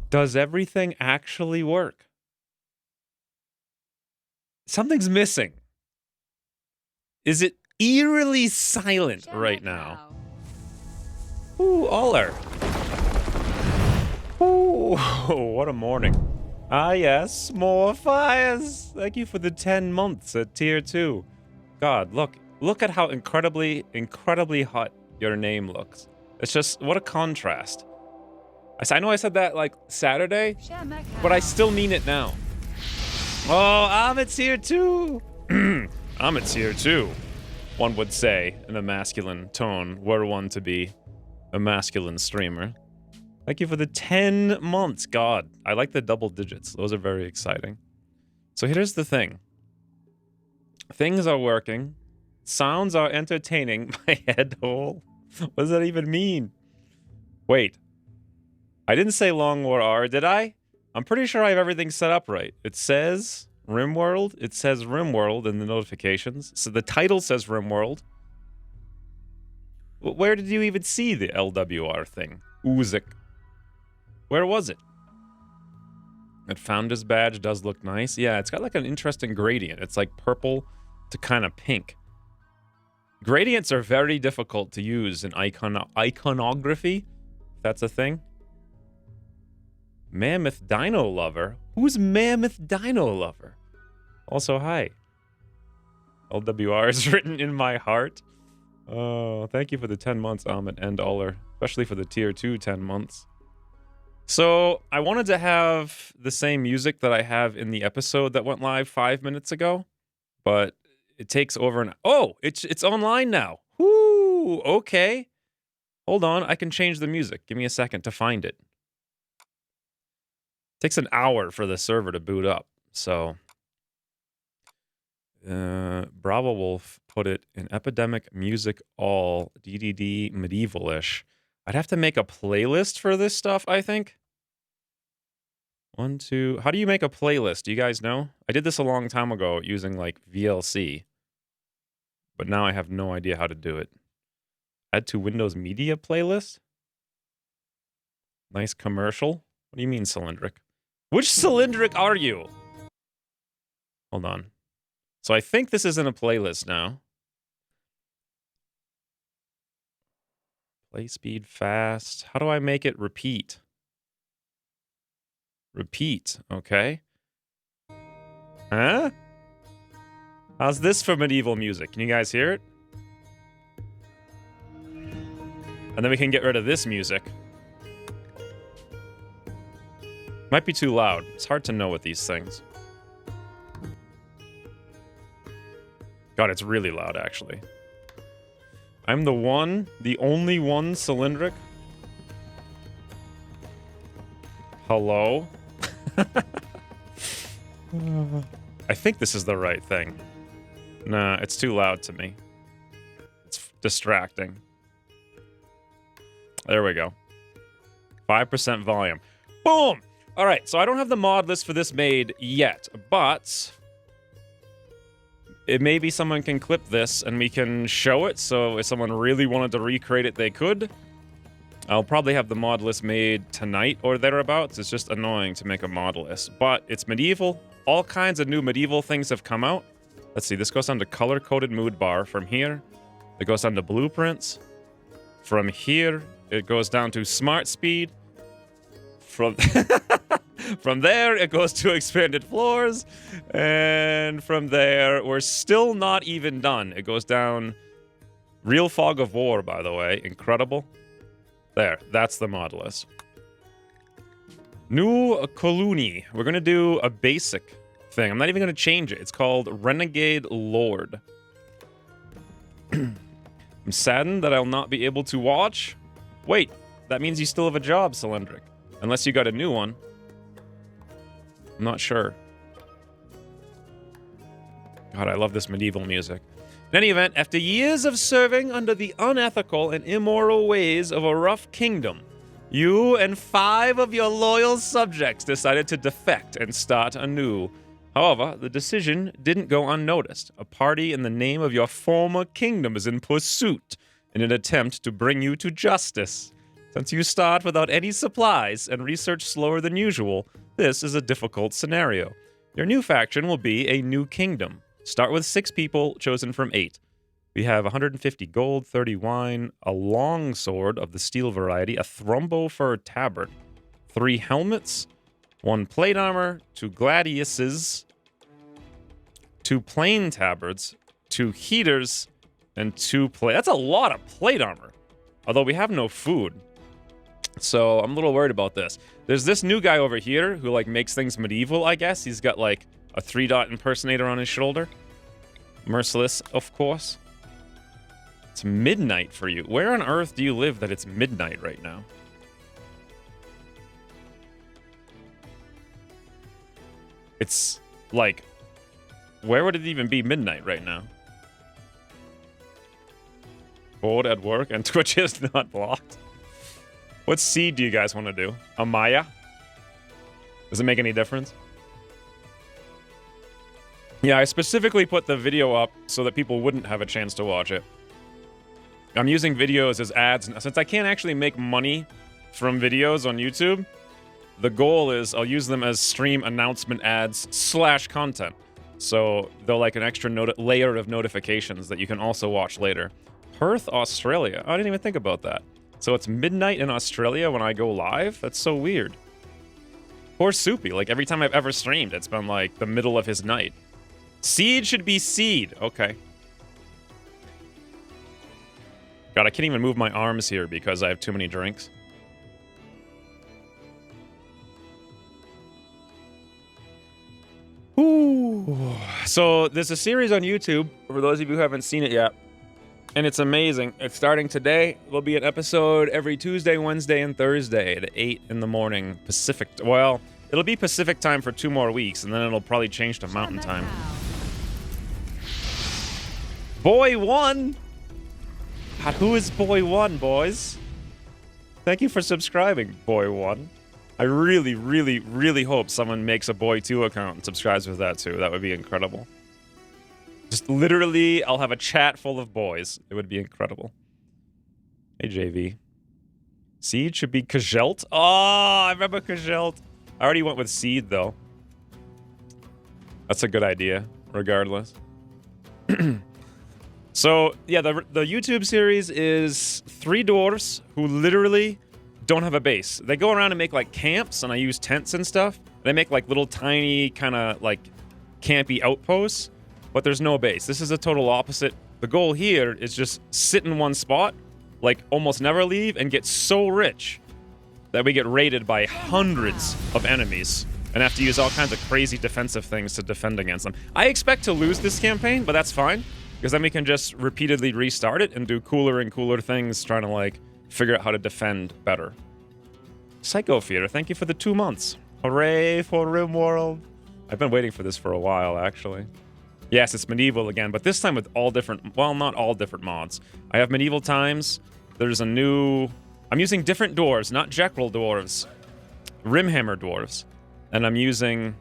Does everything actually work? Something's missing. Is it eerily silent right now? Ooh, Aller. Ooh, what a morning. Ah, yes, more fires. Thank you for the 10 months at tier 2. God, look at how incredibly hot your name looks. It's just, what a contrast. I know I said that like Saturday, but I still mean it now. Oh, I'm at tier 2. I'm at tier 2. One would say in a masculine tone, were one to be a masculine streamer. Thank you for the 10 months. God, I like the double digits. Those are very exciting. So here's the thing. Things are working. Sounds are entertaining. My head hole. What does that even mean? Wait. I didn't say Long War R, did I? I'm pretty sure I have everything set up right. It says RimWorld. It says RimWorld in the notifications. So the title says RimWorld. Where did you even see the LWR thing? Uzik. Where was it? That Founder's badge does look nice. Yeah, it's got like an interesting gradient. It's like purple to kind of pink. Gradients are very difficult to use in iconography, if that's a thing. Mammoth Dino Lover? Who's Mammoth Dino Lover? Also, hi. LWR is written in my heart. Oh, thank you for the 10 months, Ahmed and Aller. Especially for the tier 2 10 months. So, I wanted to have the same music that I have in the episode that went live 5 minutes ago, but it takes over an... Oh, it's online now. Whoo, okay. Hold on, I can change the music. Give me a second to find it. It takes an hour for the server to boot up, so... Bravo Wolf put it in Epidemic Music All DDD Medieval-ish. I'd have to make a playlist for this stuff, I think. 1, 2... How do you make a playlist? Do you guys know? I did this a long time ago using, like, VLC. But now I have no idea how to do it. Add to Windows Media playlist? Nice commercial? What do you mean, Cylindric? Which Cylindric are you? Hold on. So I think this is in a playlist now. Play speed fast. How do I make it repeat? Repeat, okay. Huh? How's this for medieval music? Can you guys hear it? And then we can get rid of this music. Might be too loud. It's hard to know with these things. God, it's really loud, actually. I'm the only one Cylindric. Hello? I think this is the right thing. Nah, it's too loud to me. It's distracting. There we go. 5% volume. Boom! Alright, so I don't have the mod list for this made yet, but... maybe someone can clip this and we can show it, so if someone really wanted to recreate it, they could. I'll probably have the mod list made tonight or thereabouts. It's just annoying to make a mod list. But it's medieval. All kinds of new medieval things have come out. Let's see, this goes down to color-coded mood bar from here. It goes down to blueprints. From here, it goes down to smart speed. From there, it goes to expanded floors. And from there, we're still not even done. It goes down... Real Fog of War, by the way. Incredible. There, that's the mod list. New Coluni. We're going to do a basic thing. I'm not even going to change it. It's called Renegade Lord. I'm saddened that I'll not be able to watch. Wait, that means you still have a job, Cylindric. Unless you got a new one. I'm not sure. God, I love this medieval music. In any event, after years of serving under the unethical and immoral ways of a rough kingdom, you and 5 of your loyal subjects decided to defect and start anew. However, the decision didn't go unnoticed. A party in the name of your former kingdom is in pursuit in an attempt to bring you to justice. Since you start without any supplies and research slower than usual, this is a difficult scenario. Your new faction will be a new kingdom. Start with 6 people, chosen from 8. We have 150 gold, 30 wine, a long sword of the steel variety, a thrombo fur tabard, 3 helmets, 1 plate armor, 2 gladiuses, 2 plain tabards, 2 heaters, and 2 plate. That's a lot of plate armor. Although we have no food. So I'm a little worried about this. There's this new guy over here who like makes things medieval, I guess. He's got like a 3-dot impersonator on his shoulder. Merciless, of course. It's midnight for you. Where on earth do you live that it's midnight right now? It's like, where would it even be midnight right now? Bored at work and Twitch is not blocked. What seed do you guys want to do? Amaya? Does it make any difference? Yeah, I specifically put the video up so that people wouldn't have a chance to watch it. I'm using videos as ads. Since I can't actually make money from videos on YouTube, the goal is I'll use them as stream announcement ads / content. So they're like an extra layer of notifications that you can also watch later. Perth, Australia. Oh, I didn't even think about that. So it's midnight in Australia when I go live? That's so weird. Poor Soupy. Like, every time I've ever streamed, it's been, like, the middle of his night. Seed should be seed. Okay. God, I can't even move my arms here because I have too many drinks. Ooh. So, there's a series on YouTube, for those of you who haven't seen it yet. And it's amazing. It's starting today. There'll be an episode every Tuesday, Wednesday, and Thursday at 8 in the morning Pacific. Well, it'll be Pacific time for 2 more weeks, and then it'll probably change to Mountain time. Boy 1! God, who is Boy 1, boys? Thank you for subscribing, Boy 1. I really, really, really hope someone makes a Boy 2 account and subscribes with that too. That would be incredible. Just literally, I'll have a chat full of boys. It would be incredible. Hey, JV. Seed should be Kajelt. Oh, I remember Kajelt. I already went with Seed, though. That's a good idea, regardless. So, yeah, the YouTube series is 3 dwarves who literally don't have a base. They go around and make, like, camps, and I use tents and stuff. They make, like, little tiny, kind of, like, campy outposts. But there's no base. This is a total opposite. The goal here is just sit in one spot, like almost never leave, and get so rich that we get raided by hundreds of enemies and have to use all kinds of crazy defensive things to defend against them. I expect to lose this campaign, but that's fine, because then we can just repeatedly restart it and do cooler and cooler things, trying to like figure out how to defend better. Psycho Theater, thank you for the 2 months. Hooray for RimWorld. I've been waiting for this for a while, actually. Yes, it's medieval again, but this time with all different, well, not all different mods. I have medieval times. There's a new, I'm using different dwarves, not Jekyll dwarves. Rimhammer dwarves. And I'm using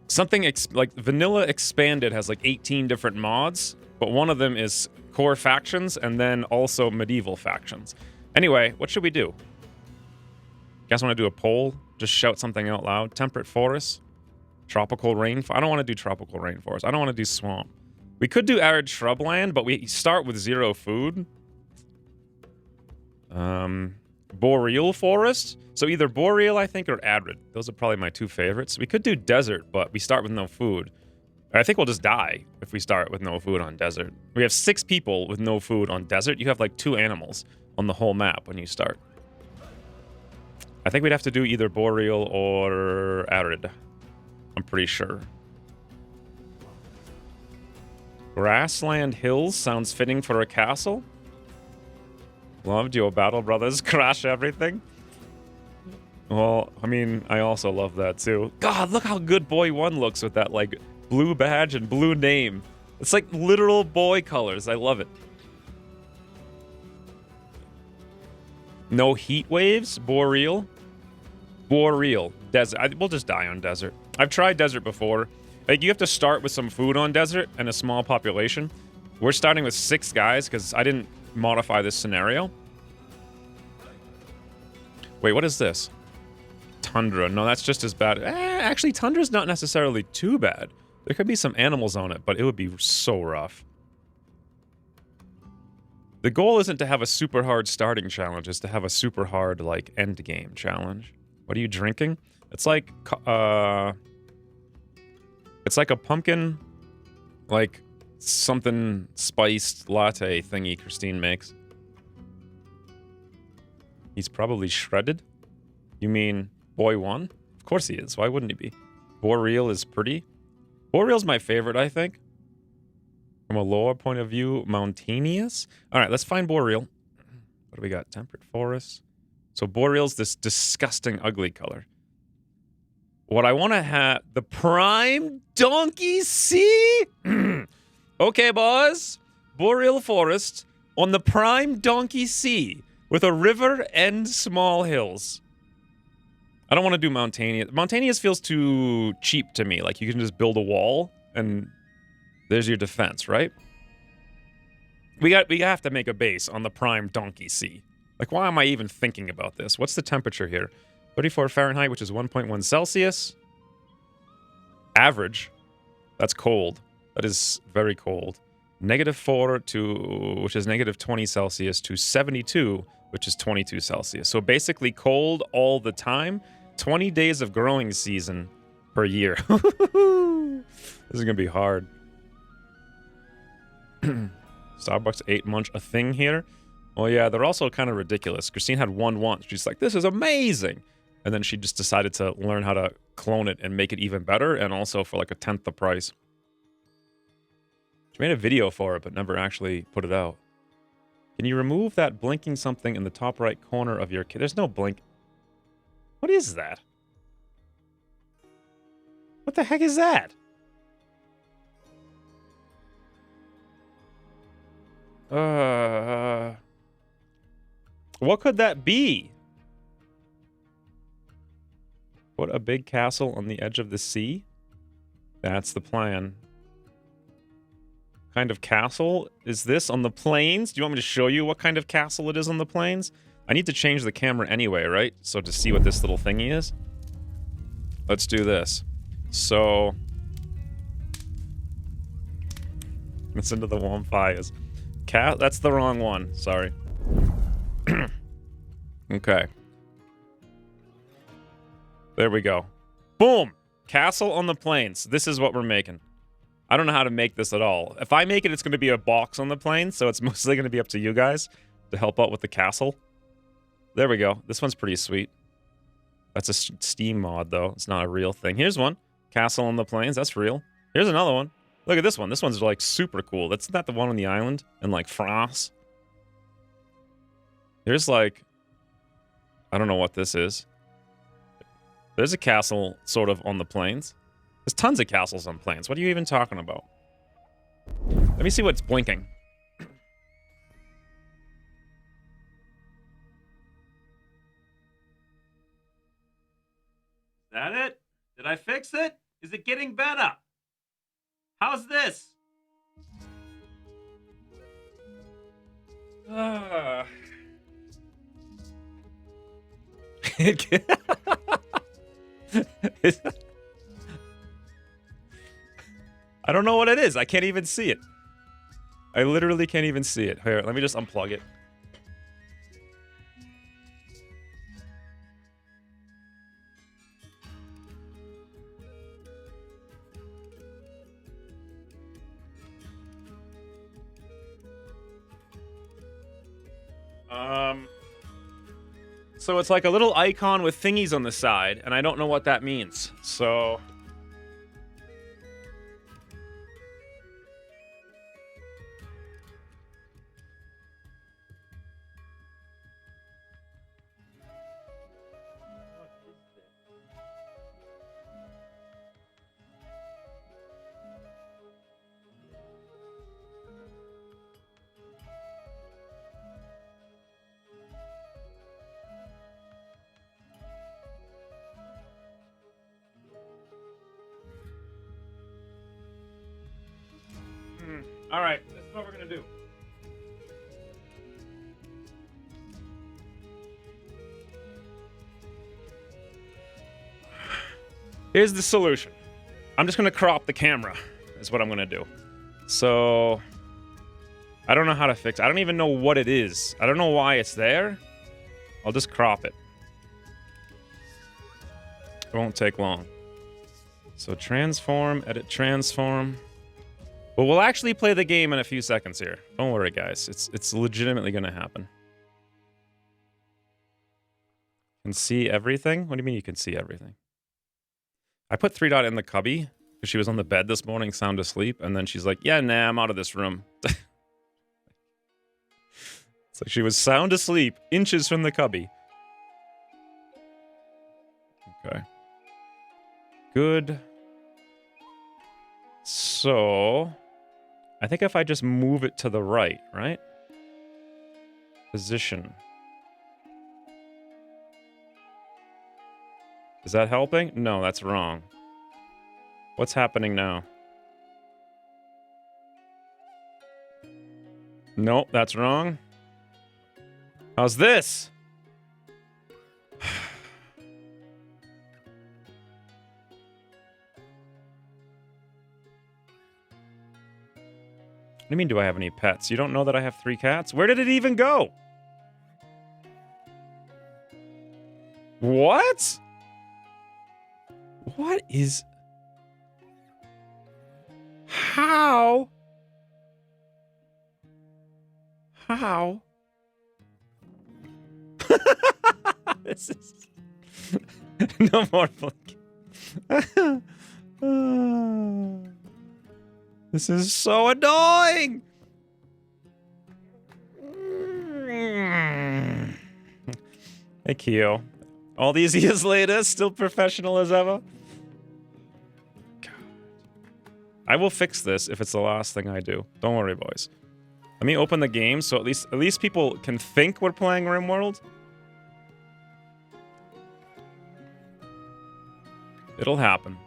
something like Vanilla Expanded has like 18 different mods, but one of them is core factions and then also medieval factions. Anyway, what should we do? You guys want to do a poll? Just shout something out loud. Temperate Forest. Tropical rainforest. I don't want to do tropical rainforest. I don't want to do swamp. We could do arid shrubland, but we start with 0 food. Boreal forest. So either boreal, I think, or arid. Those are probably my 2 favorites. We could do desert, but we start with no food. I think we'll just die if we start with no food on desert. We have 6 people with no food on desert. You have like 2 animals on the whole map when you start. I think we'd have to do either boreal or arid. I'm pretty sure. Grassland Hills sounds fitting for a castle. Loved your Battle Brothers crash everything. Well, I mean, I also love that too. God, look how good Boy 1 looks with that like blue badge and blue name. It's like literal boy colors. I love it. No heat waves? Boreal? Boreal. Desert. We'll just die on desert. I've tried desert before. Like, you have to start with some food on desert and a small population. We're starting with 6 guys because I didn't modify this scenario. Wait, what is this? Tundra. No, that's just as bad. Actually, Tundra's not necessarily too bad. There could be some animals on it, but it would be so rough. The goal isn't to have a super hard starting challenge, it's to have a super hard, like, end game challenge. What are you drinking? It's like a pumpkin, like, something spiced latte thingy Christine makes. He's probably shredded? You mean boy one? Of course he is. Why wouldn't he be? Boreal is pretty. Boreal's my favorite, I think. From a lower point of view, mountainous. All right, let's find Boreal. What do we got? Temperate forest. So Boreal's this disgusting, ugly color. What I want to have... The prime donkey sea? Okay, boys. Boreal forest on the prime donkey sea with a river and small hills. I don't want to do mountainous. Mountainous feels too cheap to me. Like, you can just build a wall and... There's your defense, right? We have to make a base on the prime donkey sea. Like, why am I even thinking about this? What's the temperature here? 34 Fahrenheit, which is 1.1 Celsius. Average. That's cold. That is very cold. -4 to, which is -20 Celsius, to 72, which is 22 Celsius. So basically cold all the time. 20 days of growing season per year. This is gonna be hard. Starbucks ate munch a thing here. Well, yeah, they're also kind of ridiculous. Christine had one once. She's like, this is amazing. And then she just decided to learn how to clone it and make it even better, and also for like a 10th the price. She made a video for it, but never actually put it out. Can you remove that blinking something in the top right corner of your kit? There's no blink. What is that? What the heck is that? What could that be? What, a big castle on the edge of the sea? That's the plan. What kind of castle is this on the plains? Do you want me to show you what kind of castle it is on the plains? I need to change the camera anyway, right? So to see what this little thingy is. Let's do this. So... It's into the warm fires. That's the wrong one. Sorry. Okay. There we go. Boom! Castle on the plains. This is what we're making. I don't know how to make this at all. If I make it, it's going to be a box on the plains, so it's mostly going to be up to you guys to help out with the castle. There we go. This one's pretty sweet. That's a Steam mod, though. It's not a real thing. Here's one. Castle on the plains. That's real. Here's another one. Look at this one. This one's, like, super cool. That's not the one on the island in, like, France. Here's, like... I don't know what this is. There's a castle, sort of, on the plains. There's tons of castles on plains. What are you even talking about? Let me see what's blinking. Is that it? Did I fix it? Is it getting better? How's this? I don't know what it is. I can't even see it. I literally can't even see it. Here, let me just unplug it. So it's like a little icon with thingies on the side, and I don't know what that means. So... All right, this is what we're gonna do. Here's the solution. I'm just gonna crop the camera, is what I'm gonna do. So, I don't know how to fix it. I don't even know what it is. I don't know why it's there. I'll just crop it. It won't take long. So transform, edit transform. But we'll actually play the game in a few seconds here. Don't worry, guys. It's legitimately gonna happen. Can see everything? What do you mean you can see everything? I put 3 Dot in the cubby because she was on the bed this morning, sound asleep, and then she's like, yeah, nah, I'm out of this room. It's like she was sound asleep, inches from the cubby. Okay. Good. So, I think if I just move it to the right, right? Position. Is that helping? No, that's wrong. What's happening now? Nope, that's wrong. How's this? What do you mean, do I have any pets? You don't know that I have 3 cats? Where did it even go? What? What is... How? How? This is... No more blinking. This is so annoying! Hey, Keo. All these years later, still professional as ever? God. I will fix this if it's the last thing I do. Don't worry, boys. Let me open the game so at least people can think we're playing RimWorld. It'll happen.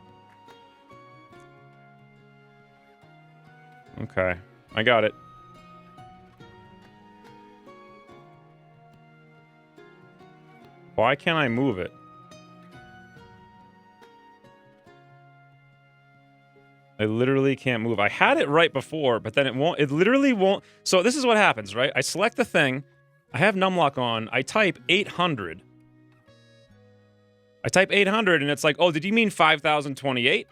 Okay, I got it. Why can't I move it? I literally can't move. I had it right before, but then it won't. It literally won't. So this is what happens, right? I select the thing. I have numlock on. I type 800. I type 800 and it's like, oh, did you mean 5028?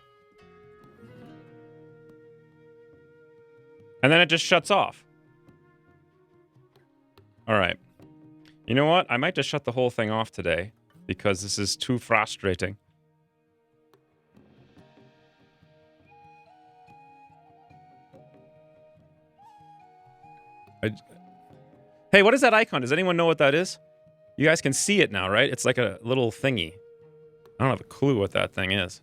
And then it just shuts off. All right. You know what? I might just shut the whole thing off today because this is too frustrating. Hey, what is that icon? Does anyone know what that is? You guys can see it now, right? It's like a little thingy. I don't have a clue what that thing is.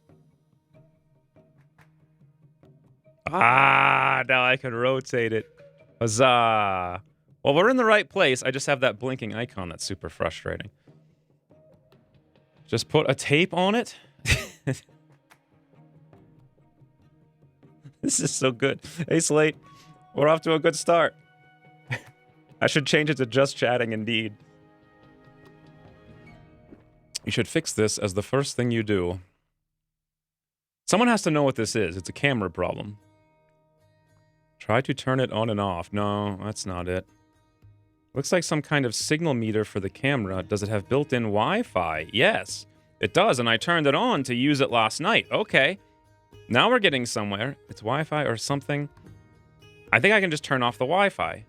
Ah, now I can rotate it. Huzzah. Well, we're in the right place. I just have that blinking icon that's super frustrating. Just put a tape on it. This is so good. Hey, Slate. We're off to a good start. I should change it to just chatting indeed. You should fix this as the first thing you do. Someone has to know what this is. It's a camera problem. Try to turn it on and off. No, that's not it. Looks like some kind of signal meter for the camera. Does it have built-in Wi-Fi? Yes, it does, and I turned it on to use it last night. Okay. Now we're getting somewhere. It's Wi-Fi or something. I think I can just turn off the Wi-Fi.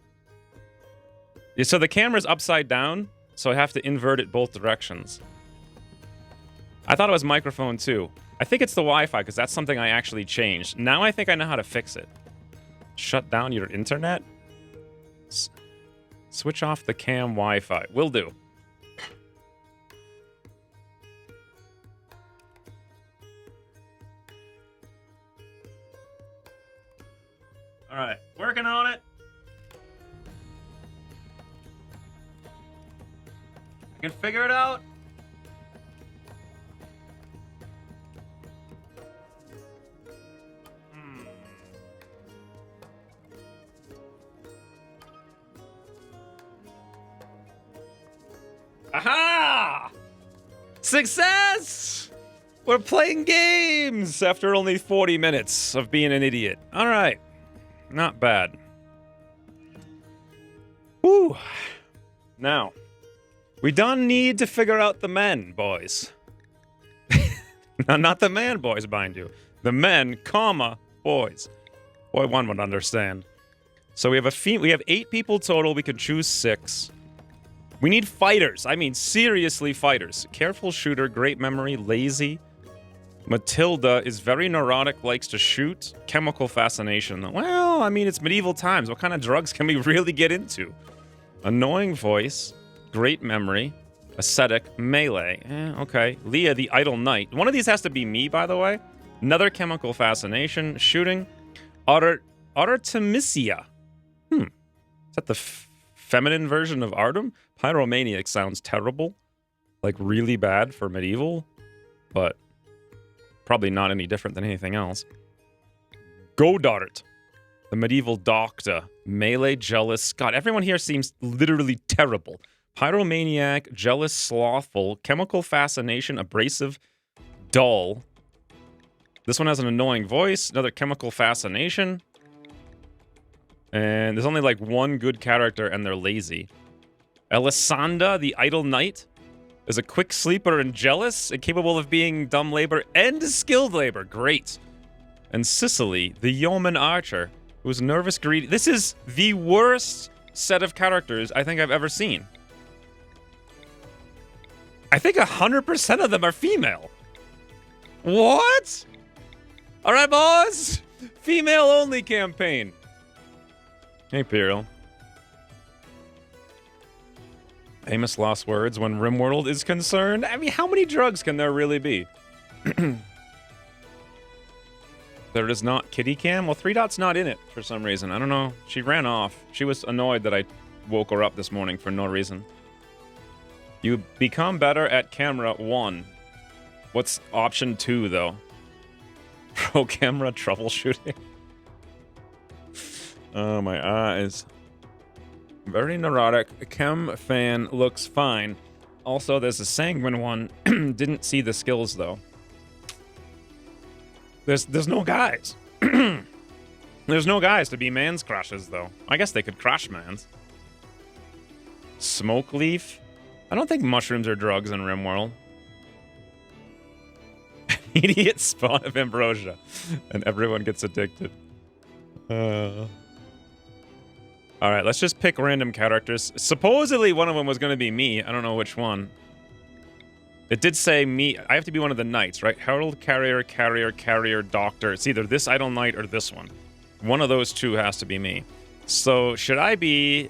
Yeah, so the camera's upside down, so I have to invert it both directions. I thought it was microphone too. I think it's the Wi-Fi because that's something I actually changed. Now I think I know how to fix it. Shut down your internet? Switch off the cam Wi-Fi. Will do. All right, working on it. I can figure it out. Aha! Success! We're playing games after only 40 minutes of being an idiot. All right. Not bad. Woo. Now, we don't need to figure out the men, boys. No, not the man boys, mind you. The men, comma, boys. Boy, one would understand. So we have 8 people total. We can choose 6. We need fighters. I mean, seriously fighters. Careful shooter, great memory, lazy. Matilda is very neurotic, likes to shoot. Chemical fascination. Well, I mean, it's medieval times. What kind of drugs can we really get into? Annoying voice, great memory, ascetic, melee. Okay. Leah, the idle knight. One of these has to be me, by the way. Another chemical fascination, shooting. Artemisia. Is that the feminine version of Artem? Pyromaniac sounds terrible. Like, really bad for medieval. But probably not any different than anything else. Godart. The medieval doctor. Melee, jealous. God, everyone here seems literally terrible. Pyromaniac, jealous, slothful. Chemical fascination, abrasive, dull. This one has an annoying voice. Another chemical fascination. And there's only like one good character and they're lazy. Elisanda, the idle knight, is a quick sleeper and jealous, and capable of being dumb labor and skilled labor. Great. And Sicily, the yeoman archer, who's nervous, greedy. This is the worst set of characters I think I've ever seen. I think 100% of them are female. What? All right, boys. Female-only campaign. Hey, Imperial. Famous lost words when RimWorld is concerned. I mean, how many drugs can there really be? There is not Kitty Cam? Well, 3 Dot's not in it for some reason. I don't know. She ran off. She was annoyed that I woke her up this morning for no reason. You become better at camera 1. What's option 2, though? Pro camera troubleshooting? Oh, my eyes. Very neurotic. Chem fan looks fine. Also, there's a sanguine one. Didn't see the skills, though. There's no guys. There's no guys to be man's crushes, though. I guess they could crush mans. Smoke leaf? I don't think mushrooms are drugs in RimWorld. Immediate spawn of ambrosia. And everyone gets addicted. Alright, let's just pick random characters. Supposedly one of them was going to be me. I don't know which one. It did say me. I have to be one of the knights, right? Herald, carrier, doctor. It's either this idle knight or this one. One of those two has to be me. So, should I be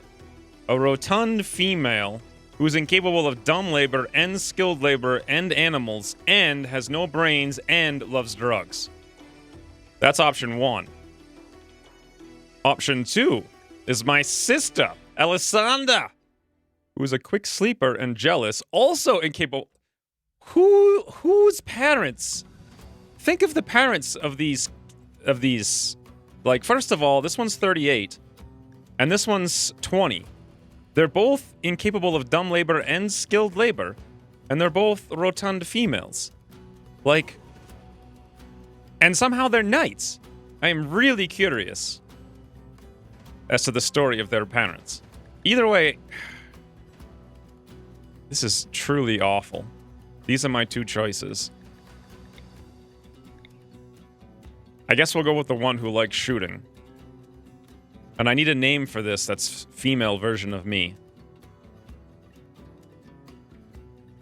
a rotund female who's incapable of dumb labor and skilled labor and animals and has no brains and loves drugs? That's option 1. Option 2 is my sister, Elisanda, who's a quick sleeper and jealous, also incapable. Whose parents? Think of the parents of these. Like, first of all, this one's 38, and this one's 20. They're both incapable of dumb labor and skilled labor, and they're both rotund females. Like, and somehow they're knights. I am really curious as to the story of their parents. Either way, this is truly awful. These are my 2 choices. I guess we'll go with the one who likes shooting. And I need a name for this that's female version of me.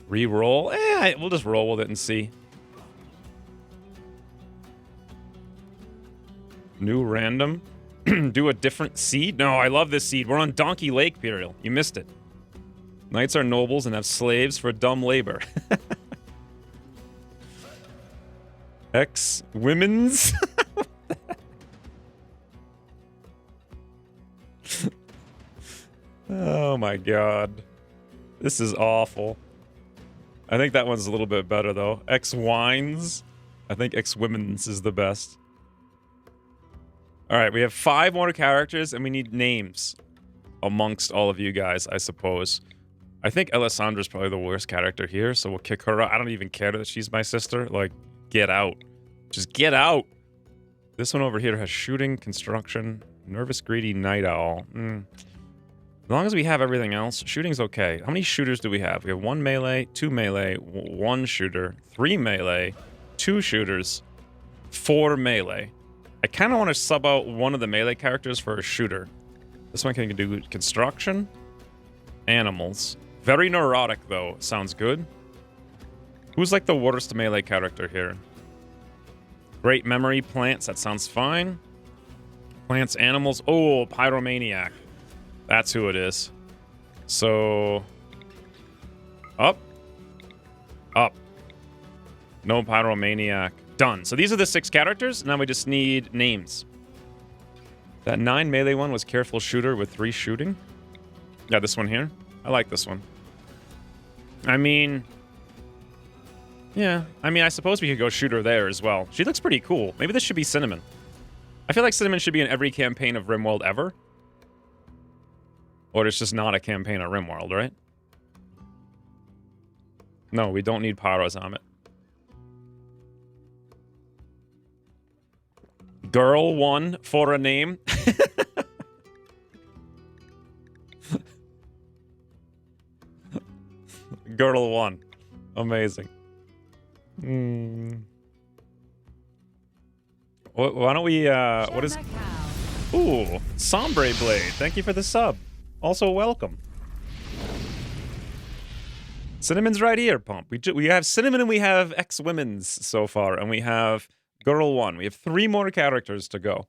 Re-roll? We'll just roll with it and see. New random? Do a different seed? No, I love this seed. We're on Donkey Lake, Imperial. You missed it. Knights are nobles and have slaves for dumb labor. Ex-women's? Oh my god. This is awful. I think that one's a little bit better, though. Ex-wines? I think ex-women's is the best. Alright, we have 5 more characters, and we need names amongst all of you guys, I suppose. I think Alessandra's probably the worst character here, so we'll kick her out. I don't even care that she's my sister. Like, get out. Just get out. This one over here has shooting, construction, nervous, greedy, night owl. As long as we have everything else, shooting's okay. How many shooters do we have? We have 1 melee, 2 melee, 1 shooter, 3 melee, 2 shooters, 4 melee. I kind of want to sub out one of the melee characters for a shooter. This one can do construction, animals. Very neurotic, though. Sounds good. Who's like the worst melee character here? Great memory, plants. That sounds fine. Plants, animals. Oh, pyromaniac. That's who it is. So, up. No pyromaniac. Done. So these are the 6 characters. Now we just need names. That 9 melee one was careful shooter with 3 shooting. Yeah, this one here. I like this one. I mean, yeah. I mean, I suppose we could go shooter there as well. She looks pretty cool. Maybe this should be Cinnamon. I feel like Cinnamon should be in every campaign of RimWorld ever. Or it's just not a campaign of RimWorld, right? No, we don't need Pyros on it. Girl 1 for a name. Girl 1. Amazing. Why don't we, what is... Ooh, Sombre Blade. Thank you for the sub. Also, welcome. Cinnamon's right here, Pump. We have Cinnamon and we have X-Women's so far, and we have Girl 1. We have 3 more characters to go.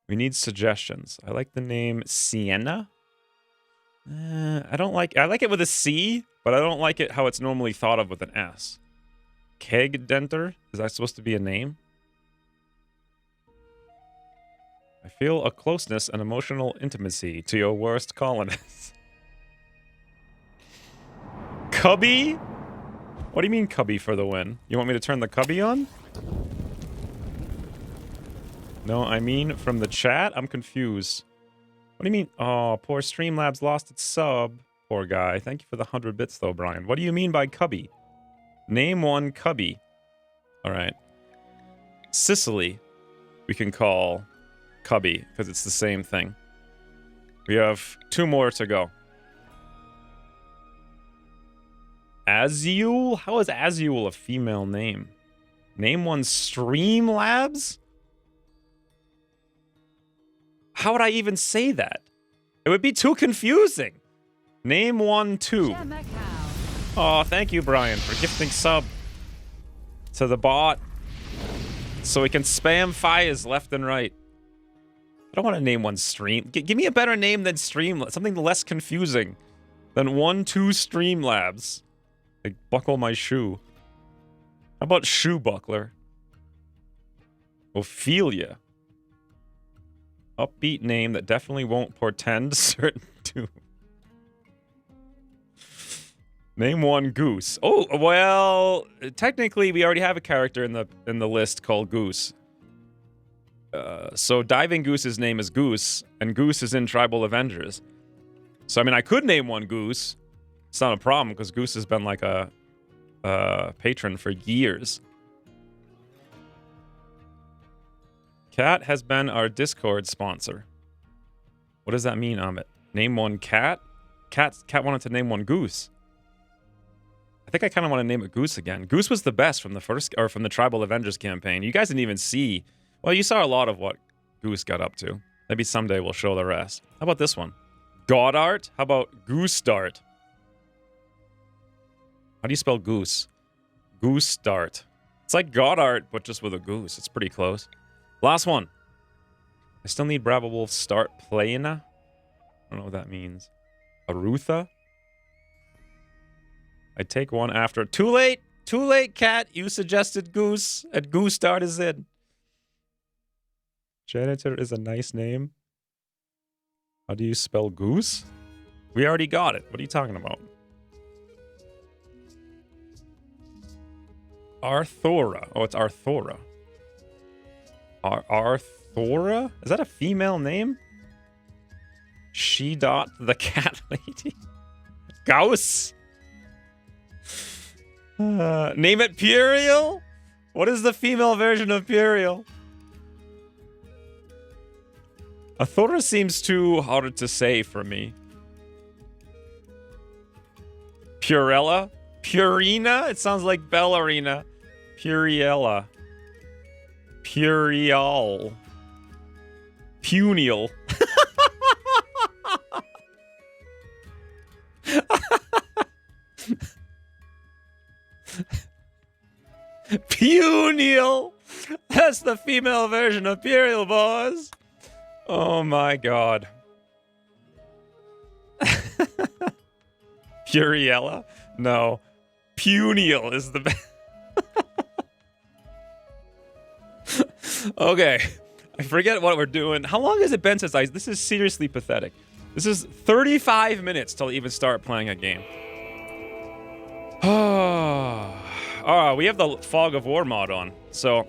We need suggestions. I like the name Sienna. I like it with a C, but I don't like it how it's normally thought of with an S. Keg Denter? Is that supposed to be a name? I feel a closeness and emotional intimacy to your worst colonists. Cubby? What do you mean cubby for the win? You want me to turn the cubby on? No, I mean from the chat? I'm confused. What do you mean? Oh, poor Streamlabs lost its sub. Poor guy. Thank you for the 100 bits though, Brian. What do you mean by cubby? Name one cubby. Alright. Sicily. We can call... Cubby, because it's the same thing. We have 2 more to go. Azul? How is Azul a female name? Name one Streamlabs? How would I even say that? It would be too confusing. Name one 2. Oh, thank you, Brian, for gifting sub to the bot. So we can spam fires left and right. I don't want to name one Stream. Give me a better name than Streamlabs. Something less confusing than 1, 2 Streamlabs. Like, buckle my shoe. How about Shoe Buckler? Ophelia. Upbeat name that definitely won't portend certain doom. Name one Goose. Oh, well, technically we already have a character in the list called Goose. So Diving Goose's name is Goose, and Goose is in Tribal Avengers. So, I mean, I could name one Goose. It's not a problem, because Goose has been like a patron for years. Cat has been our Discord sponsor. What does that mean, Amit? Name one cat? Cat wanted to name one Goose. I think I kind of want to name it Goose again. Goose was the best from the Tribal Avengers campaign. You guys didn't even see... Well, you saw a lot of what Goose got up to. Maybe someday we'll show the rest. How about this one? Goddard? How about Goose Dart? How do you spell goose? Goose Dart. It's like Goddard, but just with a goose. It's pretty close. Last one. I still need Bravo Wolf start playing. I don't know what that means. Arutha? I take one after. Too late! Too late, cat! You suggested Goose, and Goose Start is in. Janitor is a nice name. How do you spell goose? We already got it. What are you talking about? Arthora. Oh, it's Arthora. Arthora? Is that a female name? She dot the cat lady. Gauss. Name it Puriel? What is the female version of Puriel? Athora seems too hard to say for me. Purella? Purina? It sounds like ballerina. Puriella. Purial. Punial. Punial. That's the female version of Puriel, boys. Oh my god. Puriella? No. Punial is the best. Okay. I forget what we're doing. How long has it been since this is seriously pathetic. This is 35 minutes till I even start playing a game. Oh, we have the Fog of War mod on. So,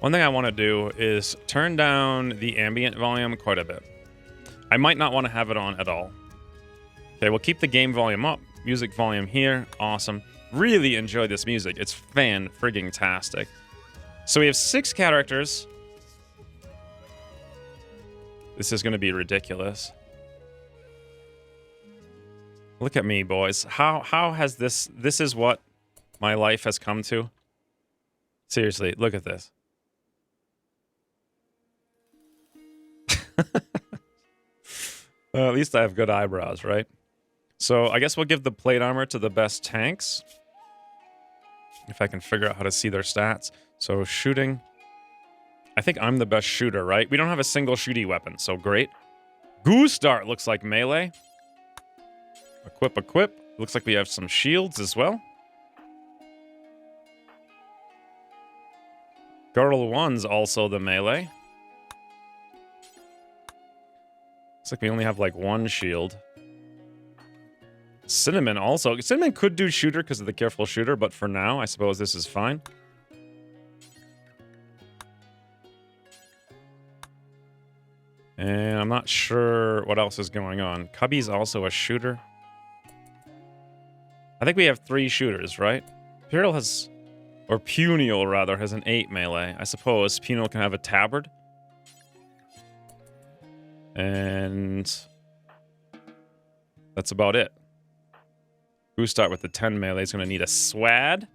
one thing I want to do is turn down the ambient volume quite a bit. I might not want to have it on at all. Okay, we'll keep the game volume up. Music volume here. Awesome. Really enjoy this music. It's fan-frigging-tastic. So we have 6 characters. This is going to be ridiculous. Look at me, boys. How has this... This is what my life has come to. Seriously, look at this. Well, at least I have good eyebrows, right? So I guess we'll give the plate armor to the best tanks. If I can figure out how to see their stats. So shooting. I think I'm the best shooter, right? We don't have a single shooty weapon, so great. Goose Dart looks like melee. Equip, equip. Looks like we have some shields as well. Girdle 1's also the melee. Looks like we only have like 1 shield. Cinnamon also. Cinnamon could do shooter because of the careful shooter, but for now, I suppose this is fine. And I'm not sure what else is going on. Cubby's also a shooter. I think we have 3 shooters, right? Puriel has... Or Puniel, rather, has an 8 melee. I suppose Puniel can have a tabard. And... that's about it. Who start with the 10 melee is going to need a swad.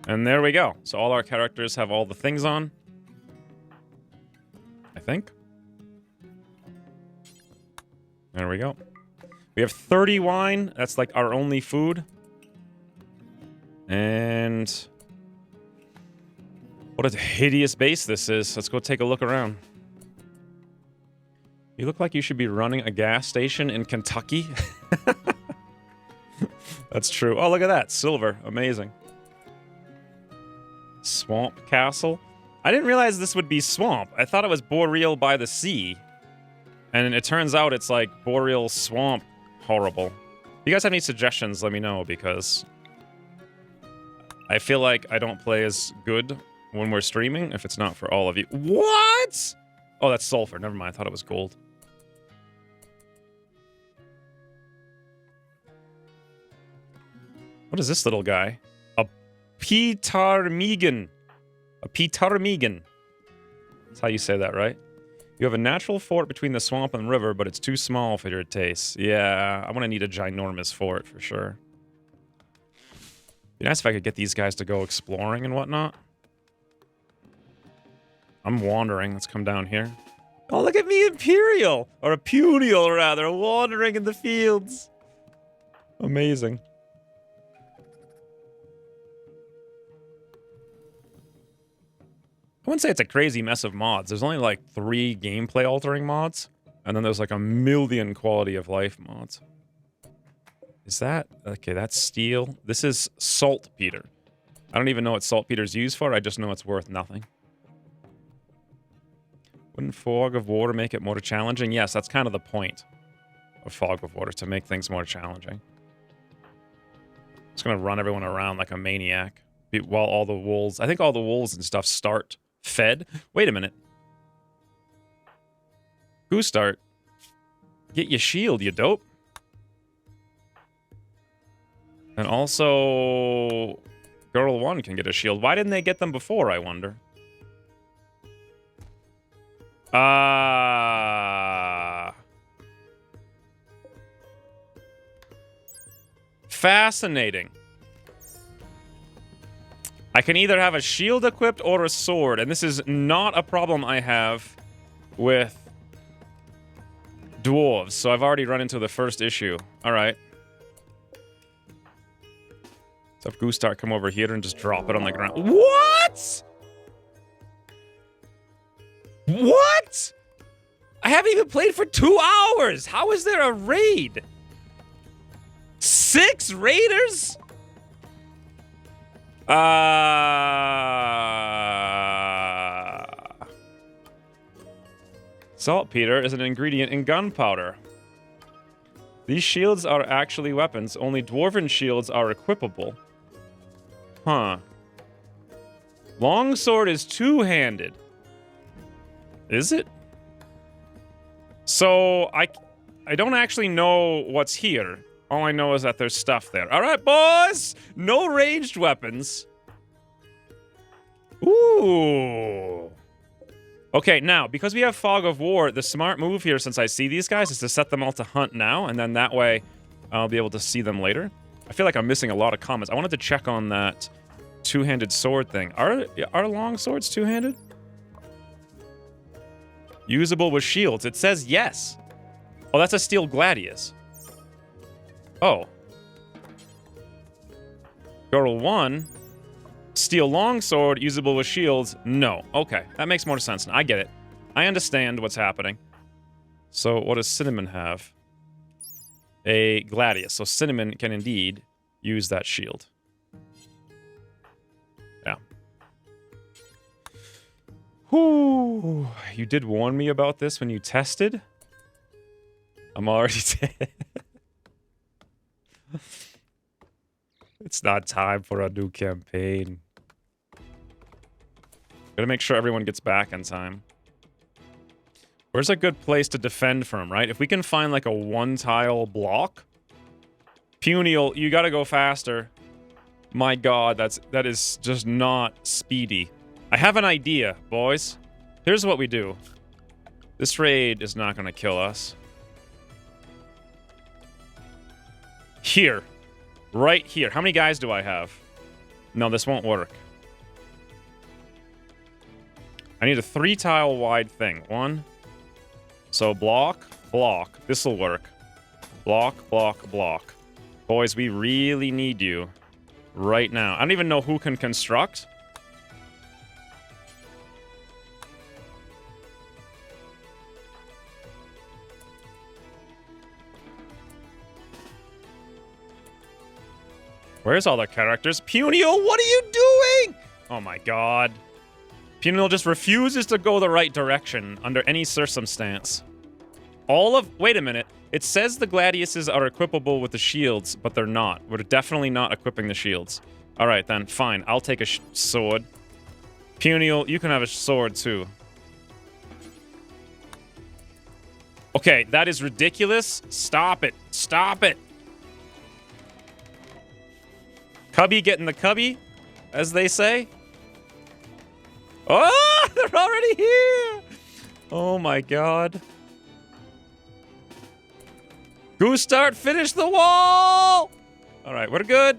And there we go. So all our characters have all the things on. I think. There we go. We have 30 wine. That's like our only food. And... what a hideous base this is. Let's go take a look around. You look like you should be running a gas station in Kentucky. That's true. Oh, look at that. Silver. Amazing. Swamp Castle. I didn't realize this would be swamp. I thought it was Boreal by the sea. And it turns out it's like Boreal Swamp. Horrible. If you guys have any suggestions, let me know, because I feel like I don't play as good when we're streaming if it's not for all of you. What? Oh, that's sulfur. Never mind. I thought it was gold. What is this little guy? A Ptarmigan. A Ptarmigan. That's how you say that, right? You have a natural fort between the swamp and the river, but it's too small for your taste. Yeah, I'm gonna need a ginormous fort for sure. Be nice if I could get these guys to go exploring and whatnot. I'm wandering. Let's come down here. Oh, look at me, Imperial! Or a Punial, rather, wandering in the fields. Amazing. I wouldn't say it's a crazy mess of mods. There's only like 3 gameplay altering mods, and then there's like a million quality of life mods. Is that... okay, that's steel. This is saltpeter. I don't even know what saltpeter's used for. I just know it's worth nothing. Wouldn't Fog of Water make it more challenging? Yes, that's kind of the point of Fog of Water, to make things more challenging. It's gonna run everyone around like a maniac while all the wolves... I think all the wolves and stuff start fed. Wait a minute. Who start? Get your shield, you dope. And also, Girl 1 can get a shield. Why didn't they get them before, I wonder? Fascinating. I can either have a shield equipped or a sword, and this is not a problem I have with dwarves, so I've already run into the first issue. Alright. So if Gustar come over here and just drop it on the ground. What?! What?! I haven't even played for 2 hours! How is there a raid? 6 raiders?! Saltpeter is an ingredient in gunpowder. These shields are actually weapons. Only dwarven shields are equipable. Huh. Longsword is two-handed. Is it? So, I don't actually know what's here. All I know is that there's stuff there. All right, boys! No ranged weapons. Ooh. Okay, now, because we have Fog of War, the smart move here, since I see these guys, is to set them all to hunt now, and then that way I'll be able to see them later. I feel like I'm missing a lot of comments. I wanted to check on that two-handed sword thing. Are long swords two-handed? Usable with shields. It says yes. Oh, that's a steel gladius. Oh. Girl 1. Steel longsword, usable with shields. No. Okay, that makes more sense now. I get it. I understand what's happening. So what does Cinnamon have? A gladius. So Cinnamon can indeed use that shield. Yeah. Whoo. You did warn me about this when you tested? I'm already dead. It's not time for a new campaign. Gotta make sure everyone gets back in time. Where's a good place to defend from, right? If we can find like a one-tile block. Puniel, you gotta go faster. My god, that is just not speedy. I have an idea, boys. Here's what we do. This raid is not gonna kill us. Here. Right here. How many guys do I have? No, this won't work. I need a 3-tile wide thing. 1. So block, block. This'll work. Block, block, block. Boys, we really need you right now. I don't even know who can construct. Where's all the characters? Puniel, what are you doing? Oh my god. Puniel just refuses to go the right direction under any circumstance. Wait a minute. It says the gladiuses are equipable with the shields, but they're not. We're definitely not equipping the shields. Alright then, fine. I'll take a sword. Puniel, you can have a sword too. Okay, that is ridiculous. Stop it. Stop it. Cubby getting the cubby, as they say. Oh, they're already here! Oh my god. Gustart, finish the wall! Alright, we're good.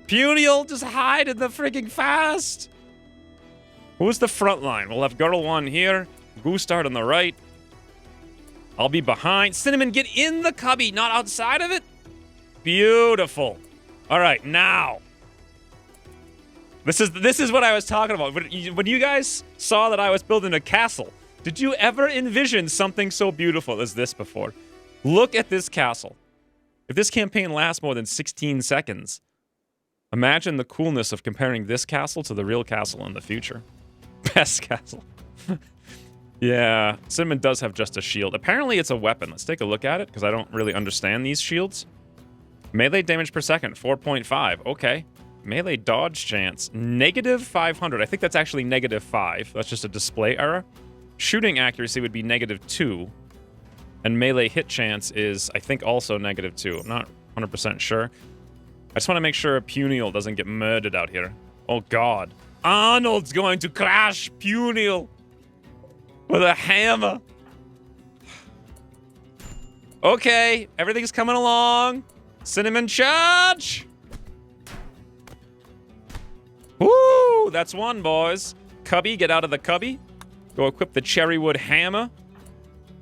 Puniel, just hide in the frigging fast. Who's the front line? We'll have Girl 1 here. Gustart on the right. I'll be behind. Cinnamon, get in the cubby, not outside of it. Beautiful. All right, now. This is what I was talking about. When you guys saw that I was building a castle, did you ever envision something so beautiful as this before? Look at this castle. If this campaign lasts more than 16 seconds, imagine the coolness of comparing this castle to the real castle in the future. Best castle. Yeah, Cinnamon does have just a shield. Apparently it's a weapon. Let's take a look at it, because I don't really understand these shields. Melee damage per second, 4.5. Okay. Melee dodge chance, -500. I think that's actually -5. That's just a display error. Shooting accuracy would be -2. And melee hit chance is, I think, also -2. I'm not 100% sure. I just want to make sure Puniel doesn't get murdered out here. Oh, God. Arnold's going to crash Puniel with a hammer. Okay, everything's coming along. Cinnamon charge. Woo! That's one, boys. Cubby, get out of the cubby. Go equip the cherrywood hammer.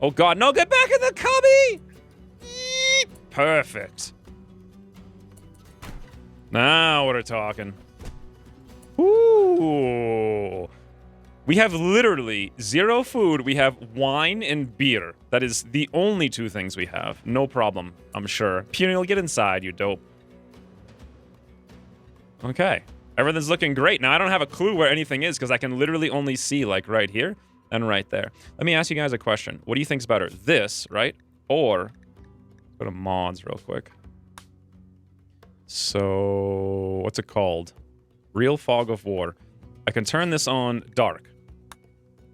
Oh, God. No, get back in the cubby! Yeet. Perfect. Now we're talking. Ooh. We have literally 0 food. We have wine and beer. That is the only 2 things we have. No problem, I'm sure. Puniel, get inside, you dope. Okay. Everything's looking great. Now, I don't have a clue where anything is because I can literally only see, like, right here and right there. Let me ask you guys a question. What do you think's better? This, right? Or, go to mods real quick. So, what's it called? Real Fog of War. I can turn this on dark.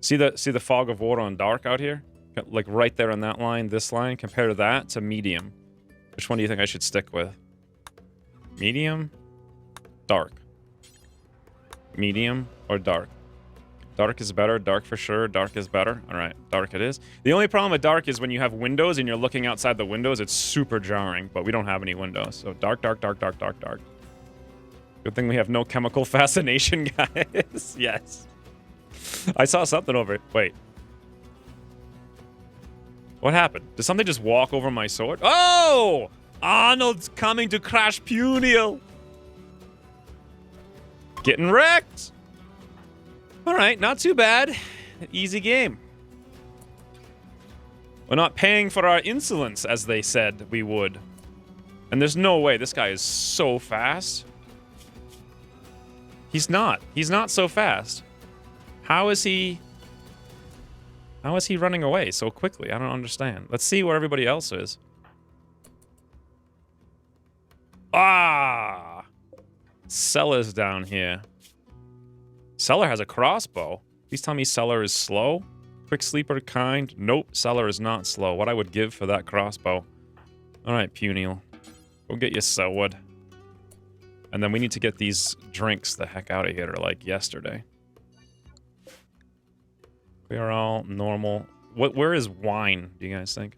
See the Fog of War on dark out here? Like right there on that line, this line. Compare that to medium. Which one do you think I should stick with? Medium? Dark. Medium or dark? Dark is better. Dark for sure. Dark is better. All right, dark it is. The only problem with dark is when you have windows and you're looking outside the windows, it's super jarring, but we don't have any windows. So dark, dark, dark, dark, dark, dark. Good thing we have no chemical fascination, guys. Yes. I saw something over it. Wait. What happened? Did something just walk over my sword? Oh! Arnold's coming to crash Puniel. Getting wrecked. All right, not too bad. Easy game. We're not paying for our insolence, as they said we would. And there's no way. This guy is so fast. He's not. He's not so fast. How is he running away so quickly? I don't understand. Let's see where everybody else is. Ah! Cellar's down here. Cellar has a crossbow. Please tell me Cellar is slow. Quick sleeper kind. Nope, Cellar is not slow. What I would give for that crossbow. Alright, Puniel. Go get your sword. And then we need to get these drinks the heck out of here like yesterday. We are all normal. Where is wine, do you guys think?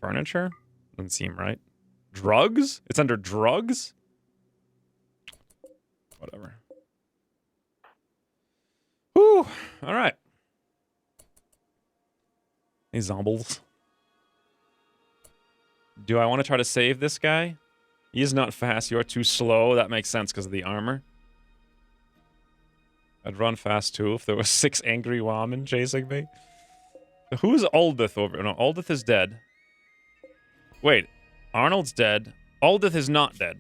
Furniture? Doesn't seem right. Drugs? It's under drugs? Whatever. Whew. All right. Hey, zombies. Do I want to try to save this guy? He is not fast. You are too slow. That makes sense because of the armor. I'd run fast too if there was 6 angry women chasing me. Who's Aldith over? No, Aldith is dead. Wait, Arnold's dead. Aldith is not dead.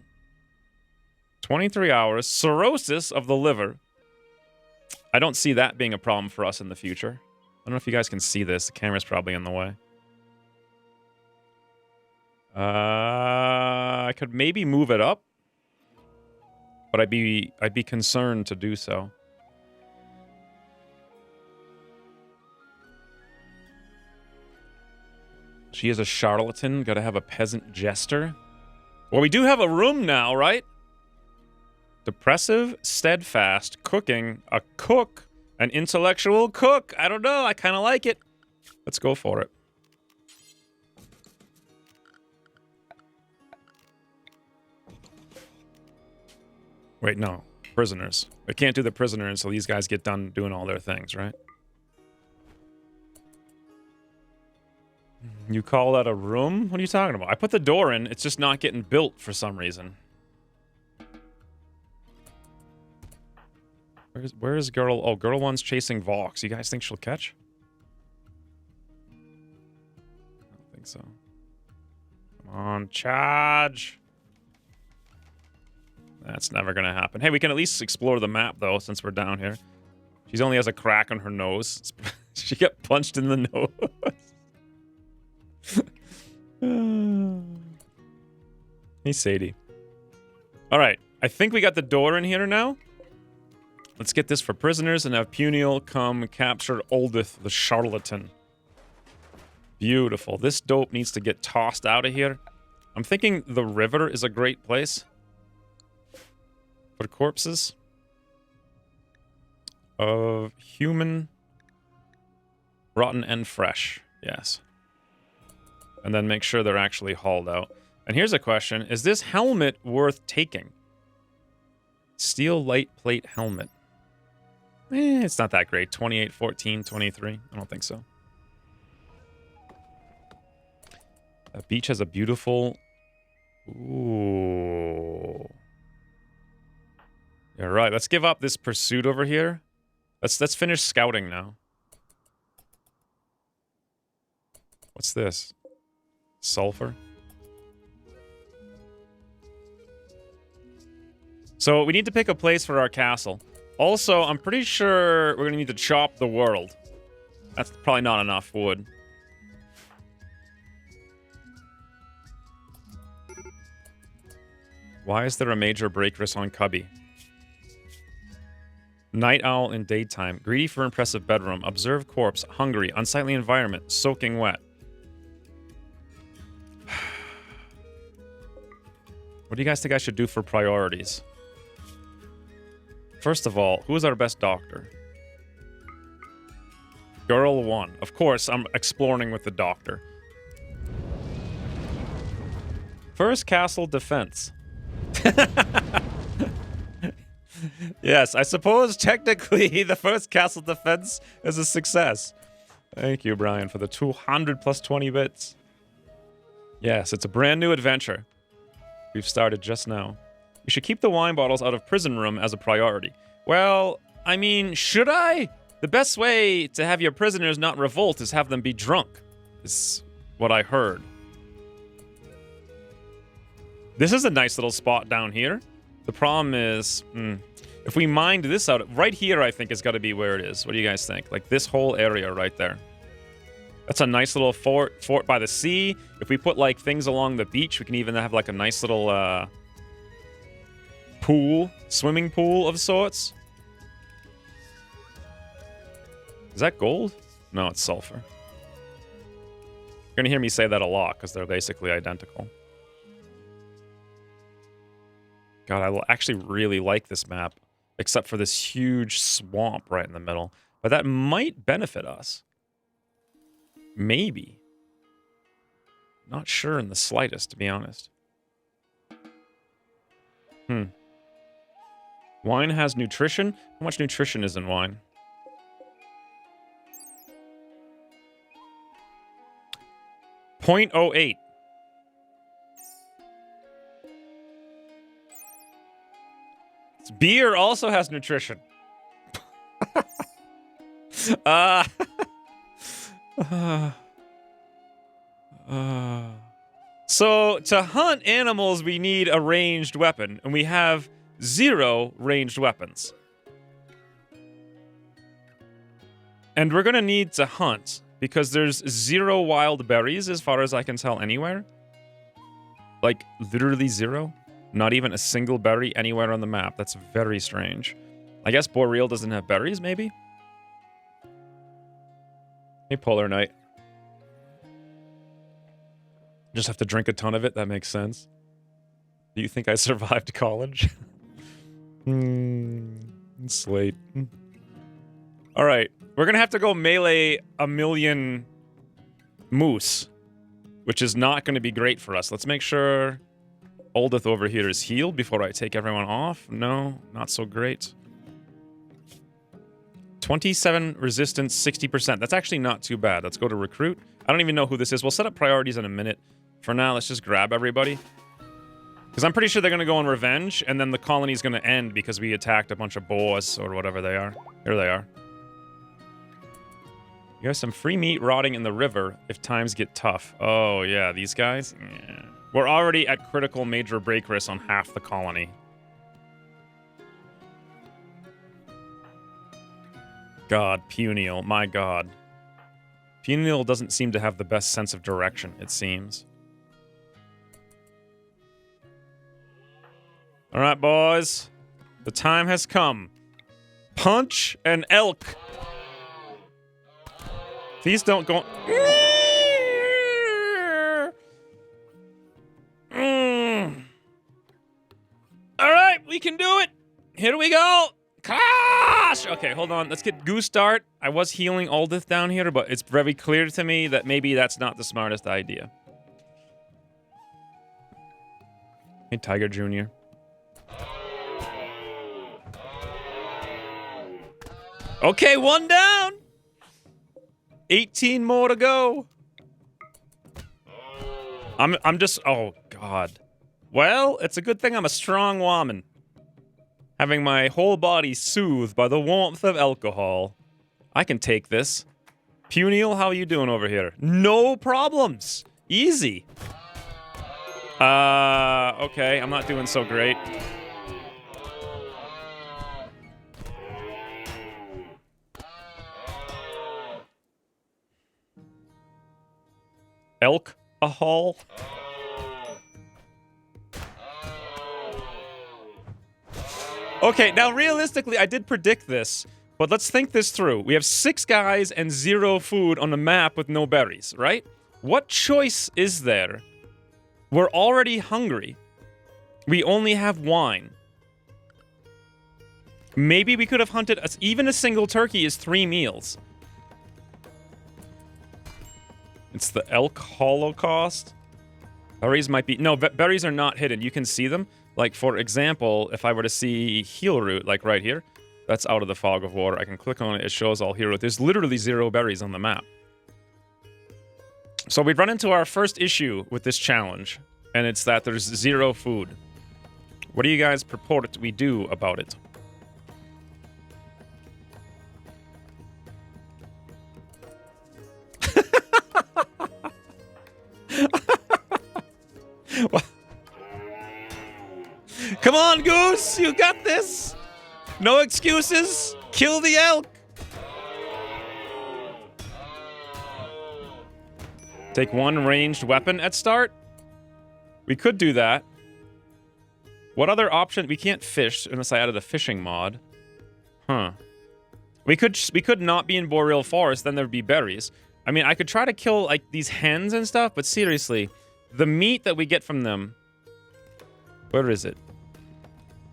23 hours. Cirrhosis of the liver. I don't see that being a problem for us in the future. I don't know if you guys can see this. The camera's probably in the way. I could maybe move it up, but I'd be concerned to do so. She is a charlatan. Gotta have a peasant jester. Well, we do have a room now, right? Depressive, steadfast, cooking, a cook, an intellectual cook. I don't know. I kind of like it. Let's go for it. Wait, no. Prisoners. We can't do the prisoners until these guys get done doing all their things, right? You call that a room? What are you talking about? I put the door in. It's just not getting built for some reason. Where is girl? Oh, girl one's chasing Vox. You guys think she'll catch? I don't think so. Come on, charge. That's never gonna happen. Hey, we can at least explore the map, though, since we're down here. She only has a crack on her nose. She got punched in the nose. Hey, Sadie. All right. I think we got the door in here now. Let's get this for prisoners and have Puniel come capture Aldith, the charlatan. Beautiful. This dope needs to get tossed out of here. I'm thinking the river is a great place for corpses of human, rotten and fresh. Yes. And then make sure they're actually hauled out. And here's a question. Is this helmet worth taking? Steel light plate helmet. It's not that great. 28, 14, 23. I don't think so. That beach has a beautiful... Ooh. All right, let's give up this pursuit over here. Let's finish scouting now. What's this? Sulfur? So we need to pick a place for our castle. Also, I'm pretty sure we're going to need to chop the world. That's probably not enough wood. Why is there a major break risk on Cubby? Night owl in daytime. Greedy for impressive bedroom. Observe corpse. Hungry. Unsightly environment. Soaking wet. What do you guys think I should do for priorities? First of all, who is our best doctor? Girl 1. Of course, I'm exploring with the doctor. First castle defense. Yes, I suppose technically the first castle defense is a success. Thank you, Brian, for the 200 plus 20 bits. Yes, it's a brand new adventure. We've started just now. We should keep the wine bottles out of prison room as a priority. Well, I mean, should I? The best way to have your prisoners not revolt is have them be drunk. Is what I heard. This is a nice little spot down here. The problem is, if we mined this out, right here I think is got to be where it is. What do you guys think? Like this whole area right there. That's a nice little fort by the sea. If we put like things along the beach, we can even have like a nice little pool, swimming pool of sorts. Is that gold? No, it's sulfur. You're gonna hear me say that a lot because they're basically identical. God, I actually really like this map, except for this huge swamp right in the middle. But that might benefit us. Maybe. Not sure in the slightest, to be honest. Wine has nutrition? How much nutrition is in wine? .08. Beer also has nutrition. So, to hunt animals, we need a ranged weapon, and we have 0 ranged weapons. And we're gonna need to hunt, because there's 0 wild berries, as far as I can tell, anywhere. Like, literally 0. Not even a single berry anywhere on the map. That's very strange. I guess Boreal doesn't have berries, maybe? Hey, Polar Knight. Just have to drink a ton of it? That makes sense. Do you think I survived college? It's late. Alright. We're gonna have to go melee a million moose. Which is not gonna be great for us. Let's make sure Oldeth over here is healed before I take everyone off. No, not so great. 27 resistance, 60%. That's actually not too bad. Let's go to recruit. I don't even know who this is. We'll set up priorities in a minute. For now, let's just grab everybody. Because I'm pretty sure they're going to go on revenge, and then the colony's going to end because we attacked a bunch of boars or whatever they are. Here they are. You have some free meat rotting in the river if times get tough. Oh, yeah, these guys? Yeah. We're already at critical major break risk on half the colony. God, Puniel, my god. Puniel doesn't seem to have the best sense of direction, it seems. Alright, boys. The time has come. Punch an elk. These don't go... We can do it! Here we go! Gosh! Okay, hold on. Let's get Goose Dart. I was healing Aldith down here, but it's very clear to me that maybe that's not the smartest idea. Hey, Tiger Jr. Okay, one down! 18 more to go. I'm just... Oh, God. Well, it's a good thing I'm a strong woman. Having my whole body soothed by the warmth of alcohol. I can take this. Puniel, how are you doing over here? No problems. Easy. Okay, I'm not doing so great. Elk-a-hol? Okay, now realistically, I did predict this, but let's think this through. We have 6 guys and 0 food on the map with no berries, right? What choice is there? We're already hungry. We only have wine. Maybe we could have hunted... Even a single turkey is 3 meals. It's the elk holocaust. Berries might be... No, berries are not hidden. You can see them. Like, for example, if I were to see heal root, like right here, that's out of the fog of war. I can click on it. It shows all heal root. There's literally 0 berries on the map. So we've run into our first issue with this challenge, and it's that there's 0 food. What do you guys purport we do about it? Come on, Goose! You got this! No excuses! Kill the elk! Take 1 ranged weapon at start? We could do that. What other option? We can't fish unless I added a fishing mod. Huh. We could not be in Boreal Forest, then there'd be berries. I mean, I could try to kill, like, these hens and stuff, but seriously, the meat that we get from them... Where is it?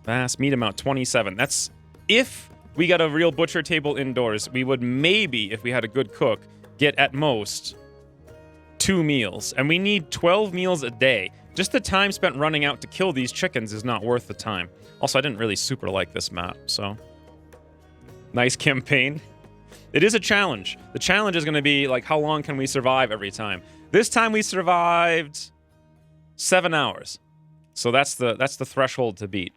Mass meat amount, 27. That's... If we got a real butcher table indoors, we would maybe, if we had a good cook, get at most 2 meals. And we need 12 meals a day. Just the time spent running out to kill these chickens is not worth the time. Also, I didn't really super like this map, so... Nice campaign. It is a challenge. The challenge is going to be, like, how long can we survive every time? This time we survived 7 hours. So that's the threshold to beat.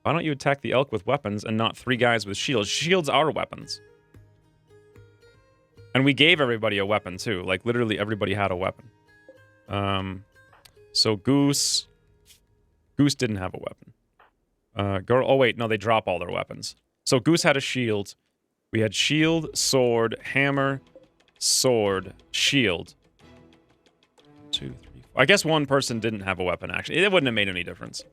Why don't you attack the elk with weapons and not 3 guys with shields? Shields are weapons. And we gave everybody a weapon, too. Like, literally everybody had a weapon. So Goose... Goose didn't have a weapon. Girl... Oh, wait. No, they drop all their weapons. So Goose had a shield. We had shield, sword, hammer, sword, shield. 2, 3, 4. I guess 1 person didn't have a weapon, actually. It wouldn't have made any difference.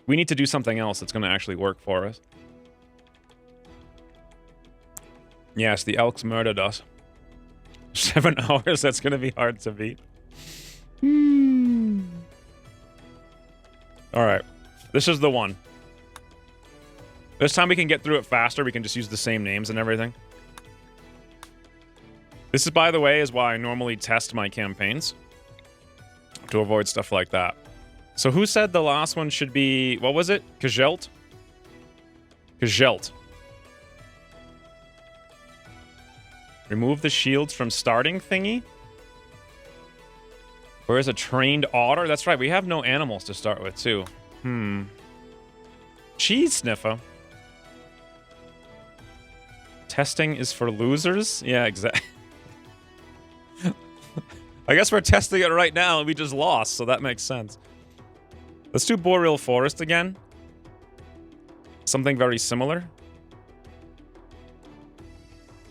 We need to do something else that's going to actually work for us. Yes, the elks murdered us. 7 hours, that's going to be hard to beat. Alright. This is the one. This time we can get through it faster. We can just use the same names and everything. This is, by the way, is why I normally test my campaigns. To avoid stuff like that. So who said the last one should be... What was it? Kjelt? Kjelt. Remove the shields from starting thingy? Where's a trained otter? That's right, we have no animals to start with, too. Cheese sniffer. Testing is for losers? Yeah, exactly. I guess we're testing it right now and we just lost, so that makes sense. Let's do Boreal Forest again. Something very similar.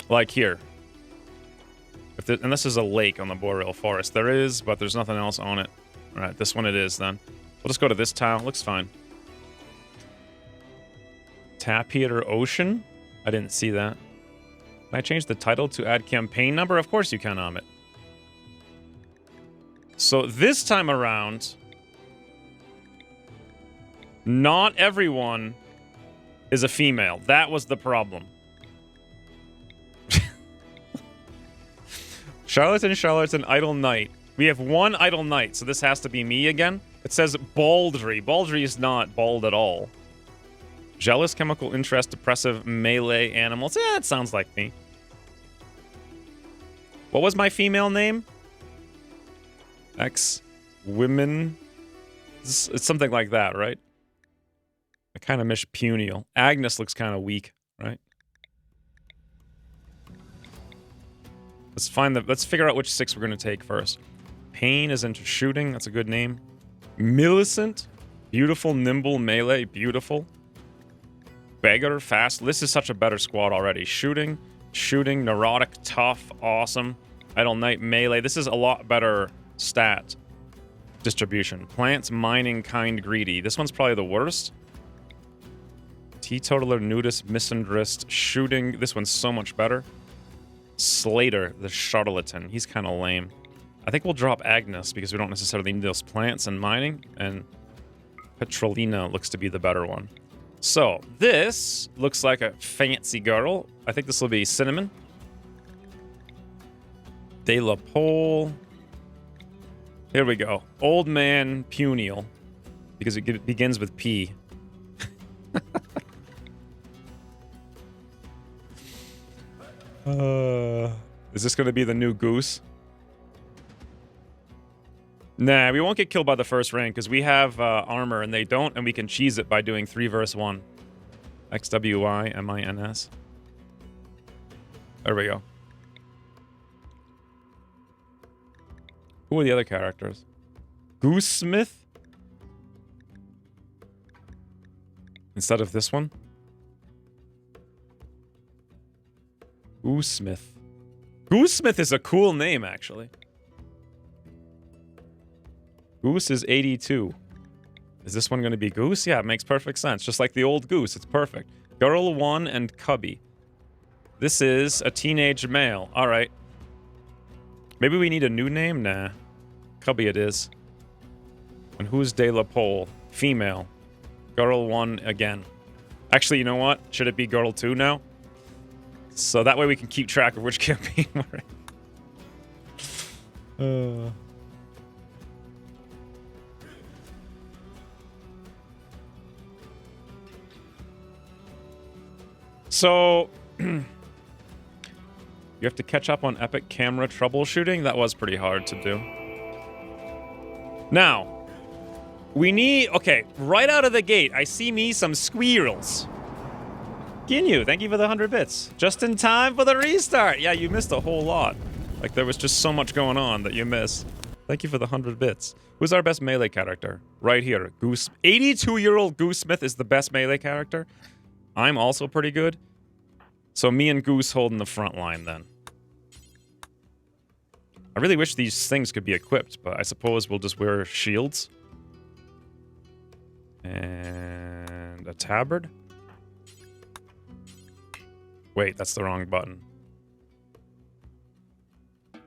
Like here. And this is a lake on the Boreal Forest. There is, but there's nothing else on it. Alright, this one it is then. We'll just go to this tile. Looks fine. Tapir Ocean? I didn't see that. Can I change the title to add campaign number? Of course you can, Amit. So this time around... Not everyone is a female. That was the problem. Charlatan, Idle Knight. We have one Idle Knight, so this has to be me again. It says Baldry. Baldry is not bald at all. Jealous, chemical interest, depressive, melee animals. Yeah, that sounds like me. What was my female name? Women. It's something like that, right? I kind of miss Puniel. Agnes looks kind of weak, right? Let's figure out which 6 we're going to take first. Pain is into shooting. That's a good name. Millicent. Beautiful, nimble, melee. Beautiful. Beggar, fast. This is such a better squad already. Shooting, neurotic, tough, awesome. Idle Knight, melee. This is a lot better stat distribution. Plants, mining, kind, greedy. This one's probably the worst. Teetotaler, nudist, misandrist, shooting. This one's so much better. Slater, the charlatan. He's kind of lame. I think we'll drop Agnes because we don't necessarily need those plants and mining. And Petrolina looks to be the better one. So, this looks like a fancy girl. I think this will be Cinnamon. De La Pole. Here we go. Old Man Puniel. Because it begins with P. Is this going to be the new Goose? Nah, we won't get killed by the first rank because we have armor and they don't, and we can cheese it by doing 3 versus 1. XWYMINS. There we go. Who are the other characters? Goosesmith? Instead of this one? Goosesmith. Goosesmith is a cool name, actually. Goose is 82. Is this one going to be Goose? Yeah, it makes perfect sense. Just like the old Goose. It's perfect. Girl 1 and Cubby. This is a teenage male. All right. Maybe we need a new name? Nah. Cubby it is. And who's De La Pole? Female. Girl 1 again. Actually, you know what? Should it be Girl 2 now? So that way we can keep track of which campaign we're in. So, you have to catch up on epic camera troubleshooting. That was pretty hard to do. Now, we need... Okay, right out of the gate, I see me some squirrels. Ginyu, thank you for the 100 bits. Just in time for the restart. Yeah, you missed a whole lot. Like, there was just so much going on that you missed. Thank you for the 100 bits. Who's our best melee character? Right here. Goose. 82-year-old Goosesmith is the best melee character. I'm also pretty good. So me and Goose holding the front line then. I really wish these things could be equipped, but I suppose we'll just wear shields. And a tabard. Wait, that's the wrong button. I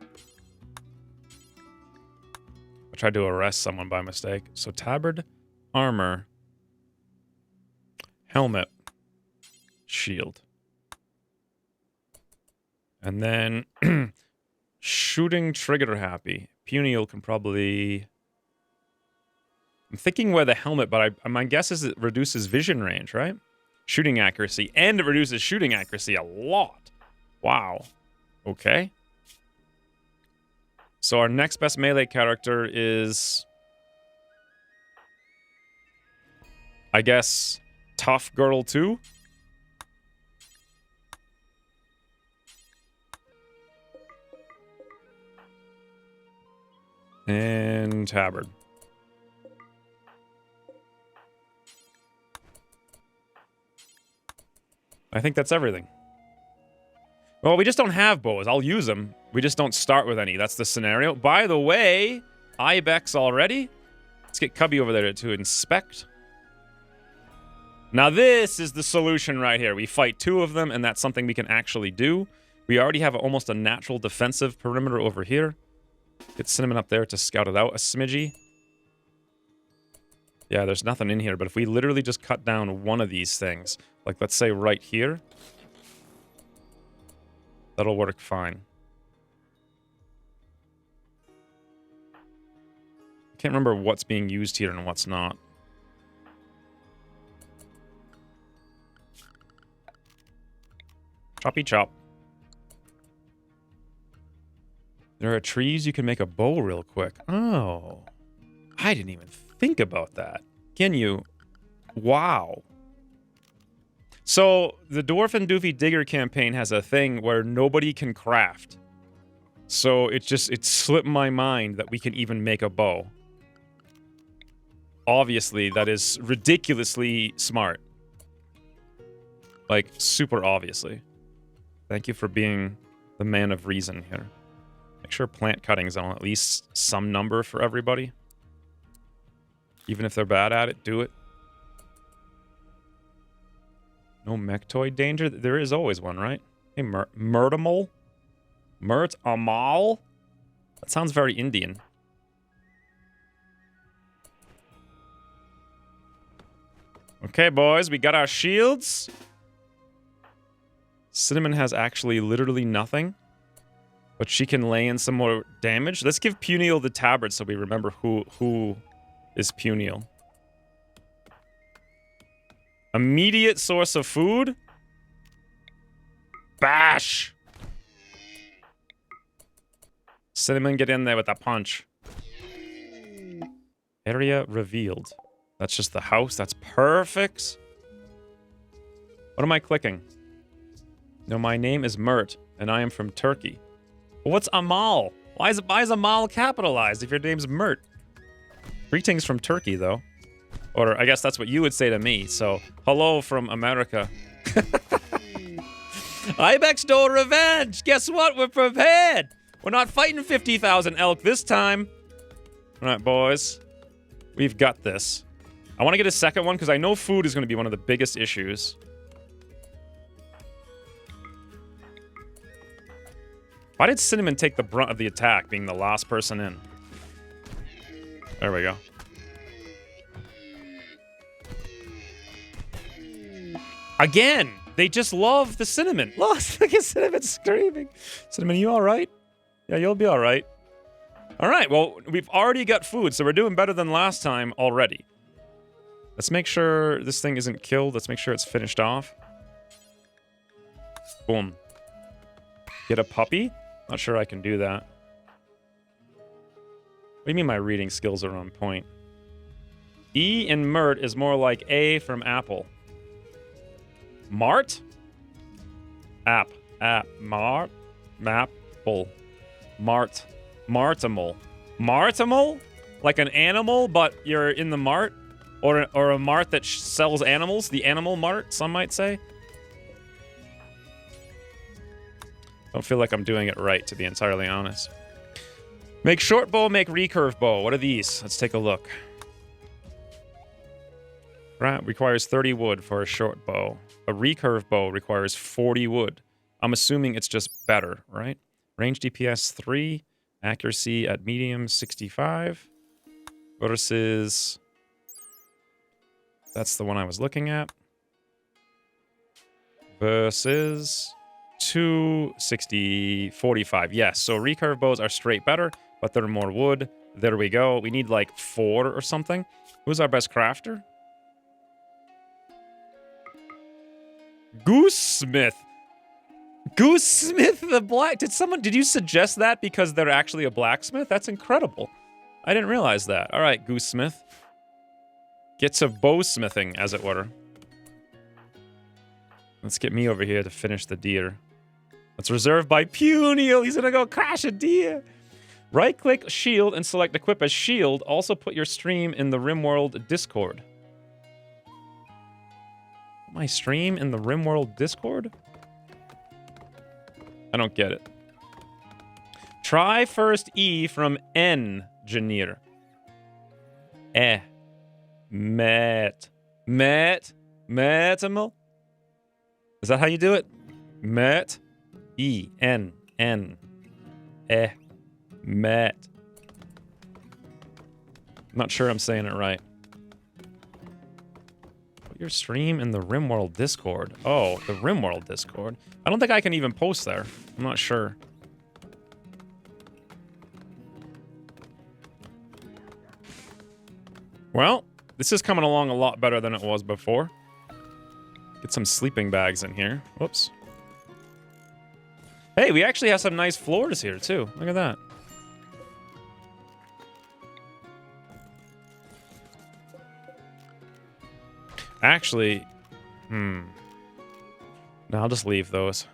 tried to arrest someone by mistake. So tabard, armor, helmet, shield. And then shooting trigger happy. Puniel can probably... I'm thinking where the helmet, but my guess is it reduces vision range, right? Shooting accuracy. And it reduces shooting accuracy a lot. Wow. Okay. So our next best melee character is... I guess... Tough Girl 2? And tabard. I think that's everything. Well, we just don't have bows. I'll use them. We just don't start with any. That's the scenario. By the way, Ibex already. Let's get Cubby over there to inspect. Now this is the solution right here. We fight 2 of them, and that's something we can actually do. We already have almost a natural defensive perimeter over here. Get Cinnamon up there to scout it out a smidgy. Yeah, there's nothing in here, but if we literally just cut down one of these things, like let's say right here, that'll work fine. I can't remember what's being used here and what's not. Choppy chop. There are trees you can make a bow real quick. Oh. I didn't even think about that. Can you? Wow. So, the Dwarf and Doofy Digger campaign has a thing where nobody can craft. So, it slipped my mind that we can even make a bow. Obviously, that is ridiculously smart. Like, super obviously. Thank you for being the man of reason here. Make sure plant cutting's on at least some number for everybody. Even if they're bad at it, do it. No mechtoid danger? There is always one, right? Hey, Murtimal? Amal? That sounds very Indian. Okay, boys, we got our shields. Cinnamon has actually literally nothing. But she can lay in some more damage. Let's give Puniel the tabard so we remember who is Puniel. Immediate source of food. Bash! Cinnamon, get in there with that punch. Area revealed. That's just the house. That's perfect. What am I clicking? No, my name is Mert, and I am from Turkey. Well, what's Amal? Why is Amal capitalized if your name's Mert? Greetings from Turkey, though. Or I guess that's what you would say to me, so hello from America. Ibex no revenge! Guess what? We're prepared! We're not fighting 50,000 elk this time. All right, boys. We've got this. I want to get a second one because I know food is going to be one of the biggest issues. Why did Cinnamon take the brunt of the attack, being the last person in? There we go. Again! They just love the Cinnamon. Look at Cinnamon screaming. Cinnamon, you alright? Yeah, you'll be alright. Alright, well, we've already got food, so we're doing better than last time already. Let's make sure this thing isn't killed. Let's make sure it's finished off. Boom. Get a puppy? Not sure I can do that. What do you mean my reading skills are on point? E in Mert is more like A from Apple. Mart? Mart? Mapple. Mart. Martimal. Martimal? Like an animal, but you're in the mart? Or a mart that sells animals? The animal mart, some might say? Don't feel like I'm doing it right, to be entirely honest. Make short bow, make recurve bow. What are these? Let's take a look. Right, requires 30 wood for a short bow. A recurve bow requires 40 wood. I'm assuming it's just better, right? Range DPS 3, accuracy at medium 65 versus... That's the one I was looking at. Versus 260, 45. Yes, so recurve bows are straight better, but they're more wood. There we go. We need like 4 or something. Who's our best crafter? Goosesmith. Goosesmith the Black. Did you suggest that because they're actually a blacksmith? That's incredible. I didn't realize that. All right, Goosesmith. Gets of bowsmithing, as it were. Let's get me over here to finish the deer. It's reserved by Puniel. He's gonna go crash a deer. Right-click shield and select equip as shield. Also put your stream in the RimWorld Discord. My stream in the RimWorld Discord? I don't get it. Try first E from engineer. Metimal. Is that how you do it? Met. E-N-N. Met. I'm not sure I'm saying it right. Your stream in the RimWorld Discord. Oh, the RimWorld Discord. I don't think I can even post there. I'm not sure. Well, this is coming along a lot better than it was before. Get some sleeping bags in here. Whoops. Hey, we actually have some nice floors here, too. Look at that. Actually, no, I'll just leave those.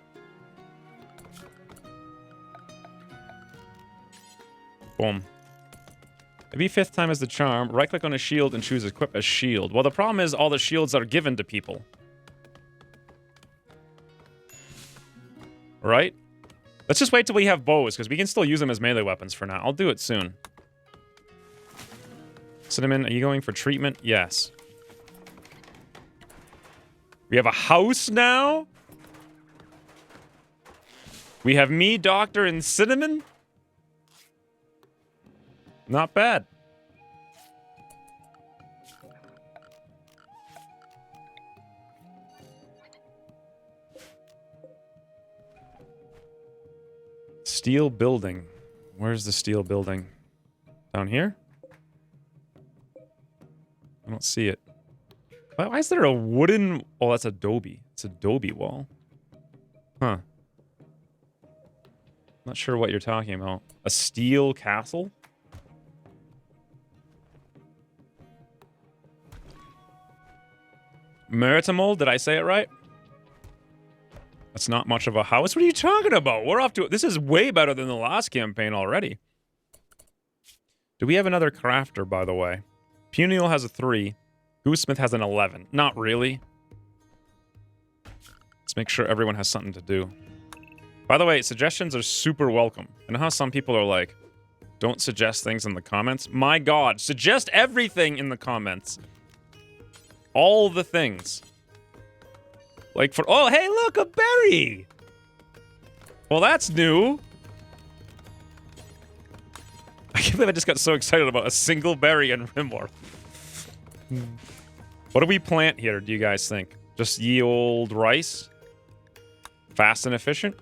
Boom. Maybe fifth time is the charm. Right-click on a shield and choose equip a shield. Well, the problem is all the shields are given to people. Right? Let's just wait till we have bows, because we can still use them as melee weapons for now. I'll do it soon. Cinnamon, are you going for treatment? Yes. We have a house now? We have me, Doctor, and Cinnamon? Not bad. Steel building. Where's the steel building? Down here? I don't see it. Why is there a wooden... Oh, that's adobe. It's adobe wall. Huh. Not sure what you're talking about. A steel castle? Maritimol, did I say it right? That's not much of a house. What are you talking about? We're off to... This is way better than the last campaign already. Do we have another crafter, by the way? Puniel has a 3. Goosesmith has an 11. Not really. Let's make sure everyone has something to do. By the way, suggestions are super welcome. I know how some people are like, don't suggest things in the comments. My God, suggest everything in the comments. All the things. Like for... Oh, hey, look, a berry! Well, that's new. I can't believe I just got so excited about a single berry in RimWorld. What do we plant here, do you guys think? Just ye old rice? Fast and efficient?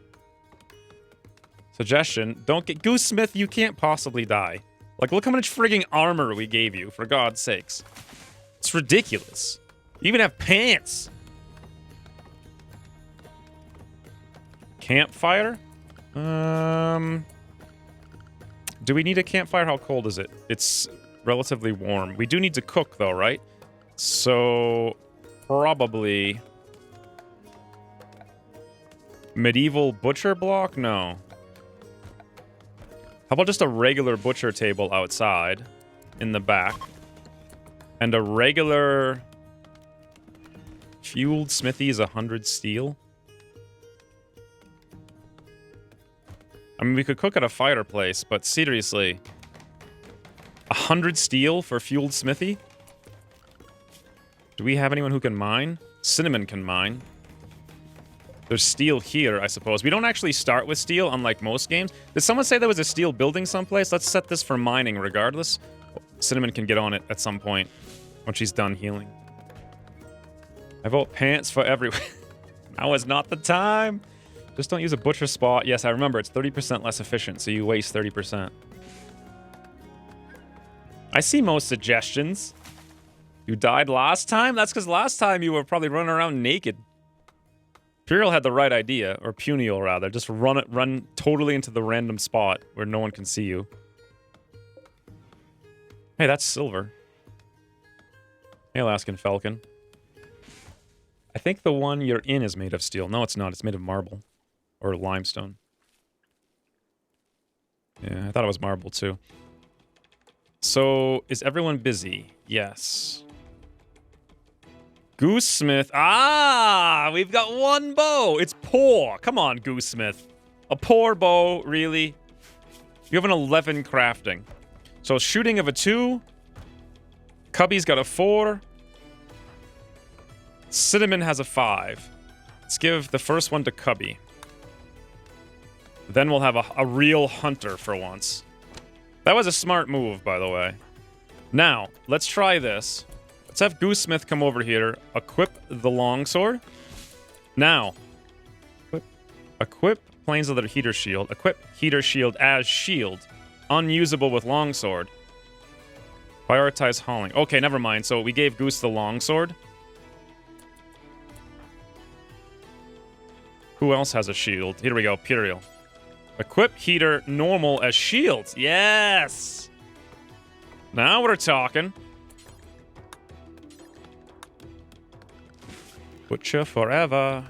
Suggestion, don't get... Goosesmith, you can't possibly die. Like, look how much frigging armor we gave you, for God's sakes. It's ridiculous. You even have pants. Campfire? Do we need a campfire? How cold is it? It's relatively warm. We do need to cook, though, right? So, probably... Medieval butcher block? No. How about just a regular butcher table outside in the back? And a regular... Fueled smithy is 100 steel? I mean, we could cook at a fireplace, but seriously... 100 steel for fueled smithy? Do we have anyone who can mine? Cinnamon can mine. There's steel here, I suppose. We don't actually start with steel, unlike most games. Did someone say there was a steel building someplace? Let's set this for mining regardless. Cinnamon can get on it at some point when she's done healing. I vote pants for everyone. Now is not the time. Just don't use a butcher spot. Yes, I remember. It's 30% less efficient, so you waste 30%. I see most suggestions. You died last time? That's because last time you were probably running around naked. Imperial had the right idea, or Puniel rather. Just run totally into the random spot where no one can see you. Hey, that's silver. Hey, Alaskan Falcon. I think the one you're in is made of steel. No, it's not. It's made of marble. Or limestone. Yeah, I thought it was marble too. So, is everyone busy? Yes. Goosesmith. Ah! We've got one bow. It's poor. Come on, Goosesmith. A poor bow, really? You have an 11 crafting. So, shooting of a 2. Cubby's got a 4. Cinnamon has a 5. Let's give the first one to Cubby. Then we'll have a real hunter for once. That was a smart move, by the way. Now, let's try this. Let's have Goosesmith come over here, equip the longsword. Now, equip Plains Leather Heater Shield. Equip Heater Shield as shield. Unusable with longsword. Prioritize hauling. Okay, never mind. So we gave Goose the longsword. Who else has a shield? Here we go, Puriel. Equip Heater normal as shield. Yes! Now we're talking. Butcher forever.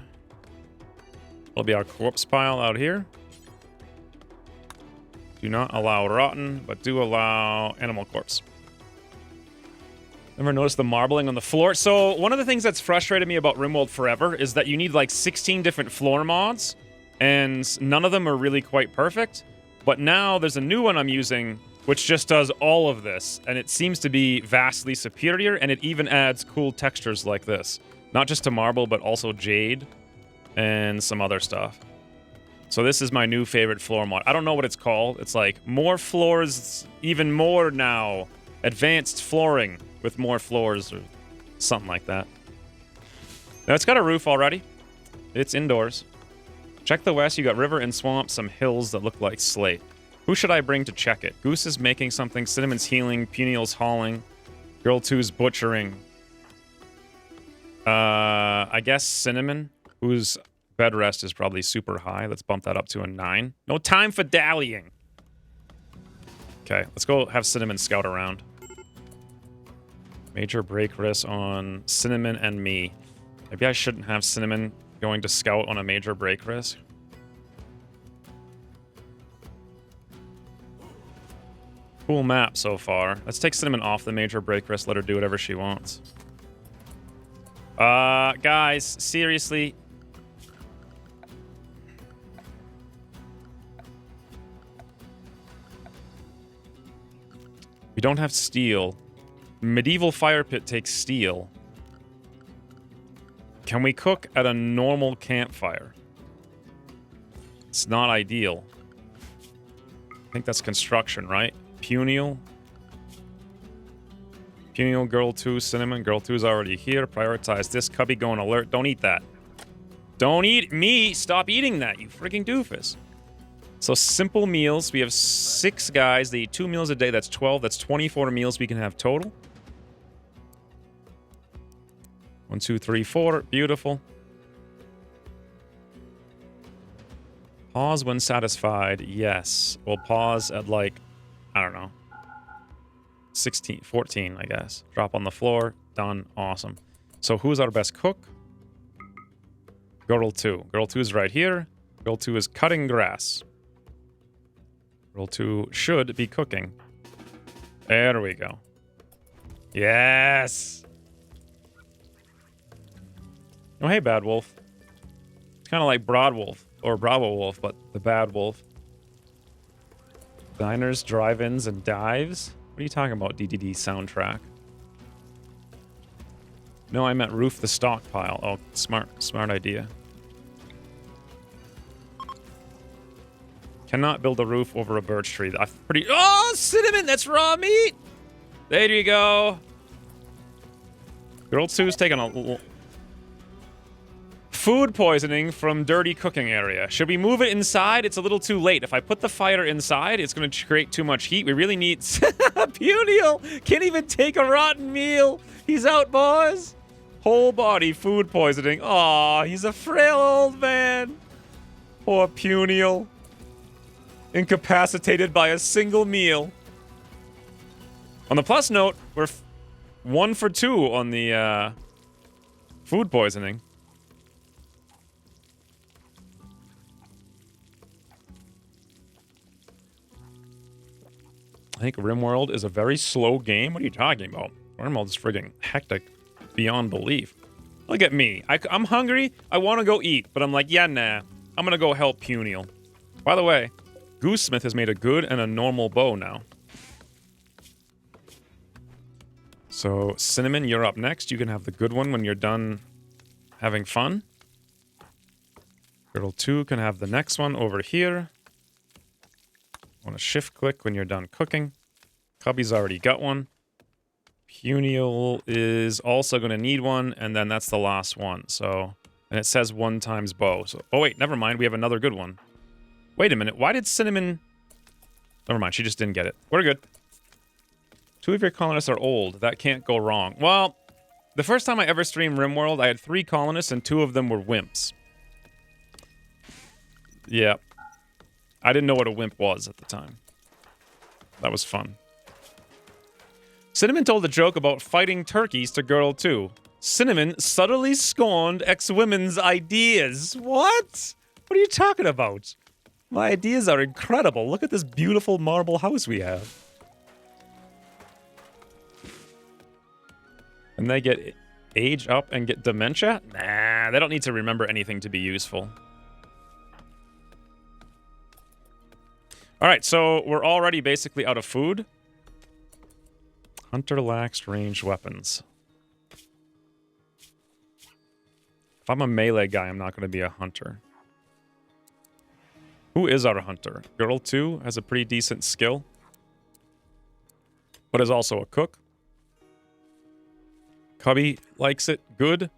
Will be our corpse pile out here. Do not allow rotten, but do allow animal corpse. Never noticed the marbling on the floor. So one of the things that's frustrated me about RimWorld Forever is that you need like 16 different floor mods, and none of them are really quite perfect. But now there's a new one I'm using, which just does all of this, and it seems to be vastly superior, and it even adds cool textures like this. Not just to marble, but also jade and some other stuff. So this is my new favorite floor mod. I don't know what it's called. It's like more floors, even more now. Advanced flooring with more floors or something like that. Now it's got a roof already. It's indoors. Check the west. You got river and swamp, some hills that look like slate. Who should I bring to check it? Goose is making something. Cinnamon's healing. Puniel's hauling. Girl 2's butchering. I guess Cinnamon, whose bed rest is probably super high. Let's bump that up to a 9. No time for dallying. Okay, let's go have Cinnamon scout around. Major break risk on Cinnamon and me. Maybe I shouldn't have Cinnamon going to scout on a major break risk. Cool map so far. Let's take Cinnamon off the major break risk. Let her do whatever she wants. Guys, seriously. We don't have steel. Medieval fire pit takes steel. Can we cook at a normal campfire? It's not ideal. I think that's construction, right? Puniel. Puniel, girl 2, Cinnamon. Girl 2 is already here. Prioritize this. Cubby going alert. Don't eat that. Don't eat me. Stop eating that, you freaking doofus. So simple meals. We have 6 guys. They eat 2 meals a day. That's 12. That's 24 meals we can have total. 1, 2, 3, 4. Beautiful. Pause when satisfied. Yes. We'll pause at like, I don't know. 16, 14, I guess. Drop on the floor. Done. Awesome. So who's our best cook? Girl 2. Girl 2 is right here. Girl 2 is cutting grass. Girl 2 should be cooking. There we go. Yes! Oh, hey, Bad Wolf. It's kind of like Broad Wolf, or Bravo Wolf, but the Bad Wolf. Diners, drive-ins, and dives? What are you talking about, DDD soundtrack? No, I meant roof the stockpile. Oh, smart idea. Cannot build a roof over a birch tree. That's pretty... Oh, Cinnamon! That's raw meat! There you go. Girl 2's taking a... Food poisoning from dirty cooking area. Should we move it inside? It's a little too late. If I put the fire inside, it's going to create too much heat. We really need... Puniel can't even take a rotten meal. He's out, boys. Whole body food poisoning. Aw, he's a frail old man. Poor Puniel. Incapacitated by a single meal. On the plus note, we're 1 for 2 on the food poisoning. I think RimWorld is a very slow game. What are you talking about? RimWorld is friggin' hectic beyond belief. Look at me. I'm hungry. I want to go eat. But I'm like, yeah, nah. I'm going to go help Puniel. By the way, Goosesmith has made a good and a normal bow now. So, Cinnamon, you're up next. You can have the good one when you're done having fun. Girl 2 can have the next one over here. Want to shift click when you're done cooking. Cubby's already got one. Puniel is also going to need one, and then that's the last one. So, and it says 1 times bow. So, oh wait, never mind. We have another good one. Wait a minute. Why did Cinnamon... Never mind. She just didn't get it. We're good. 2 of your colonists are old. That can't go wrong. Well, the first time I ever streamed RimWorld, I had 3 colonists, and 2 of them were wimps. Yeah. I didn't know what a wimp was at the time. That was fun. Cinnamon told a joke about fighting turkeys to Girl 2. Cinnamon subtly scorned ex-women's ideas. What? What are you talking about? My ideas are incredible. Look at this beautiful marble house we have. And they get age up and get dementia? Nah, they don't need to remember anything to be useful. Alright, so we're already basically out of food. Hunter lacks ranged weapons. If I'm a melee guy, I'm not going to be a hunter. Who is our hunter? Girl 2 has a pretty decent skill, but is also a cook. Cubby likes it. Good.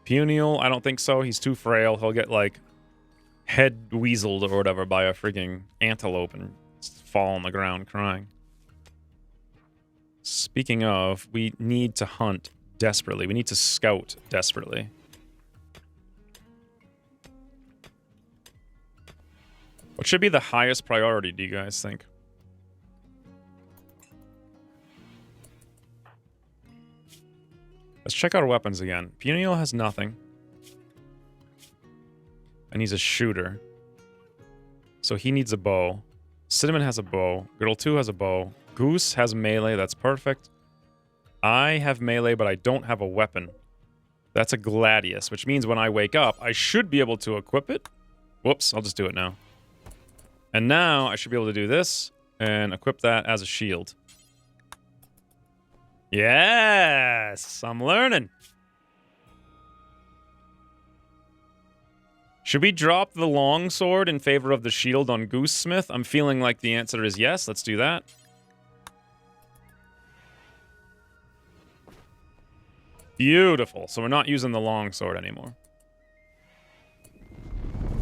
Puniel, I don't think so. He's too frail. He'll get, like, head weaseled or whatever by a frigging antelope and fall on the ground crying. Speaking of, we need to hunt desperately. We need to scout desperately. What should be the highest priority, do you guys think? Let's check out our weapons again. Puniel has nothing. And he's a shooter. So he needs a bow. Cinnamon has a bow. Girdle 2 has a bow. Goose has melee. That's perfect. I have melee, but I don't have a weapon. That's a Gladius, which means when I wake up, I should be able to equip it. Whoops, I'll just do it now. And now I should be able to do this and equip that as a shield. Yes! I'm learning. Should we drop the longsword in favor of the shield on Goosesmith? I'm feeling like the answer is yes. Let's do that. Beautiful. So we're not using the longsword anymore.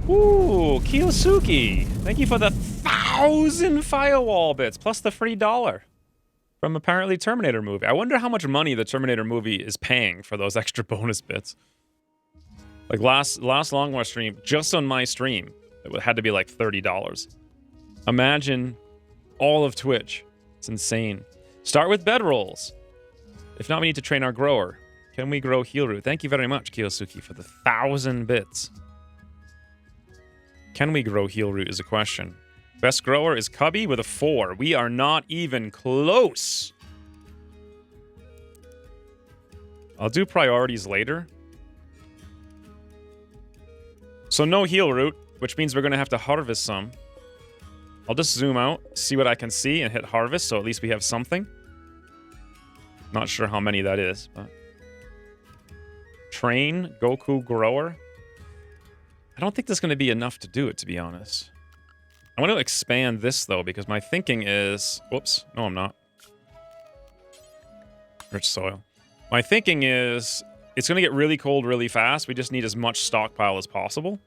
Ooh, Kiyosuke. Thank you for the 1,000 firewall bits, plus the free $1 from apparently Terminator movie. I wonder how much money the Terminator movie is paying for those extra bonus bits. Like last Longwar stream, just on my stream, it had to be like $30. Imagine all of Twitch. It's insane. Start with bedrolls. If not, we need to train our grower. Can we grow heal root? Thank you very much, Kiyosuke, for the 1,000 bits. Can we grow heal root is a question. Best grower is Cubby with a 4. We are not even close. I'll do priorities later. So no heal root, which means we're going to have to harvest some. I'll just zoom out, see what I can see, and hit harvest, so at least we have something. Not sure how many that is, but... Train, Goku Grower. I don't think there's going to be enough to do it, to be honest. I want to expand this, though, because my thinking is... Whoops. No, I'm not. Rich soil. My thinking is... It's going to get really cold really fast. We just need as much stockpile as possible.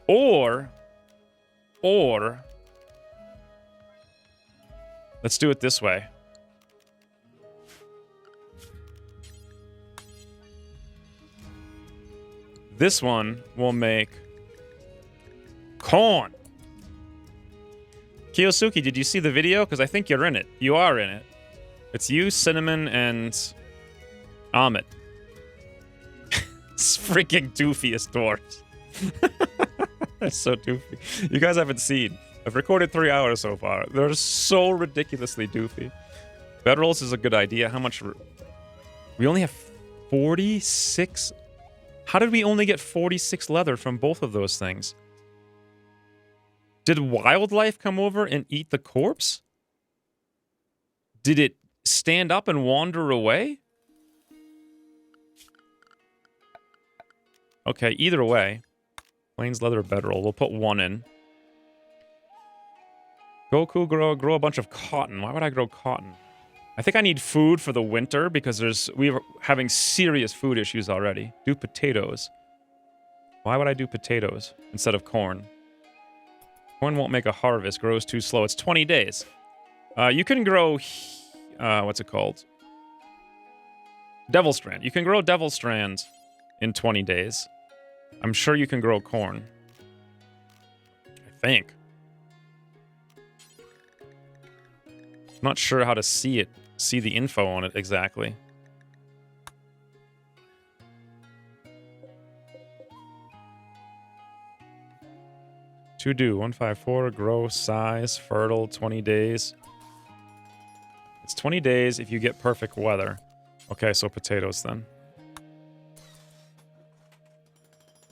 Or... Let's do it this way. This one will make... corn. Kiyosuke, did you see the video? Because I think you're in it. You are in it. It's you, Cinnamon, and... Amit. It's freaking doofiest dwarves. That's so doofy. You guys haven't seen. I've recorded 3 hours so far. They're so ridiculously doofy. Bedrolls is a good idea. How much... We only have 46... How did we only get 46 leather from both of those things? Did wildlife come over and eat the corpse? Did it stand up and wander away? Okay, either way. Plains leather bedroll. We'll put 1 in. Goku grow a bunch of cotton. Why would I grow cotton? I think I need food for the winter because we're having serious food issues already. Do potatoes. Why would I do potatoes instead of corn? Corn won't make a harvest. Grows too slow. It's 20 days. You can grow... what's it called? Devil Strand. You can grow Devil Strand in 20 days. I'm sure you can grow corn. I think. I'm not sure how to see the info on it exactly. To do 154, grow, size, fertile, 20 days. It's 20 days if you get perfect weather. Okay, so potatoes then.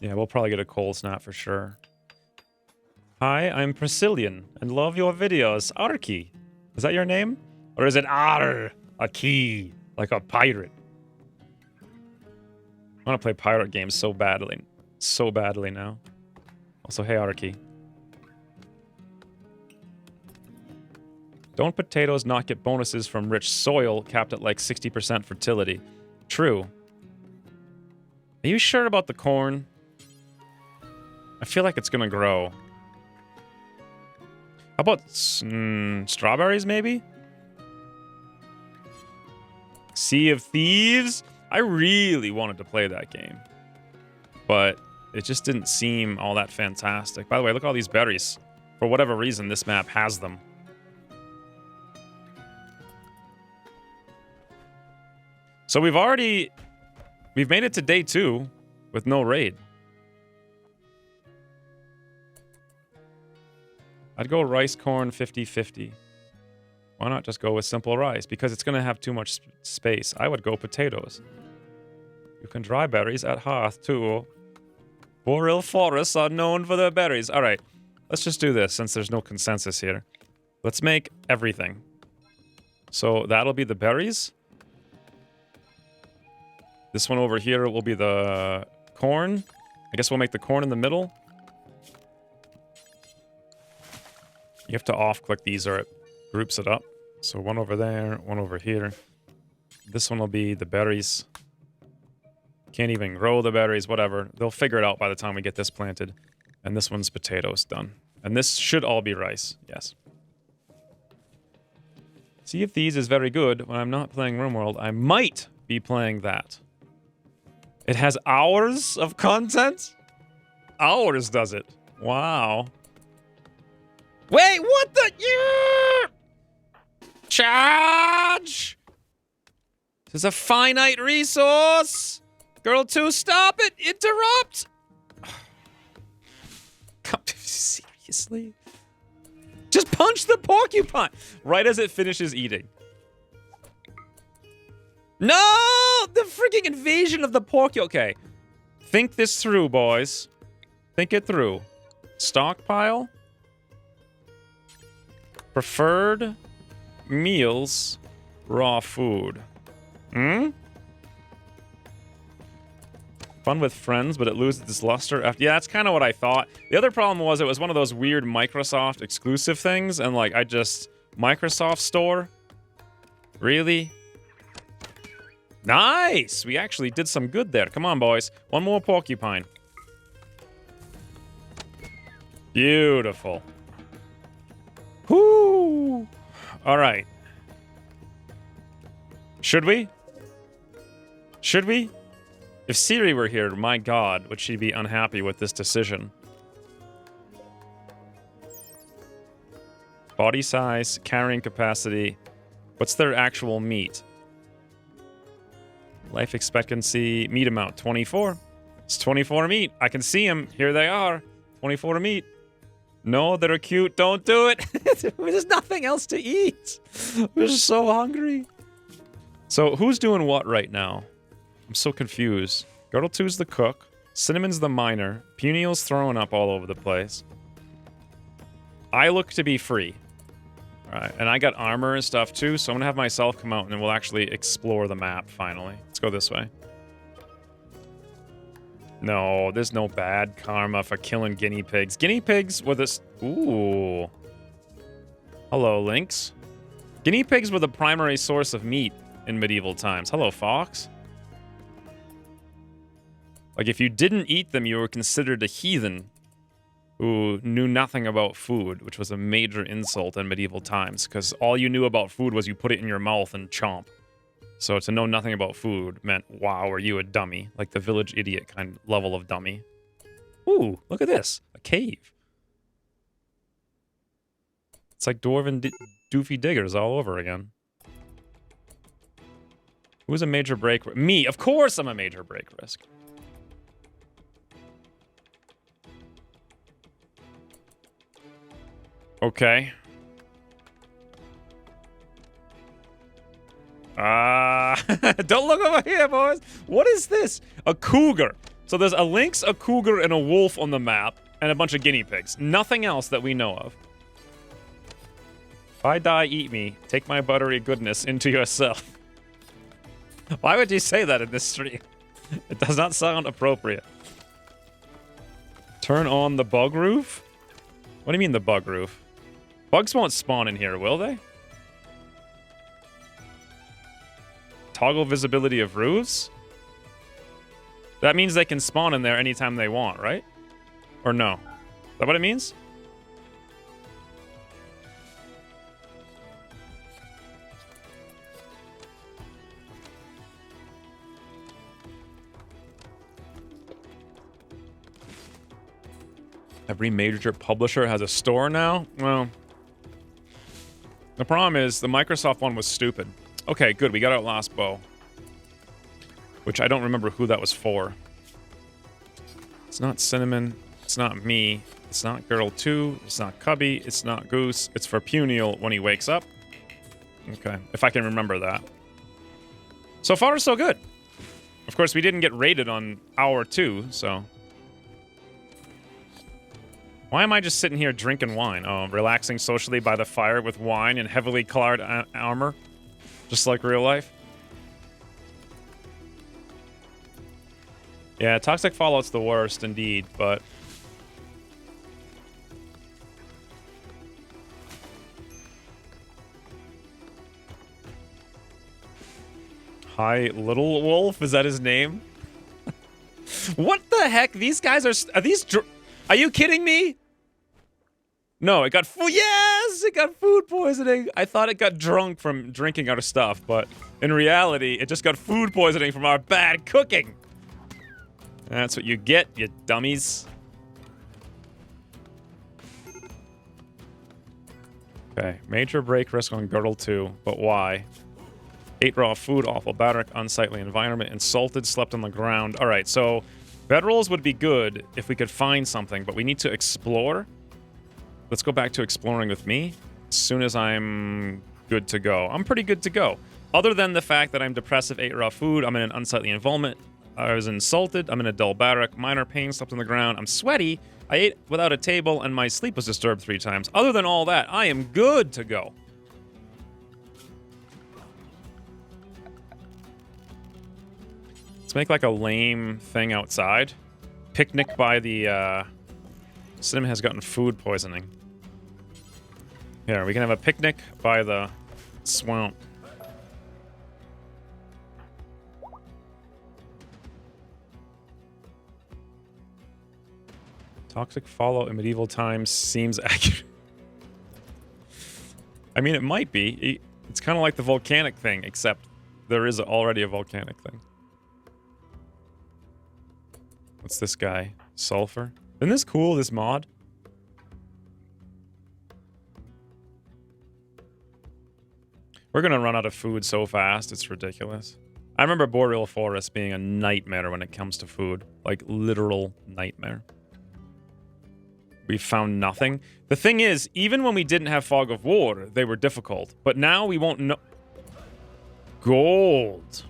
Yeah, we'll probably get a cold snap for sure. Hi, I'm Priscillian and love your videos. Arky. Is that your name? Or is it Ar? A key. Like a pirate. I want to play pirate games so badly. So badly now. Also, hey, Arky. Don't potatoes not get bonuses from rich soil capped at like 60% fertility? True. Are you sure about the corn? I feel like it's gonna grow. How about strawberries, maybe? Sea of Thieves? I really wanted to play that game. But it just didn't seem all that fantastic. By the way, look at all these berries. For whatever reason, this map has them. So we've made it to day 2 with no raid. I'd go rice, corn, 50-50. Why not just go with simple rice? Because it's going to have too much space. I would go potatoes. You can dry berries at hearth, too. Boreal forests are known for their berries. All right, let's just do this since there's no consensus here. Let's make everything. So that'll be the berries. This one over here will be the corn. I guess we'll make the corn in the middle. You have to off-click these or it groups it up. So one over there, one over here. This one will be the berries. Can't even grow the berries, whatever. They'll figure it out by the time we get this planted. And this one's potatoes, done. And this should all be rice, yes. Sea of Thieves is very good. When I'm not playing RimWorld, I might be playing that. It has hours of content? Hours, does it? Wow. Wait, what the? Yeah! Charge! This is a finite resource! Girl 2, stop it! Interrupt! Seriously? Just punch the porcupine! Right as it finishes eating. No! The freaking invasion of the porcupine. Okay. Think this through, boys. Think it through. Stockpile. Preferred meals. Raw food. Hmm? Fun with friends, but it loses its luster after... Yeah, that's kind of what I thought. The other problem was it was one of those weird Microsoft exclusive things, and like, Microsoft Store? Really? Nice! We actually did some good there. Come on, boys. One more porcupine. Beautiful. Whoo! All right. Should we? Should we? If Siri were here, my God, would she be unhappy with this decision? Body size, carrying capacity. What's their actual meat? Life expectancy, meat amount, 24. It's 24 meat. I can see them. Here they are. 24 meat. No, they're cute. Don't do it. There's nothing else to eat. We're so hungry. So who's doing what right now? I'm so confused. Girdle 2's the cook. Cinnamon's the miner. Puniel's throwing up all over the place. I look to be free. Alright, and I got armor and stuff too, so I'm gonna have myself come out and then we'll actually explore the map finally. Let's go this way. No, there's no bad karma for killing guinea pigs. Guinea pigs with this... Ooh. Hello, Lynx. Guinea pigs were the primary source of meat in medieval times. Hello, fox. Like, if you didn't eat them, you were considered a heathen who knew nothing about food, which was a major insult in medieval times, because all you knew about food was you put it in your mouth and chomp. So to know nothing about food meant, wow, are you a dummy? Like the village idiot kind of level of dummy. Ooh, look at this. A cave. It's like Dwarven Doofy Diggers all over again. Who's a major break? Me, of course I'm a major break risk. Okay. Don't look over here, boys. What is this? A cougar. So there's a lynx, a cougar, and a wolf on the map, and a bunch of guinea pigs. Nothing else that we know of. If I die, eat me. Take my buttery goodness into yourself. Why would you say that in this stream? It does not sound appropriate. Turn on the bug roof? What do you mean the bug roof? Bugs won't spawn in here, will they? Toggle visibility of roofs? That means they can spawn in there anytime they want, right? Or no? Is that what it means? Every major publisher has a store now? Well, the problem is the Microsoft one was stupid. Okay, good. We got our last bow. Which I don't remember who that was for. It's not Cinnamon. It's not me. It's not Girl 2. It's not Cubby. It's not Goose. It's for Puniel when he wakes up. Okay, if I can remember that. So far, so good. Of course, we didn't get raided on hour 2, so... Why am I just sitting here drinking wine? Oh, relaxing socially by the fire with wine and heavily colored armor? Just like real life? Yeah, Toxic Fallout's the worst indeed, but... Hi, Little Wolf? Is that his name? What the heck? These guys are these... Are you kidding me? No, it got food. Yes, it got food poisoning. I thought it got drunk from drinking our stuff, but in reality, it just got food poisoning from our bad cooking. That's what you get, you dummies. Okay, major break risk on Girdle 2, but why? 8 raw food, awful barrack, unsightly environment, insulted, slept on the ground. All right, so bedrolls would be good if we could find something, but we need to explore. Let's go back to exploring with me as soon as I'm good to go. I'm pretty good to go. Other than the fact that I'm depressive, 8 raw food, I'm in an unsightly environment, I was insulted, I'm in a dull barrack, minor pain, slept on the ground, I'm sweaty, I ate without a table, and my sleep was disturbed 3 times. Other than all that, I am good to go. Let's make like a lame thing outside. Picnic by the, Cinnamon has gotten food poisoning. Here, we can have a picnic by the swamp. Toxic Fallout in medieval times seems accurate. I mean, it might be. It's kind of like the volcanic thing, except there is already a volcanic thing. What's this guy? Sulfur? Isn't this cool, this mod? We're gonna run out of food so fast, it's ridiculous. I remember Boreal Forest being a nightmare when it comes to food. Like, literal nightmare. We found nothing. The thing is, even when we didn't have Fog of War, they were difficult. But now we won't know... Gold.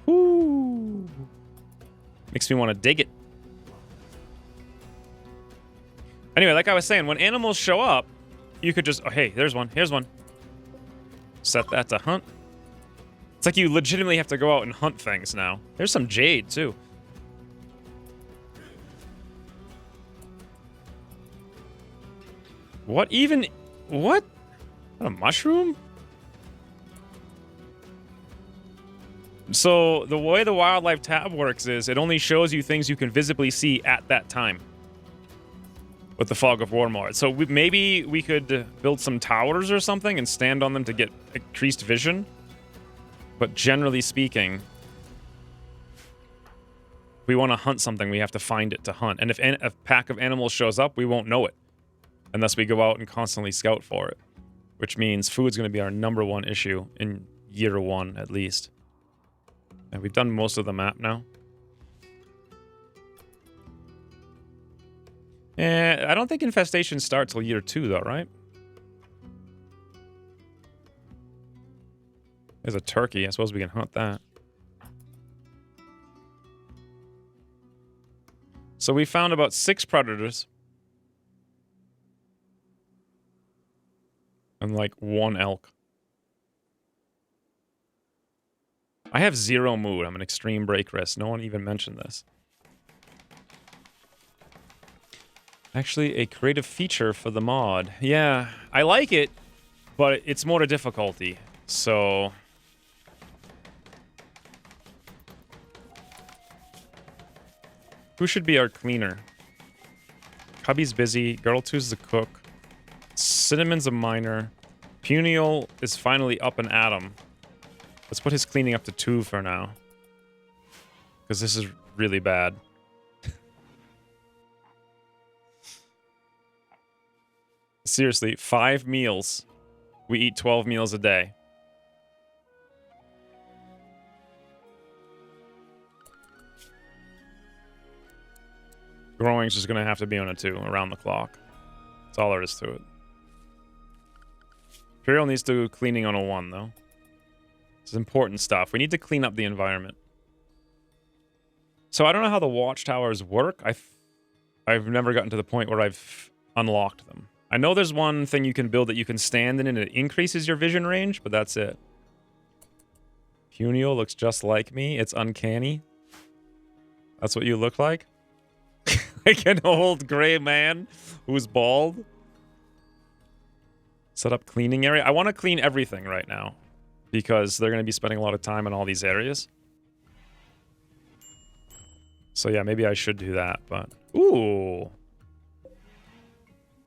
Ooh. Makes me want to dig it. Anyway, like I was saying, when animals show up, you could just... Oh, hey, there's one. Here's one. Set that to hunt. It's like you legitimately have to go out and hunt things now. There's some jade, too. What even... What? A mushroom? So the way the wildlife tab works is it only shows you things you can visibly see at that time with the Fog of Warmord. So maybe we could build some towers or something and stand on them to get increased vision. But generally speaking, if we want to hunt something, we have to find it to hunt. And if a pack of animals shows up, we won't know it unless we go out and constantly scout for it, which means food's going to be our #1 issue in year 1 at least. And we've done most of the map now. I don't think infestation starts till year 2 though, right? There's a turkey. I suppose we can hunt that. So we found about 6 predators. And like 1 elk. I have 0 mood. I'm an extreme break risk. No one even mentioned this. Actually, a creative feature for the mod. Yeah, I like it, but it's more to difficulty. So... who should be our cleaner? Cubby's busy. Girl 2's the cook. Cinnamon's a miner. Puniel is finally up and at him. Let's put his cleaning up to 2 for now. Because this is really bad. Seriously, 5 meals. We eat 12 meals a day. Growing's just going to have to be on a 2 around the clock. That's all there is to it. Imperial needs to do cleaning on a 1, though. This is important stuff. We need to clean up the environment. So I don't know how the watchtowers work. I've never gotten to the point where I've unlocked them. I know there's one thing you can build that you can stand in and it increases your vision range, but that's it. Puniel looks just like me. It's uncanny. That's what you look like? Like an old gray man who's bald. Set up cleaning area. I want to clean everything right now because they're going to be spending a lot of time in all these areas. So yeah, maybe I should do that, but... ooh!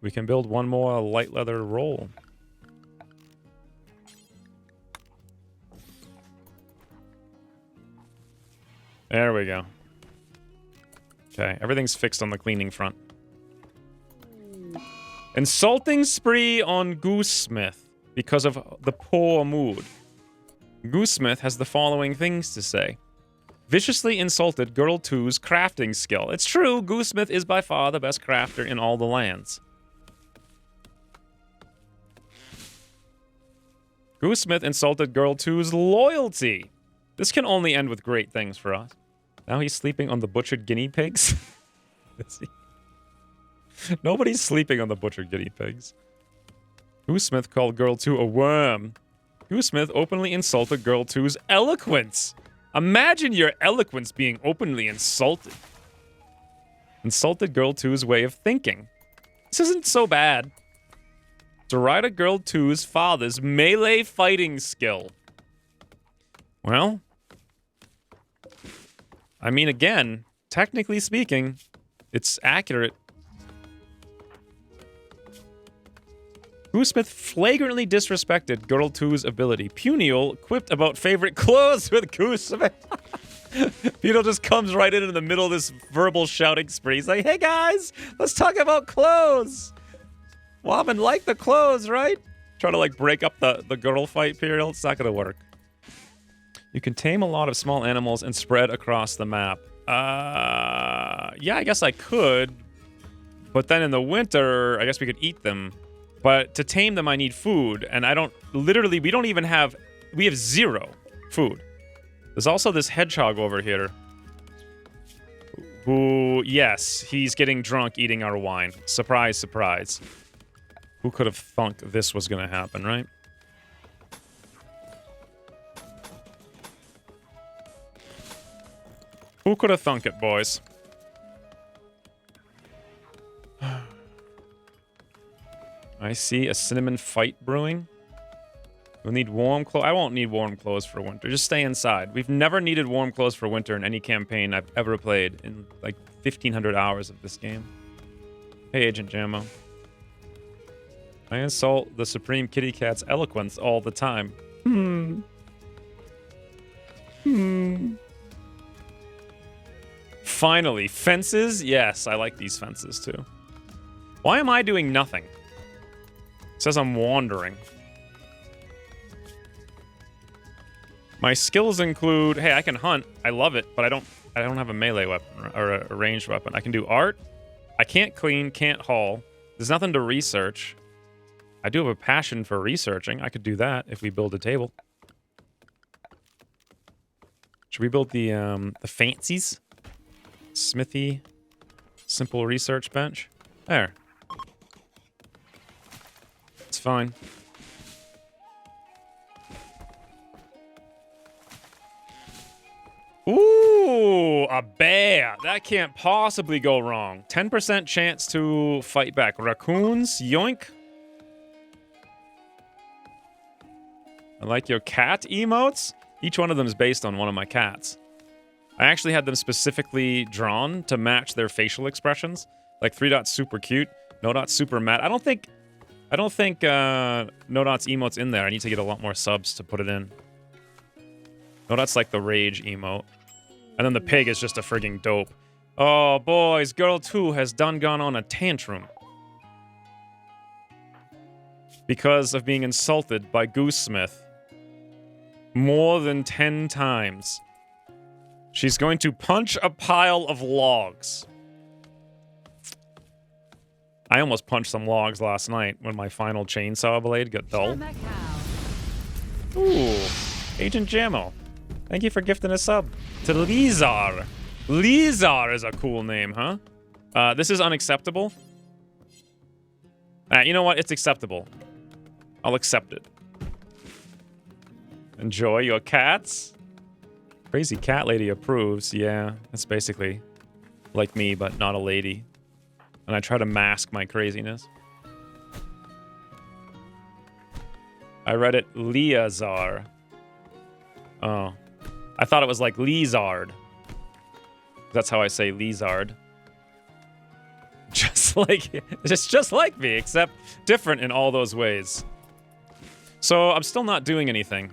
We can build 1 more light leather roll. There we go. Okay, everything's fixed on the cleaning front. Insulting spree on Goosesmith because of the poor mood. Goosesmith has the following things to say. Viciously insulted Girl 2's crafting skill. It's true, Goosesmith is by far the best crafter in all the lands. Goosesmith insulted Girl 2's loyalty. This can only end with great things for us. Now he's sleeping on the butchered guinea pigs. Nobody's sleeping on the butchered guinea pigs. Goosesmith called Girl 2 a worm. Goosesmith openly insulted Girl 2's eloquence. Imagine your eloquence being openly insulted. Insulted Girl 2's way of thinking. This isn't so bad. Derided Girl 2's father's melee fighting skill. Well, I mean, again, technically speaking, it's accurate. Goosesmith flagrantly disrespected Girl 2's ability. Puniel quipped about favorite clothes with Goosesmith. Puniel just comes right in the middle of this verbal shouting spree. He's like, hey guys, let's talk about clothes. Woman like the clothes, right? Trying to like break up the girl fight period. It's not gonna work. You can tame a lot of small animals and spread across the map. Yeah, I guess I could. But then in the winter, I guess we could eat them. But to tame them, I need food. And I don't... literally, we have 0 food. There's also this hedgehog over here. Who, yes, he's getting drunk eating our wine. Surprise, surprise. Who could have thunk this was going to happen, right? Who could have thunk it, boys? I see a cinnamon fight brewing. We'll need warm clothes. I won't need warm clothes for winter. Just stay inside. We've never needed warm clothes for winter in any campaign I've ever played in like 1,500 hours of this game. Hey, Agent Jammo. I insult the Supreme Kitty Cat's eloquence all the time. Finally, fences? Yes, I like these fences too. Why am I doing nothing? It says I'm wandering. My skills include, hey, I can hunt. I love it, but I don't have a melee weapon or a ranged weapon. I can do art. I can't clean, can't haul. There's nothing to research. I do have a passion for researching. I could do that if we build a table. Should we build the fancies? Smithy, simple research bench. There. It's fine. Ooh, a bear. That can't possibly go wrong. 10% chance to fight back. Raccoons, yoink. I like your cat emotes. Each one of them is based on one of my cats. I actually had them specifically drawn to match their facial expressions. Like 3Dot's super cute, No Dot's super mad. I don't think No Dot's emote's in there. I need to get a lot more subs to put it in. No Dot's like the rage emote. And then the pig is just a frigging dope. Oh, boys, girl 2 has gone on a tantrum. Because of being insulted by Goosesmith. More than 10 times. She's going to punch a pile of logs. I almost punched some logs last night when my final chainsaw blade got dull. Ooh, Agent Jammo. Thank you for gifting a sub to Lizar. Lizar is a cool name, huh? This is unacceptable. You know what? It's acceptable. I'll accept it. Enjoy your cats. Crazy cat lady approves. Yeah, that's basically like me, but not a lady. And I try to mask my craziness. I read it Liazar. Oh. I thought it was like Lizard. That's how I say Lizard. It's just like me, except different in all those ways. So I'm still not doing anything.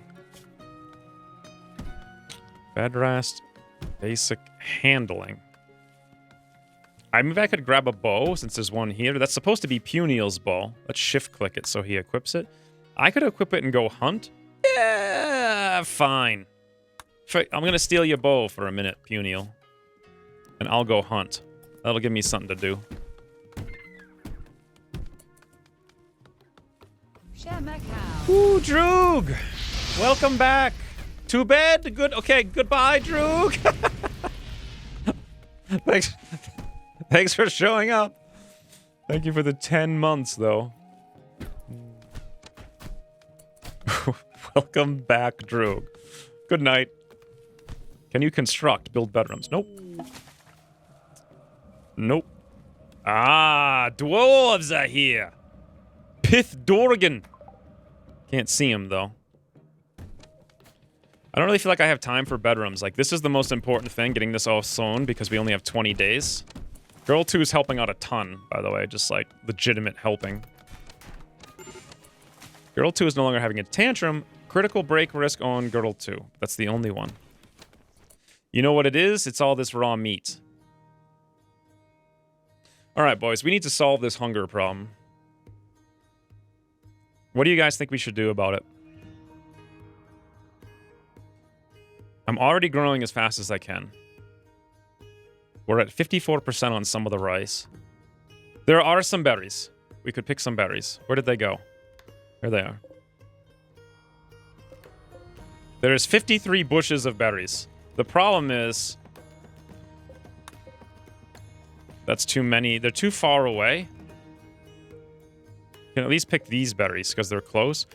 Bed rest, basic handling. Maybe I could grab a bow since there's one here. That's supposed to be Puniel's bow. Let's shift click it so he equips it. I could equip it and go hunt. Yeah, fine. I'm gonna steal your bow for a minute, Puniel. And I'll go hunt. That'll give me something to do. Ooh, Droog! Welcome back. To bed. Good. Okay, goodbye, Droog. Thanks for showing up. Thank you for the 10 months, though. Welcome back, Droog. Good night. Can you build bedrooms? Nope. Nope. Ah, dwarves are here. Pith Dorgan. Can't see him, though. I don't really feel like I have time for bedrooms. Like, this is the most important thing, getting this all sewn, because we only have 20 days. Girl 2 is helping out a ton, by the way. Just, like, legitimate helping. Girl 2 is no longer having a tantrum. Critical break risk on Girl 2. That's the only one. You know what it is? It's all this raw meat. Alright, boys. We need to solve this hunger problem. What do you guys think we should do about it? I'm already growing as fast as I can. We're at 54% on some of the rice. There are some berries. We could pick some berries. Where did they go? There they are. There's 53 bushes of berries. The problem is... that's too many. They're too far away. You can at least pick these berries because they're close.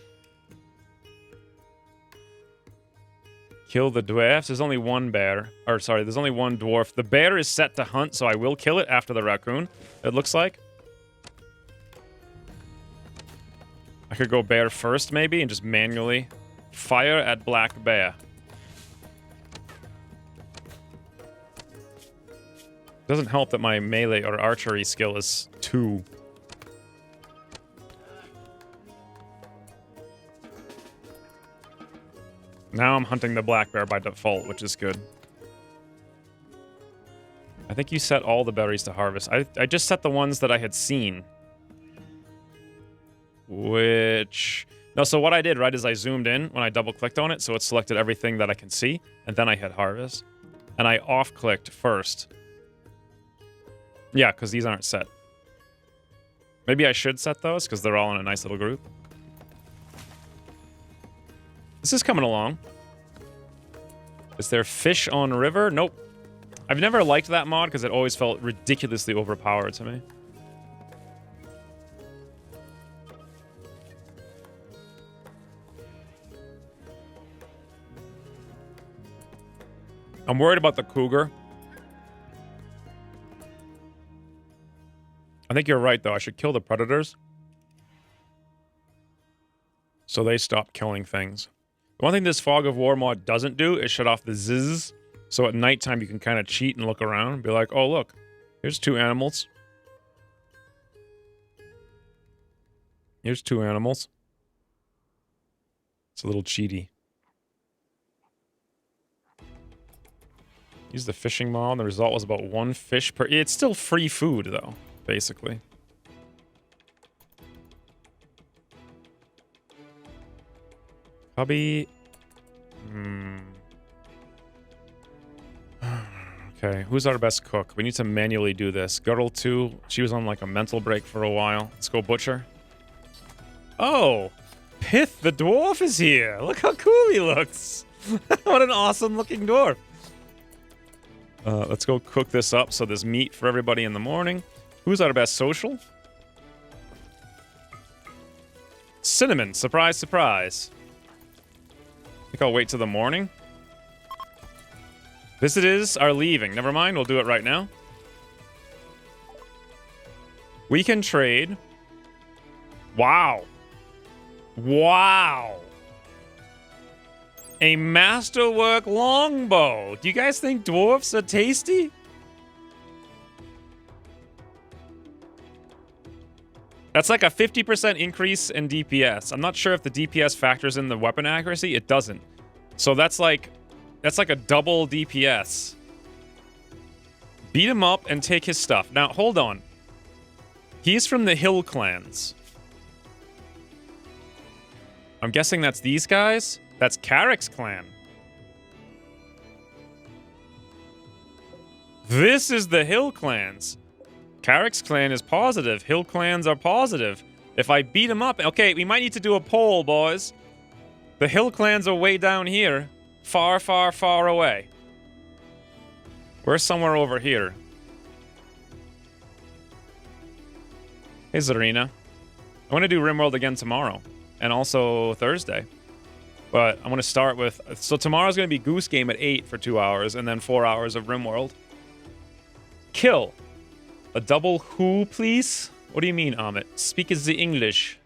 Kill the dwarfs. There's only one bear. Or, sorry, there's only one dwarf. The bear is set to hunt, so I will kill it after the raccoon, it looks like. I could go bear first, maybe, and just manually fire at black bear. Doesn't help that my melee or archery skill is 2. Now I'm hunting the black bear by default, which is good. I think you set all the berries to harvest. I just set the ones that I had seen. Which... No, so what I did, right, is I zoomed in when I double-clicked on it, so it selected everything that I can see, and then I hit harvest. And I off-clicked first. Yeah, because these aren't set. Maybe I should set those, because they're all in a nice little group. This is coming along. Is there fish on river? Nope. I've never liked that mod because it always felt ridiculously overpowered to me. I'm worried about the cougar. I think you're right, though. I should kill the predators so they stop killing things. The one thing this Fog of War mod doesn't do is shut off the zzz. So at nighttime, you can kind of cheat and look around and be like, oh, look, here's 2 animals. Here's 2 animals. It's a little cheaty. Use the fishing mod. The result was about 1 fish per... It's still free food, though, basically. Hubby... Okay, who's our best cook? We need to manually do this. Guttle 2, she was on like a mental break for a while. Let's go Butcher. Oh! Pith the dwarf is here! Look how cool he looks! What an awesome looking dwarf! Let's go cook this up so there's meat for everybody in the morning. Who's our best social? Cinnamon, surprise, surprise. I think I'll wait till the morning. Visitors are leaving. Never mind, we'll do it right now. We can trade. Wow. Wow. A masterwork longbow. Do you guys think dwarfs are tasty? That's like a 50% increase in DPS. I'm not sure if the DPS factors in the weapon accuracy. It doesn't. So that's like a double DPS. Beat him up and take his stuff. Now, hold on. He's from the Hill Clans. I'm guessing that's these guys? That's Carrick's clan. This is the Hill Clans. Carrick's clan is positive. Hill Clans are positive. If I beat him up... Okay, we might need to do a poll, boys. The Hill Clans are way down here. Far, far, far away. We're somewhere over here. Hey, Zarina. I want to do RimWorld again tomorrow. And also Thursday. But I want to start with... So tomorrow's going to be Goose Game at 8 for 2 hours. And then 4 hours of RimWorld. Kill. A double who, please? What do you mean, Amit? Speak the English.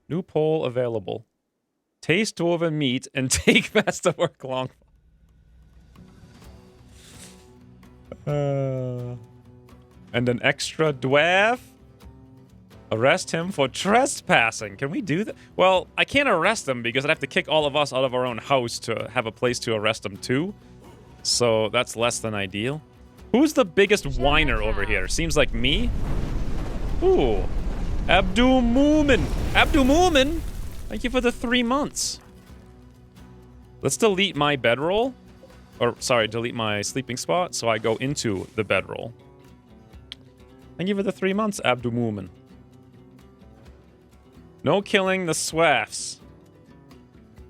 New poll available. Taste dwarven meat and take masterwork long. And an extra dwarf? Arrest him for trespassing. Can we do that? Well, I can't arrest him because I'd have to kick all of us out of our own house to have a place to arrest him too. So that's less than ideal. Who's the biggest whiner over here? Seems like me. Ooh. Abdul Moomin. Abdul Moomin? Thank you for the 3 months. Let's delete my bedroll. Or, sorry, delete my sleeping spot so I go into the bedroll. Thank you for the 3 months, Abdul Moomin. No killing the swaffs.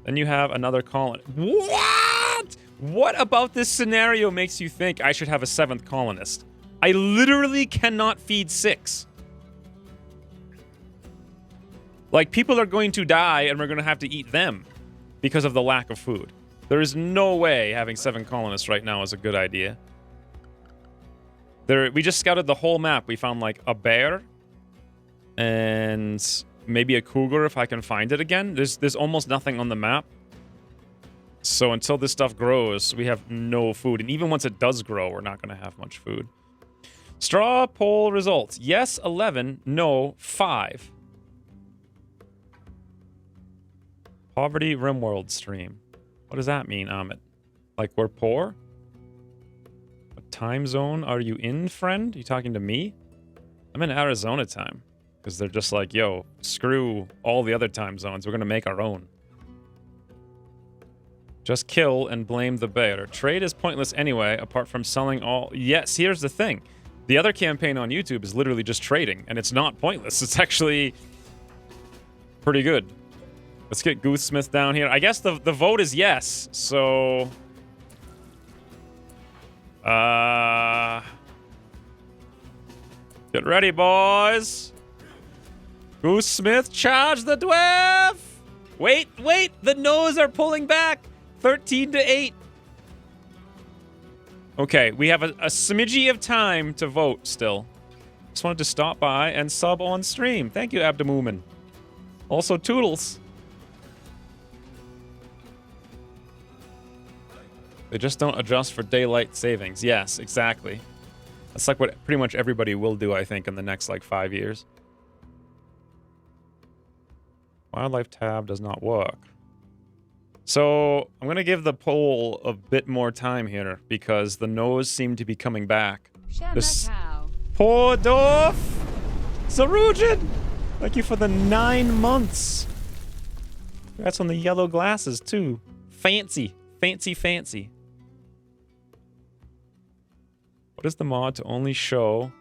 Then you have another colony. What? What about this scenario makes you think I should have a 7th colonist? I literally cannot feed 6. Like, people are going to die and we're going to have to eat them because of the lack of food. There is no way having 7 colonists right now is a good idea. We just scouted the whole map. We found, like, a bear and maybe a cougar if I can find it again. There's almost nothing on the map. So until this stuff grows, we have no food. And even once it does grow, we're not going to have much food. Straw poll results. Yes, 11. No, 5. Poverty Rimworld stream. What does that mean, Amit? Like we're poor? What time zone are you in, friend? You talking to me? I'm in Arizona time. Because they're just like, yo, screw all the other time zones. We're going to make our own. Just kill and blame the bear. Trade is pointless anyway, apart from selling all... Yes, here's the thing. The other campaign on YouTube is literally just trading, and it's not pointless. It's actually pretty good. Let's get Goothsmith down here. I guess the vote is yes, so... Get ready, boys. Goothsmith, charge the dwarf! Wait, the no's are pulling back. 13 to 8. Okay, we have a smidgy of time to vote still. Just wanted to stop by and sub on stream. Thank you, Abdamumin. Also, Toodles. They just don't adjust for daylight savings. Yes, exactly. That's like what pretty much everybody will do, I think, in the next, like, 5 years. Wildlife tab does not work. So, I'm going to give the poll a bit more time here, because the no's seem to be coming back. This poor dwarf! Zarujin! Thank you for the 9 months. That's on the yellow glasses, too. Fancy. Fancy. What is the mod to only show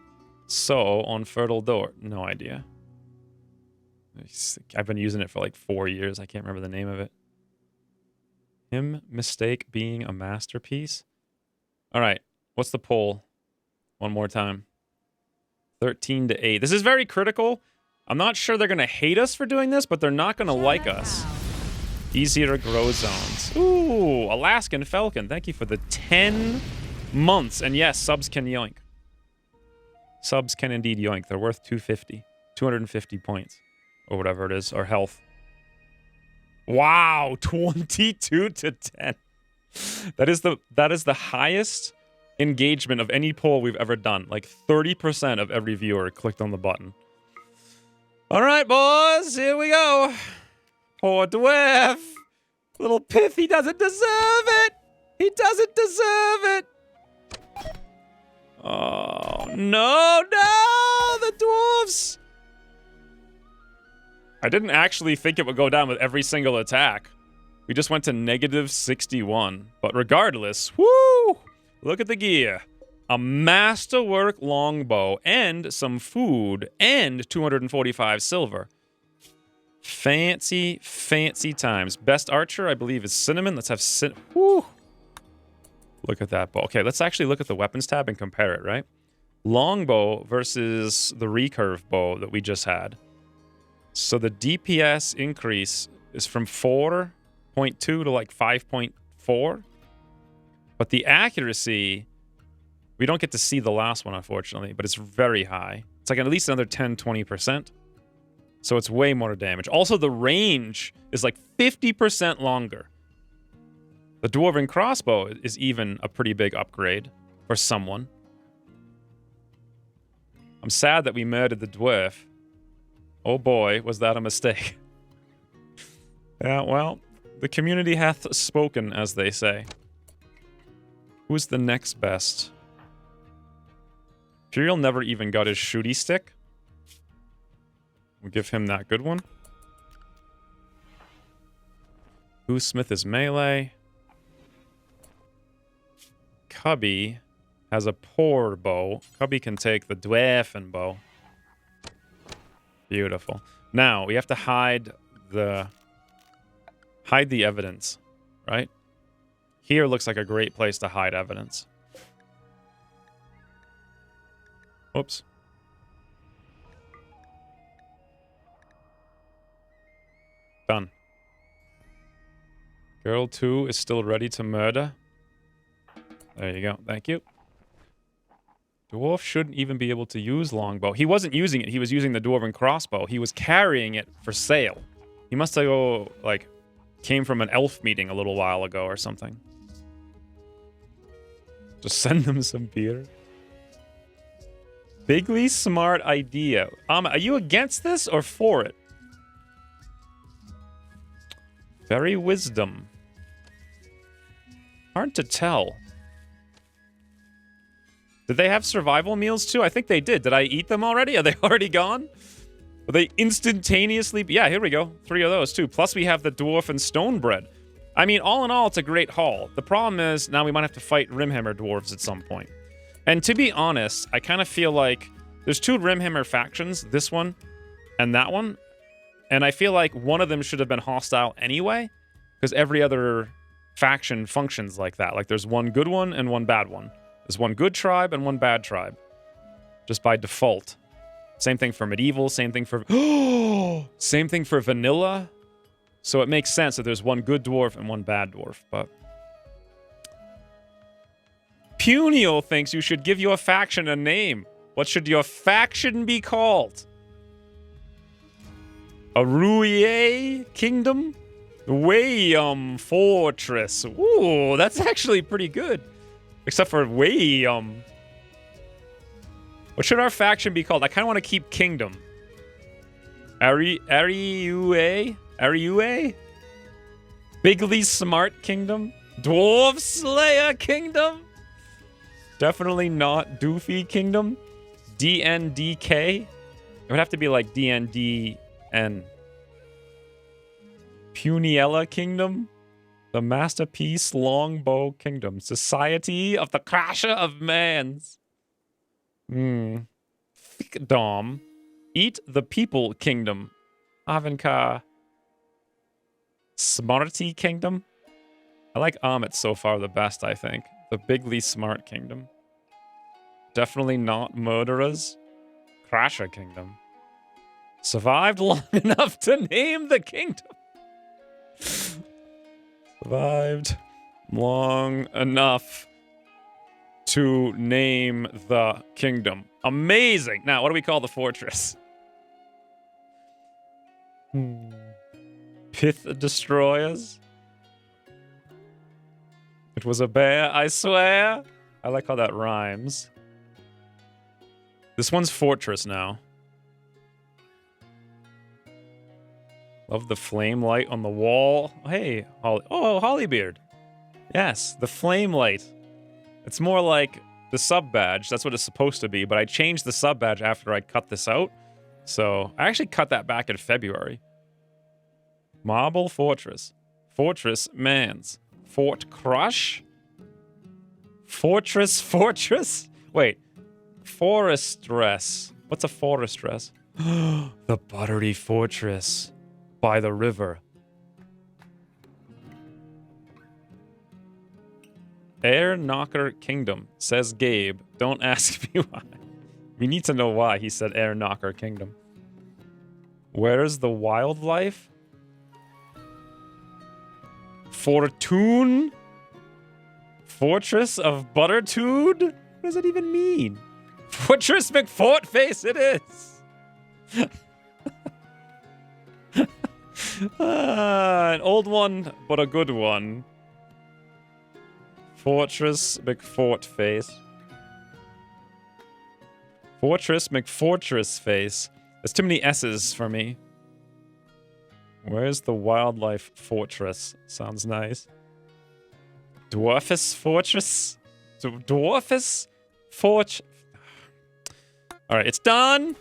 so on Fertile Door? No idea. I've been using it for like 4 years. I can't remember the name of it. Him mistake being a masterpiece? All right. What's the poll? One more time. 13 to 8. This is very critical. I'm not sure they're going to hate us for doing this, but they're not going to like us. Easier grow zones. Ooh, Alaskan Falcon. Thank you for the 10 months. And yes, subs can yoink. Subs can indeed yoink. They're worth 250 points. Or whatever it is. Or health. Wow, 22 to 10. That is the highest engagement of any poll we've ever done. Like 30% of every viewer clicked on the button. All right, boys, here we go. Poor dwarf. Little Piff, he doesn't deserve it. He doesn't deserve it. Oh, no, the dwarves. I didn't actually think it would go down with every single attack. We just went to -61. But regardless, woo! Look at the gear. A masterwork longbow and some food and 245 silver. Fancy times. Best archer, I believe, is Cinnamon. Let's have woo! Look at that bow. Okay, let's actually look at the weapons tab and compare it, right? Longbow versus the recurve bow that we just had. So the DPS increase is from 4.2 to like 5.4. But the accuracy, we don't get to see the last one, unfortunately, but it's very high. It's like at least another 10-20%. So it's way more damage. Also, the range is like 50% longer. The Dwarven Crossbow is even a pretty big upgrade for someone. I'm sad that we murdered the dwarf. Oh boy, was that a mistake. Yeah, well, the community hath spoken, as they say. Who's the next best? Imperial never even got his shooty stick. We'll give him that good one. Goothsmith is melee. Cubby has a poor bow. Cubby can take the dwarfen bow. Beautiful. Now, we have to hide the evidence, right? Here looks like a great place to hide evidence. Oops. Done. Girl 2 is still ready to murder. There you go. Thank you. Dwarf shouldn't even be able to use longbow. He wasn't using it. He was using the dwarven crossbow. He was carrying it for sale. He must have like, came from an elf meeting a little while ago or something. Just send them some beer. Bigly smart idea. Are you against this or for it? Very wisdom. Hard to tell. Did they have survival meals too? I think they did. Did I eat them already? Are they already gone? Are they instantaneously? Yeah, here we go. 3 of those too. Plus we have the dwarf and stone bread. I mean, all in all, it's a great haul. The problem is now we might have to fight Rimhammer dwarves at some point. And to be honest, I kind of feel like there's 2 Rimhammer factions, this one and that one. And I feel like one of them should have been hostile anyway, because every other faction functions like that. Like there's one good one and one bad one. There's one good tribe and one bad tribe. Just by default. Same thing for medieval, same thing for... same thing for vanilla. So it makes sense that there's one good dwarf and one bad dwarf, but... Puniel thinks you should give your faction a name. What should your faction be called? Aruye Kingdom? Wayum Fortress. Ooh, that's actually pretty good. Except for Wayum. What should our faction be called? I kind of want to keep Kingdom. Ariue? Ariue? Bigly Smart Kingdom? Dwarf Slayer Kingdom? Definitely not Doofy Kingdom. DNDK? It would have to be like DNDN. Puniella Kingdom? The Masterpiece Longbow Kingdom. Society of the Crasher of Mans. Thickdom. Eat the People Kingdom. Avanka. Smarty Kingdom. I like Amit so far the best, I think. The Bigly Smart Kingdom. Definitely not Murderers. Crasher Kingdom. Survived long enough to name the kingdom. Survived long enough to name the kingdom. Amazing. Now, what do we call the fortress? Pith Destroyers? It was a bear, I swear. I like how that rhymes. This one's fortress now. Love the flame light on the wall. Hey, Hollybeard. Yes, the flame light. It's more like the sub badge. That's what it's supposed to be, but I changed the sub badge after I cut this out. So I actually cut that back in February. Marble Fortress. Fortress Mans. Fort Crush? Fortress? Wait. Forestress. What's a forestress? The Buttery Fortress. By the river. Air Knocker Kingdom, says Gabe. Don't ask me why. We need to know why he said Air Knocker Kingdom. Where's the wildlife? Fortune? Fortress of Buttertude? What does that even mean? Fortress McFortface it is! An old one, but a good one. Fortress McFortface. Fortress McFortress face. There's too many S's for me. Where's the wildlife fortress? Sounds nice. Dwarfus Fortress? Dwarfus Fortress? Alright, it's done!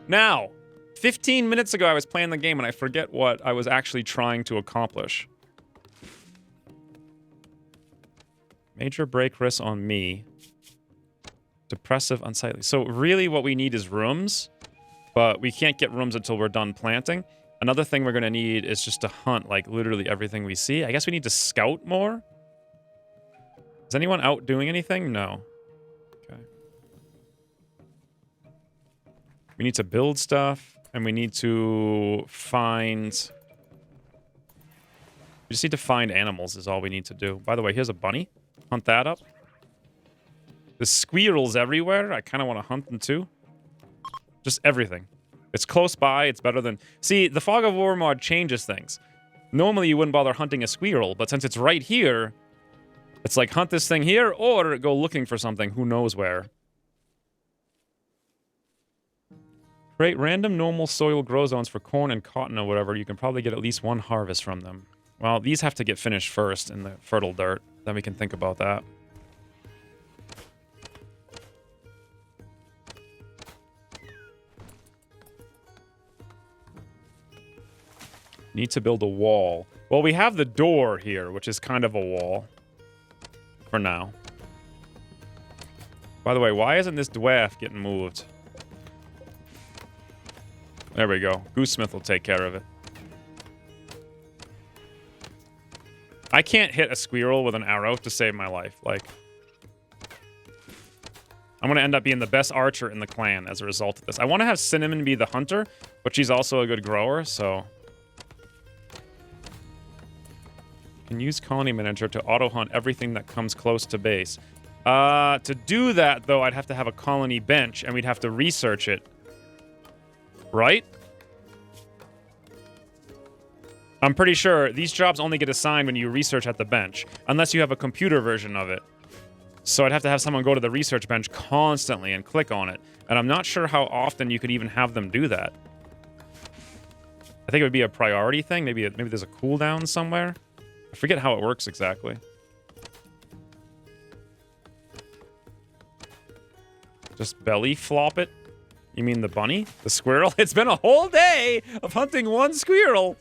Now, 15 minutes ago I was playing the game and I forget what I was actually trying to accomplish. Major break risk on me. Depressive, unsightly. So really what we need is rooms, but we can't get rooms until we're done planting. Another thing we're going to need is just to hunt, like, literally everything we see. I guess we need to scout more? Is anyone out doing anything? No. Okay. We need to build stuff, and we need to find... We just need to find animals is all we need to do. By the way, here's a bunny. Hunt that up. There's squirrels everywhere. I kind of want to hunt them too. Just everything. It's close by. It's better than... See, the Fog of War mod changes things. Normally, you wouldn't bother hunting a squirrel, but since it's right here, it's like hunt this thing here or go looking for something who knows where. Create random normal soil grow zones for corn and cotton or whatever. You can probably get at least one harvest from them. Well, these have to get finished first in the fertile dirt. Then we can think about that. Need to build a wall. Well, we have the door here, which is kind of a wall. For now. By the way, why isn't this dwarf getting moved? There we go. Goosesmith will take care of it. I can't hit a squirrel with an arrow to save my life. Like, I'm going to end up being the best archer in the clan as a result of this. I want to have Cinnamon be the hunter, but she's also a good grower, so... Can use Colony Manager to auto-hunt everything that comes close to base. To do that, though, I'd have to have a colony bench, and we'd have to research it. Right? I'm pretty sure these jobs only get assigned when you research at the bench, unless you have a computer version of it. So I'd have to have someone go to the research bench constantly and click on it. And I'm not sure how often you could even have them do that. I think it would be a priority thing. Maybe there's a cooldown somewhere. I forget how it works exactly. Just belly flop it? You mean the bunny? The squirrel? It's been a whole day of hunting one squirrel.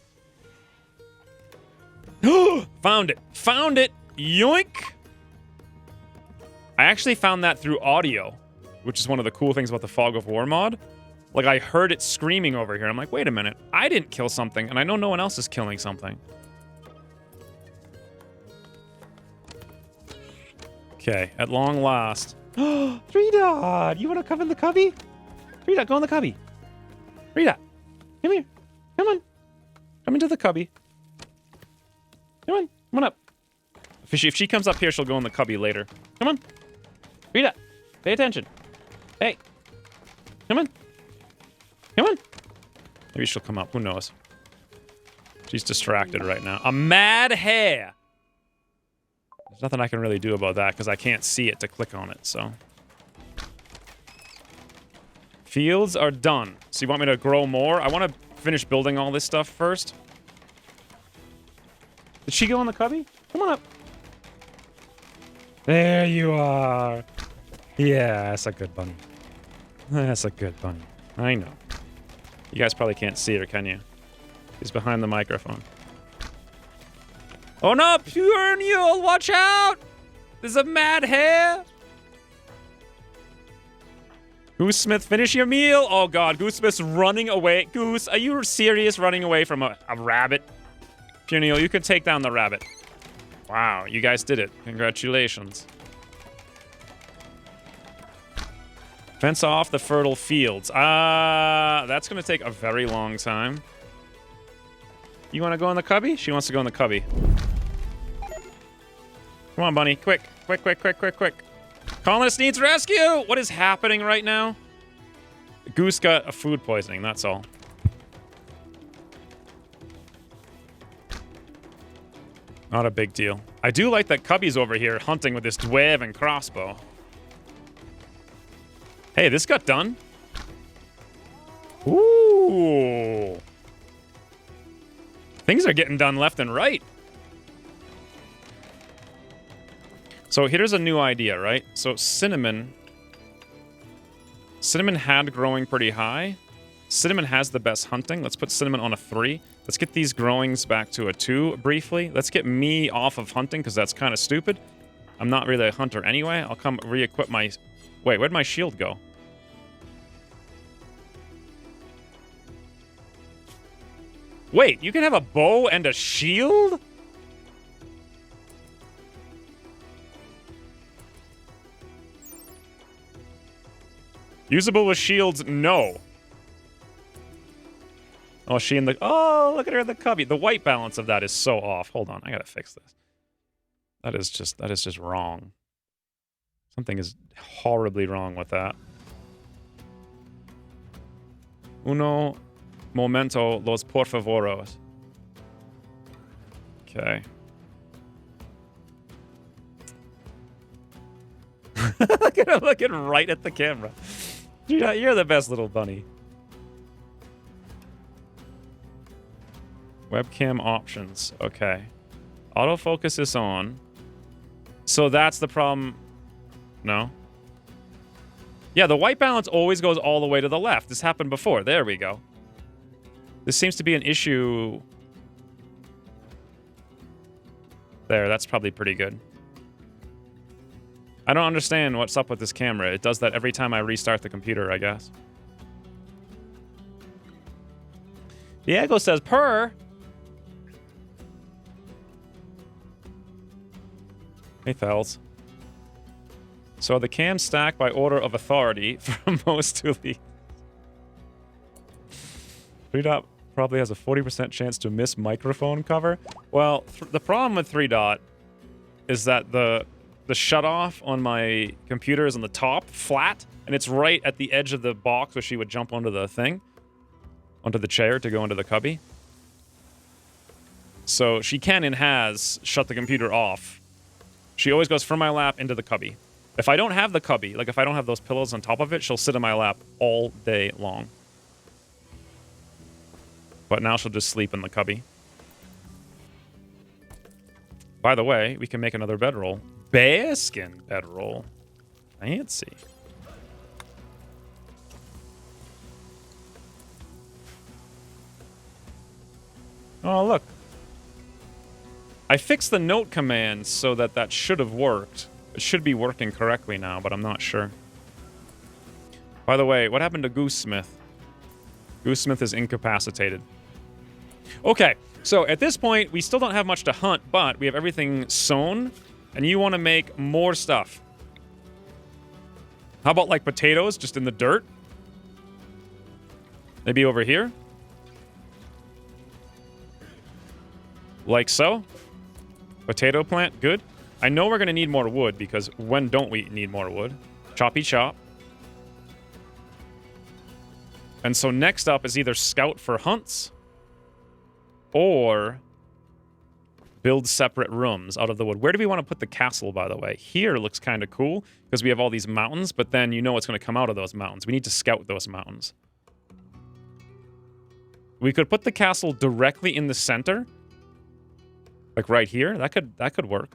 Found it. Found it. Yoink. I actually found that through audio, which is one of the cool things about the Fog of War mod. Like, I heard it screaming over here. I'm like, wait a minute. I didn't kill something, and I know no one else is killing something. Okay, at long last. Rita, you want to come in the cubby? Rita, go in the cubby. Rita, come here. Come on. Come into the cubby. Come on up. If she comes up here, she'll go in the cubby later. Come on. Rita, pay attention. Hey. Come on. Come on. Maybe she'll come up. Who knows? She's distracted right now. A mad hare. There's nothing I can really do about that because I can't see it to click on it, so. Fields are done. So you want me to grow more? I want to finish building all this stuff first. Did she go in the cubby? Come on up. There you are. Yeah, that's a good bunny. That's a good bunny. I know. You guys probably can't see her, can you? She's behind the microphone. Oh no, Pure Mule, watch out! There's a mad hare! Goosesmith, finish your meal! Oh god, Goosesmith's running away. Goose, are you serious running away from a rabbit? Pure Mule, you could take down the rabbit. Wow, you guys did it. Congratulations. Fence off the fertile fields. That's gonna take a very long time. You wanna go in the cubby? She wants to go in the cubby. Come on, bunny. Quick. Quick, quick, quick, quick, quick. Colonist needs rescue! What is happening right now? The goose got a food poisoning, that's all. Not a big deal. I do like that Cubby's over here hunting with this dwarven crossbow. Hey, this got done. Ooh. Things are getting done left and right. So here's a new idea, right? So Cinnamon had growing pretty high. Cinnamon has the best hunting. Let's put Cinnamon on a 3. Let's get these growings back to a 2 briefly. Let's get me off of hunting because that's kind of stupid. I'm not really a hunter anyway. I'll come re-equip my... Wait, where'd my shield go? Wait, you can have a bow and a shield? Usable with shields? No. Oh, she in the... Oh, look at her in the cubby. The white balance of that is so off. Hold on, I gotta fix this. That is just wrong. Something is horribly wrong with that. Uno momento los por favoros. Okay. Look at him looking right at the camera. You're the best little bunny. Webcam options. Okay. Autofocus is on. So that's the problem. No? Yeah, the white balance always goes all the way to the left. This happened before. There we go. This seems to be an issue. There, that's probably pretty good. I don't understand what's up with this camera. It does that every time I restart the computer, I guess. Diego says, purr. Hey, Fells. So the cams stack by order of authority from most to least. 3-Dot probably has a 40% chance to miss microphone cover. Well, the problem with 3-Dot is that the shutoff on my computer is on the top, flat, and it's right at the edge of the box where she would jump onto the thing, onto the chair to go into the cubby. So she can and has shut the computer off. She always goes from my lap into the cubby. If I don't have the cubby, like if I don't have those pillows on top of it, she'll sit in my lap all day long. But now she'll just sleep in the cubby. By the way, we can make another bedroll. Bearskin bedroll. Fancy. Oh, look. I fixed the note command so that should have worked. It should be working correctly now, but I'm not sure. By the way, what happened to Goosesmith? Goosesmith is incapacitated. Okay, so at this point, we still don't have much to hunt, but we have everything sown, and you want to make more stuff. How about, like, potatoes just in the dirt? Maybe over here? Like so? Potato plant, good. I know we're going to need more wood, because when don't we need more wood? Choppy chop. And so next up is either scout for hunts, or build separate rooms out of the wood. Where do we want to put the castle, by the way? Here looks kind of cool, because we have all these mountains, but then you know what's going to come out of those mountains. We need to scout those mountains. We could put the castle directly in the center. Like right here. That could work.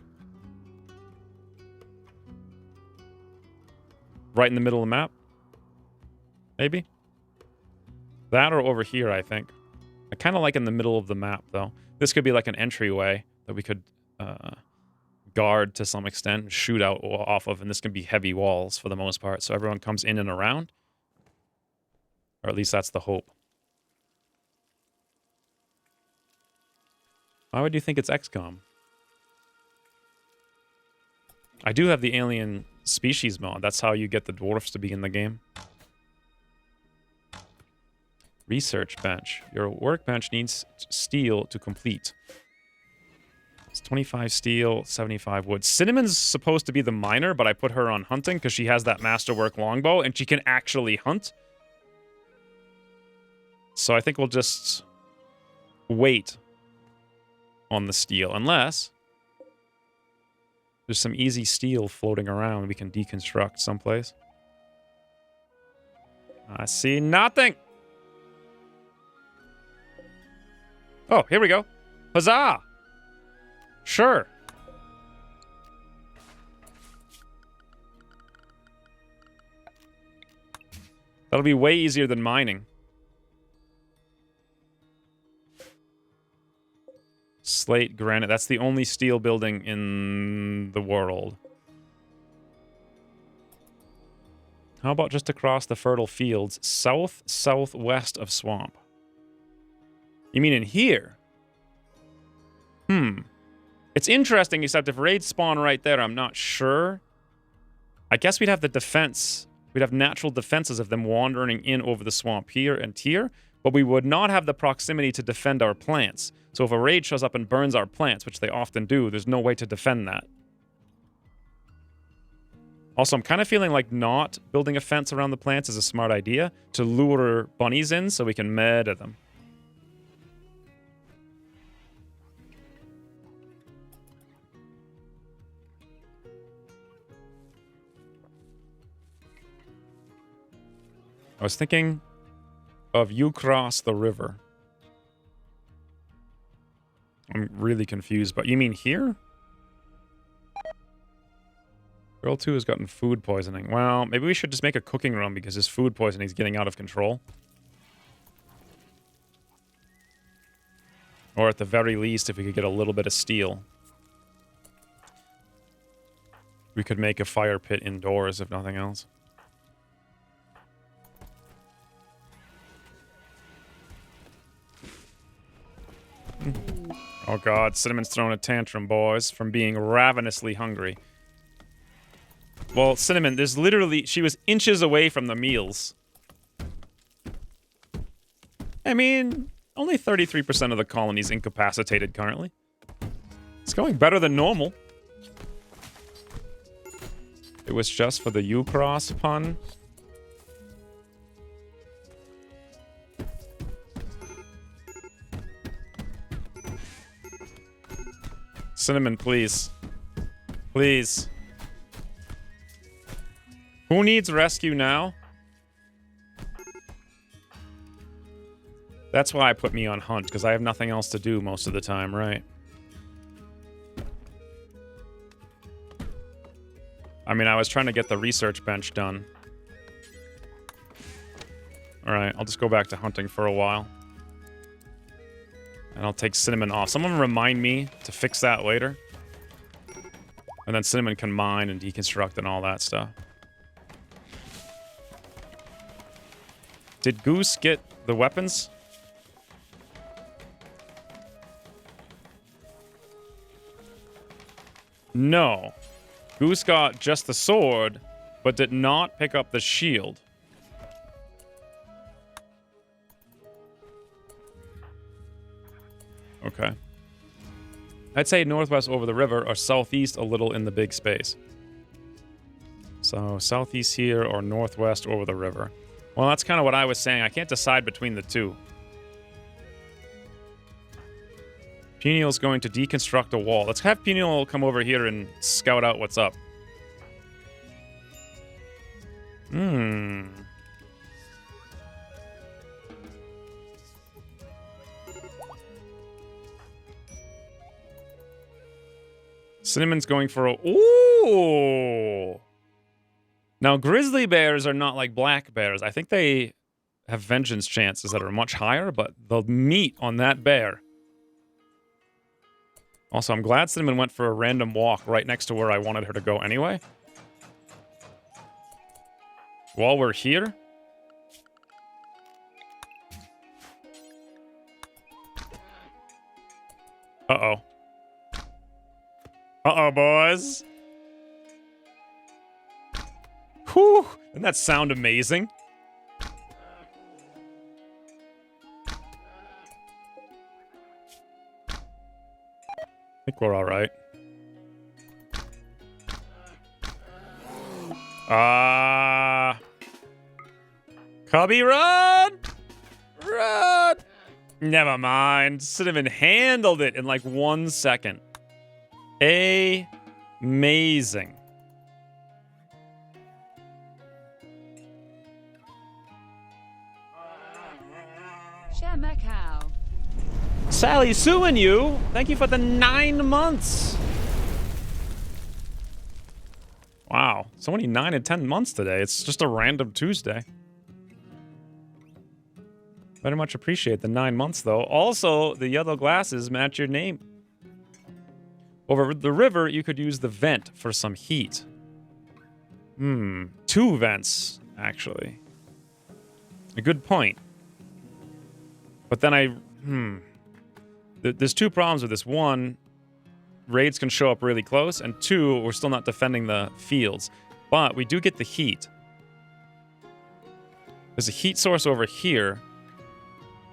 Right in the middle of the map. Maybe. That or over here, I think. I kind of like in the middle of the map, though. This could be like an entryway that we could guard to some extent, shoot out off of, and this can be heavy walls for the most part, so everyone comes in and around. Or at least that's the hope. Why would you think it's XCOM? I do have the alien species mod. That's how you get the dwarfs to be in the game. Research bench. Your workbench needs steel to complete. It's 25 steel, 75 wood. Cinnamon's supposed to be the miner, but I put her on hunting because she has that masterwork longbow and she can actually hunt. So I think we'll just wait on the steel, unless there's some easy steel floating around we can deconstruct someplace. I see nothing. Oh, here we go. Huzzah! Sure. That'll be way easier than mining. Slate, granite. That's the only steel building in the world. How about just across the fertile fields, southwest of swamp? You mean in here? It's interesting, except if raids spawn right there, I'm not sure. I guess we'd have the defense. We'd have natural defenses of them wandering in over the swamp here and here, but we would not have the proximity to defend our plants. So if a raid shows up and burns our plants, which they often do, there's no way to defend that. Also, I'm kind of feeling like not building a fence around the plants is a smart idea to lure bunnies in so we can murder them. I was thinking of you cross the river. I'm really confused, but you mean here? Girl 2 has gotten food poisoning. Well, maybe we should just make a cooking room because his food poisoning is getting out of control. Or at the very least, if we could get a little bit of steel. We could make a fire pit indoors, if nothing else. Oh god, Cinnamon's throwing a tantrum, boys, from being ravenously hungry. Well, Cinnamon, there's literally... She was inches away from the meals. I mean, only 33% of the colony's incapacitated currently. It's going better than normal. It was just for the U-Cross pun. Cinnamon, please. Please. Who needs rescue now? That's why I put me on hunt, because I have nothing else to do most of the time, right? I mean, I was trying to get the research bench done. Alright, I'll just go back to hunting for a while. And I'll take Cinnamon off. Someone remind me to fix that later. And then Cinnamon can mine and deconstruct and all that stuff. Did Goose get the weapons? No. Goose got just the sword, but did not pick up the shield. Okay. I'd say northwest over the river or southeast a little in the big space. So southeast here or northwest over the river. Well, that's kind of what I was saying. I can't decide between the two. Peniel's going to deconstruct a wall. Let's have Peniel come over here and scout out what's up. Cinnamon's going for a... Ooh! Now, grizzly bears are not like black bears. I think they have vengeance chances that are much higher, but the meat on that bear... Also, I'm glad Cinnamon went for a random walk right next to where I wanted her to go anyway. While we're here... Uh-oh. Uh-oh, boys. Whew! Doesn't that sound amazing? I think we're alright. Cubby, run! Run! Never mind. Cinnamon handled it in like 1 second. Amazing. Macau. Sally Sue and you, thank you for the 9 months. Wow, so many 9 and 10 months today. It's just a random Tuesday. Very much appreciate the 9 months, though. Also, the yellow glasses match your name. Over the river, you could use the vent for some heat. 2 vents, actually. A good point. But then there's 2 problems with this. 1, raids can show up really close, and 2, we're still not defending the fields. But we do get the heat. There's a heat source over here,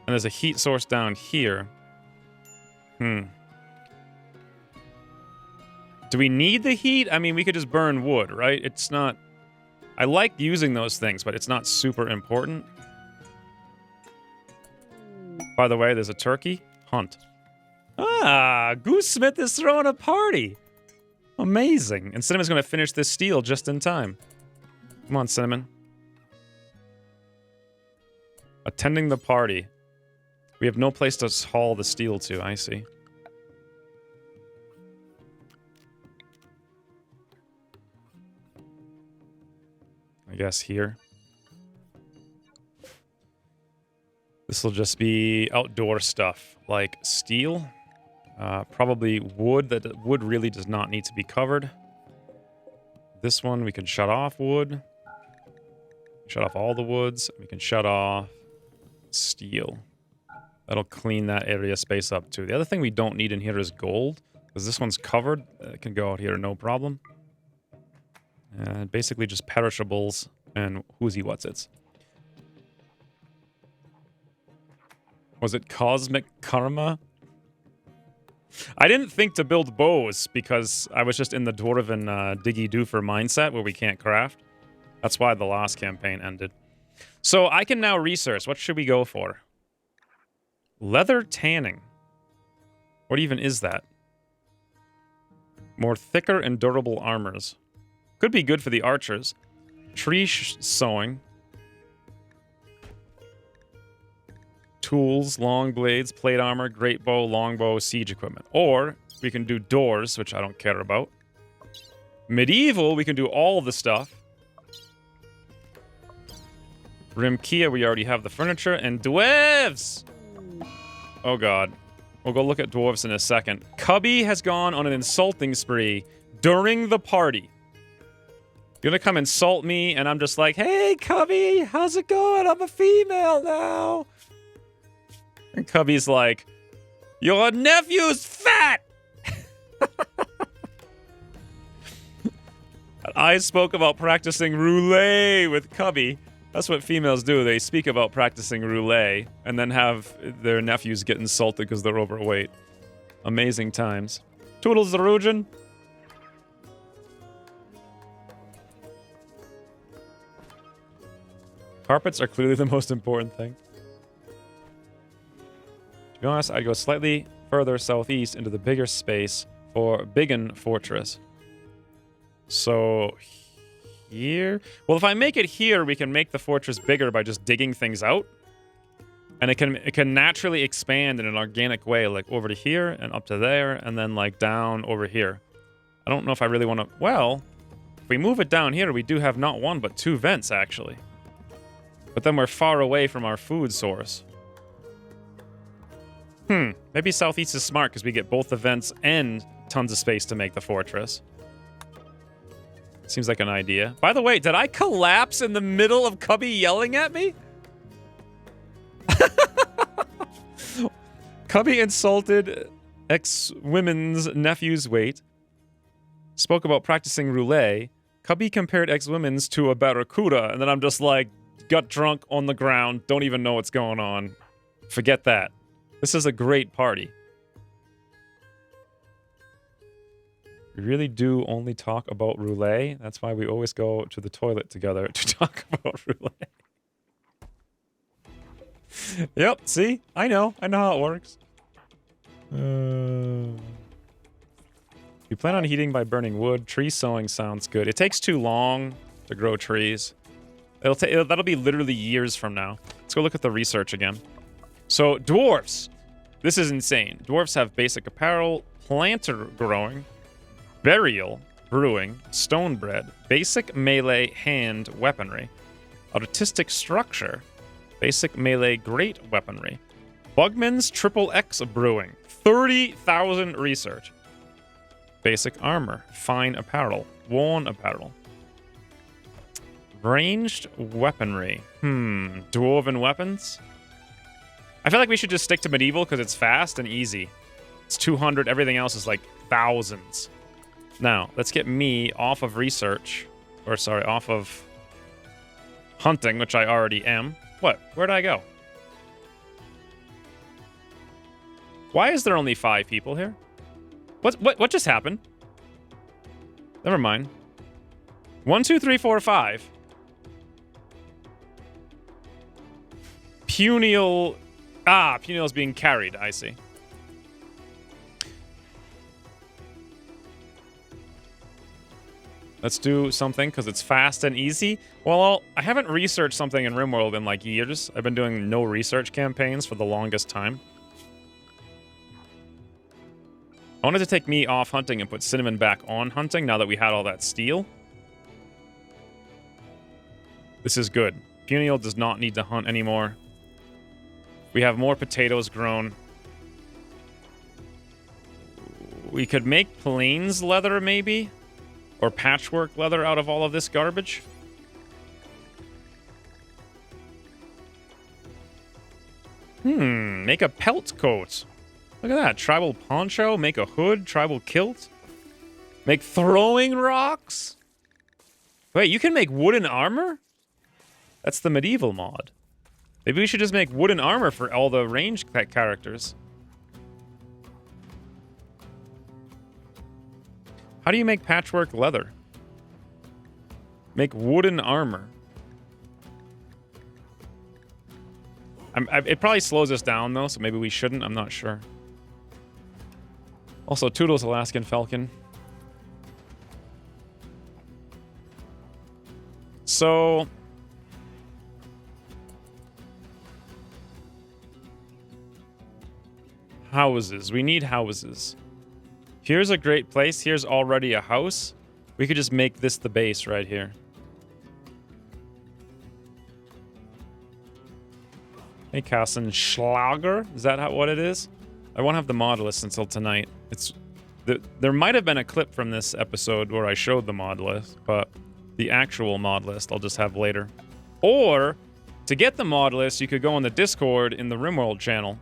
and there's a heat source down here. Do we need the heat? I mean, we could just burn wood, right? It's not... I like using those things, but it's not super important. By the way, there's a turkey. Hunt. Ah, Goosesmith is throwing a party. Amazing. And Cinnamon's going to finish this steel just in time. Come on, Cinnamon. Attending the party. We have no place to haul the steel to, I see. I guess here. This will just be outdoor stuff, like steel. Probably wood. That wood really does not need to be covered. This one, we can shut off wood. Shut off all the woods. We can shut off steel. That'll clean that area space up too. The other thing we don't need in here is gold, because this one's covered. It can go out here, no problem. Basically just perishables and whoozy what's-its. Was it cosmic karma? I didn't think to build bows because I was just in the Dwarven diggy-doofer mindset where we can't craft. That's why the last campaign ended. So I can now research. What should we go for? Leather tanning. What even is that? More thicker and durable armors. Could be good for the archers. Tree sewing. Tools, long blades, plate armor, great bow, longbow, siege equipment. Or we can do doors, which I don't care about. Medieval, we can do all the stuff. Rimkia, we already have the furniture. And dwarves! Oh god. We'll go look at dwarves in a second. Cubby has gone on an insulting spree during the party. You're gonna come insult me, and I'm just like, hey, Cubby, how's it going? I'm a female now. And Cubby's like, your nephew's fat! I spoke about practicing roulette with Cubby. That's what females do. They speak about practicing roulette and then have their nephews get insulted because they're overweight. Amazing times. Toodles the Rugin. Carpets are clearly the most important thing. To be honest, I'd go slightly further southeast into the bigger space for Biggin Fortress. So here? Well, if I make it here, we can make the fortress bigger by just digging things out. And it can naturally expand in an organic way, like over to here and up to there, and then like down over here. I don't know if I really want to... Well, if we move it down here, we do have not one, but two vents, actually. But then we're far away from our food source. Maybe southeast is smart, because we get both the vents and tons of space to make the fortress. Seems like an idea. By the way, did I collapse in the middle of Cubby yelling at me? Cubby insulted ex-women's nephew's weight. Spoke about practicing roulette. Cubby compared ex-women's to a barracuda. And then I'm just like, gut drunk on the ground. Don't even know what's going on. Forget that. This is a great party. We really do only talk about roulette. That's why we always go to the toilet together to talk about roulette. Yep, see? I know how it works. You plan on heating by burning wood. Tree sowing sounds good. It takes too long to grow trees. That'll be literally years from now. Let's go look at the research again. So, dwarves. This is insane. Dwarves have basic apparel, planter growing, burial, brewing, stone bread, basic melee hand weaponry, artistic structure, basic melee great weaponry, Bugman's triple X brewing, 30,000 research, basic armor, fine apparel, worn apparel, ranged weaponry, dwarven weapons. I feel like we should just stick to medieval because it's fast and easy. It's 200, everything else is like thousands. Now, let's get me off of research. Or, sorry, off of hunting, which I already am. What? Where'd I go? Why is there only 5 people here? What just happened? Never mind. 1, 2, 3, 4, 5. Punial. Ah, Punial is being carried. I see. Let's do something because it's fast and easy. Well, I haven't researched something in RimWorld in like years. I've been doing no research campaigns for the longest time. I wanted to take me off hunting and put Cinnamon back on hunting now that we had all that steel. This is good. Punial does not need to hunt anymore. We have more potatoes grown. We could make plains leather, maybe? Or patchwork leather out of all of this garbage? Make a pelt coat. Look at that. Tribal poncho. Make a hood. Tribal kilt. Make throwing rocks. Wait, you can make wooden armor? That's the medieval mod. Maybe we should just make wooden armor for all the ranged characters. How do you make patchwork leather? Make wooden armor. It probably slows us down, though, so maybe we shouldn't. I'm not sure. Also, Toodles Alaskan Falcon. So... houses. We need houses. Here's a great place. Here's already a house. We could just make this the base right here. Hey, Kassenschlager. Is that what it is? I won't have the mod list until tonight. There might have been a clip from this episode where I showed the mod list, but the actual mod list I'll just have later. Or, to get the mod list, you could go on the Discord in the RimWorld channel.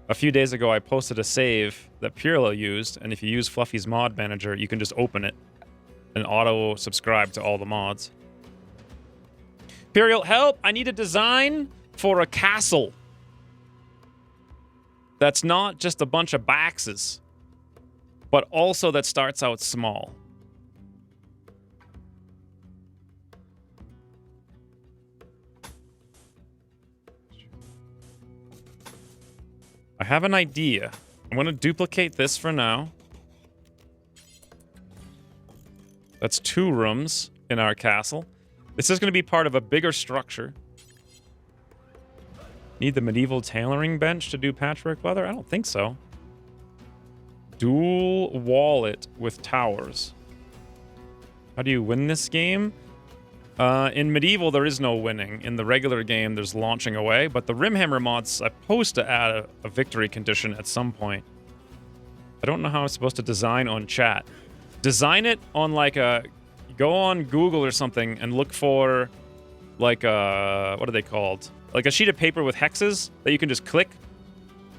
A few days ago, I posted a save that Pirlo used, and if you use Fluffy's mod manager, you can just open it and auto-subscribe to all the mods. Imperial, help! I need a design for a castle that's not just a bunch of boxes, but also that starts out small. I have an idea. I'm going to duplicate this for now. That's 2 rooms in our castle. This is going to be part of a bigger structure. Need the medieval tailoring bench to do patchwork leather? I don't think so. Dual wallet with towers. How do you win this game? In medieval, there is no winning. In the regular game, there's launching away. But the Rimhammer mod's supposed to add a victory condition at some point. I don't know how I'm supposed to design on chat. Design it on like a... Go on Google or something and look for like a... What are they called? Like a sheet of paper with hexes that you can just click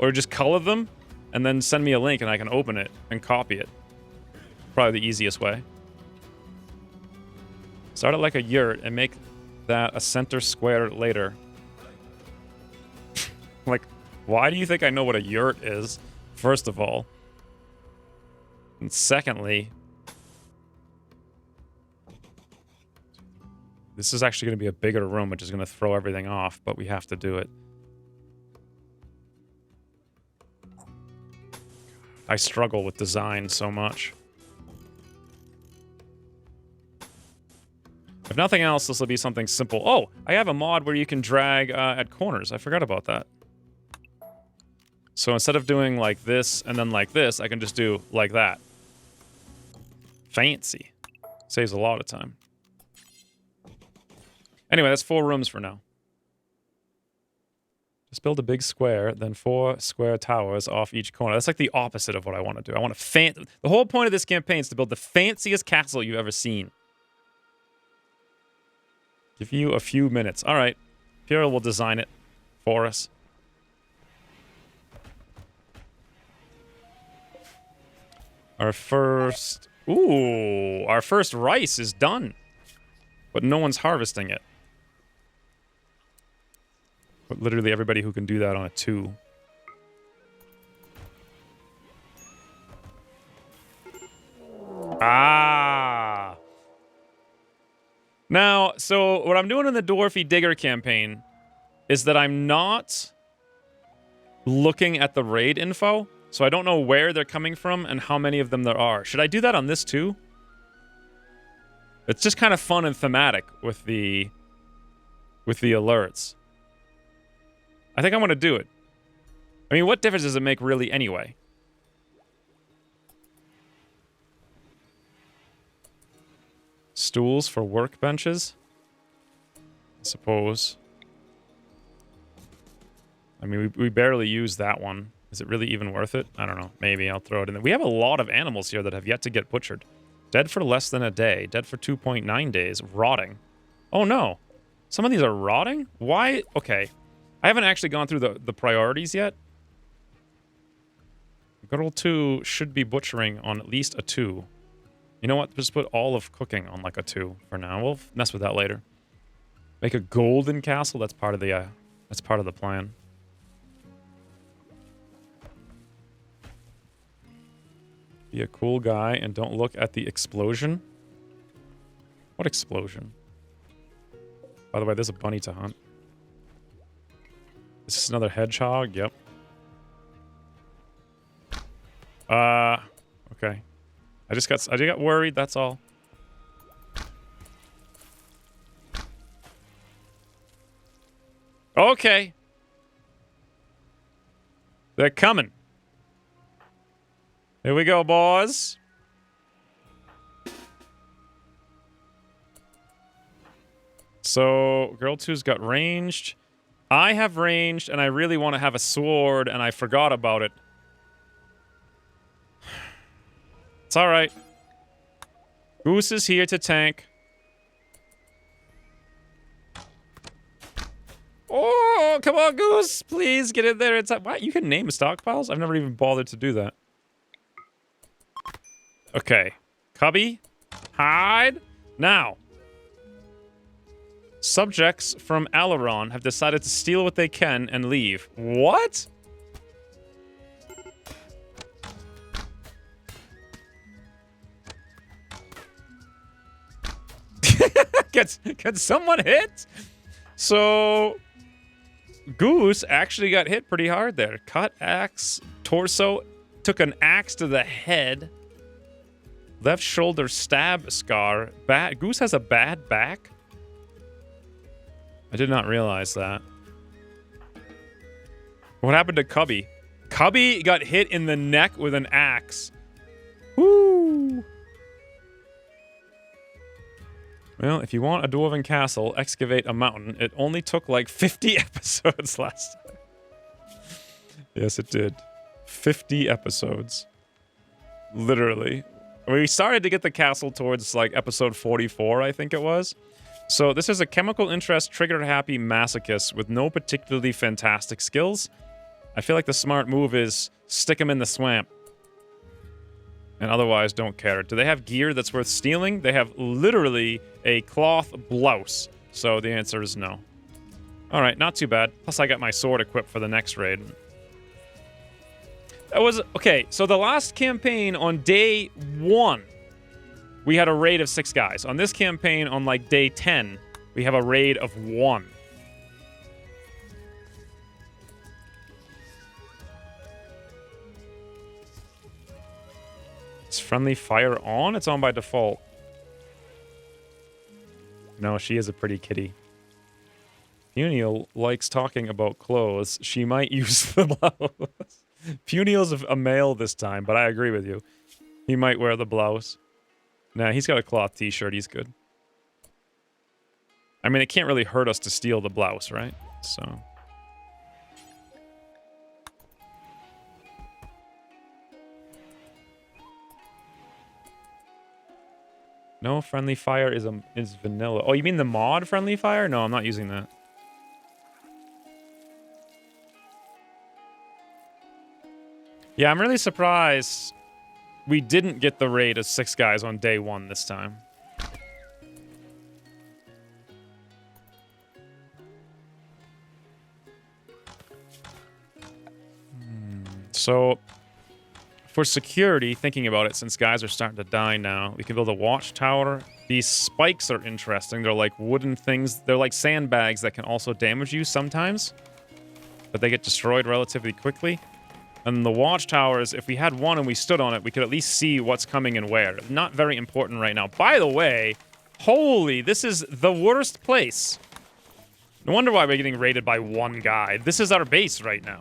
or just color them and then send me a link and I can open it and copy it. Probably the easiest way. Start it like a yurt and make that a center square later. Like, why do you think I know what a yurt is, first of all? And secondly, this is actually going to be a bigger room, which is going to throw everything off, but we have to do it. I struggle with design so much. If nothing else, this will be something simple. Oh, I have a mod where you can drag at corners. I forgot about that. So instead of doing like this and then like this, I can just do like that. Fancy. Saves a lot of time. Anyway, that's 4 rooms for now. Just build a big square, then 4 square towers off each corner. That's like the opposite of what I want to do. I want to the whole point of this campaign is to build the fanciest castle you've ever seen. Give you a few minutes. All right. Pierre will design it for us. Our first... Ooh, our first rice is done. But no one's harvesting it. But literally everybody who can do that on a 2. Ah! Now, so what I'm doing in the Dwarfy Digger campaign is that I'm not looking at the raid info, so I don't know where they're coming from and how many of them there are. Should I do that on this too? It's just kind of fun and thematic with the alerts. I think I'm going to do it. I mean, what difference does it make really anyway? Stools for workbenches? I suppose. I mean, we barely use that one. Is it really even worth it? I don't know. Maybe I'll throw it in there. We have a lot of animals here that have yet to get butchered. Dead for less than a day. Dead for 2.9 days. Rotting. Oh, no. Some of these are rotting? Why? Okay. I haven't actually gone through the priorities yet. Good old 2 should be butchering on at least a 2. You know what? Just put all of cooking on like a 2 for now. We'll mess with that later. Make a golden castle. That's part of the plan. Be a cool guy and don't look at the explosion. What explosion? By the way, there's a bunny to hunt. Is this another hedgehog? Yep. Okay. I just got worried, that's all. Okay. They're coming. Here we go, boys. So, girl 2's got ranged. I have ranged, and I really want to have a sword, and I forgot about it. It's alright. Goose is here to tank. Oh, come on, Goose. Please get in there. It's what? You can name stockpiles? I've never even bothered to do that. Okay. Cubby. Hide. Now. Subjects from Alaron have decided to steal what they can and leave. What? Can someone hit? So, Goose actually got hit pretty hard there. Cut, axe, torso, took an axe to the head. Left shoulder stab scar. Goose has a bad back? I did not realize that. What happened to Cubby? Cubby got hit in the neck with an axe. Woo! Well, if you want a dwarven castle, excavate a mountain. It only took like 50 episodes last time. Yes, it did. 50 episodes. Literally. We started to get the castle towards like episode 44, I think it was. So this is a chemical interest, trigger-happy masochist with no particularly fantastic skills. I feel like the smart move is stick him in the swamp. And otherwise don't care. Do they have gear that's worth stealing? They have literally a cloth blouse. So the answer is no. Alright, not too bad. Plus I got my sword equipped for the next raid. That was... Okay, so the last campaign on day 1, we had a raid of 6 guys. On this campaign, on like day 10, we have a raid of 1. Is friendly fire on? It's on by default. No, she is a pretty kitty. Puniel likes talking about clothes. She might use the blouse. Puniel's a male this time, but I agree with you. He might wear the blouse. Nah, he's got a cloth t-shirt. He's good. I mean, it can't really hurt us to steal the blouse, right? So... No, friendly fire is vanilla. Oh, you mean the mod friendly fire? No, I'm not using that. Yeah, I'm really surprised we didn't get the raid of 6 guys on day 1 this time. So, for security, thinking about it, since guys are starting to die now, we can build a watchtower These spikes are interesting. They're like wooden things. They're like sandbags that can also damage you sometimes. But they get destroyed relatively quickly. And the watchtowers, if we had one and we stood on it, we could at least see what's coming and where. Not very important right now. By the way, holy, this is the worst place. No wonder why we're getting raided by one guy. This is our base right now.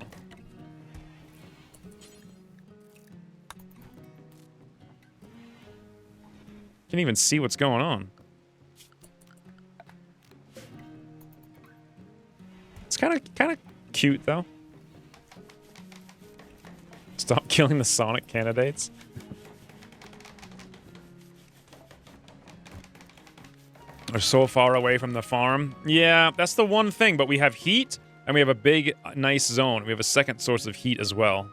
Can't even see what's going on. It's kind of cute though. Stop killing the Sonic candidates. We're so far away from the farm. Yeah, that's the one thing, but we have heat and we have a big, nice zone. We have a second source of heat as well.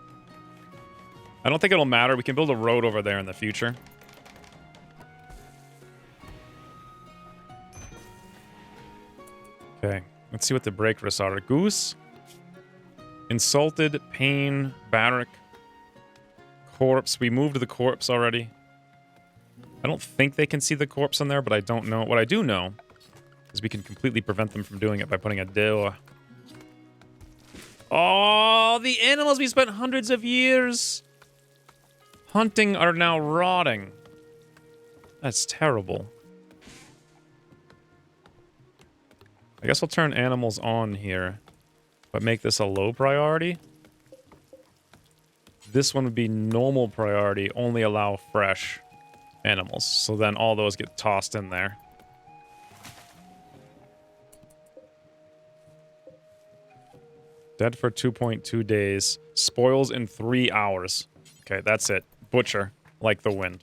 I don't think it'll matter. We can build a road over there in the future. Okay, let's see what the break risks are. Goose, Insulted, Pain, Barrack, Corpse. We moved the corpse already. I don't think they can see the corpse in there, but I don't know. What I do know is we can completely prevent them from doing it by putting a door. Oh, the animals we spent hundreds of years hunting are now rotting. That's terrible. I guess I'll turn animals on here, but make this a low priority. This one would be normal priority, only allow fresh animals. So then all those get tossed in there. Dead for 2.2 days. Spoils in 3 hours. Okay, that's it. Butcher, like the wind.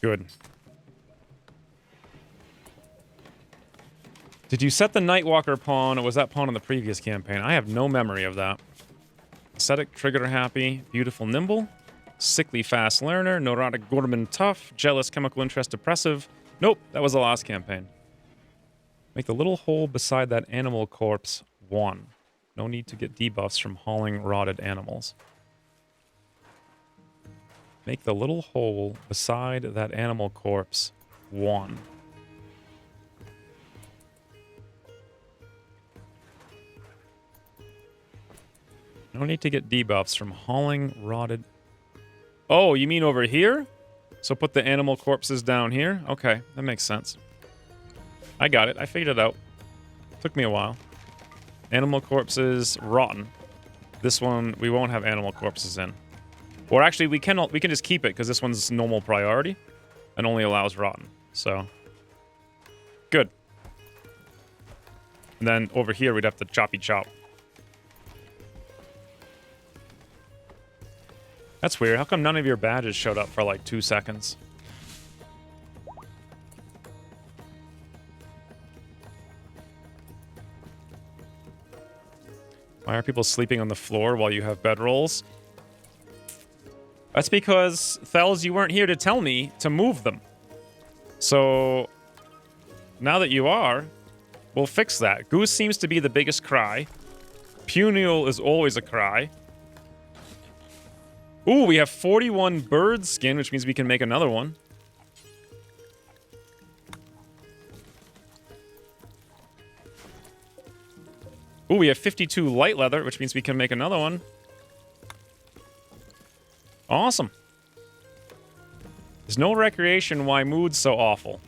Good. Did you set the Nightwalker pawn, or was that pawn in the previous campaign? I have no memory of that. Ascetic, trigger happy, beautiful nimble, sickly fast learner, neurotic Gorman tough, jealous chemical interest depressive. Nope, that was the last campaign. Make the little hole beside that animal corpse 1. No need to get debuffs from hauling rotted animals. Make the little hole beside that animal corpse 1. No need to get debuffs from hauling rotted... Oh, you mean over here? So put the animal corpses down here? Okay, that makes sense. I got it. I figured it out. Took me a while. Animal corpses, rotten. This one, we won't have animal corpses in. Or actually, we can just keep it, because this one's normal priority and only allows rotten. So, good. And then over here, we'd have to choppy chop. That's weird. How come none of your badges showed up for like 2 seconds? Why are people sleeping on the floor while you have bedrolls? That's because, Thels, you weren't here to tell me to move them. So, now that you are, we'll fix that. Goose seems to be the biggest cry. Punial is always a cry. Ooh, we have 41 bird skin, which means we can make another one. Ooh, we have 52 light leather, which means we can make another one. Awesome. There's no recreation. Why mood's so awful?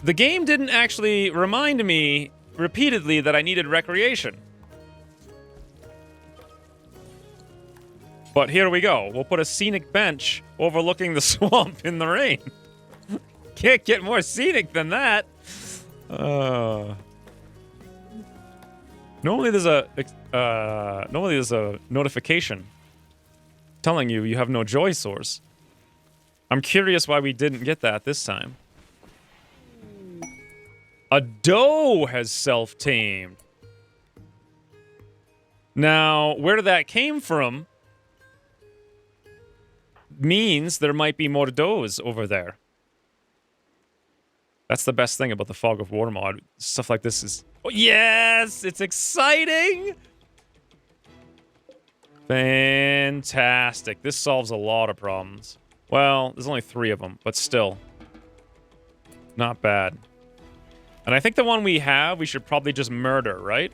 The game didn't actually remind me repeatedly that I needed recreation. But here we go. We'll put a scenic bench overlooking the swamp in the rain. Can't get more scenic than that. Normally there's a notification telling you you have no joy source. I'm curious why we didn't get that this time. A doe has self-tamed. Now, where that came from means there might be more does over there. That's the best thing about the Fog of War mod. Stuff like this is... Oh, yes! It's exciting! Fantastic. This solves a lot of problems. Well, there's only 3 of them, but still. Not bad. And I think the one we have, we should probably just murder, right?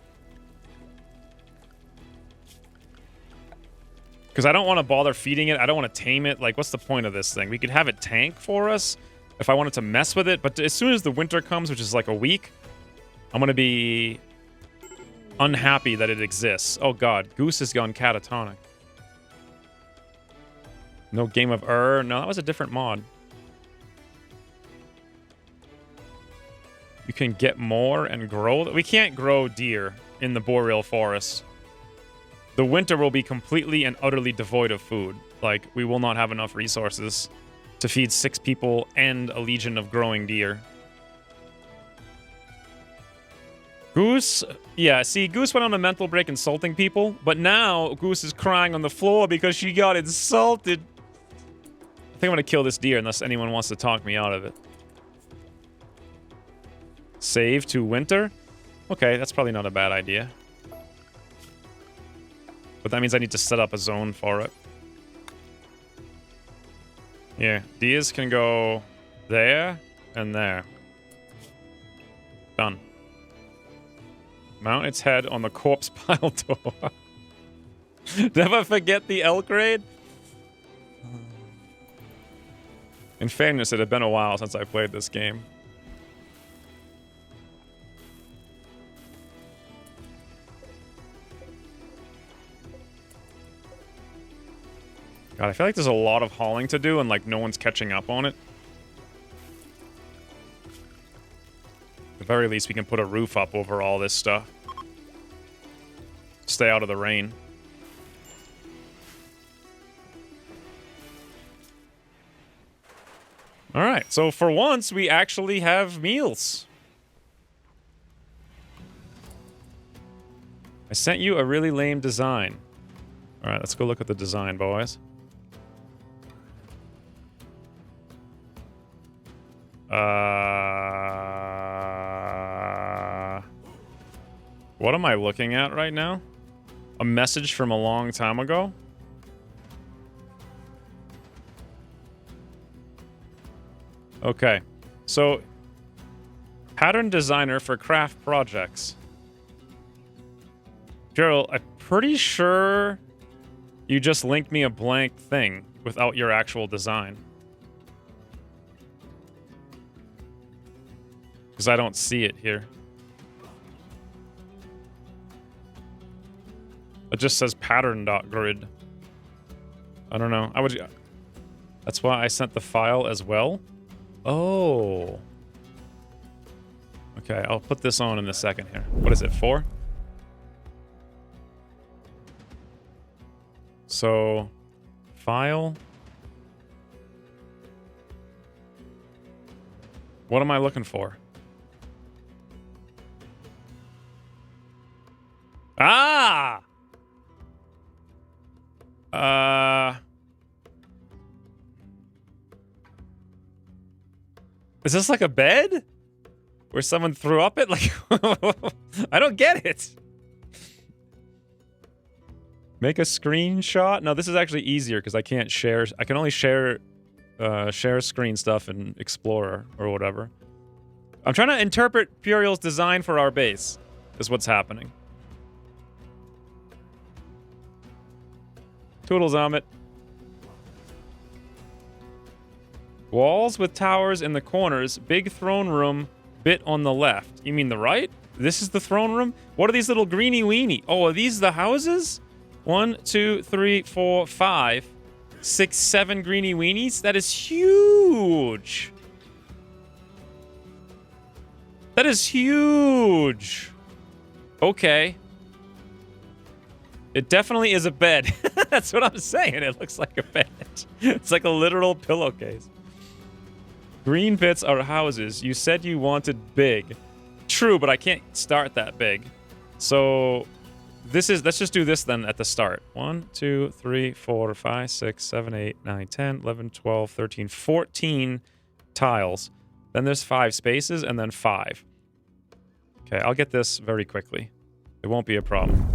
Because I don't want to bother feeding it. I don't want to tame it. Like, what's the point of this thing? We could have it tank for us if I wanted to mess with it. But as soon as the winter comes, which is like a week, I'm going to be unhappy that it exists. Oh, God. Goose has gone catatonic. No Game of No, that was a different mod. You can get more and grow. We can't grow deer in the boreal forest. The winter will be completely and utterly devoid of food. Like, we will not have enough resources to feed 6 people and a legion of growing deer. Goose, yeah, see, Goose went on a mental break insulting people, but now Goose is crying on the floor because she got insulted. I think I'm gonna kill this deer unless anyone wants to talk me out of it. Save to winter? Okay, that's probably not a bad idea. But that means I need to set up a zone for it. Yeah, deers can go there and there. Done. Mount its head on the corpse pile door. Never forget the elk raid? In fairness, it had been a while since I played this game. God, I feel like there's a lot of hauling to do and like no one's catching up on it. At the very least, we can put a roof up over all this stuff. Stay out of the rain. Alright, so for once, we actually have meals. I sent you a really lame design. Alright, let's go look at the design, boys. What am I looking at right now? A message from a long time ago? Okay. So, pattern designer for craft projects. Gerald, I'm pretty sure you just linked me a blank thing without your actual design. Because I don't see it here. It just says pattern.grid. I don't know. That's why I sent the file as well. Oh. Okay, I'll put this on in a second here. What is it, 4? So, file. What am I looking for? Ah! Is this like a bed? Where someone threw up it? Like, I don't get it. Make a screenshot? No, this is actually easier because I can't share. I can only share screen stuff in Explorer or whatever. I'm trying to interpret Puriel's design for our base, is what's happening. Toodles on it. Walls with towers in the corners. Big throne room. Bit on the left. You mean the right? This is the throne room? What are these little greeny weeny? Oh, are these the houses? 1, 2, 3, 4, 5, 6, 7 greeny weenies? That is huge. That is huge. Okay. It definitely is a bed. That's what I'm saying. It looks like a bed. It's like a literal pillowcase. Green bits are houses. You said you wanted big. True, but I can't start that big. So let's just do this then at the start. 1, 2, 3, 4, 5, 6, 7, 8, 9, 10, 11, 12, 13, 14 tiles. Then there's 5 spaces and then 5. Okay, I'll get this very quickly. It won't be a problem.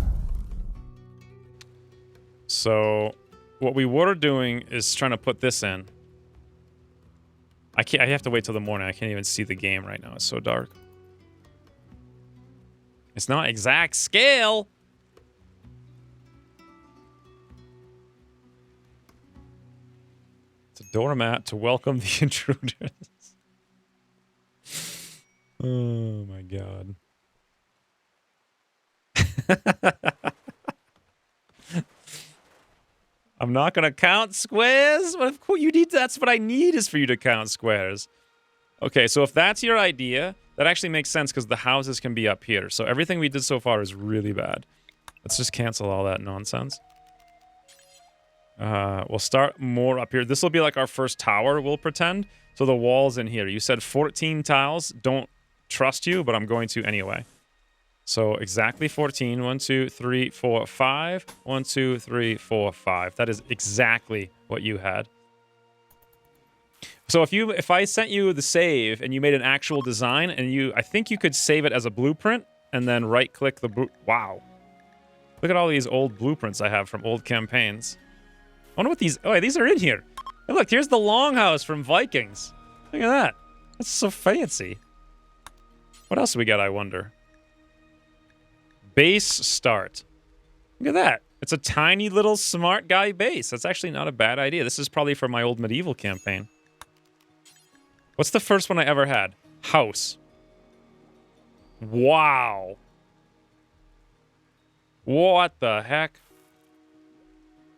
So what we were doing is trying to put this in. I have to wait till the morning. I can't even see the game right now. It's so dark. It's not exact scale. It's a doormat to welcome the intruders. Oh my god. I'm not gonna count squares. But of course you need. That's what I need is for you to count squares. Okay, so if that's your idea, that actually makes sense because the houses can be up here. So everything we did so far is really bad. Let's just cancel all that nonsense. We'll start more up here. This will be like our first tower, we'll pretend. So the walls in here. You said 14 tiles. Don't trust you, but I'm going to anyway. So exactly 14. 1, 2, 3, 4, 5. 1, 2, 3, 4, 5. That is exactly what you had. So if I sent you the save and you made an actual design and I think you could save it as a blueprint and then right click the wow. Look at all these old blueprints I have from old campaigns. I wonder what these these are in here. Hey, look, here's the longhouse from Vikings. Look at that. That's so fancy. What else do we got, I wonder? Base start. Look at that. It's a tiny little smart guy base. That's actually not a bad idea. This is probably for my old medieval campaign. What's the first one I ever had? House. Wow. What the heck?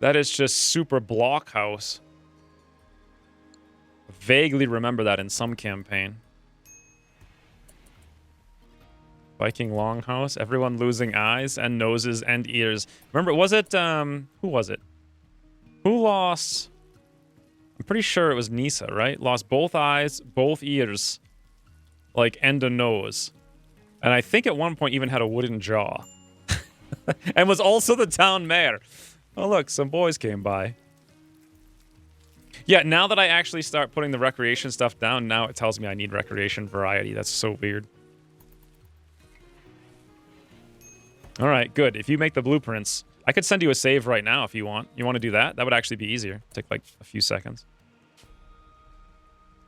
That is just super block house. Vaguely remember that in some campaign. Viking longhouse. Everyone losing eyes and noses and ears. Remember, was it, who was it? Who lost... I'm pretty sure it was Nisa, right? Lost both eyes, both ears, like, and a nose. And I think at one point even had a wooden jaw. And was also the town mayor. Oh, look, some boys came by. Yeah, now that I actually start putting the recreation stuff down, now it tells me I need recreation variety. That's so weird. All right, good. If you make the blueprints... I could send you a save right now if you want. You want to do that? That would actually be easier. Take like a few seconds.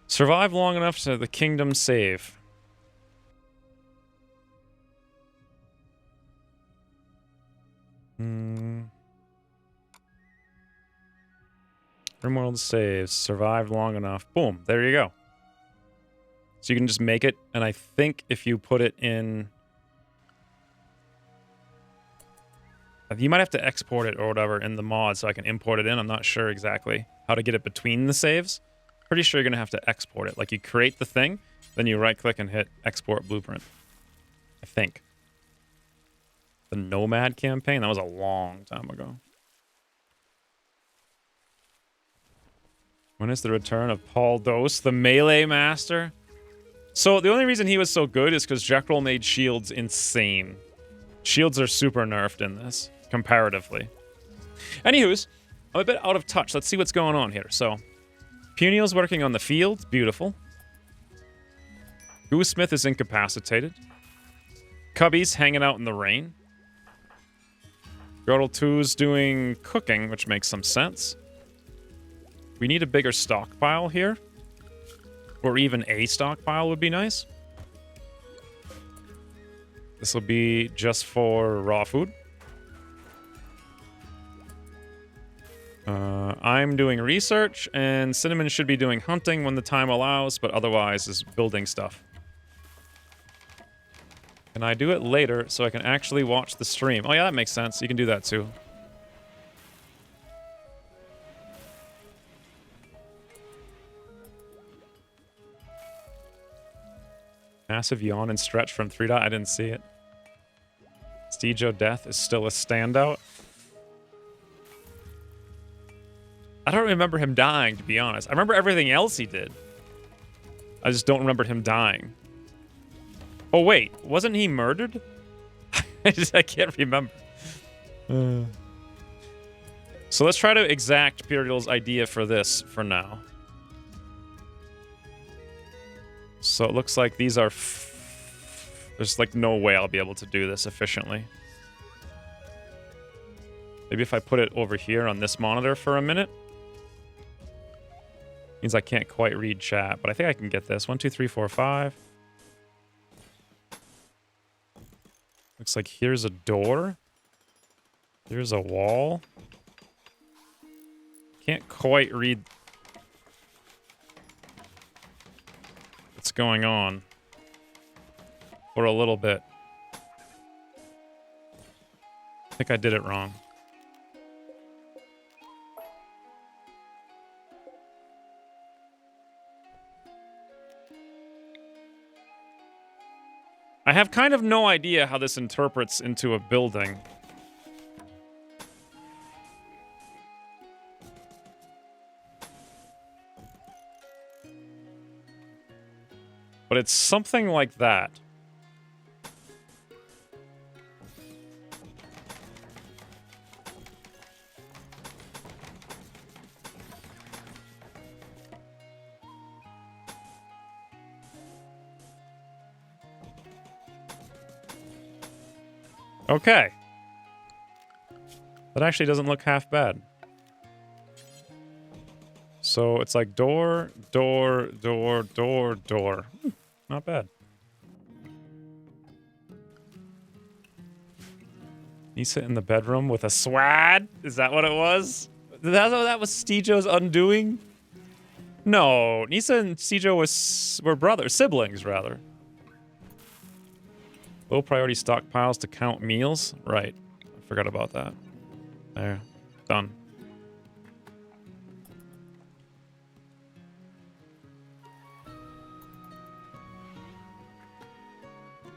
Survive long enough to the kingdom save. RimWorld saves. Survived long enough. Boom. There you go. So you can just make it. And I think if you put it in... You might have to export it or whatever in the mod so I can import it in. I'm not sure exactly how to get it between the saves. Pretty sure you're going to have to export it. Like, you create the thing, then you right-click and hit Export Blueprint. I think. The Nomad campaign? That was a long time ago. When is the return of Paul Dose, the Melee Master? So, the only reason he was so good is because Jekyll made shields insane. Shields are super nerfed in this, comparatively. Anywho's, I'm a bit out of touch. Let's see what's going on here. So, Puniel's working on the field. Beautiful. Goosesmith is incapacitated. Cubby's hanging out in the rain. Girdle 2's doing cooking, which makes some sense. We need a bigger stockpile here. Or even a stockpile would be nice. This will be just for raw food. I'm doing research, and Cinnamon should be doing hunting when the time allows, but otherwise is building stuff. Can I do it later so I can actually watch the stream? Oh yeah, that makes sense. You can do that too. Massive yawn and stretch from 3 dot. I didn't see it. Steejo Death is still a standout. I don't remember him dying, to be honest. I remember everything else he did. I just don't remember him dying. Oh, wait. Wasn't he murdered? I can't remember. So let's try to exact Imperial's idea for this for now. So it looks like these are... There's like no way I'll be able to do this efficiently. Maybe if I put it over here on this monitor for a minute. Means I can't quite read chat, but I think I can get this. 1, 2, 3, 4, 5. Looks like here's a door. Here's a wall. Can't quite read what's going on for a little bit. I think I did it wrong. I have kind of no idea how this interprets into a building. But it's something like that. Okay. That actually doesn't look half bad. So it's like door, door, door, door, door. Not bad. Nisa in the bedroom with a swad? Is that what it was? That was Steejo's undoing? No, Nisa and Steejo were brothers, siblings rather. Low priority stockpiles to count meals? Right. I forgot about that. There. Done.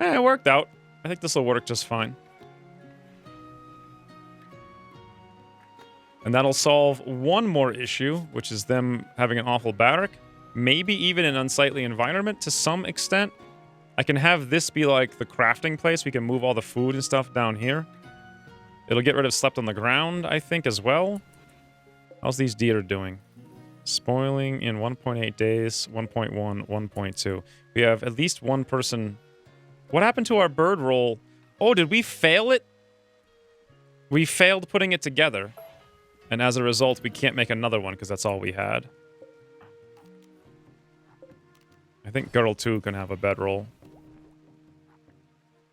It worked out. I think this will work just fine. And that'll solve one more issue, which is them having an awful barrack. Maybe even an unsightly environment to some extent. I can have this be like the crafting place. We can move all the food and stuff down here. It'll get rid of slept on the ground, I think, as well. How's these deer doing? Spoiling in 1.8 days, 1.1, 1.2. We have at least one person. What happened to our bird roll? Oh, did we fail it? We failed putting it together. And as a result, we can't make another one because that's all we had. I think Girl 2 can have a bedroll.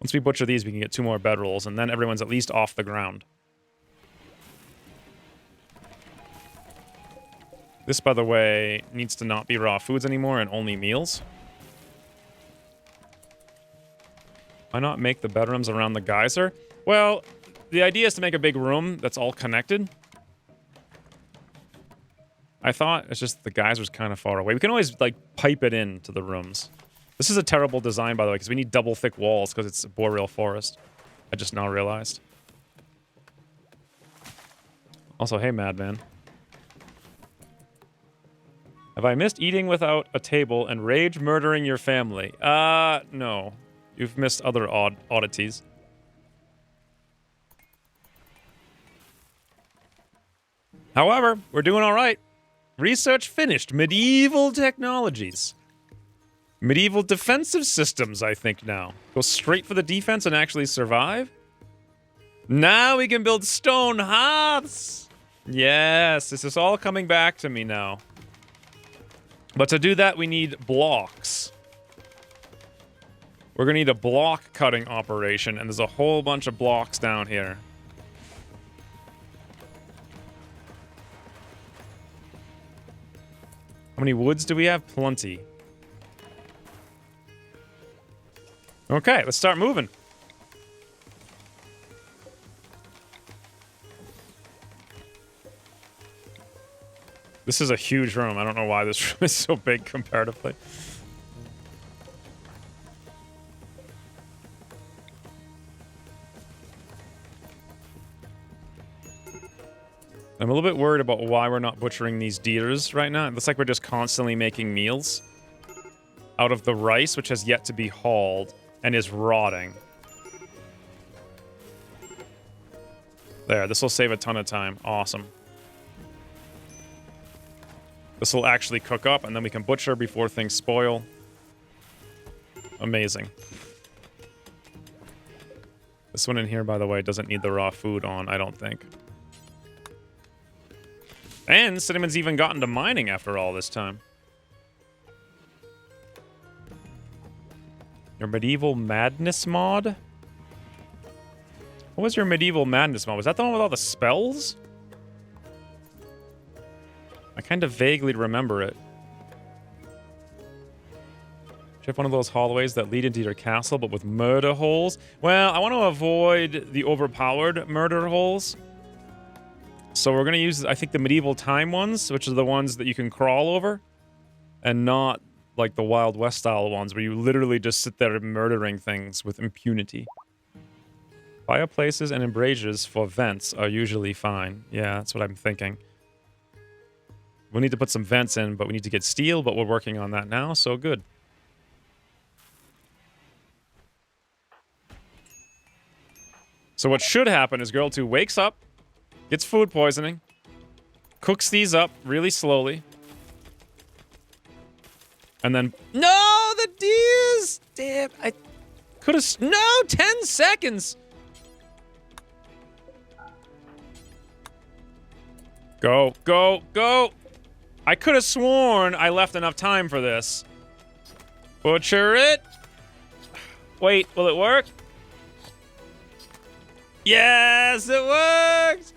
Once we butcher these, we can get 2 more bedrolls, and then everyone's at least off the ground. This, by the way, needs to not be raw foods anymore and only meals. Why not make the bedrooms around the geyser? Well, the idea is to make a big room that's all connected. I thought it's just the geyser's kind of far away. We can always, like, pipe it into the rooms. This is a terrible design, by the way, because we need double thick walls because it's a boreal forest. I just now realized. Also, hey, Madman. Have I missed eating without a table and rage murdering your family? No. You've missed other oddities. However, we're doing all right. Research finished. Medieval technologies. Medieval defensive systems, I think, now. Go straight for the defense and actually survive? Now we can build stone hearths! Yes, this is all coming back to me now. But to do that, we need blocks. We're gonna need a block cutting operation, and there's a whole bunch of blocks down here. How many woods do we have? Plenty. Okay, let's start moving. This is a huge room. I don't know why this room is so big comparatively. I'm a little bit worried about why we're not butchering these deers right now. It looks like we're just constantly making meals out of the rice, which has yet to be hauled and is rotting. There, this will save a ton of time. Awesome. This will actually cook up, and then we can butcher before things spoil. Amazing. This one in here, by the way, doesn't need the raw food on, I don't think. And Cinnamon's even gotten to mining after all this time. Your Medieval Madness mod? What was your Medieval Madness mod? Was that the one with all the spells? I kind of vaguely remember it. Do you have one of those hallways that lead into your castle, but with murder holes? Well, I want to avoid the overpowered murder holes. So we're going to use, I think, the medieval time ones, which are the ones that you can crawl over. And not like the Wild West style ones, where you literally just sit there murdering things with impunity. Fireplaces and embrasures for vents are usually fine. Yeah, that's what I'm thinking. We'll need to put some vents in, but we need to get steel, but we're working on that now, so good. So what should happen is Girl 2 wakes up, gets food poisoning, cooks these up really slowly, and then... No! The deers! Damn, I could have... No! 10 seconds! Go, go, go! I could have sworn I left enough time for this. Butcher it! Wait, will it work? Yes, it worked!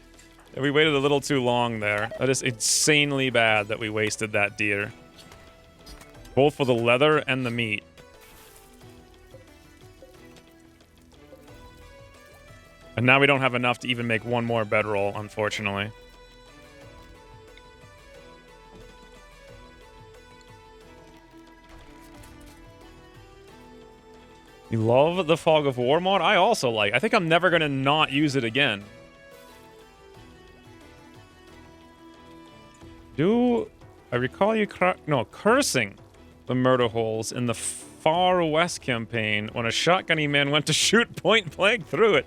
We waited a little too long there. That is insanely bad that we wasted that deer. Both for the leather and the meat. And now we don't have enough to even make one more bedroll, unfortunately. You love the Fog of War mod? I also like. I think I'm never gonna not use it again. I recall you cursing the murder holes in the Far West campaign when a shotgunny man went to shoot point blank through it.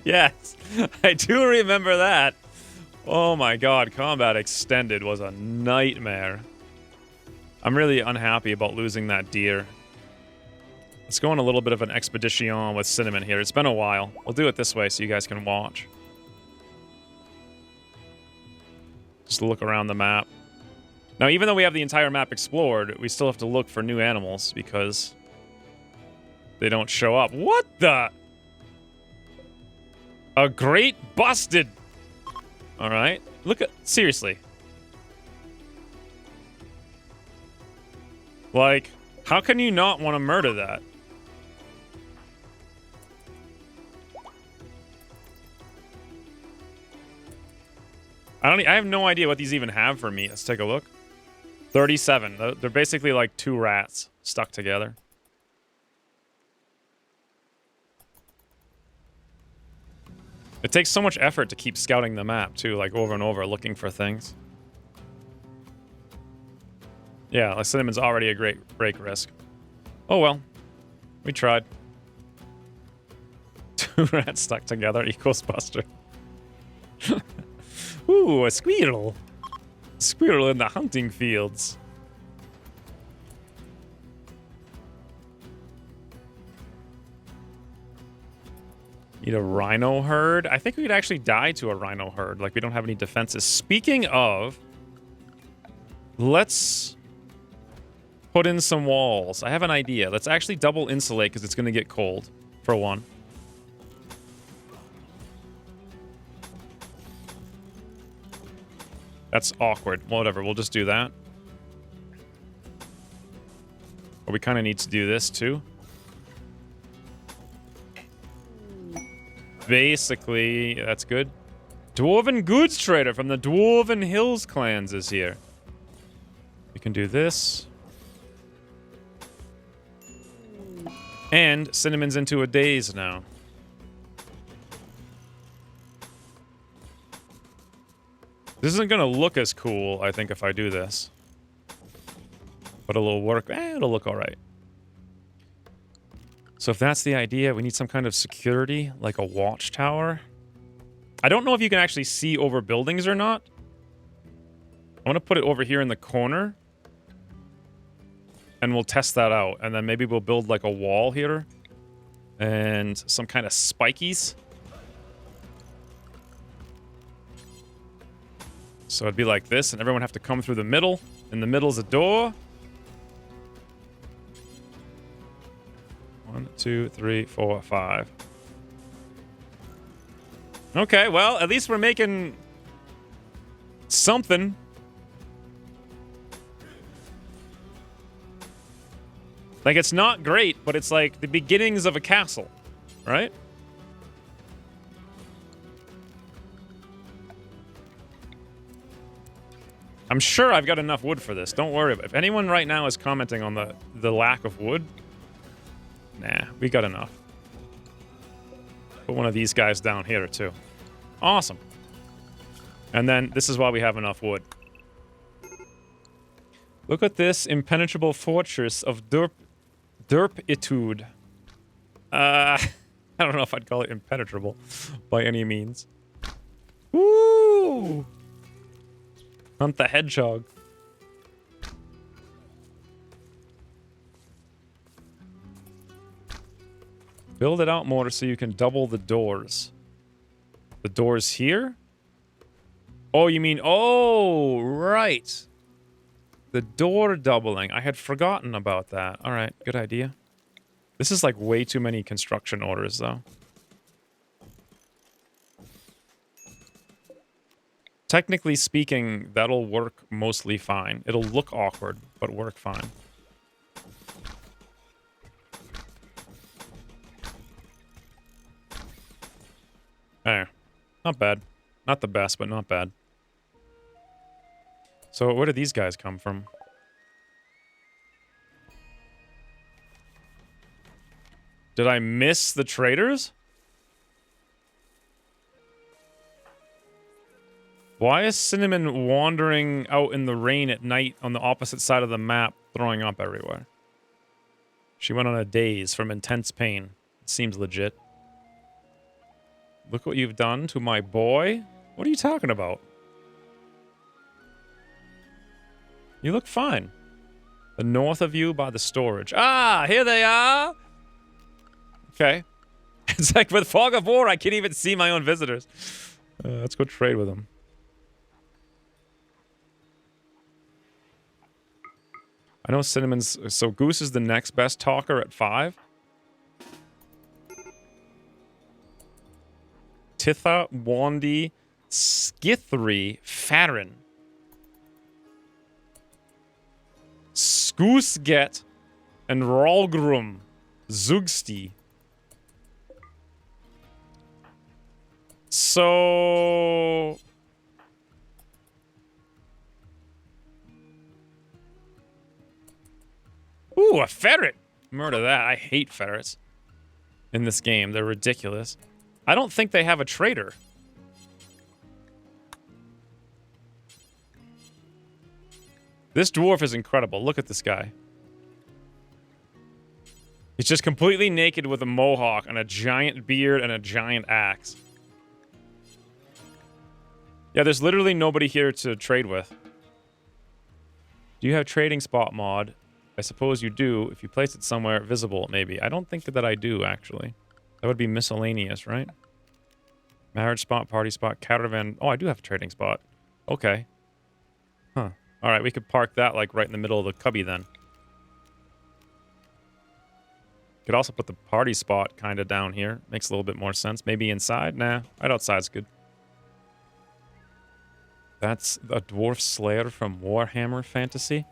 Yes, I do remember that. Oh my god, Combat Extended was a nightmare. I'm really unhappy about losing that deer. Let's go on a little bit of an expedition with Cinnamon here. It's been a while. We'll do it this way so you guys can watch. Just look around the map. Now, even though we have the entire map explored, we still have to look for new animals because they don't show up. What the? A great busted. All right. Look at... Seriously. Like, how can you not want to murder that? I have no idea what these even have for me. Let's take a look. 37. They're basically like two rats stuck together. It takes so much effort to keep scouting the map, too, like over and over, looking for things. Yeah, like Cinnamon's already a great break risk. Oh well. We tried. Two rats stuck together equals Buster. Ooh, a squirrel. Squirrel in the hunting fields. Need a rhino herd? I think we could actually die to a rhino herd. Like, we don't have any defenses. Speaking of, let's put in some walls. I have an idea. Let's actually double insulate because it's going to get cold, for one. That's awkward. Whatever, we'll just do that. But we kind of need to do this, too. Basically, that's good. Dwarven goods trader from the Dwarven Hills clans is here. We can do this. And Cinnamon's into a daze now. This isn't gonna look as cool, I think, if I do this. But it'll work. It'll look alright. So if that's the idea, we need some kind of security, like a watchtower. I don't know if you can actually see over buildings or not. I want to put it over here in the corner. And we'll test that out. And then maybe we'll build like a wall here. And some kind of spikies. So it'd be like this, and everyone have to come through the middle. In the middle's a door. 1, 2, 3, 4, 5. Okay, well, at least we're making something. Like, it's not great, but it's like the beginnings of a castle, right? I'm sure I've got enough wood for this. Don't worry. If anyone right now is commenting on the lack of wood, nah, we got enough. Put one of these guys down here, too. Awesome. And then this is why we have enough wood. Look at this impenetrable fortress of Derpitude. I don't know if I'd call it impenetrable by any means. Woo! Hunt the hedgehog. Build it out more so you can double the doors. The doors here? Oh, you mean... Oh, right. The door doubling. I had forgotten about that. All right, good idea. This is like way too many construction orders, though. Technically speaking, that'll work mostly fine. It'll look awkward, but work fine. There. Not bad. Not the best, but not bad. So where do these guys come from? Did I miss the traders? Why is Cinnamon wandering out in the rain at night on the opposite side of the map, throwing up everywhere? She went on a daze from intense pain. It seems legit. Look what you've done to my boy. What are you talking about? You look fine. The north of you by the storage. Ah, here they are! Okay. It's like with Fog of War, I can't even see my own visitors. Let's go trade with them. I know Cinnamon's... So Goose is the next best talker at 5. Titha, Wandi, Skithri, Farron. Skoosget, and Ralgrum, Zugsti. So... Ooh, a ferret! Murder that. I hate ferrets in this game. They're ridiculous. I don't think they have a trader. This dwarf is incredible. Look at this guy. He's just completely naked with a mohawk and a giant beard and a giant axe. Yeah, there's literally nobody here to trade with. Do you have trading spot mod? I suppose you do. If you place it somewhere visible, maybe. I don't think that I do, actually. That would be miscellaneous, right? Marriage spot, party spot, caravan. Oh, I do have a trading spot. Okay. Huh. All right, we could park that, like, right in the middle of the cubby, then. Could also put the party spot kind of down here. Makes a little bit more sense. Maybe inside? Nah, right outside's good. That's a dwarf slayer from Warhammer Fantasy.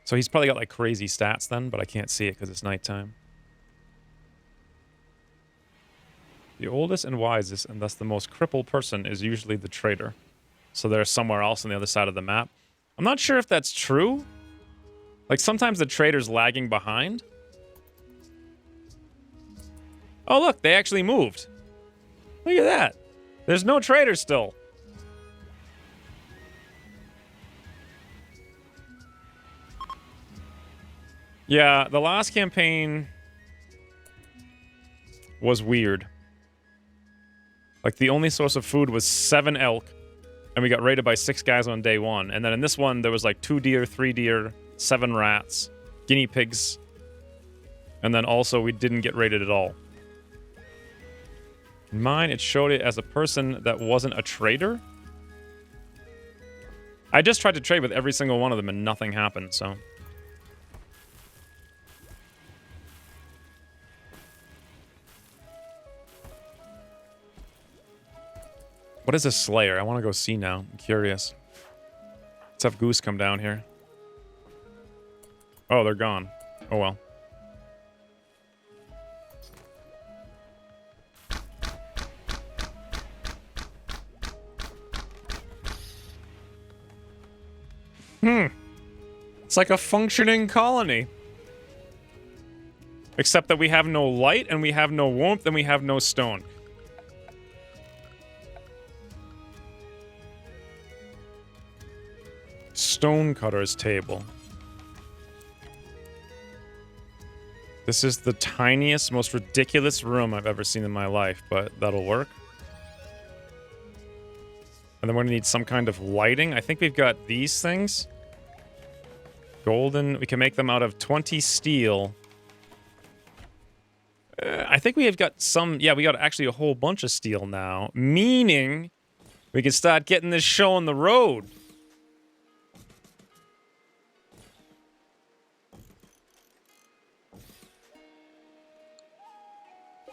So he's probably got, like, crazy stats then, but I can't see it because it's nighttime. The oldest and wisest, and thus the most crippled person, is usually the trader. So they're somewhere else on the other side of the map. I'm not sure if that's true. Like, sometimes the trader's lagging behind. Oh, look, they actually moved. Look at that. There's no trader still. Yeah, the last campaign was weird. Like, the only source of food was 7 elk, and we got raided by 6 guys on day 1. And then in this one, there was like 2 deer, 3 deer, 7 rats, guinea pigs, and then also we didn't get raided at all. In mine, it showed it as a person that wasn't a trader. I just tried to trade with every single one of them and nothing happened, so... What is a Slayer? I want to go see now. I'm curious. Let's have Goose come down here. Oh, they're gone. Oh, well. It's like a functioning colony. Except that we have no light, and we have no warmth, and we have no stone. Stonecutter's table. This is the tiniest, most ridiculous room I've ever seen in my life, but that'll work. And then we're gonna need some kind of lighting. I think we've got these things. Golden. We can make them out of 20 steel. I think we have got some... Yeah, we got actually a whole bunch of steel now. Meaning we can start getting this show on the road.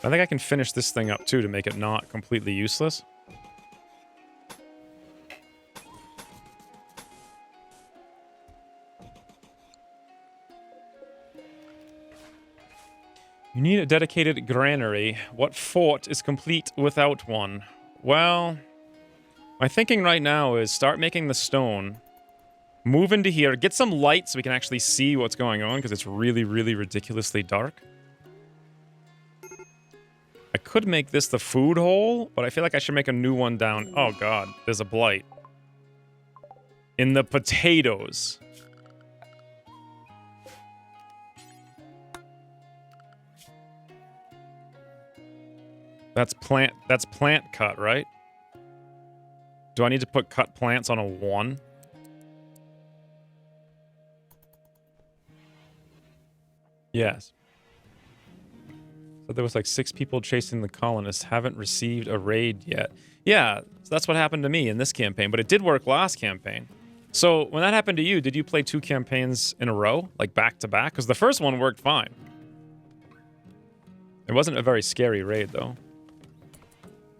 I think I can finish this thing up, too, to make it not completely useless. You need a dedicated granary. What fort is complete without one? Well, my thinking right now is start making the stone, move into here, get some light so we can actually see what's going on, because it's really, really ridiculously dark. I could make this the food hole, but I feel like I should make a new one down. Oh god, there's a blight. In the potatoes. That's plant cut, right? Do I need to put cut plants on a 1? Yes. So there was like 6 people chasing the colonists. Haven't received a raid yet. Yeah, that's what happened to me in this campaign, but it did work last campaign. So when that happened to you, did you play 2 campaigns in a row? Like back to back? Because the first one worked fine. It wasn't a very scary raid, though.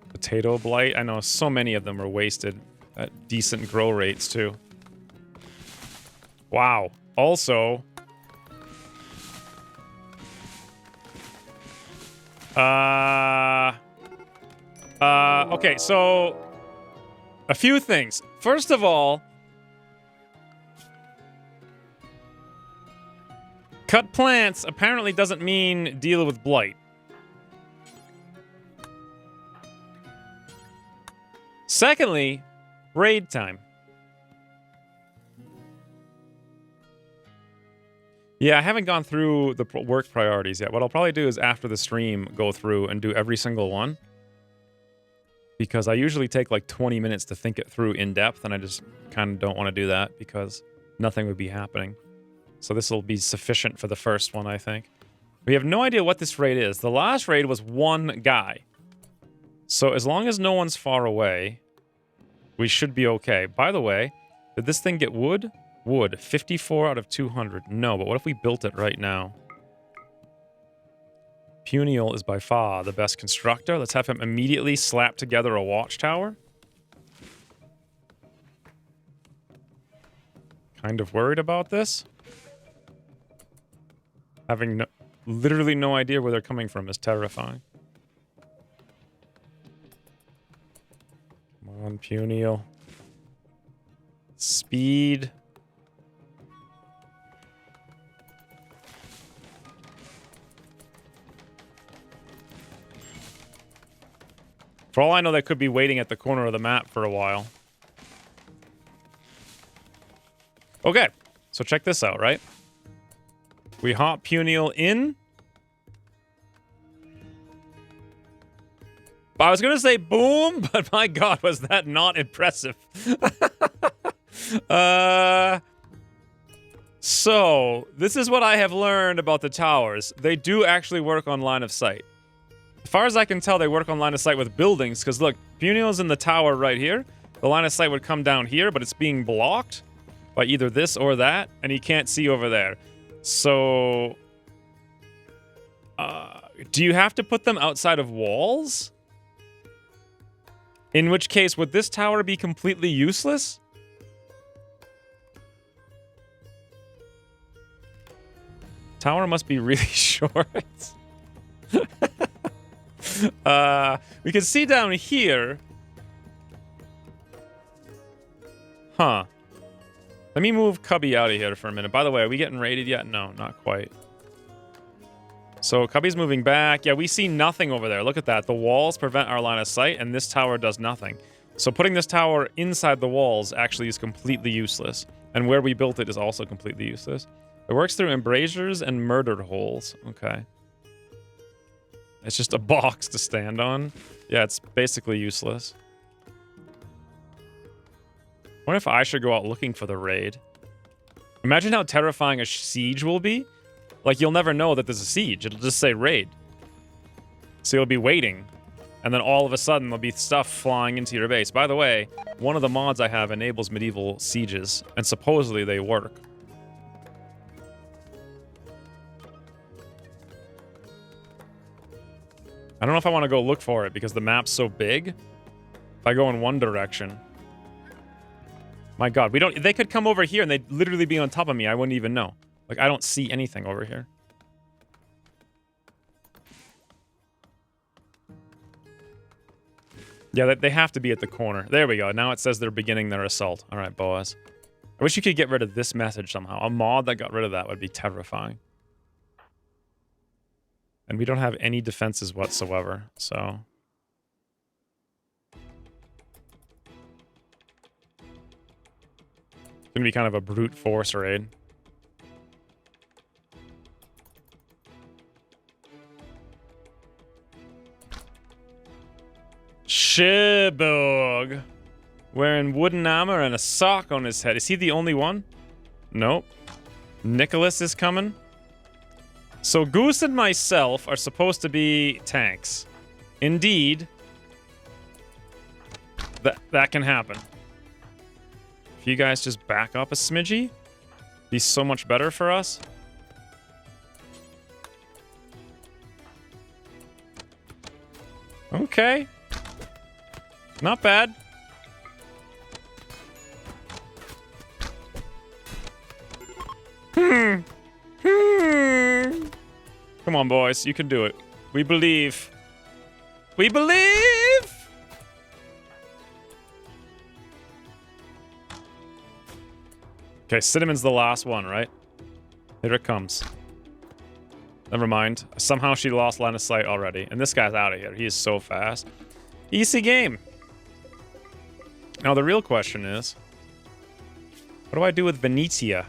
Potato blight. I know so many of them were wasted at decent grow rates, too. Wow. Also... okay, so... A few things. First of all... Cut plants apparently doesn't mean deal with blight. Secondly, raid time. Yeah, I haven't gone through the work priorities yet. What I'll probably do is after the stream, go through and do every single one. Because I usually take like 20 minutes to think it through in depth, and I just kind of don't want to do that because nothing would be happening. So this will be sufficient for the first one, I think. We have no idea what this raid is. The last raid was 1 guy. So as long as no one's far away, we should be okay. By the way, did this thing get wood? Wood. 54 out of 200. No, but what if we built it right now? Puniel is by far the best constructor. Let's have him immediately slap together a watchtower. Kind of worried about this. Having literally no idea where they're coming from is terrifying. Come on, Puniel. Speed. For all I know, they could be waiting at the corner of the map for a while. Okay, so check this out, right? We hop Puniel in. I was going to say boom, but my god, was that not impressive. So, this is what I have learned about the towers. They do actually work on line of sight. far as I can tell, they work on line of sight with buildings, because look, Punio's in the tower right here. The line of sight would come down here, but it's being blocked by either this or that, and he can't see over there. So, do you have to put them outside of walls? In which case, would this tower be completely useless? Tower must be really short. We can see down here. Huh. Let me move Cubby out of here for a minute. By the way, are we getting raided yet? No, not quite. So Cubby's moving back. Yeah, we see nothing over there. Look at that. The walls prevent our line of sight, and this tower does nothing. So putting this tower inside the walls actually is completely useless. And where we built it is also completely useless. It works through embrasures and murdered holes. Okay. It's just a box to stand on. Yeah, it's basically useless. What if I should go out looking for the raid? Imagine how terrifying a siege will be. Like, you'll never know that there's a siege. It'll just say raid. So you'll be waiting. And then all of a sudden, there'll be stuff flying into your base. By the way, one of the mods I have enables medieval sieges. And supposedly they work. I don't know if I want to go look for it because the map's so big. If I go in one direction. My god, they could come over here and they'd literally be on top of me. I wouldn't even know. Like, I don't see anything over here. Yeah, they have to be at the corner. There we go. Now it says they're beginning their assault. All right, Boaz. I wish you could get rid of this message somehow. A mod that got rid of that would be terrifying. And we don't have any defenses whatsoever, so... It's gonna be kind of a brute force raid. Shibog. Wearing wooden armor and a sock on his head. Is he the only one? Nope. Nicholas is coming. So Goose and myself are supposed to be tanks. Indeed. That can happen. If you guys just back up a smidgy, be so much better for us. Okay. Not bad. Come on, boys. You can do it. We believe. We believe! Okay, Cinnamon's the last one, right? Here it comes. Never mind. Somehow she lost line of sight already. And this guy's out of here. He is so fast. Easy game. Now, the real question is, what do I do with Venetia?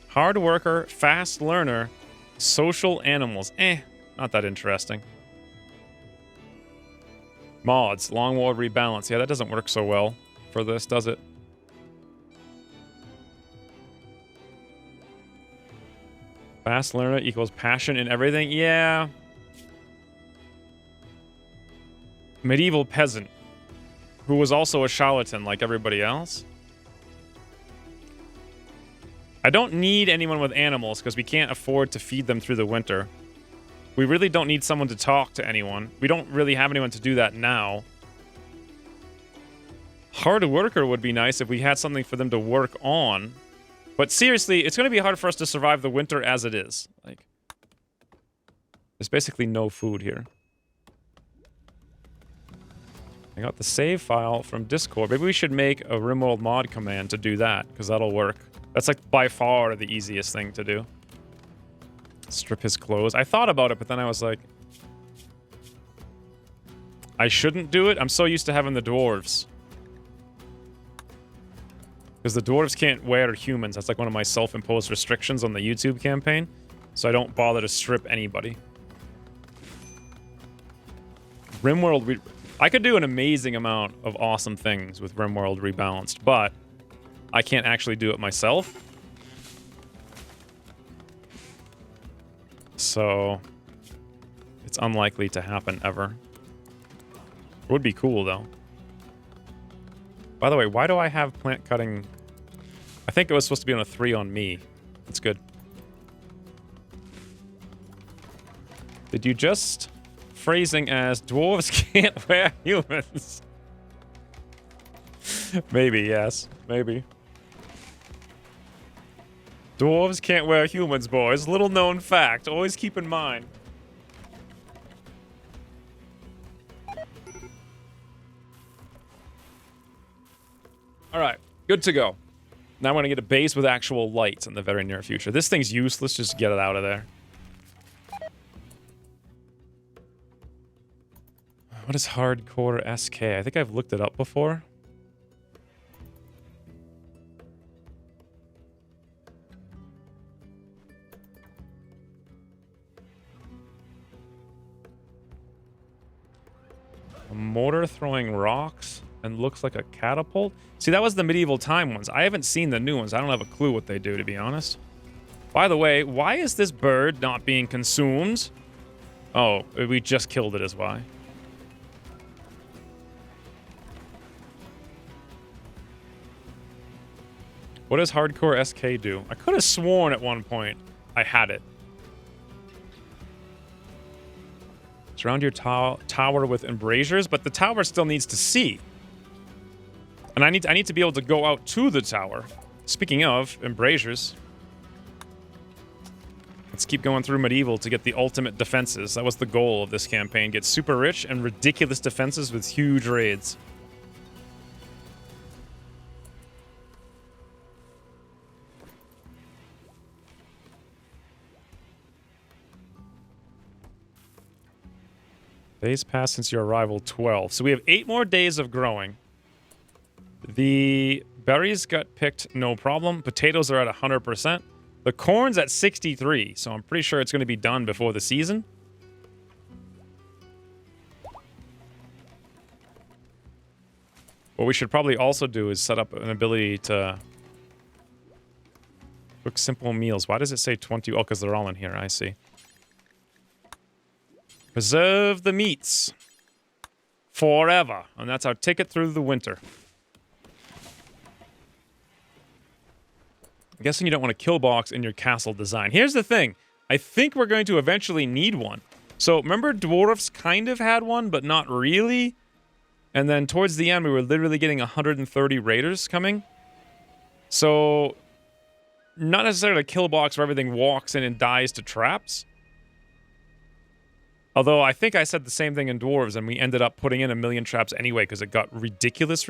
Hard worker, fast learner, social animals. Not that interesting. Mods, long war rebalance. Yeah, that doesn't work so well for this, does it? Fast learner equals passion in everything? Yeah. Medieval peasant, who was also a charlatan like everybody else. I don't need anyone with animals because we can't afford to feed them through the winter. We really don't need someone to talk to anyone. We don't really have anyone to do that now. Hard worker would be nice if we had something for them to work on. But seriously, it's going to be hard for us to survive the winter as it is. Like, there's basically no food here. I got the save file from Discord. Maybe we should make a RimWorld mod command to do that, because that'll work. That's like by far the easiest thing to do. Strip his clothes. I thought about it, but then I was like, I shouldn't do it. I'm so used to having the dwarves. Because the dwarves can't wear humans. That's like one of my self-imposed restrictions on the YouTube campaign. So I don't bother to strip anybody. RimWorld... I could do an amazing amount of awesome things with RimWorld Rebalanced, but I can't actually do it myself. So It's unlikely to happen ever. It would be cool, though. By the way, why do I have plant cutting? I think it was supposed to be on a 3 on me. That's good. Did you just phrasing as dwarves can't wear humans? Maybe, yes. Maybe. Dwarves can't wear humans, boys. Little known fact. Always keep in mind. Alright, good to go. Now I'm going to get a base with actual lights in the very near future. This thing's useless, just get it out of there. What is hardcore SK? I think I've looked it up before. A mortar throwing rocks and looks like a catapult? See, that was the medieval time ones. I haven't seen the new ones. I don't have a clue what they do, to be honest. By the way, why is this bird not being consumed? Oh, we just killed it is why. What does hardcore SK do? I could have sworn at one point I had it. Surround your tower with embrasures, but the tower still needs to see. And I need to be able to go out to the tower. Speaking of embrasures, let's keep going through medieval to get the ultimate defenses. That was the goal of this campaign. Get super rich and ridiculous defenses with huge raids. Days passed since your arrival, 12. So we have 8 more days of growing. The berries got picked, no problem. Potatoes are at 100%. The corn's at 63, so I'm pretty sure it's going to be done before the season. What we should probably also do is set up an ability to cook simple meals. Why does it say 20? Oh, because they're all in here, I see. Preserve the meats forever. And that's our ticket through the winter. I'm guessing you don't want a kill box in your castle design. Here's the thing. I think we're going to eventually need one. So remember dwarves kind of had one, but not really? And then towards the end, we were literally getting 130 raiders coming. So not necessarily a kill box where everything walks in and dies to traps. Although I think I said the same thing in dwarves, and we ended up putting in 1 million traps anyway because it got ridiculous.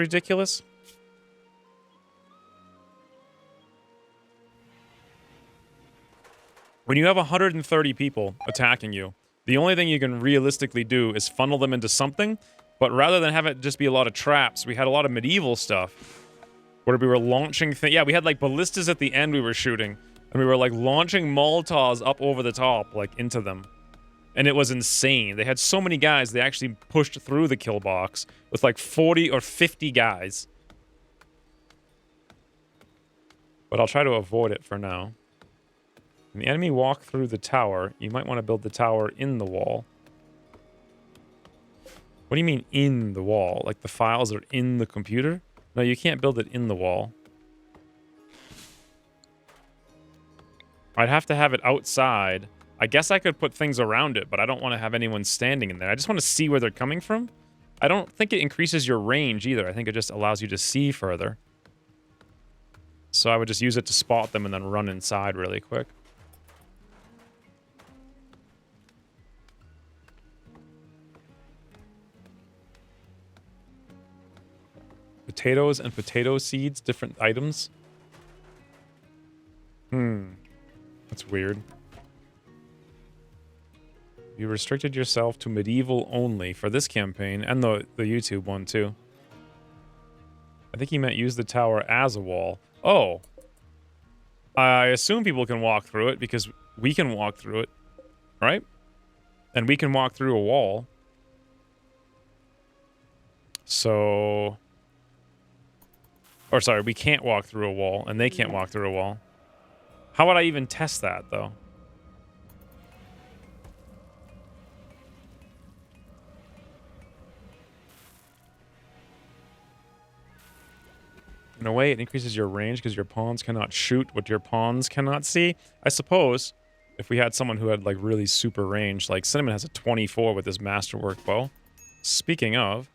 When you have 130 people attacking you, the only thing you can realistically do is funnel them into something, but rather than have it just be a lot of traps, we had a lot of medieval stuff where we were launching things. Yeah, we had like ballistas at the end we were shooting, and we were like launching Molotovs up over the top, like into them. And it was insane. They had so many guys, they actually pushed through the kill box with like 40 or 50 guys. But I'll try to avoid it for now. When the enemy walk through the tower, you might want to build the tower in the wall. What do you mean in the wall? Like the files are in the computer? No, you can't build it in the wall. I'd have to have it outside. I guess I could put things around it, but I don't want to have anyone standing in there. I just want to see where they're coming from. I don't think it increases your range either. I think it just allows you to see further. So I would just use it to spot them and then run inside really quick. Potatoes and potato seeds, different items. That's weird. You restricted yourself to medieval only for this campaign, and the YouTube one too. I think he meant use the tower as a wall. Oh. I assume people can walk through it because we can walk through it, right? And we can walk through a wall. So... Or sorry, we can't walk through a wall, and they can't walk through a wall. How would I even test that, though? In a way, it increases your range because your pawns cannot shoot what your pawns cannot see. I suppose if we had someone who had like really super range, like Cinnamon has a 24 with his Masterwork bow. Speaking of...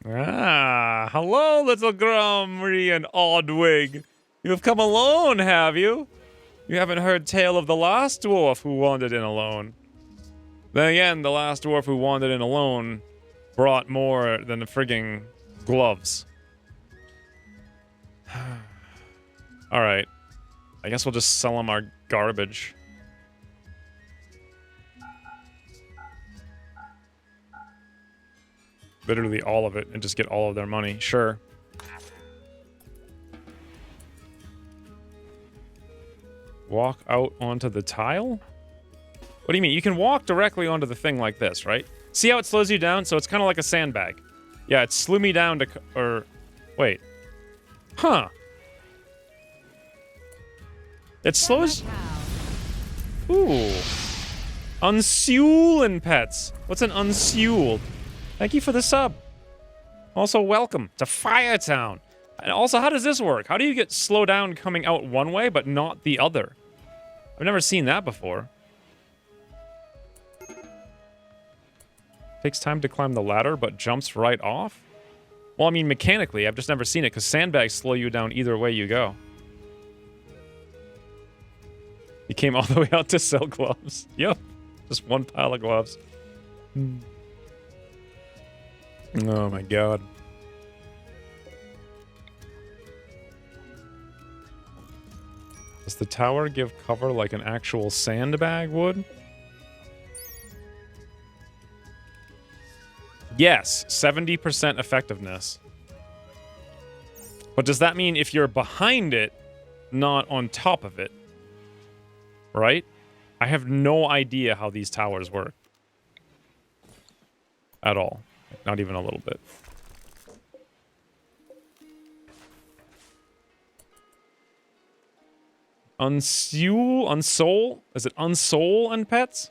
Ah, hello, little Gromry and Oddwig. You have come alone, have you? You haven't heard tale of the last dwarf who wandered in alone. Then again, the last dwarf who wandered in alone brought more than the frigging gloves. Alright. I guess we'll just sell them our garbage. Literally all of it, and just get all of their money. Sure. Walk out onto the tile? What do you mean? You can walk directly onto the thing like this, right? See how it slows you down? So it's kind of like a sandbag. Yeah, it slew me down to... Or... Wait. Huh. It slows... Ooh. Unseulin pets. What's an unseuled? Thank you for the sub. Also, welcome to Firetown. And also, how does this work? How do you get slow down coming out one way, but not the other? I've never seen that before. Takes time to climb the ladder, but jumps right off? Well, I mean, mechanically, I've just never seen it, because sandbags slow you down either way you go. You came all the way out to sell gloves. Yep. Just one pile of gloves. Oh my god. Does the tower give cover like an actual sandbag would? Yes, 70% effectiveness. But does that mean if you're behind it, not on top of it? Right? I have no idea how these towers work. At all. Not even a little bit. Unsole? Is it unsole and pets?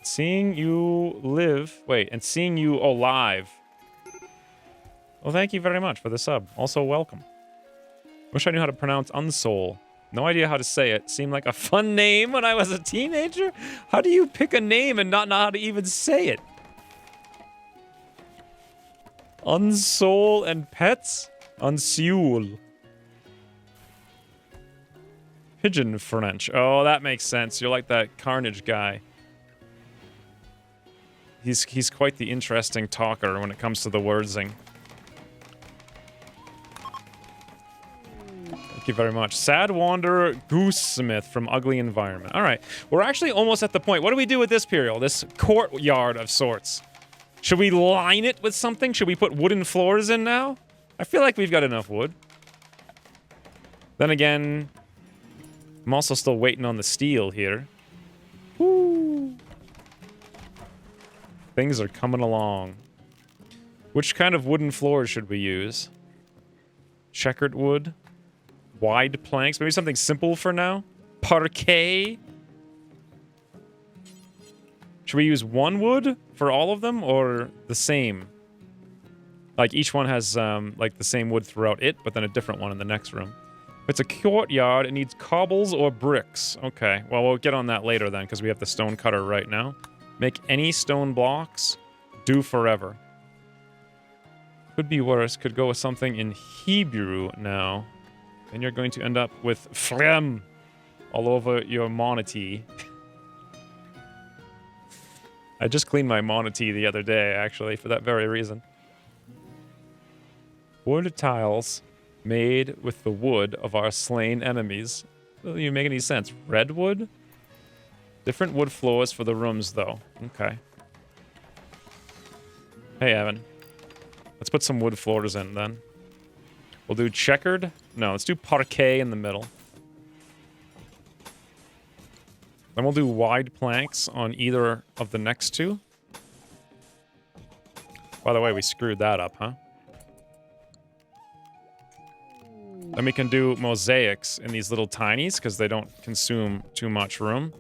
Seeing you live... Wait, and seeing you alive. Well, thank you very much for the sub. Also, welcome. Wish I knew how to pronounce unsole. No idea how to say it. Seemed like a fun name when I was a teenager. How do you pick a name and not know how to even say it? Unsole and pets? Unseul. Pigeon French. Oh, that makes sense. You're like that Carnage guy. He's quite the interesting talker when it comes to the wordsing. Thank you very much. Sad Wanderer Goosesmith from Ugly Environment. All right, we're actually almost at the point. What do we do with this Puriel? This courtyard of sorts. Should we line it with something? Should we put wooden floors in now? I feel like we've got enough wood. Then again, I'm also still waiting on the steel here. Woo. Things are coming along. Which kind of wooden floors should we use? Checkered wood? Wide planks? Maybe something simple for now? Parquet? Should we use one wood for all of them, or the same? Like, each one has, like, the same wood throughout it, but then a different one in the next room. If it's a courtyard, it needs cobbles or bricks. Okay, well, we'll get on that later then, because we have the stone cutter right now. Make any stone blocks. Do forever. Could be worse. Could go with something in Hebrew now. And you're going to end up with phlegm all over your monity. I just cleaned my monity the other day, actually, for that very reason. Wood tiles made with the wood of our slain enemies. Doesn't even make any sense. Redwood? Different wood floors for the rooms, though. Okay. Hey, Evan. Let's put some wood floors in, then. We'll do checkered. No, let's do parquet in the middle. Then we'll do wide planks on either of the next two. By the way, we screwed that up, huh? Then we can do mosaics in these little tinies, because they don't consume too much room.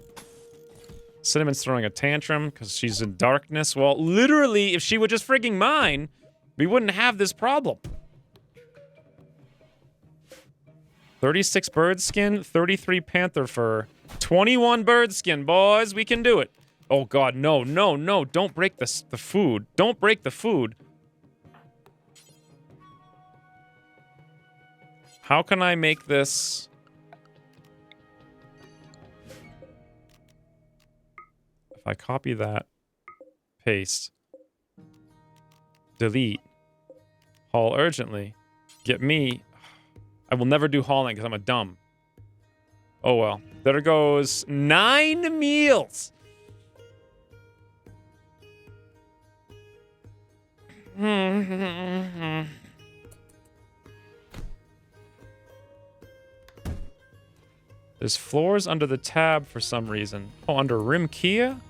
Cinnamon's throwing a tantrum because she's in darkness. Well, literally, if she would just frigging mine, we wouldn't have this problem. 36 bird skin, 33 panther fur, 21 bird skin, boys. We can do it. Oh, God, no, no, no. Don't break the food. Don't break the food. How can I make this... If I copy that, paste, delete, haul urgently, get me... I will never do hauling because I'm a dumb. Oh, well. There goes 9 meals. There's floors under the tab for some reason. Oh, under Rimkia?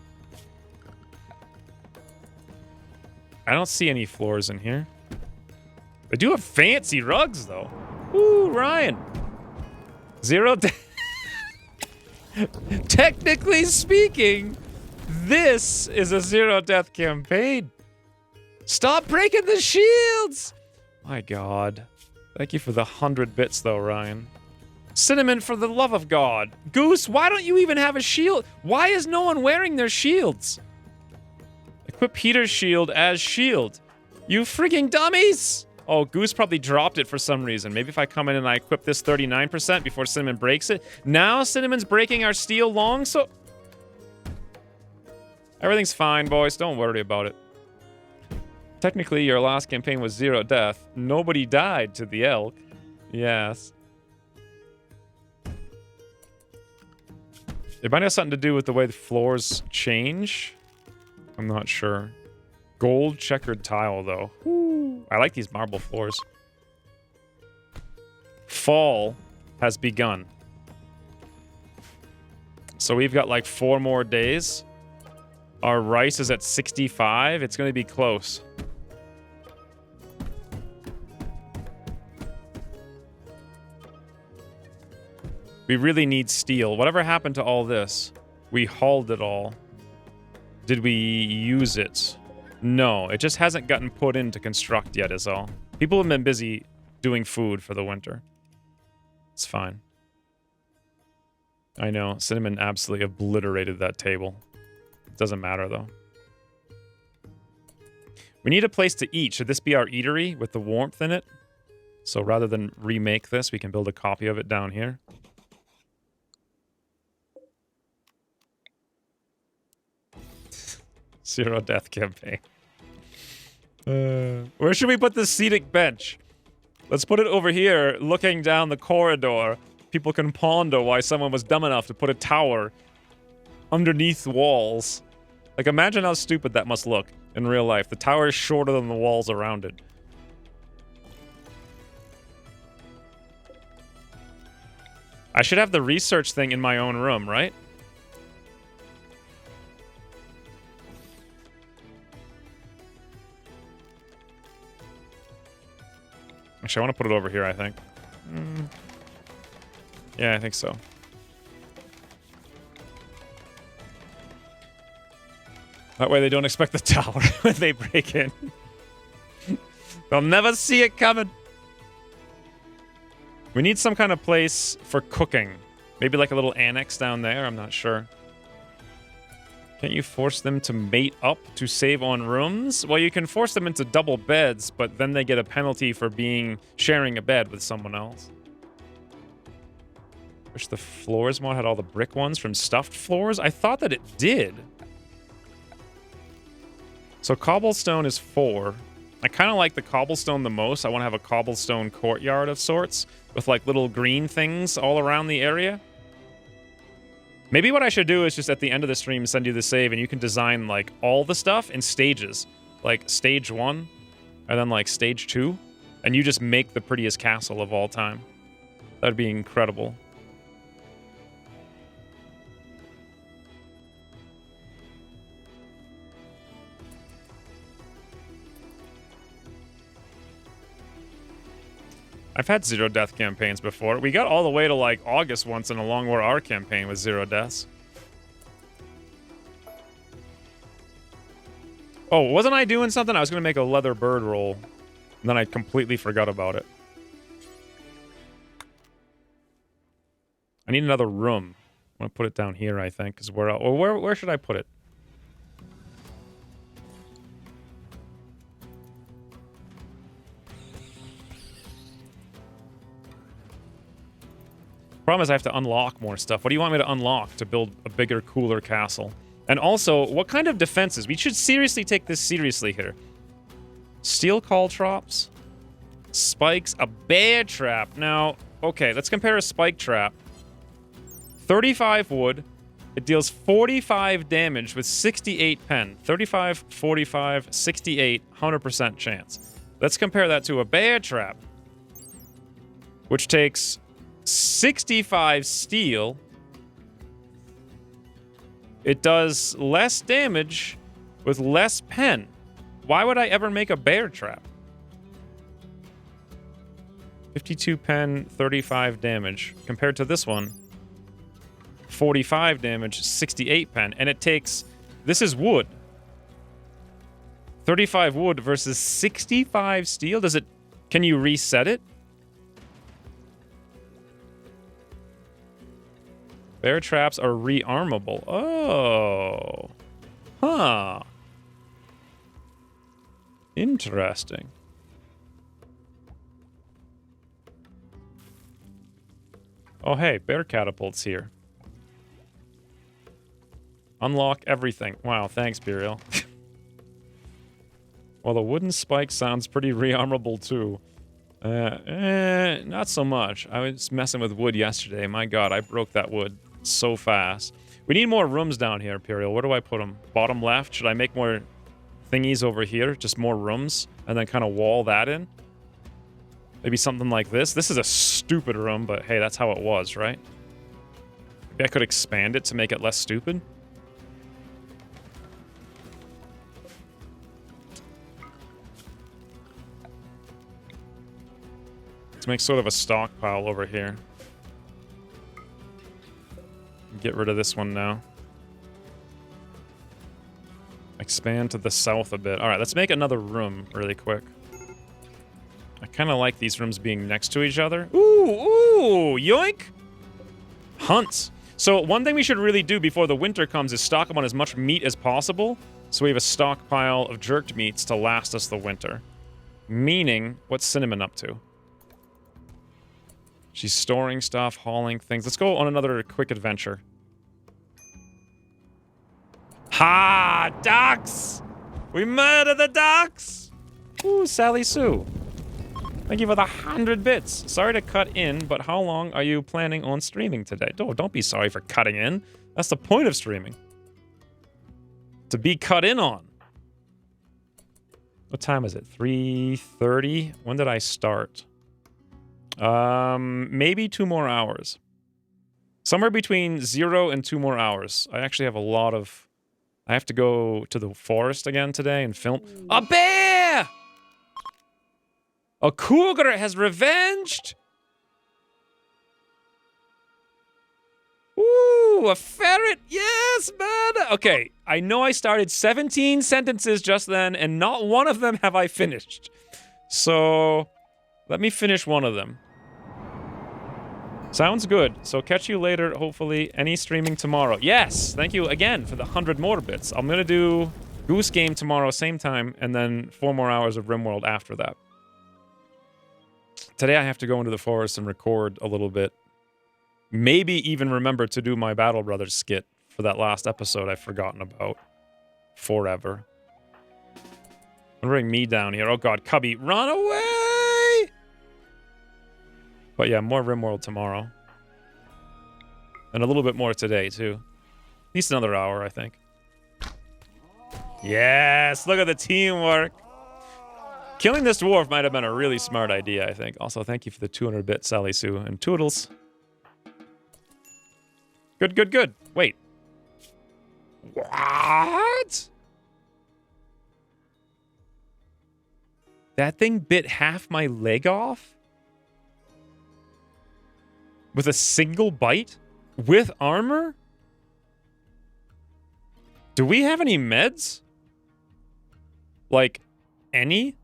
I don't see any floors in here. They do have fancy rugs, though. Ooh, Ryan. 0 Technically speaking, this is a 0 death campaign. Stop breaking the shields! My God. Thank you for the 100 bits, though, Ryan. Cinnamon, for the love of God. Goose, why don't you even have a shield? Why is no one wearing their shields? Equip Peter's shield as shield. You freaking dummies! Oh, Goose probably dropped it for some reason. Maybe if I come in and I equip this 39% before Cinnamon breaks it. Now Cinnamon's breaking our steel long, so... Everything's fine, boys. Don't worry about it. Technically, your last campaign was 0 death. Nobody died to the elk. Yes. It might have something to do with the way the floors change. I'm not sure. Gold checkered tile, though. Ooh, I like these marble floors. Fall has begun. So we've got like 4 more days. Our rice is at 65. It's going to be close. We really need steel. Whatever happened to all this? We hauled it all. Did we use it? No, it just hasn't gotten put in to construct yet is all. People have been busy doing food for the winter. It's fine. I know, Cinnamon absolutely obliterated that table. It doesn't matter, though. We need a place to eat. Should this be our eatery with the warmth in it? So rather than remake this, we can build a copy of it down here. Zero death campaign. Where should we put this seating bench? Let's put it over here, looking down the corridor. People can ponder why someone was dumb enough to put a tower underneath walls. Like, imagine how stupid that must look in real life. The tower is shorter than the walls around it. I should have the research thing in my own room, right? Actually, I want to put it over here, I think. Yeah, I think so. That way they don't expect the tower when they break in. They'll never see it coming. We need some kind of place for cooking. Maybe like a little annex down there, I'm not sure. Can't you force them to mate up to save on rooms? Well, you can force them into double beds, but then they get a penalty for sharing a bed with someone else. Wish the floors mod had all the brick ones from stuffed floors. I thought that it did. So cobblestone is 4. I kind of like the cobblestone the most. I want to have a cobblestone courtyard of sorts with like little green things all around the area. Maybe what I should do is just at the end of the stream send you the save and you can design like all the stuff in stages. Like stage 1 and then like stage 2. And you just make the prettiest castle of all time. That'd be incredible. I've had 0 death campaigns before. We got all the way to like August once in a Long War R campaign with 0 deaths. Oh, wasn't I doing something? I was going to make a leather bird roll. And then I completely forgot about it. I need another room. I'm going to put it down here, I think. Because where should I put it? Problem is I have to unlock more stuff. What do you want me to unlock to build a bigger, cooler castle? And also, what kind of defenses? We should seriously take this seriously here. Steel caltrops, spikes, a bear trap. Now, okay, let's compare a spike trap. 35 wood. It deals 45 damage with 68 pen. 35, 45, 68, 100% chance. Let's compare that to a bear trap, which takes 65 steel. It does less damage with less pen. Why would I ever make a bear trap? 52 pen, 35 damage. Compared to this one, 45 damage, 68 pen. And it takes... This is wood. 35 wood versus 65 steel? Does it... Can you reset it? Bear traps are rearmable. Oh. Huh. Interesting. Oh, hey, bear catapults here. Unlock everything. Wow, thanks, Burial. Well, the wooden spike sounds pretty rearmable, too. Not so much. I was messing with wood yesterday. My god, I broke that wood so fast. We need more rooms down here, Imperial. Where do I put them? Bottom left? Should I make more thingies over here? Just more rooms? And then kind of wall that in? Maybe something like this? This is a stupid room, but hey, that's how it was, right? Maybe I could expand it to make it less stupid? Let's make sort of a stockpile over here. Get rid of this one now. Expand to the south a bit. Alright, let's make another room really quick. I kind of like these rooms being next to each other. Ooh, yoink! Hunts. So one thing we should really do before the winter comes is stock up on as much meat as possible, so we have a stockpile of jerked meats to last us the winter. Meaning, what's Cinnamon up to? She's storing stuff, hauling things. Let's go on another quick adventure. Ha! Ducks! We murdered the ducks! Ooh, Sally Sue. Thank you for the 100 bits. Sorry to cut in, but how long are you planning on streaming today? Don't be sorry for cutting in. That's the point of streaming. To be cut in on. What time is it? 3:30? When did I start? Maybe 2 more hours. Somewhere between 0 and 2 more hours. I actually have a lot of... I have to go to the forest again today and film... A bear! A cougar has revenged! Ooh, a ferret! Yes, man! Okay, I know I started 17 sentences just then, and not one of them have I finished. So, let me finish one of them. Sounds good. So catch you later, hopefully. Any streaming tomorrow. Yes! Thank you again for the 100 more bits. I'm gonna do Goose Game tomorrow, same time, and then 4 more hours of RimWorld after that. Today I have to go into the forest and record a little bit. Maybe even remember to do my Battle Brothers skit for that last episode I've forgotten about. Forever. I'm bring me down here. Oh god, Cubby, run away! But yeah, more RimWorld tomorrow. And a little bit more today, too. At least another hour, I think. Yes! Look at the teamwork! Killing this dwarf might have been a really smart idea, I think. Also, thank you for the 200-bit Sally Sue and Toodles. Good, good, good. Wait. What? That thing bit half my leg off? With a single bite? With armor? Do we have any meds? Like, any?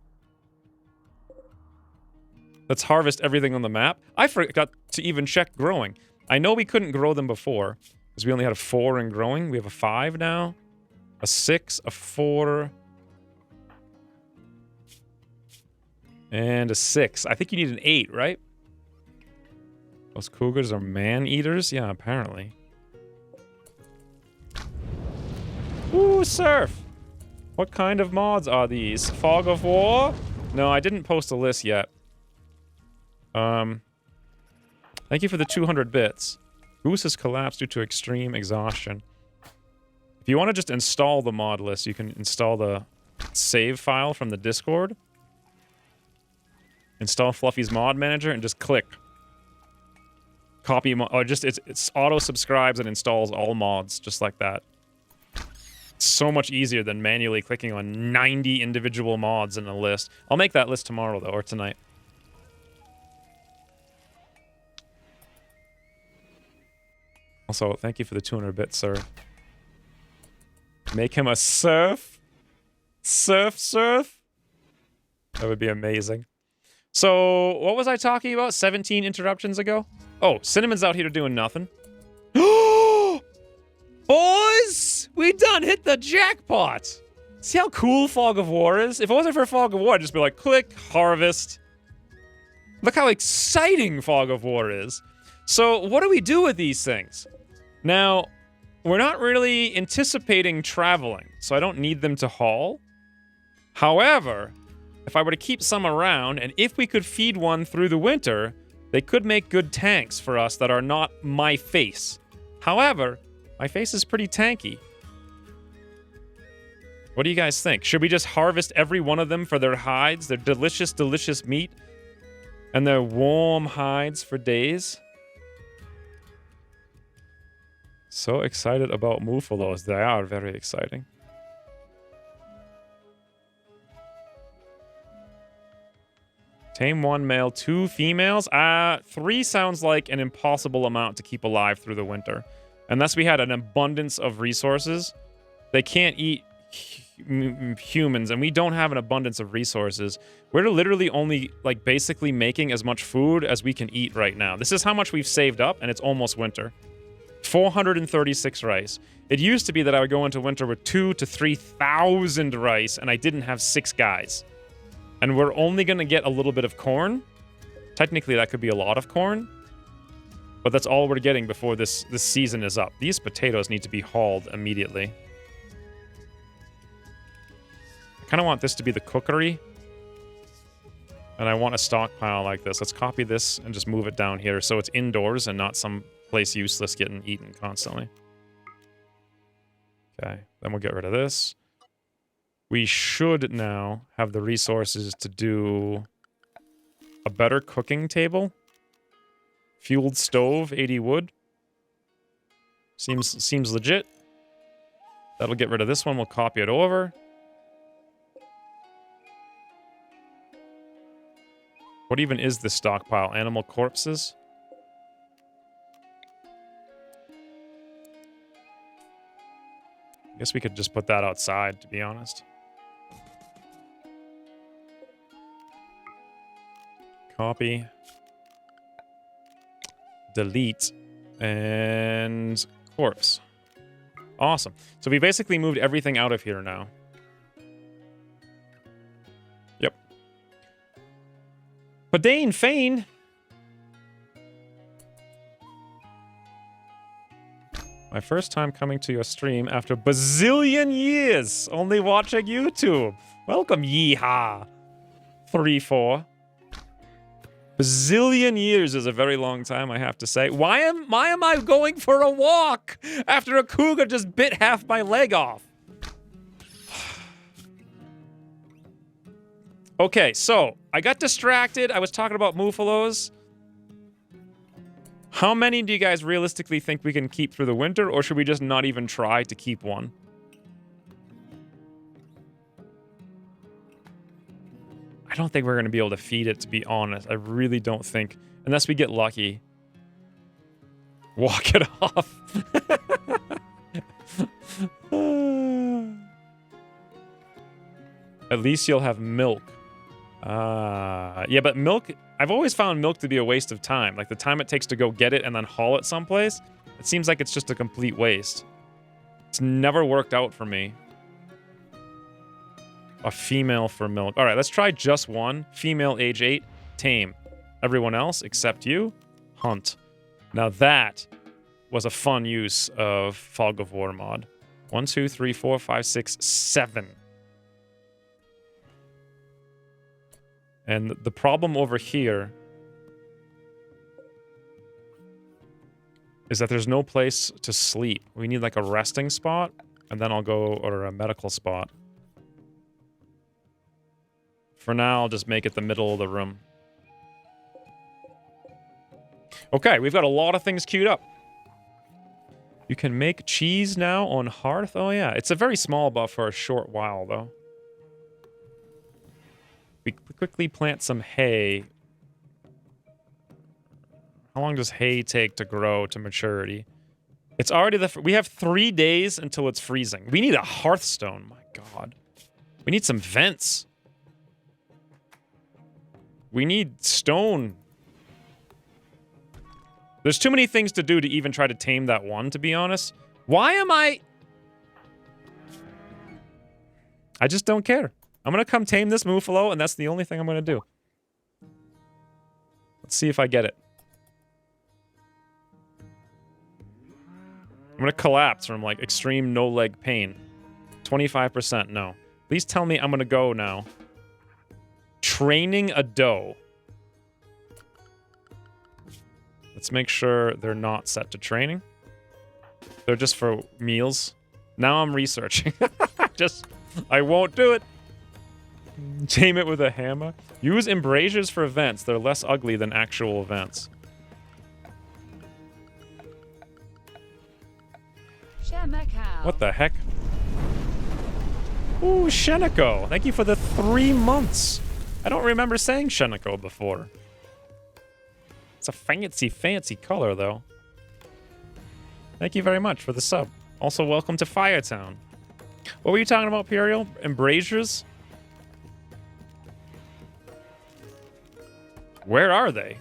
Let's harvest everything on the map. I forgot to even check growing. I know we couldn't grow them before, because we only had a 4 in growing. We have a 5 now. A 6, a 4... and a 6. I think you need an 8, right? Those cougars are man-eaters? Yeah, apparently. Ooh, surf! What kind of mods are these? Fog of War? No, I didn't post a list yet. Thank you for the 200 bits. Goose has collapsed due to extreme exhaustion. If you want to just install the mod list, you can install the save file from the Discord. Install Fluffy's mod manager and just click. Copy, or just, it's auto-subscribes and installs all mods, just like that. It's so much easier than manually clicking on 90 individual mods in a list. I'll make that list tomorrow, though, or tonight. Also, thank you for the 200 bits, sir. Make him a surf? Surf? That would be amazing. So, what was I talking about 17 interruptions ago? Oh, Cinnamon's out here doing nothing. Boys! We done hit the jackpot! See how cool Fog of War is? If it wasn't for Fog of War, I'd just be like, click, harvest. Look how exciting Fog of War is. So, what do we do with these things? Now, we're not really anticipating traveling, so I don't need them to haul. However, if I were to keep some around, and if we could feed one through the winter, they could make good tanks for us that are not my face. However, my face is pretty tanky. What do you guys think? Should we just harvest every one of them for their hides, their delicious, delicious meat, and their warm hides for days? So excited about Muffalos. They are very exciting. Tame 1 male, 2 females. 3 sounds like an impossible amount to keep alive through the winter. Unless we had an abundance of resources. They can't eat humans, and we don't have an abundance of resources. We're literally only, like, basically making as much food as we can eat right now. This is how much we've saved up, and it's almost winter. 436 rice. It used to be that I would go into winter with 2,000 to 3,000 rice, and I didn't have 6 guys. And we're only going to get a little bit of corn. Technically, that could be a lot of corn. But that's all we're getting before this season is up. These potatoes need to be hauled immediately. I kind of want this to be the cookery. And I want a stockpile like this. Let's copy this and just move it down here so it's indoors and not some place useless getting eaten constantly. Okay, then we'll get rid of this. We should now have the resources to do a better cooking table. Fueled stove, 80 wood. Seems legit. That'll get rid of this one. We'll copy it over. What even is this stockpile? Animal corpses? I guess we could just put that outside, to be honest. Copy. Delete. And corpse. Awesome. So we basically moved everything out of here now. Yep. Padane Fane. My first time coming to your stream after bazillion years only watching YouTube. Welcome, yeehaw. 3-4. Bazillion years is a very long time, I have to say. Why am I going for a walk after a cougar just bit half my leg off? Okay, so I got distracted. I was talking about Muffalos. How many do you guys realistically think we can keep through the winter, or should we just not even try to keep one? I don't think we're going to be able to feed it, to be honest. I really don't think. Unless we get lucky. Walk it off. At least you'll have milk. Yeah, but milk, I've always found milk to be a waste of time. Like the time it takes to go get it and then haul it someplace, it seems like it's just a complete waste. It's never worked out for me. A female for milk. All right, let's try just one. Female, age 8, tame. Everyone else, except you, hunt. Now that was a fun use of Fog of War mod. 1, 2, 3, 4, 5, 6, 7. And the problem over here is that there's no place to sleep. We need like a resting spot, and then I'll go, or a medical spot. For now, I'll just make it the middle of the room. Okay, we've got a lot of things queued up. You can make cheese now on Hearth. Oh yeah, it's a very small buff for a short while though. We quickly plant some hay. How long does hay take to grow to maturity? It's already we have 3 days until it's freezing. We need a hearthstone, my god. We need some vents. We need stone. There's too many things to do to even try to tame that one, to be honest. Why am I just don't care. I'm gonna come tame this Muffalo, and that's the only thing I'm gonna do. Let's see if I get it. I'm gonna collapse from, like, extreme no-leg pain. 25%, no. Please tell me I'm gonna go now. Training a doe. Let's make sure they're not set to training. They're just for meals. Now I'm researching. I won't do it. Tame it with a hammer. Use embrasures for events. They're less ugly than actual events. What the heck? Ooh, Sheneko. Thank you for the 3 months. I don't remember saying Sheneko before. It's a fancy, fancy color, though. Thank you very much for the sub. Also, welcome to Firetown. What were you talking about, Imperial? Embrasures? Where are they?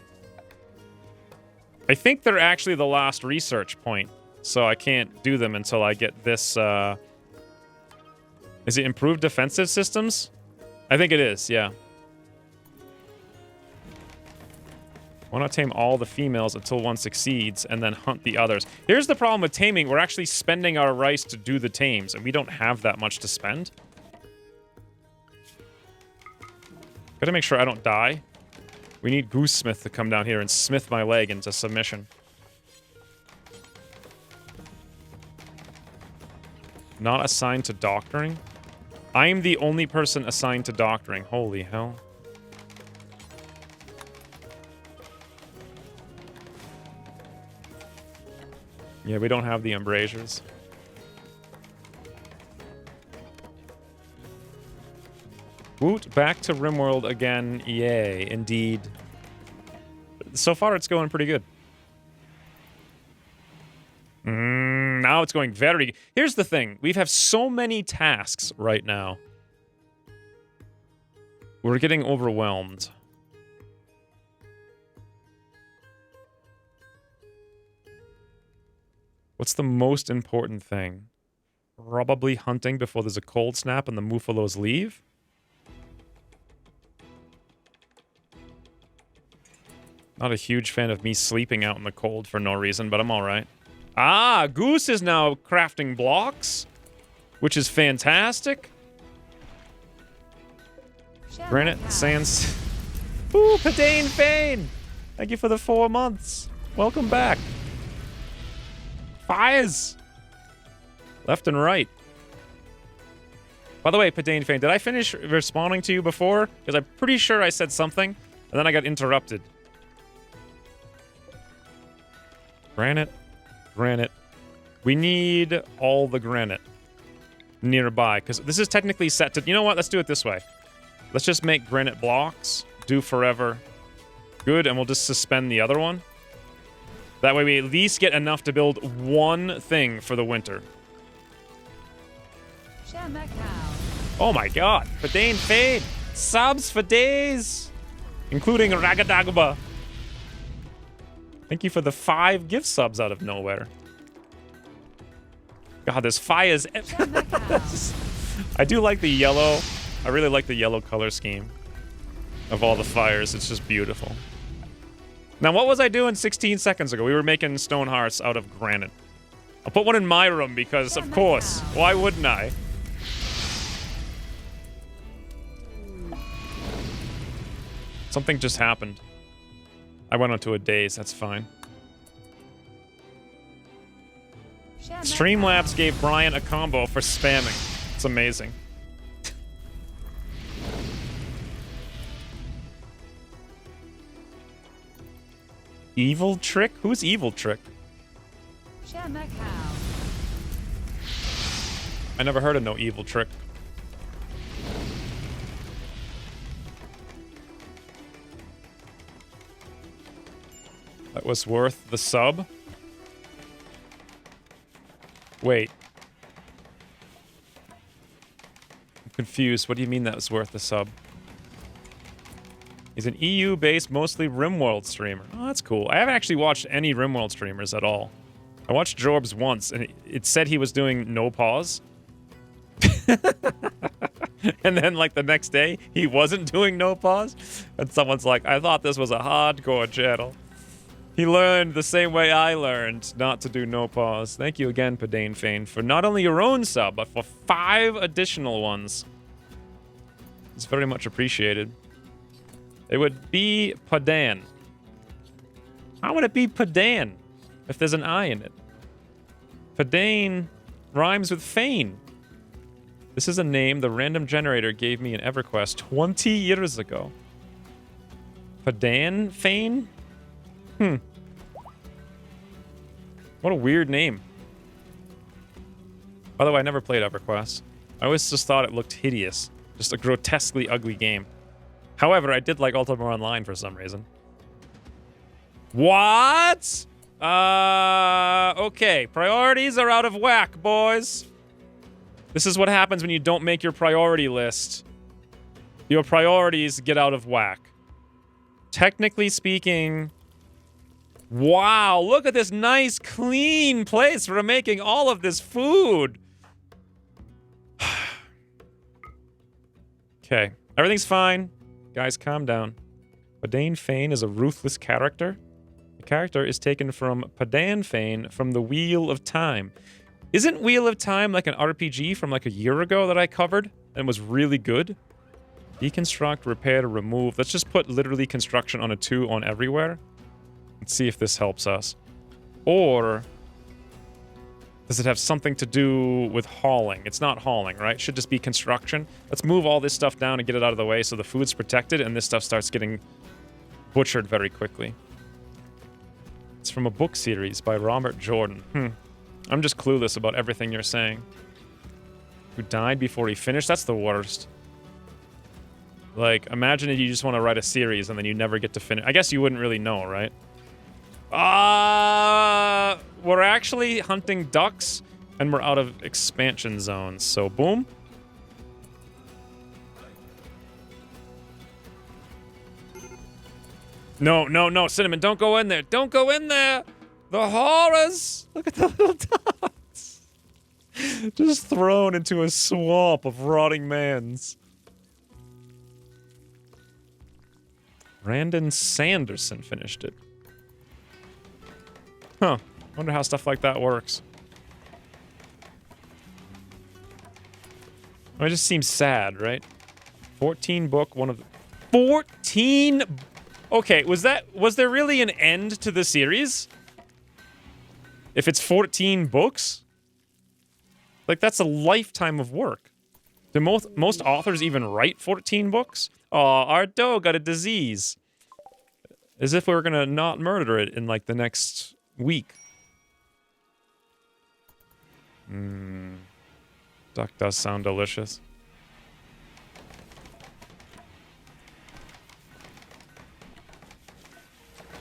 I think they're actually the last research point, so I can't do them until I get this, Is it improved defensive systems? I think it is, yeah. Why not tame all the females until one succeeds and then hunt the others? Here's the problem with taming. We're actually spending our rice to do the tames, and we don't have that much to spend. Gotta make sure I don't die. We need Goosesmith to come down here and smith my leg into submission. Not assigned to doctoring? I'm the only person assigned to doctoring. Holy hell. Yeah, we don't have the embrasures. Woot, back to RimWorld again. Yay, indeed. So far, it's going pretty good. Now it's going very... Here's the thing. We have so many tasks right now. We're getting overwhelmed. What's the most important thing? Probably hunting before there's a cold snap and the Muffalos leave? Not a huge fan of me sleeping out in the cold for no reason, but I'm alright. Ah, Goose is now crafting blocks, which is fantastic. Granite, sands. Ooh, Padane Fane! Thank you for the 4 months. Welcome back. Fires! Left and right. By the way, Padane Fane, did I finish responding to you before? Because I'm pretty sure I said something, and then I got interrupted. Granite. Granite. We need all the granite nearby, because this is technically set to... You know what? Let's do it this way. Let's just make granite blocks. Do forever. Good, and we'll just suspend the other one. That way we at least get enough to build one thing for the winter. Oh my god. Padane Fade. Subs for days. Including Ragadagba. Thank you for the 5 gift subs out of nowhere. God, this fire's... I do like the yellow. I really like the yellow color scheme of all the fires. It's just beautiful. Now, what was I doing 16 seconds ago? We were making stone hearts out of granite. I'll put one in my room because, of course, why wouldn't I? Something just happened. I went onto a daze, that's fine. Streamlabs gave Brian a combo for spamming. It's amazing. Evil Trick? Who's Evil Trick? I never heard of no Evil Trick. That was worth the sub? Wait. I'm confused. What do you mean that was worth the sub? He's an EU-based, mostly RimWorld streamer. Oh, that's cool. I haven't actually watched any RimWorld streamers at all. I watched Jorbs once, and it said he was doing no pause. And then, like, the next day, he wasn't doing no pause. And someone's like, I thought this was a hardcore channel. He learned the same way I learned not to do no pause. Thank you again, Padane Fane, for not only your own sub, but for 5 additional ones. It's very much appreciated. It would be Padan. How would it be Padan if there's an I in it? Padane rhymes with Fane. This is a name the random generator gave me in EverQuest 20 years ago. Padan Fane? What a weird name. By the way, I never played EverQuest. I always just thought it looked hideous. Just a grotesquely ugly game. However, I did like Ultima Online for some reason. What? Okay. Priorities are out of whack, boys. This is what happens when you don't make your priority list. Your priorities get out of whack. Technically speaking... Wow, look at this nice, clean place for making all of this food. Okay, everything's fine. Guys, calm down. Padane Fane is a ruthless character. The character is taken from Padan Fane from the Wheel of Time. Isn't Wheel of Time like an RPG from like a year ago that I covered and was really good? Deconstruct, repair, remove. Let's just put literally construction on a 2 on everywhere. Let's see if this helps us. Or does it have something to do with hauling? It's not hauling, right? It should just be construction. Let's move all this stuff down and get it out of the way so the food's protected and this stuff starts getting butchered very quickly. It's from a book series by Robert Jordan. I'm just clueless about everything you're saying. Who died before he finished? That's the worst. Like, imagine if you just want to write a series and then you never get to finish. I guess you wouldn't really know, right? We're actually hunting ducks, and we're out of expansion zones, so boom. No, no, no, Cinnamon, don't go in there. Don't go in there! The horrors! Look at the little dots. Just thrown into a swamp of rotting mans. Brandon Sanderson finished it. Huh. Wonder how stuff like that works. It just seems sad, right? 14 book, one of the... 14... Okay, was there really an end to the series? If it's 14 books? Like, that's a lifetime of work. Do most authors even write 14 books? Aw, our dog got a disease. As if we were gonna not murder it in, like, the next week. Duck does sound delicious.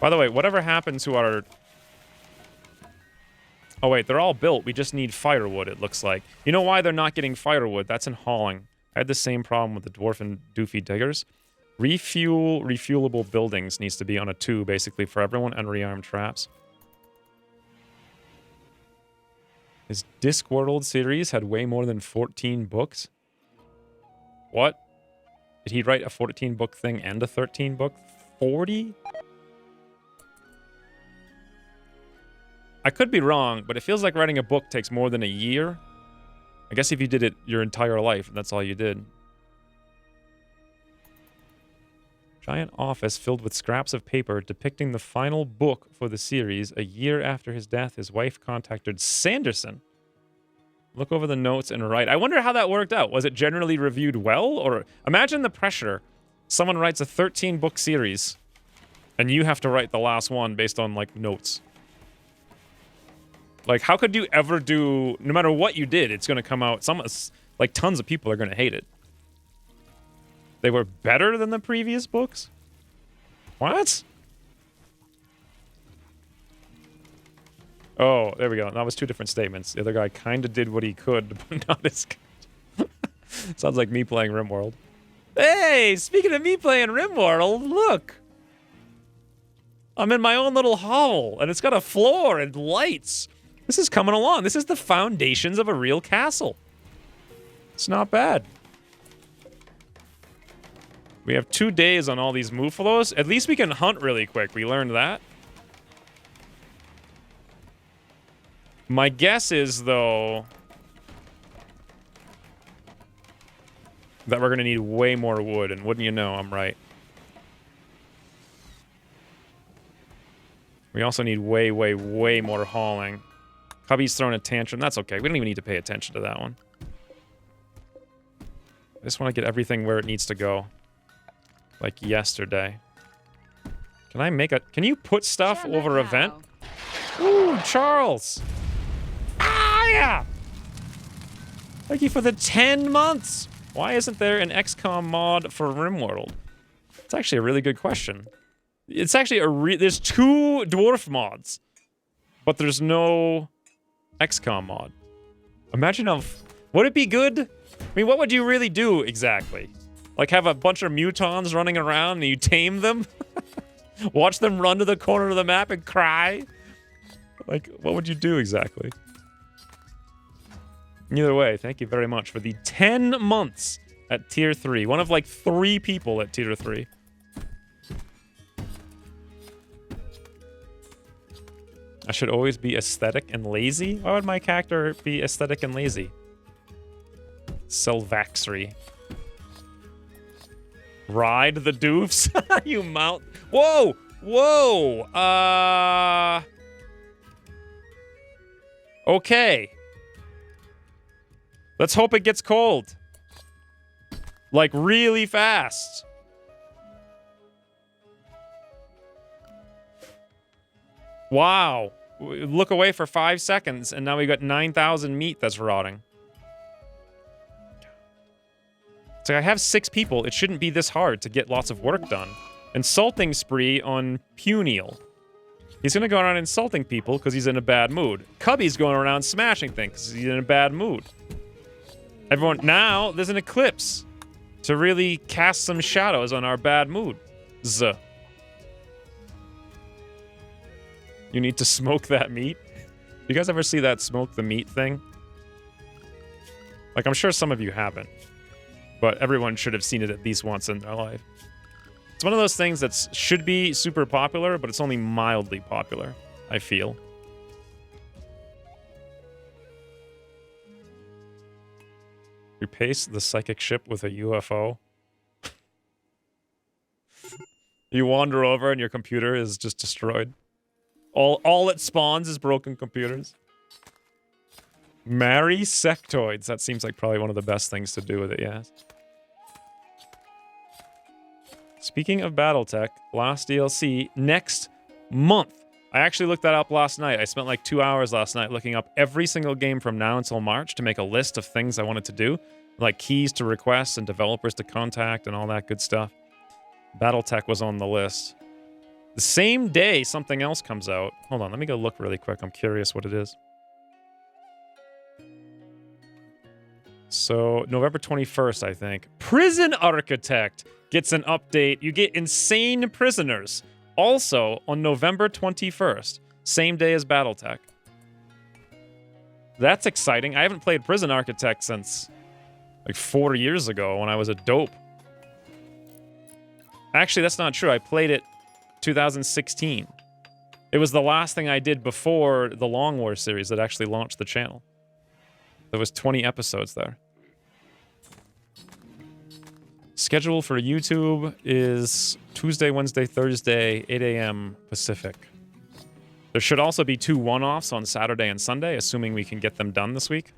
By the way, whatever happened to our... Oh wait, they're all built. We just need firewood, it looks like. You know why they're not getting firewood? That's in hauling. I had the same problem with the Dwarf and Doofy Diggers. Refuelable buildings needs to be on a 2, basically, for everyone, and rearm traps. His Discworld series had way more than 14 books? What? Did he write a 14-book thing and a 13-book? 40? I could be wrong, but it feels like writing a book takes more than a year. I guess if you did it your entire life, and that's all you did. Giant office filled with scraps of paper depicting the final book for the series. A year after his death, his wife contacted Sanderson. Look over the notes and write. I wonder how that worked out. Was it generally reviewed well? Or imagine the pressure. Someone writes a 13-book series, and you have to write the last one based on, like, notes. Like, how could you ever do... No matter what you did, it's going to come out... Like, tons of people are going to hate it. They were better than the previous books? What? Oh, there we go. That was 2 different statements. The other guy kind of did what he could, but not as good. Sounds like me playing RimWorld. Hey, speaking of me playing RimWorld, look. I'm in my own little hovel, and it's got a floor and lights. This is coming along. This is the foundations of a real castle. It's not bad. We have 2 days on all these Muffalos. At least we can hunt really quick. We learned that. My guess is, though, that we're going to need way more wood. And wouldn't you know, I'm right. We also need way, way, way more hauling. Cubby's throwing a tantrum. That's okay. We don't even need to pay attention to that one. I just want to get everything where it needs to go. Like yesterday. Can I make a... Can you put stuff over a vent? Ooh, Charles! Ah, yeah! Thank you for the 10 months! Why isn't there an XCOM mod for RimWorld? It's actually a really good question. It's actually there's 2 dwarf mods. But there's no XCOM mod. Imagine how... Would it be good? I mean, what would you really do exactly? Like, have a bunch of mutons running around and you tame them? Watch them run to the corner of the map and cry? Like, what would you do exactly? Either way, thank you very much for the 10 months at Tier 3. One of, like, 3 people at Tier 3. I should always be aesthetic and lazy? Why would my character be aesthetic and lazy? Selvaxry. Ride the doofs? You mount... Whoa! Whoa! Okay. Let's hope it gets cold. Like, really fast. Wow. Look away for 5 seconds, and now we got 9,000 meat that's rotting. So I have 6 people. It shouldn't be this hard to get lots of work done. Insulting spree on Puniel. He's gonna go around insulting people because he's in a bad mood. Cubby's going around smashing things because he's in a bad mood. Everyone, now there's an eclipse to really cast some shadows on our bad mood. You need to smoke that meat. You guys ever see that smoke the meat thing? Like, I'm sure some of you haven't. But everyone should have seen it at least once in their life. It's one of those things that should be super popular, but it's only mildly popular, I feel. Replace the psychic ship with a UFO. You wander over and your computer is just destroyed. All it spawns is broken computers. Marry sectoids. That seems like probably one of the best things to do with it, yes. Speaking of Battletech, last DLC next month. I actually looked that up last night. I spent like 2 hours last night looking up every single game from now until March to make a list of things I wanted to do. Like keys to requests and developers to contact and all that good stuff. Battletech was on the list. The same day something else comes out. Hold on, let me go look really quick. I'm curious what it is. So November 21st, I think. Prison Architect gets an update. You get insane prisoners. Also on November 21st, same day as BattleTech. That's exciting. I haven't played Prison Architect since like 4 years ago when I was a dope. Actually, that's not true. I played it 2016. It was the last thing I did before the Long War series that actually launched the channel. There was 20 episodes there. Schedule for YouTube is Tuesday, Wednesday, Thursday, 8 a.m. Pacific. There should also be 2 one-offs on Saturday and Sunday, assuming we can get them done this week.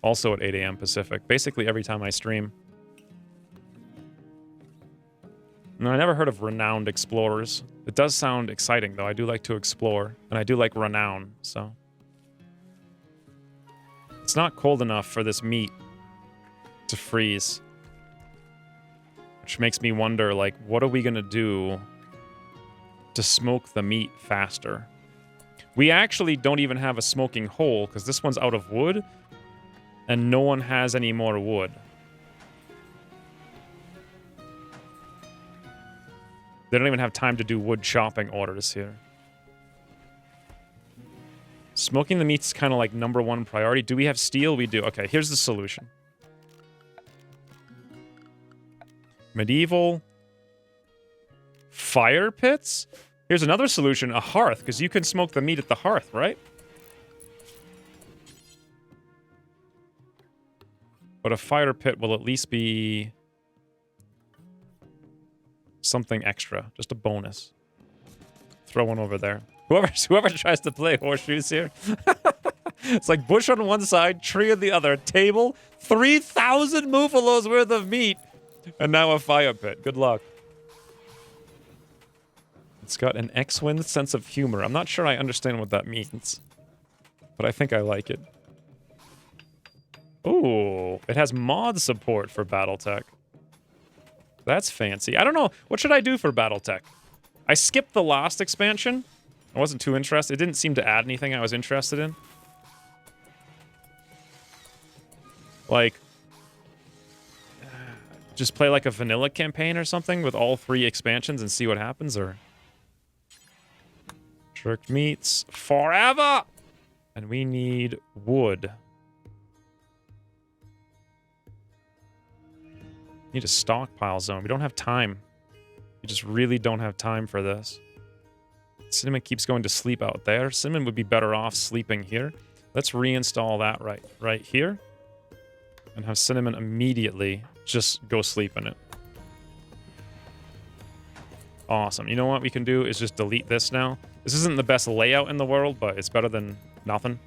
Also at 8 a.m. Pacific. Basically every time I stream. No, I never heard of Renowned Explorers. It does sound exciting, though. I do like to explore, and I do like Renown, so... It's not cold enough for this meat to freeze. Which makes me wonder, like, what are we gonna do to smoke the meat faster? We actually don't even have a smoking hole, because this one's out of wood, and no one has any more wood. They don't even have time to do wood chopping orders here. Smoking the meat's kind of like #1 priority. Do we have steel? We do. Okay, here's the solution. Medieval fire pits? Here's another solution, a hearth, because you can smoke the meat at the hearth, right? But a fire pit will at least be something extra, just a bonus. Throw one over there. Whoever tries to play horseshoes here. It's like bush on one side, tree on the other, table, 3,000 Muffalos worth of meat, and now a fire pit. Good luck. It's got an X-Wing sense of humor. I'm not sure I understand what that means, but I think I like it. Ooh, it has mod support for BattleTech. That's fancy. I don't know. What should I do for BattleTech? I skipped the last expansion. I wasn't too interested. It didn't seem to add anything I was interested in. Like, just play like a vanilla campaign or something with all 3 expansions and see what happens, or... Jerked meats forever! And we need wood. Need a stockpile zone. We don't have time. We just really don't have time for this. Cinnamon keeps going to sleep out there. Cinnamon would be better off sleeping here. Let's reinstall that right here. And have Cinnamon immediately just go sleep in it. Awesome. You know what we can do is just delete this now. This isn't the best layout in the world, but it's better than nothing.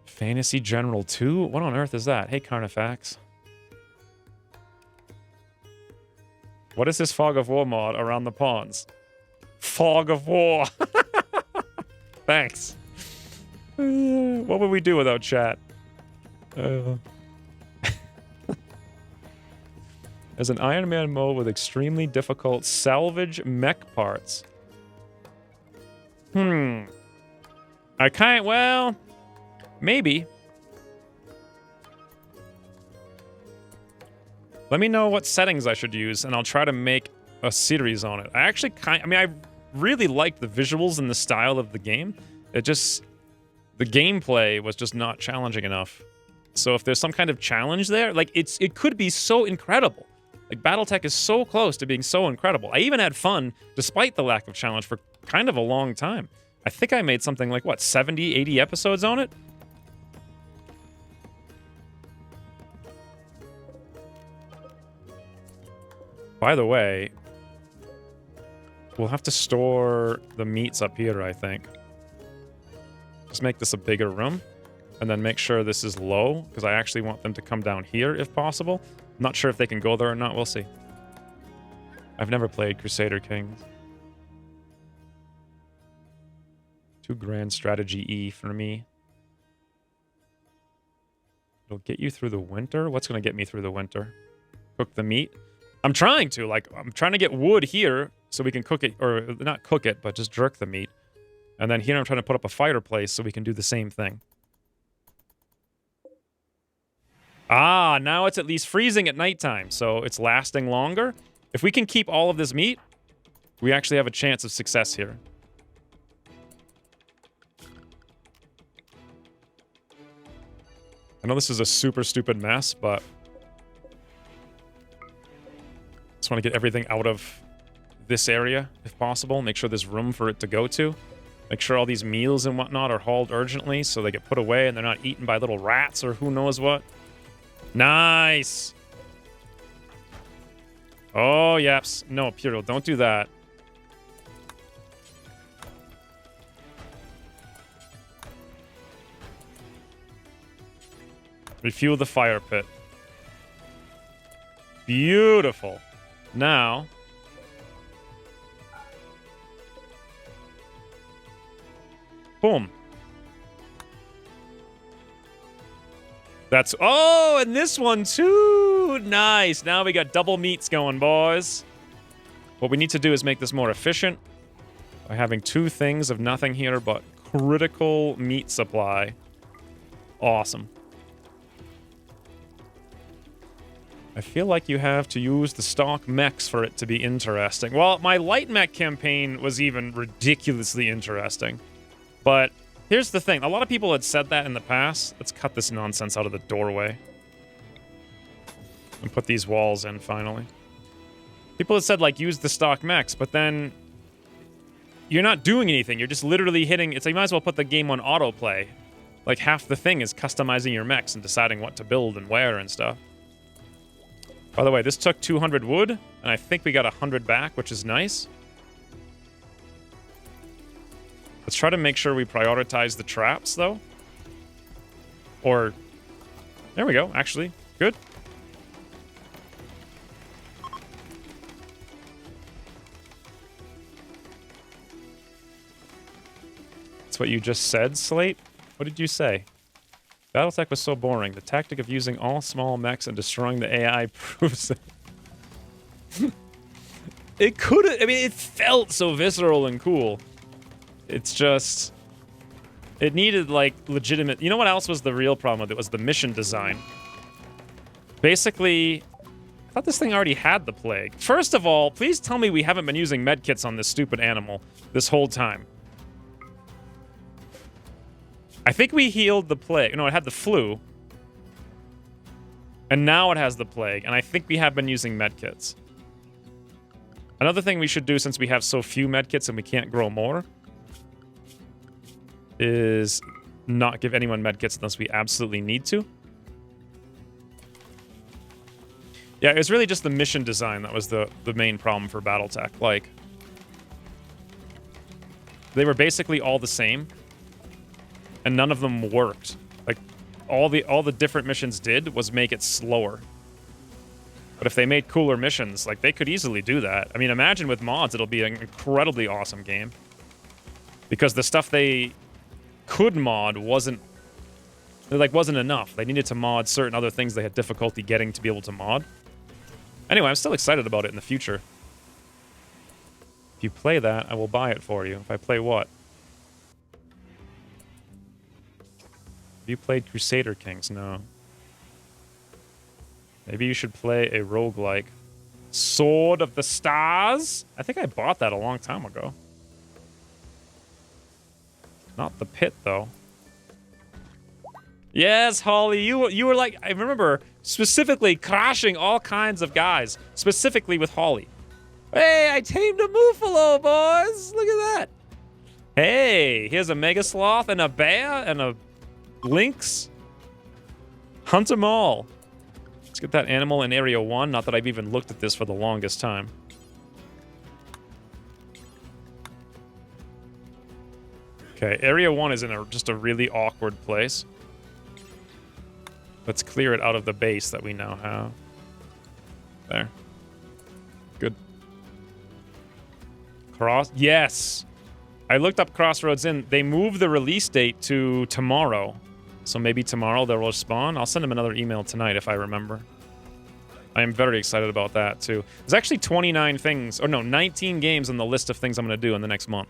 Fantasy General 2? What on earth is that? Hey, Carnifax. What is this Fog of War mod around the pawns? Fog of War. Thanks. What would we do without chat? There's an Iron Man mode with extremely difficult salvage mech parts. I can't, well, maybe. Let me know what settings I should use, and I'll try to make a series on it. I really liked the visuals and the style of the game. The gameplay was just not challenging enough. So if there's some kind of challenge there, like, it could be so incredible. Like, BattleTech is so close to being so incredible. I even had fun, despite the lack of challenge, for kind of a long time. I think I made something like, what, 70, 80 episodes on it? By the way, we'll have to store the meats up here, I think. Just make this a bigger room, and then make sure this is low, because I actually want them to come down here if possible. I'm not sure if they can go there or not. We'll see. I've never played Crusader Kings. 2 grand strategy E for me. It'll get you through the winter? What's going to get me through the winter? Cook the meat? I'm trying to. Like, I'm trying to get wood here so we can cook it, or not cook it, but just jerk the meat. And then here I'm trying to put up a fireplace so we can do the same thing. Ah, now it's at least freezing at nighttime, so it's lasting longer. If we can keep all of this meat, we actually have a chance of success here. I know this is a super stupid mess, but just want to get everything out of this area, if possible. Make sure there's room for it to go to. Make sure all these meals and whatnot are hauled urgently so they get put away and they're not eaten by little rats or who knows what. Nice! Oh, yeps. No, Puriel, don't do that. Refuel the fire pit. Beautiful. Now... boom. That's... oh, and this one too! Nice. Now we got double meats going, boys. What we need to do is make this more efficient by having 2 things of nothing here but critical meat supply. Awesome. I feel like you have to use the stock mechs for it to be interesting. Well, my light mech campaign was even ridiculously interesting. But here's the thing. A lot of people had said that in the past. Let's cut this nonsense out of the doorway. And put these walls in, finally. People had said, like, use the stock mechs, but then... you're not doing anything. You're just literally hitting... it's like, you might as well put the game on autoplay. Like, half the thing is customizing your mechs and deciding what to build and where and stuff. By the way, this took 200 wood, and I think we got 100 back, which is nice. Let's try to make sure we prioritize the traps, though. Or... there we go, actually. Good. That's what you just said, Slate? What did you say? Battletech was so boring. The tactic of using all small mechs and destroying the AI proves it. It could have... I mean, it felt so visceral and cool. It's just... it needed, like, legitimate... you know what else was the real problem with it? Was the mission design. Basically... I thought this thing already had the plague. First of all, please tell me we haven't been using medkits on this stupid animal this whole time. I think we healed the plague. No, it had the flu. And now it has the plague. And I think we have been using medkits. Another thing we should do, since we have so few medkits and we can't grow more, is not give anyone medkits unless we absolutely need to. Yeah, it was really just the mission design that was the main problem for Battletech. Like, they were basically all the same. And none of them worked. Like, all the different missions did was make it slower. But if they made cooler missions, like, they could easily do that. I mean, imagine with mods, it'll be an incredibly awesome game. Because the stuff they could mod wasn't enough. They needed to mod certain other things they had difficulty getting to be able to mod. Anyway, I'm still excited about it in the future. If you play that, I will buy it for you. If I play what? Have you played Crusader Kings? No. Maybe you should play a roguelike. Sword of the Stars? I think I bought that a long time ago. Not the Pit, though. Yes, Holly, you were like... I remember specifically crashing all kinds of guys. Specifically with Holly. Hey, I tamed a Muffalo, boys! Look at that! Hey, here's a Mega Sloth and a bear and a... lynx. Hunt them all. Let's get that animal in Area 1. Not that I've even looked at this for the longest time. Okay, Area 1 is in just a really awkward place. Let's clear it out of the base that we now have. There. Good. Yes! I looked up Crossroads Inn. They moved the release date to tomorrow. So maybe tomorrow they'll respond. I'll send them another email tonight if I remember. I am very excited about that, too. There's actually 29 things, or no, 19 games on the list of things I'm going to do in the next month.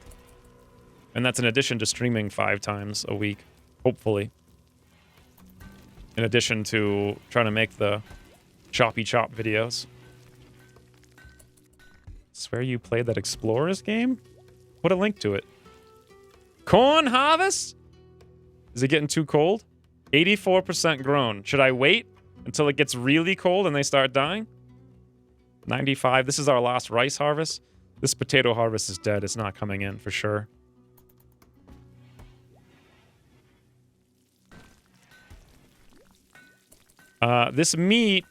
And that's in addition to streaming 5 times a week, hopefully. In addition to trying to make the choppy chop videos. Swear you played that Explorers game? Put a link to it. Corn harvest? Is it getting too cold? 84% grown. Should I wait until it gets really cold and they start dying? 95. This is our last rice harvest. This potato harvest is dead. It's not coming in for sure. This meat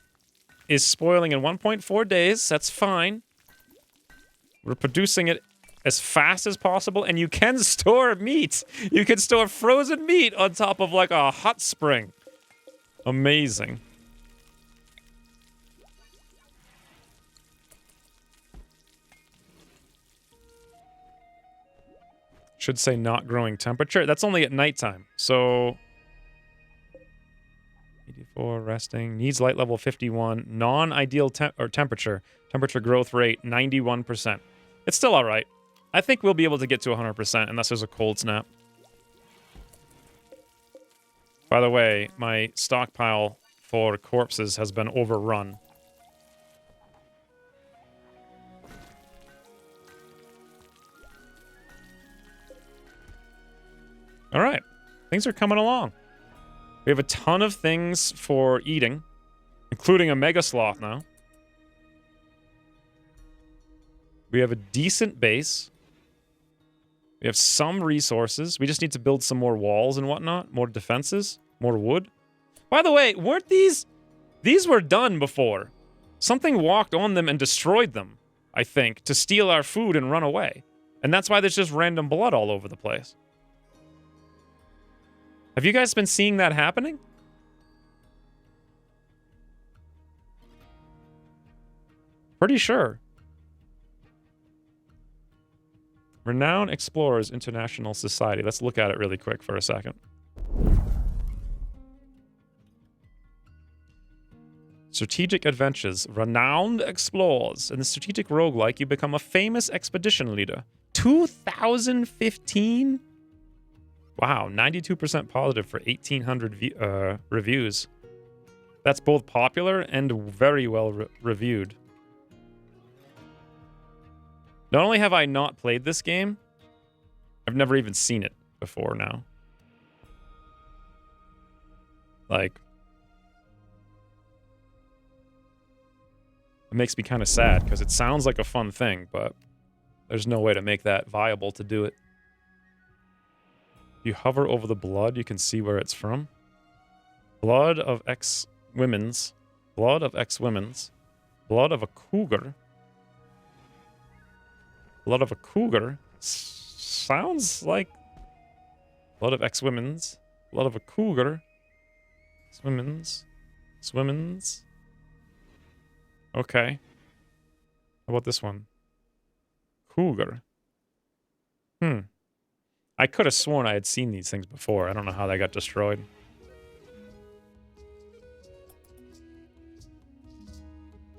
is spoiling in 1.4 days. That's fine. We're producing it as fast as possible, and you can store meat. You can store frozen meat on top of like a hot spring. Amazing. Should say not growing temperature. That's only at nighttime. So 84 resting. Needs light level 51. Non-ideal temperature. Temperature growth rate 91%. It's still all right. I think we'll be able to get to 100% unless there's a cold snap. By the way, my stockpile for corpses has been overrun. All right. Things are coming along. We have a ton of things for eating, including a mega sloth now. We have a decent base. We have some resources. We just need to build some more walls and whatnot. More defenses. More wood. By the way, weren't these... These were done before. Something walked on them and destroyed them, I think, to steal our food and run away. And that's why there's just random blood all over the place. Have you guys been seeing that happening? Pretty sure. Renowned Explorers International Society. Let's look at it really quick for a second. Strategic Adventures. Renowned Explorers. In the strategic roguelike, you become a famous expedition leader. 2015? Wow, 92% positive for 1,800 reviews. That's both popular and very well reviewed. Not only have I not played this game, I've never even seen it before now. Like, it makes me kind of sad because it sounds like a fun thing, but there's no way to make that viable to do it. If you hover over the blood, you can see where it's from. Blood of ex-women's. Blood of ex-women's. Blood of a cougar. Blood of a cougar. Sounds like blood of ex-women's. Blood of a cougar. Women's. Women's. Okay. How about this one? Cougar. I could have sworn I had seen these things before. I don't know how they got destroyed.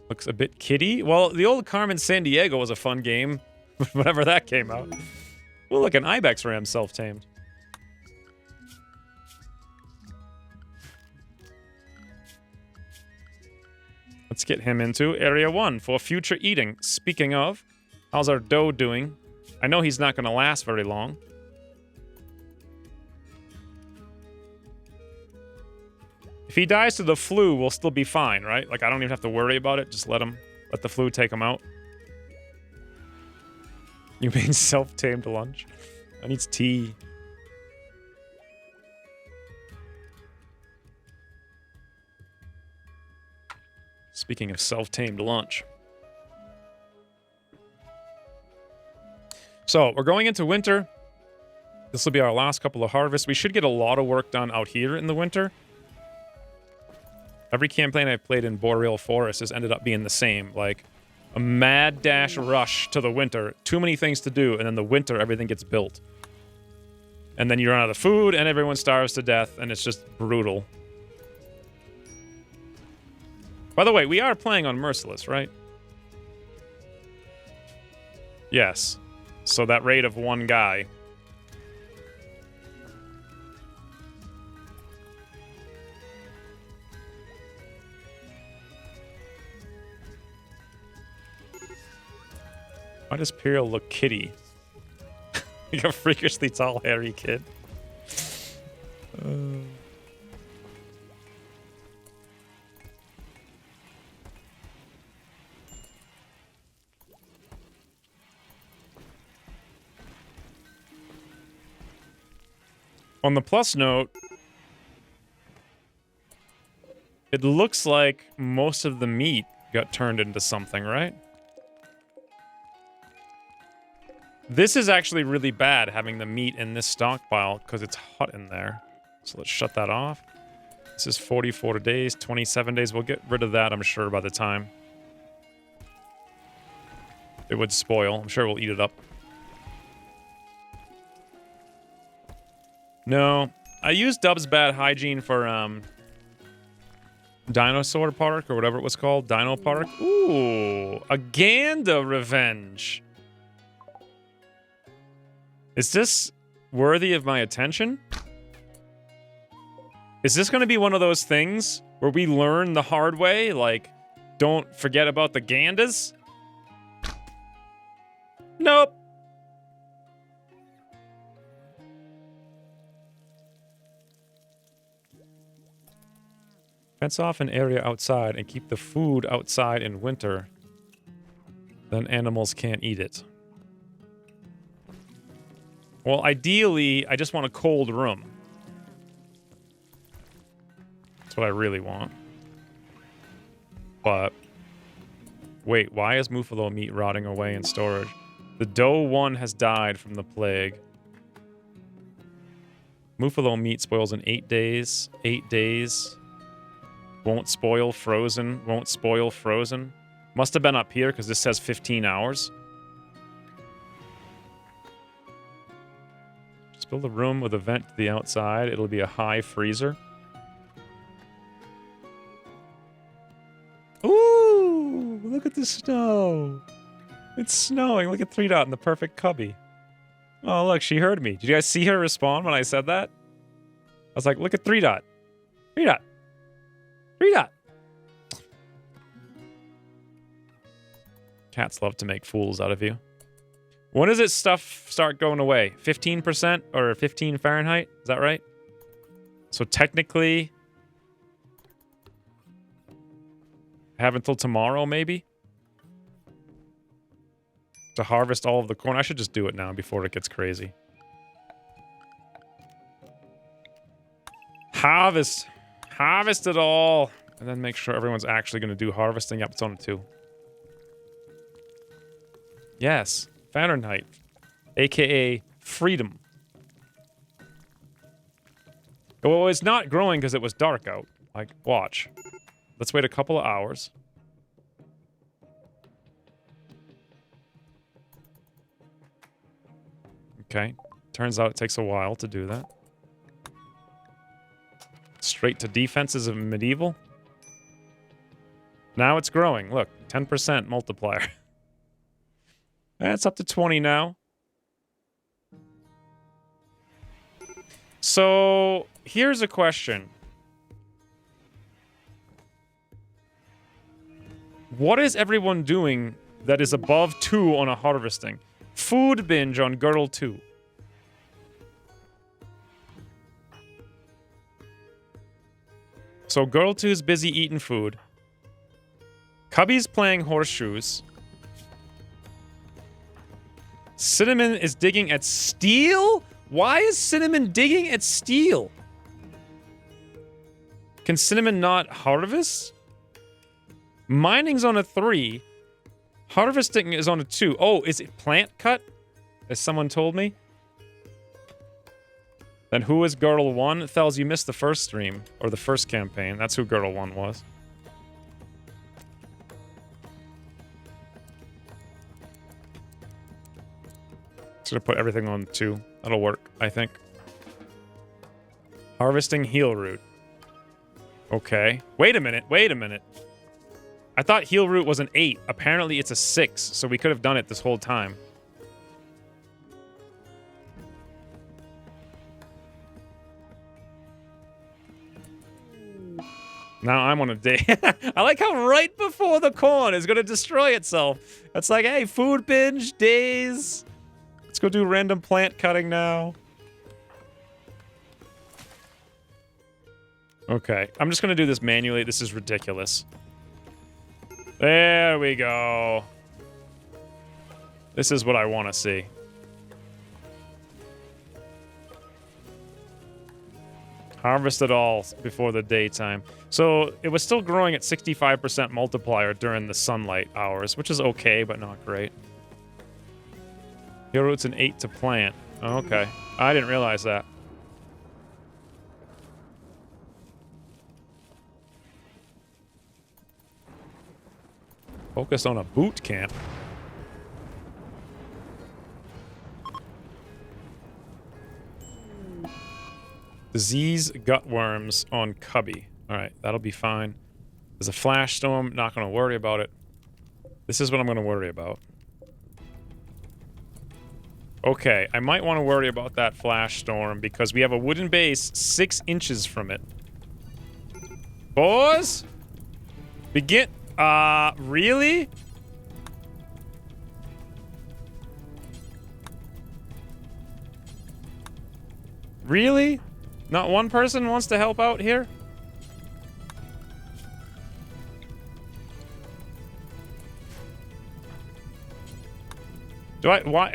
Looks a bit kiddie. Well, the old Carmen Sandiego was a fun game. Whenever that came out. Well, look, an Ibex ram self-tamed. Let's get him into Area 1 for future eating. Speaking of, how's our dough doing? I know he's not going to last very long. If he dies to the flu, we'll still be fine, right? Like, I don't even have to worry about it. Just let the flu take him out. You mean self-tamed lunch? I need tea. Speaking of self-tamed lunch. So, we're going into winter. This will be our last couple of harvests. We should get a lot of work done out here in the winter. Every campaign I've played in Boreal Forest has ended up being the same. Like, a mad dash rush to the winter. Too many things to do, and then the winter, everything gets built. And then you run out of food, and everyone starves to death, and it's just brutal. By the way, we are playing on Merciless, right? Yes. So that raid of one guy Why does Periel look kitty? Like a freakishly tall, hairy kid. On the plus note, it looks like most of the meat got turned into something, right? This is actually really bad, having the meat in this stockpile, because it's hot in there. So let's shut that off. This is 44 days, 27 days. We'll get rid of that, I'm sure, by the time. It would spoil. I'm sure we'll eat it up. No. I used Dub's Bad Hygiene for, Dinosaur Park, or whatever it was called. Dino Park. Ooh, a Ganda revenge. Is this worthy of my attention? Is this going to be one of those things where we learn the hard way? Like, don't forget about the Gandas? Nope. Fence off an area outside and keep the food outside in winter. Then animals can't eat it. Well, ideally, I just want a cold room. That's what I really want. But... wait, why is Muffalo meat rotting away in storage? The doe one has died from the plague. Muffalo meat spoils in 8 days. 8 days. Won't spoil frozen. Won't spoil frozen. Must have been up here because this says 15 hours. Just build a room with a vent to the outside. It'll be a high freezer. Ooh! Look at the snow. It's snowing. Look at 3 Dot in the perfect cubby. Oh, look, she heard me. Did you guys see her respond when I said that? I was like, look at 3 Dot. 3 Dot. 3 Dot. Cats love to make fools out of you. When does its stuff start going away? 15% or 15 Fahrenheit? Is that right? So technically, I have until tomorrow, maybe, to harvest all of the corn. I should just do it now before it gets crazy. Harvest. Harvest it all. And then make sure everyone's actually going to do harvesting. Yep, it's on 2. Yes. Fahrenheit. AKA freedom. Well, it's not growing because it was dark out. Like, watch. Let's wait a couple of hours. Okay. Turns out it takes a while to do that. Straight to defenses of medieval. Now it's growing. Look, 10% multiplier. That's up to 20 now. So, here's a question. What is everyone doing that is above 2 on a harvesting? Food binge on Girdle 2. So Girdle 2 is busy eating food. Cubby's playing horseshoes. Cinnamon is digging at steel? Why is Cinnamon digging at steel? Can Cinnamon not harvest? Mining's on a 3. Harvesting is on a 2. Oh, is it plant cut? As someone told me? Then who is Girdle 1? Thels, you missed the first stream. Or the first campaign. That's who Girdle 1 was. Just gonna put everything on 2. That'll work, I think. Harvesting heel root. Okay. Wait a minute. Wait a minute. I thought heel root was an 8. Apparently it's a 6, so we could have done it this whole time. Now I'm on a day. I like how right before the corn is going to destroy itself. It's like, hey, food binge, days. Let's go do random plant cutting now. Okay, I'm just going to do this manually. This is ridiculous. There we go. This is what I want to see. Harvest it all before the daytime. So it was still growing at 65% multiplier during the sunlight hours, which is okay, but not great. Your roots an 8 to plant. Okay. I didn't realize that. Focus on a boot camp. Disease gutworms on Cubby. Alright, that'll be fine. There's a flash storm, not gonna worry about it. This is what I'm gonna worry about. Okay, I might want to worry about that flash storm because we have a wooden base 6 inches from it. Boys? Begin. Really? Really? Not one person wants to help out here? Why?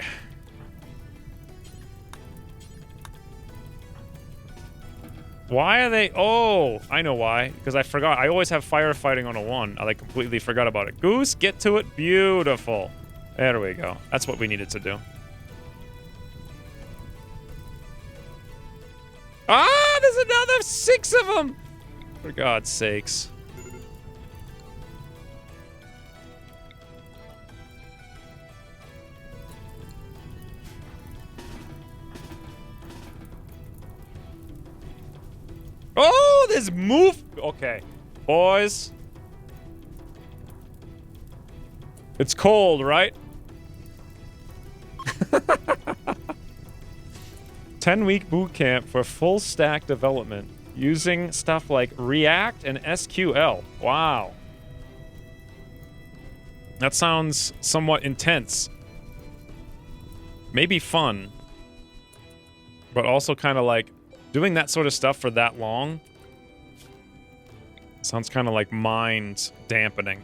Why are they? Oh, I know why. Because I forgot. I always have firefighting on a 1. I completely forgot about it. Goose, get to it. Beautiful. There we go. That's what we needed to do. Ah, there's another 6 of them. For God's sakes. Oh, there's move. Okay. Boys. It's cold, right? 10-week boot camp for full stack development using stuff like React and SQL. Wow. That sounds somewhat intense. Maybe fun. But also kind of like doing that sort of stuff for that long sounds kind of like mind dampening.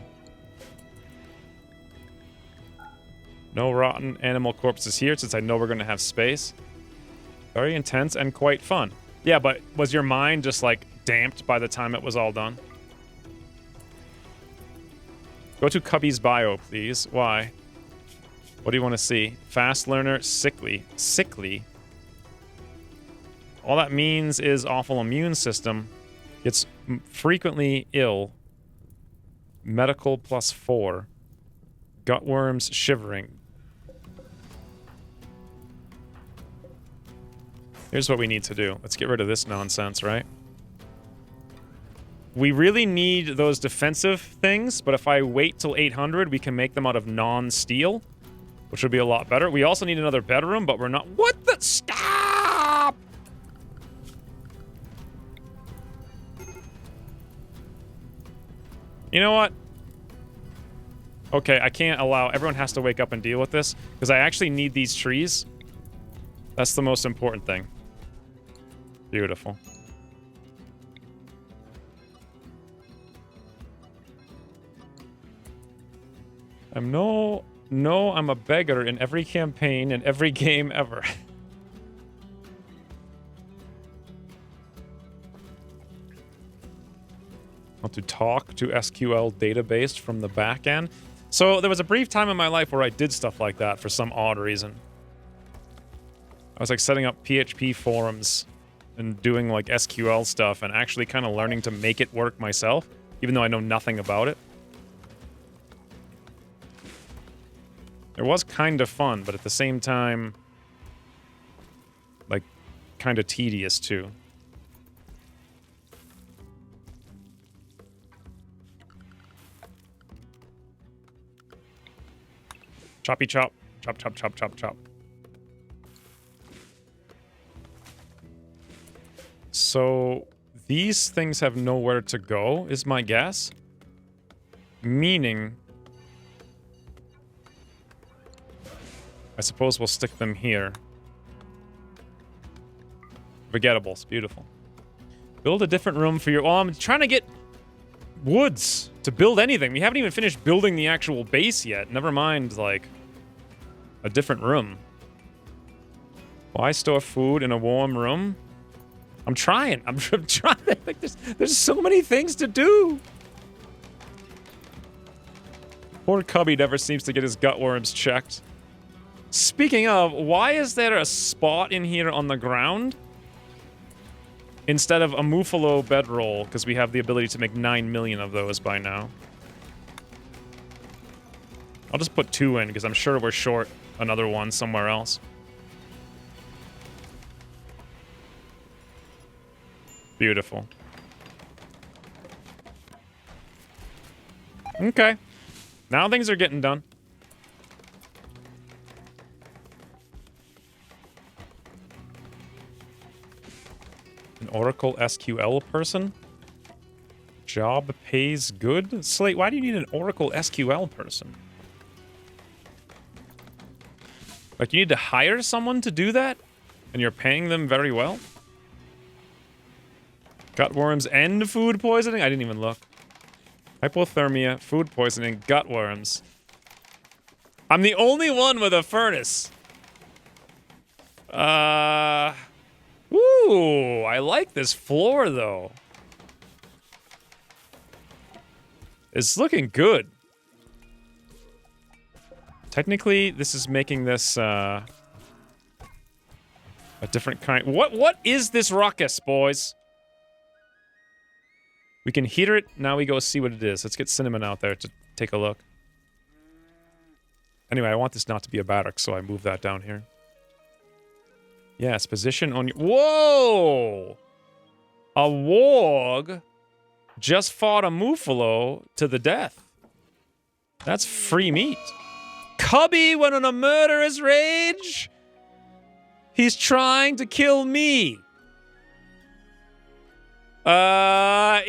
No rotten animal corpses here since I know we're going to have space. Very intense and quite fun. Yeah, but was your mind just like damped by the time it was all done? Go to Cubby's bio, please. Why? What do you want to see? Fast learner, sickly. Sickly? All that means is awful immune system. Gets frequently ill. Medical +4. Gutworms shivering. Here's what we need to do. Let's get rid of this nonsense, right? We really need those defensive things, but if I wait till 800, we can make them out of non-steel, which would be a lot better. We also need another bedroom, but we're not... What the... Stop! You know what? Okay, I can't allow... Everyone has to wake up and deal with this, because I actually need these trees. That's the most important thing. Beautiful. I'm I'm a beggar in every campaign and every game ever. Want to talk to SQL database from the back end. So there was a brief time in my life where I did stuff like that for some odd reason. I was like setting up PHP forums and doing like SQL stuff and actually kind of learning to make it work myself, even though I know nothing about it. It was kind of fun, but at the same time, like, kind of tedious too. Choppy chop. Chop, chop, chop, chop, chop. So, These things have nowhere to go, is my guess. Meaning... I suppose we'll stick them here. Forgettables. Beautiful. Build a different room for your... Oh, I'm trying to get woods to build anything. We haven't even finished building the actual base yet. Never mind, like, a different room. Why store food in a warm room? I'm trying. I'm trying. Like, there's so many things to do. Poor Cubby never seems to get his gutworms checked. Speaking of, why is there a spot in here on the ground instead of a Muffalo bedroll? Because we have the ability to make 9 million of those by now. I'll just put 2 in because I'm sure we're short another one somewhere else. Beautiful. Okay. Now things are getting done. An Oracle SQL person? Job pays good? Slate, why do you need an Oracle SQL person? Like, you need to hire someone to do that? And you're paying them very well? Gutworms and food poisoning? I didn't even look. Hypothermia, food poisoning, gutworms. I'm the only one with a furnace. Ooh, I like this floor, though. It's looking good. Technically, this is making this, a different kind. What is this ruckus, boys? We can hear it. Now we go see what it is. Let's get Cinnamon out there to take a look. Anyway, I want this not to be a barrack, so I move that down here. Yes, position on your... Whoa! A warg just fought a Muffalo to the death. That's free meat. Cubby went on a murderous rage. He's trying to kill me.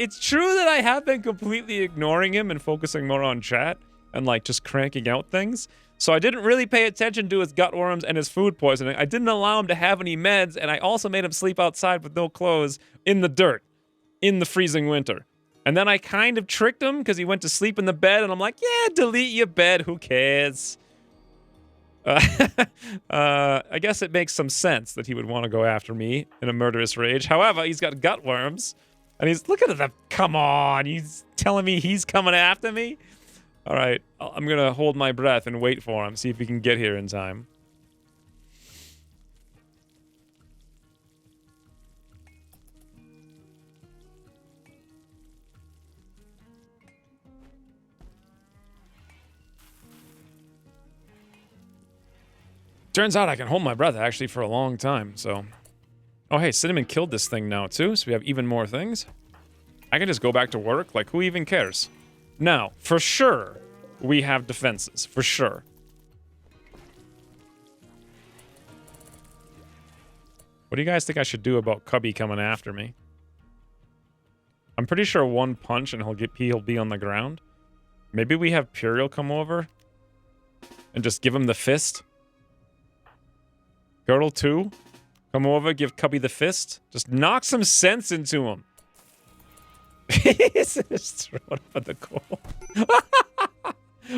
It's true that I have been completely ignoring him and focusing more on chat and, like, just cranking out things. So I didn't really pay attention to his gutworms and his food poisoning. I didn't allow him to have any meds, and I also made him sleep outside with no clothes in the dirt in the freezing winter. And then I kind of tricked him because he went to sleep in the bed, and I'm like, yeah, delete your bed. Who cares? I guess it makes some sense that he would want to go after me in a murderous rage. However, he's got gutworms. And he's, look at the, come on, he's telling me he's coming after me? All right, I'm going to hold my breath and wait for him, see if he can get here in time. Turns out I can hold my breath, actually, for a long time, so... Oh, hey, Cinnamon killed this thing now, too, so we have even more things. I can just go back to work, like, who even cares? Now, for sure, we have defenses, for sure. What do you guys think I should do about Cubby coming after me? I'm pretty sure one punch and he'll be on the ground. Maybe we have Puriel come over and just give him the fist. Girdle 2, come over, give Cubby the fist. Just knock some sense into him. He's just thrown up at the coal.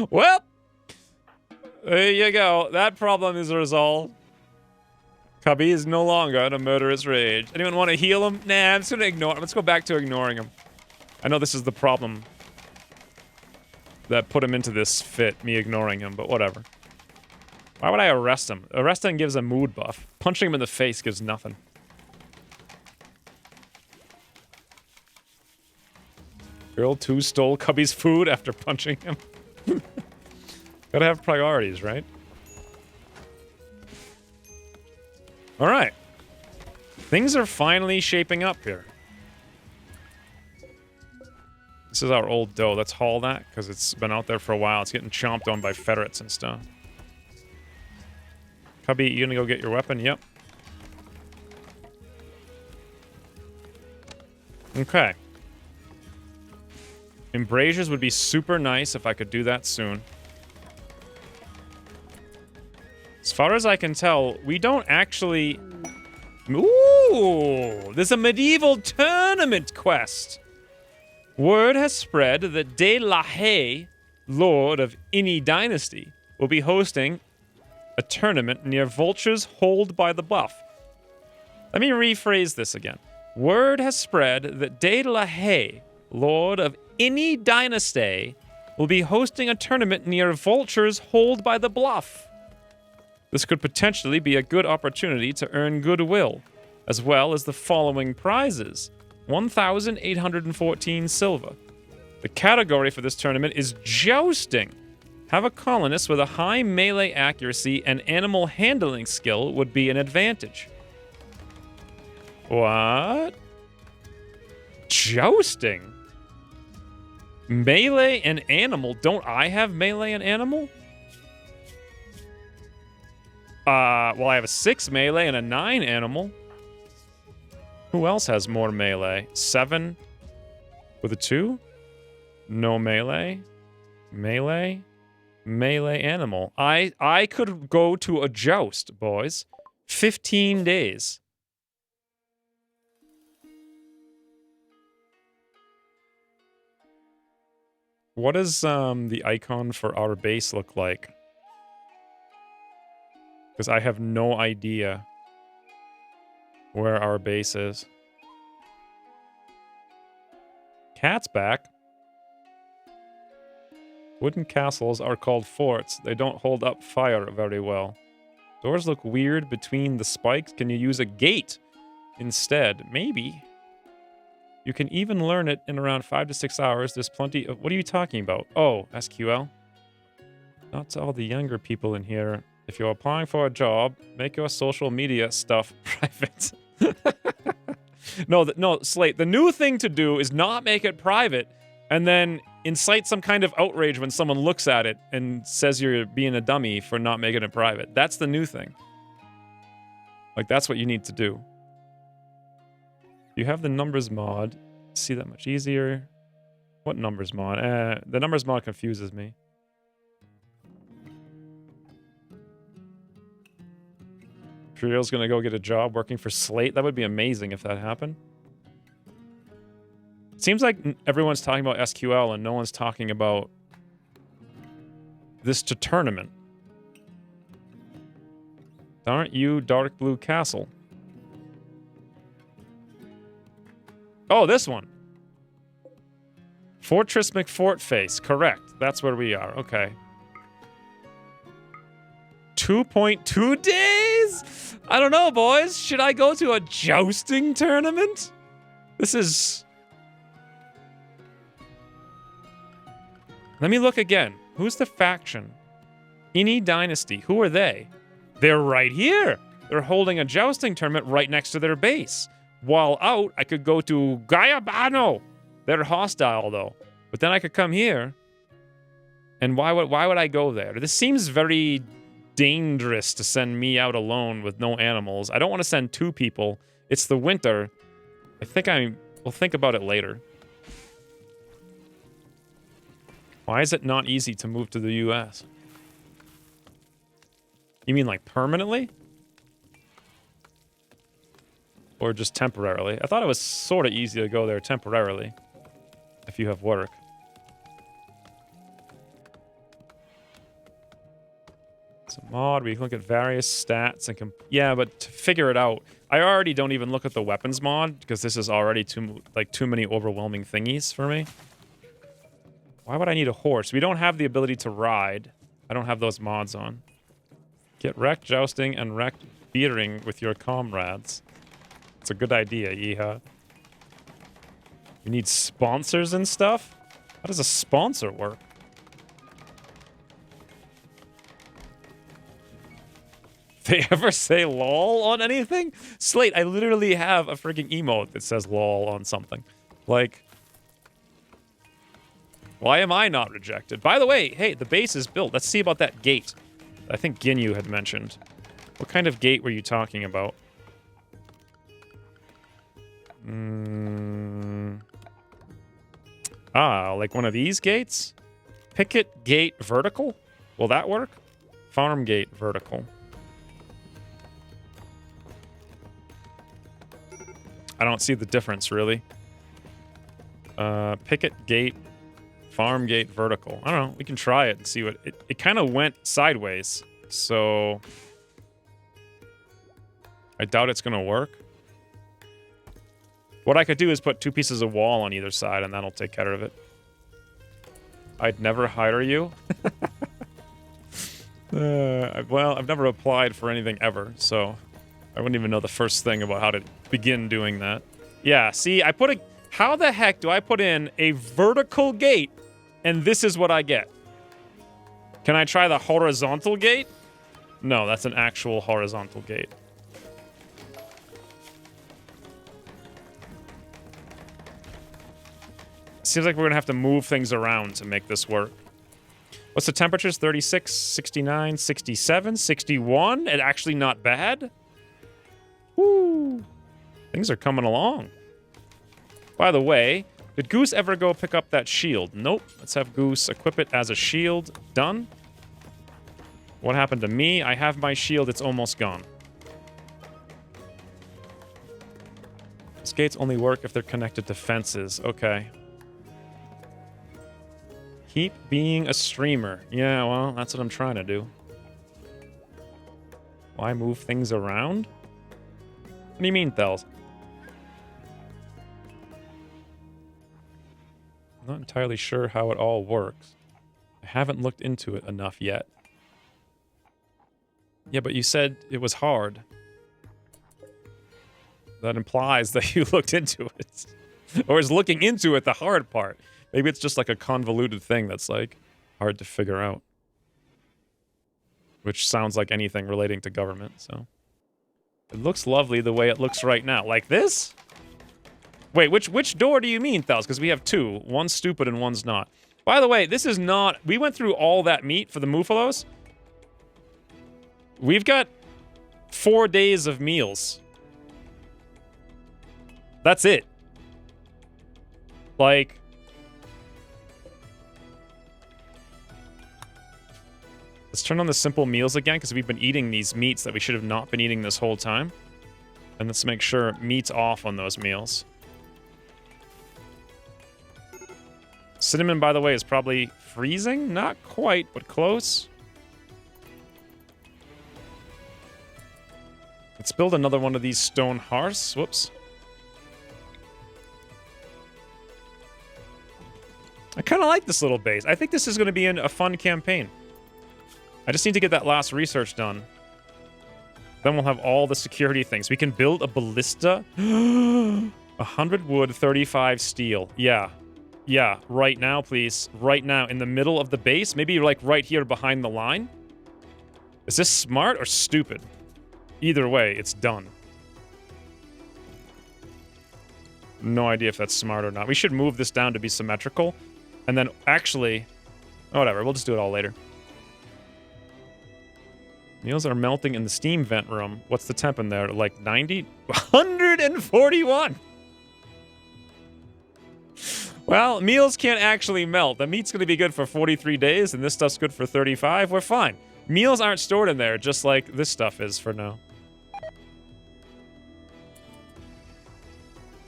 Well, there you go. That problem is resolved. Cubby is no longer in a murderous rage. Anyone want to heal him? Nah, I'm just going to ignore him. Let's go back to ignoring him. I know this is the problem that put him into this fit, me ignoring him, but whatever. Why would I arrest him? Arresting gives a mood buff. Punching him in the face gives nothing. Girl 2 stole Cubby's food after punching him. Gotta have priorities, right? Alright. Things are finally shaping up here. This is our old dough. Let's haul that, because it's been out there for a while. It's getting chomped on by ferrets and stuff. Cubby, you gonna go get your weapon? Yep. Okay. Embrasures would be super nice if I could do that soon. As far as I can tell, we don't actually... Ooh! There's a medieval tournament quest! Word has spread that De La Haye, Lord of Ini Dynasty, will be hosting a tournament near Vulture's Hold by the Bluff. Let me rephrase this again. Word has spread that De La Haye, Lord of Ini Dynasty, will be hosting a tournament near Vulture's Hold by the Bluff. This could potentially be a good opportunity to earn goodwill, as well as the following prizes. 1,814 silver. The category for this tournament is jousting. Have a colonist with a high melee accuracy and animal handling skill would be an advantage. What? Jousting? Melee and animal? Don't I have melee and animal? Well, I have a 6 melee and a 9 animal. Who else has more melee? 7 with a 2? No melee. Melee. Melee animal. I could go to a joust, boys. 15 days. What does the icon for our base look like? Because I have no idea where our base is. Cat's back. Wooden castles are called forts. They don't hold up fire very well. Doors look weird between the spikes. Can you use a gate instead? Maybe. You can even learn it in around 5 to 6 hours. There's plenty of... What are you talking about? Oh, SQL. Not to all the younger people in here. If you're applying for a job, make your social media stuff private. No, Slate, the new thing to do is not make it private and then incite some kind of outrage when someone looks at it and says you're being a dummy for not making it private. That's the new thing. Like, that's what you need to do. You have the numbers mod. See that much easier. What numbers mod? The numbers mod confuses me. Imperial's gonna go get a job working for Slate. That would be amazing if that happened. It seems like everyone's talking about SQL and no one's talking about this tournament. Aren't you Dark Blue Castle? Oh, this one. Fortress McFortface. Correct. That's where we are. Okay. 2.2 days? I don't know, boys. Should I go to a jousting tournament? This is... Let me look again. Who's the faction? Ini Dynasty. Who are they? They're right here. They're holding a jousting tournament right next to their base. While out, I could go to Gaiabano. They're hostile, though. But then I could come here. And why would I go there? This seems very dangerous to send me out alone with no animals. I don't want to send 2 people. It's the winter. I think we'll think about it later. Why is it not easy to move to the US? You mean like permanently? Or just temporarily? I thought it was sort of easy to go there temporarily. If you have work. It's a mod. We can look at various stats and yeah, but to figure it out, I already don't even look at the weapons mod because this is already too many overwhelming thingies for me. Why would I need a horse? We don't have the ability to ride. I don't have those mods on. Get wrecked jousting and wrecked beatering with your comrades. It's a good idea, yeehaw. We need sponsors and stuff? How does a sponsor work? They ever say lol on anything? Slate, I literally have a freaking emote that says lol on something. Like, why am I not rejected? By the way, hey, the base is built. Let's see about that gate. I think Ginyu had mentioned. What kind of gate were you talking about? Ah, like one of these gates? Picket gate vertical? Will that work? Farm gate vertical. I don't see the difference, really. Picket gate, farm gate vertical. I don't know. We can try it and see what... It kind of went sideways, so... I doubt it's going to work. What I could do is put 2 pieces of wall on either side, and that'll take care of it. I'd never hire you. Well, I've never applied for anything ever, so I wouldn't even know the first thing about how to begin doing that. Yeah, see, I put a... How the heck do I put in a vertical gate, and this is what I get? Can I try the horizontal gate? No, that's an actual horizontal gate. Seems like we're going to have to move things around to make this work. What's the temperatures? 36, 69, 67, 61? And actually not bad. Woo. Things are coming along. By the way, did Goose ever go pick up that shield? Nope. Let's have Goose equip it as a shield. Done. What happened to me? I have my shield. It's almost gone. These gates only work if they're connected to fences. Okay. Keep being a streamer. Yeah, well, that's what I'm trying to do. Why move things around? What do you mean, Thels? I'm not entirely sure how it all works. I haven't looked into it enough yet. Yeah, but you said it was hard. That implies that you looked into it. Or is looking into it the hard part? Maybe it's just like a convoluted thing that's like hard to figure out. Which sounds like anything relating to government, so. It looks lovely the way it looks right now. Like this? Wait, which door do you mean, Thals? Because we have 2. One's stupid and one's not. By the way, this is not... We went through all that meat for the Muffalos. We've got 4 days of meals. That's it. Like... Let's turn on the simple meals again, because we've been eating these meats that we should have not been eating this whole time. And let's make sure meat's off on those meals. Cinnamon, by the way, is probably freezing. Not quite, but close. Let's build another one of these stone hearths. Whoops. I kind of like this little base. I think this is going to be a fun campaign. I just need to get that last research done. Then we'll have all the security things. We can build a ballista. 100 wood, 35 steel. Yeah. Yeah, right now, please. Right now, in the middle of the base. Maybe like right here behind the line. Is this smart or stupid? Either way, it's done. No idea if that's smart or not. We should move this down to be symmetrical. And then actually... Whatever, we'll just do it all later. Meals are melting in the steam vent room. What's the temp in there? Like 90? 141! Well, meals can't actually melt. The meat's going to be good for 43 days, and this stuff's good for 35. We're fine. Meals aren't stored in there, just like this stuff is for now.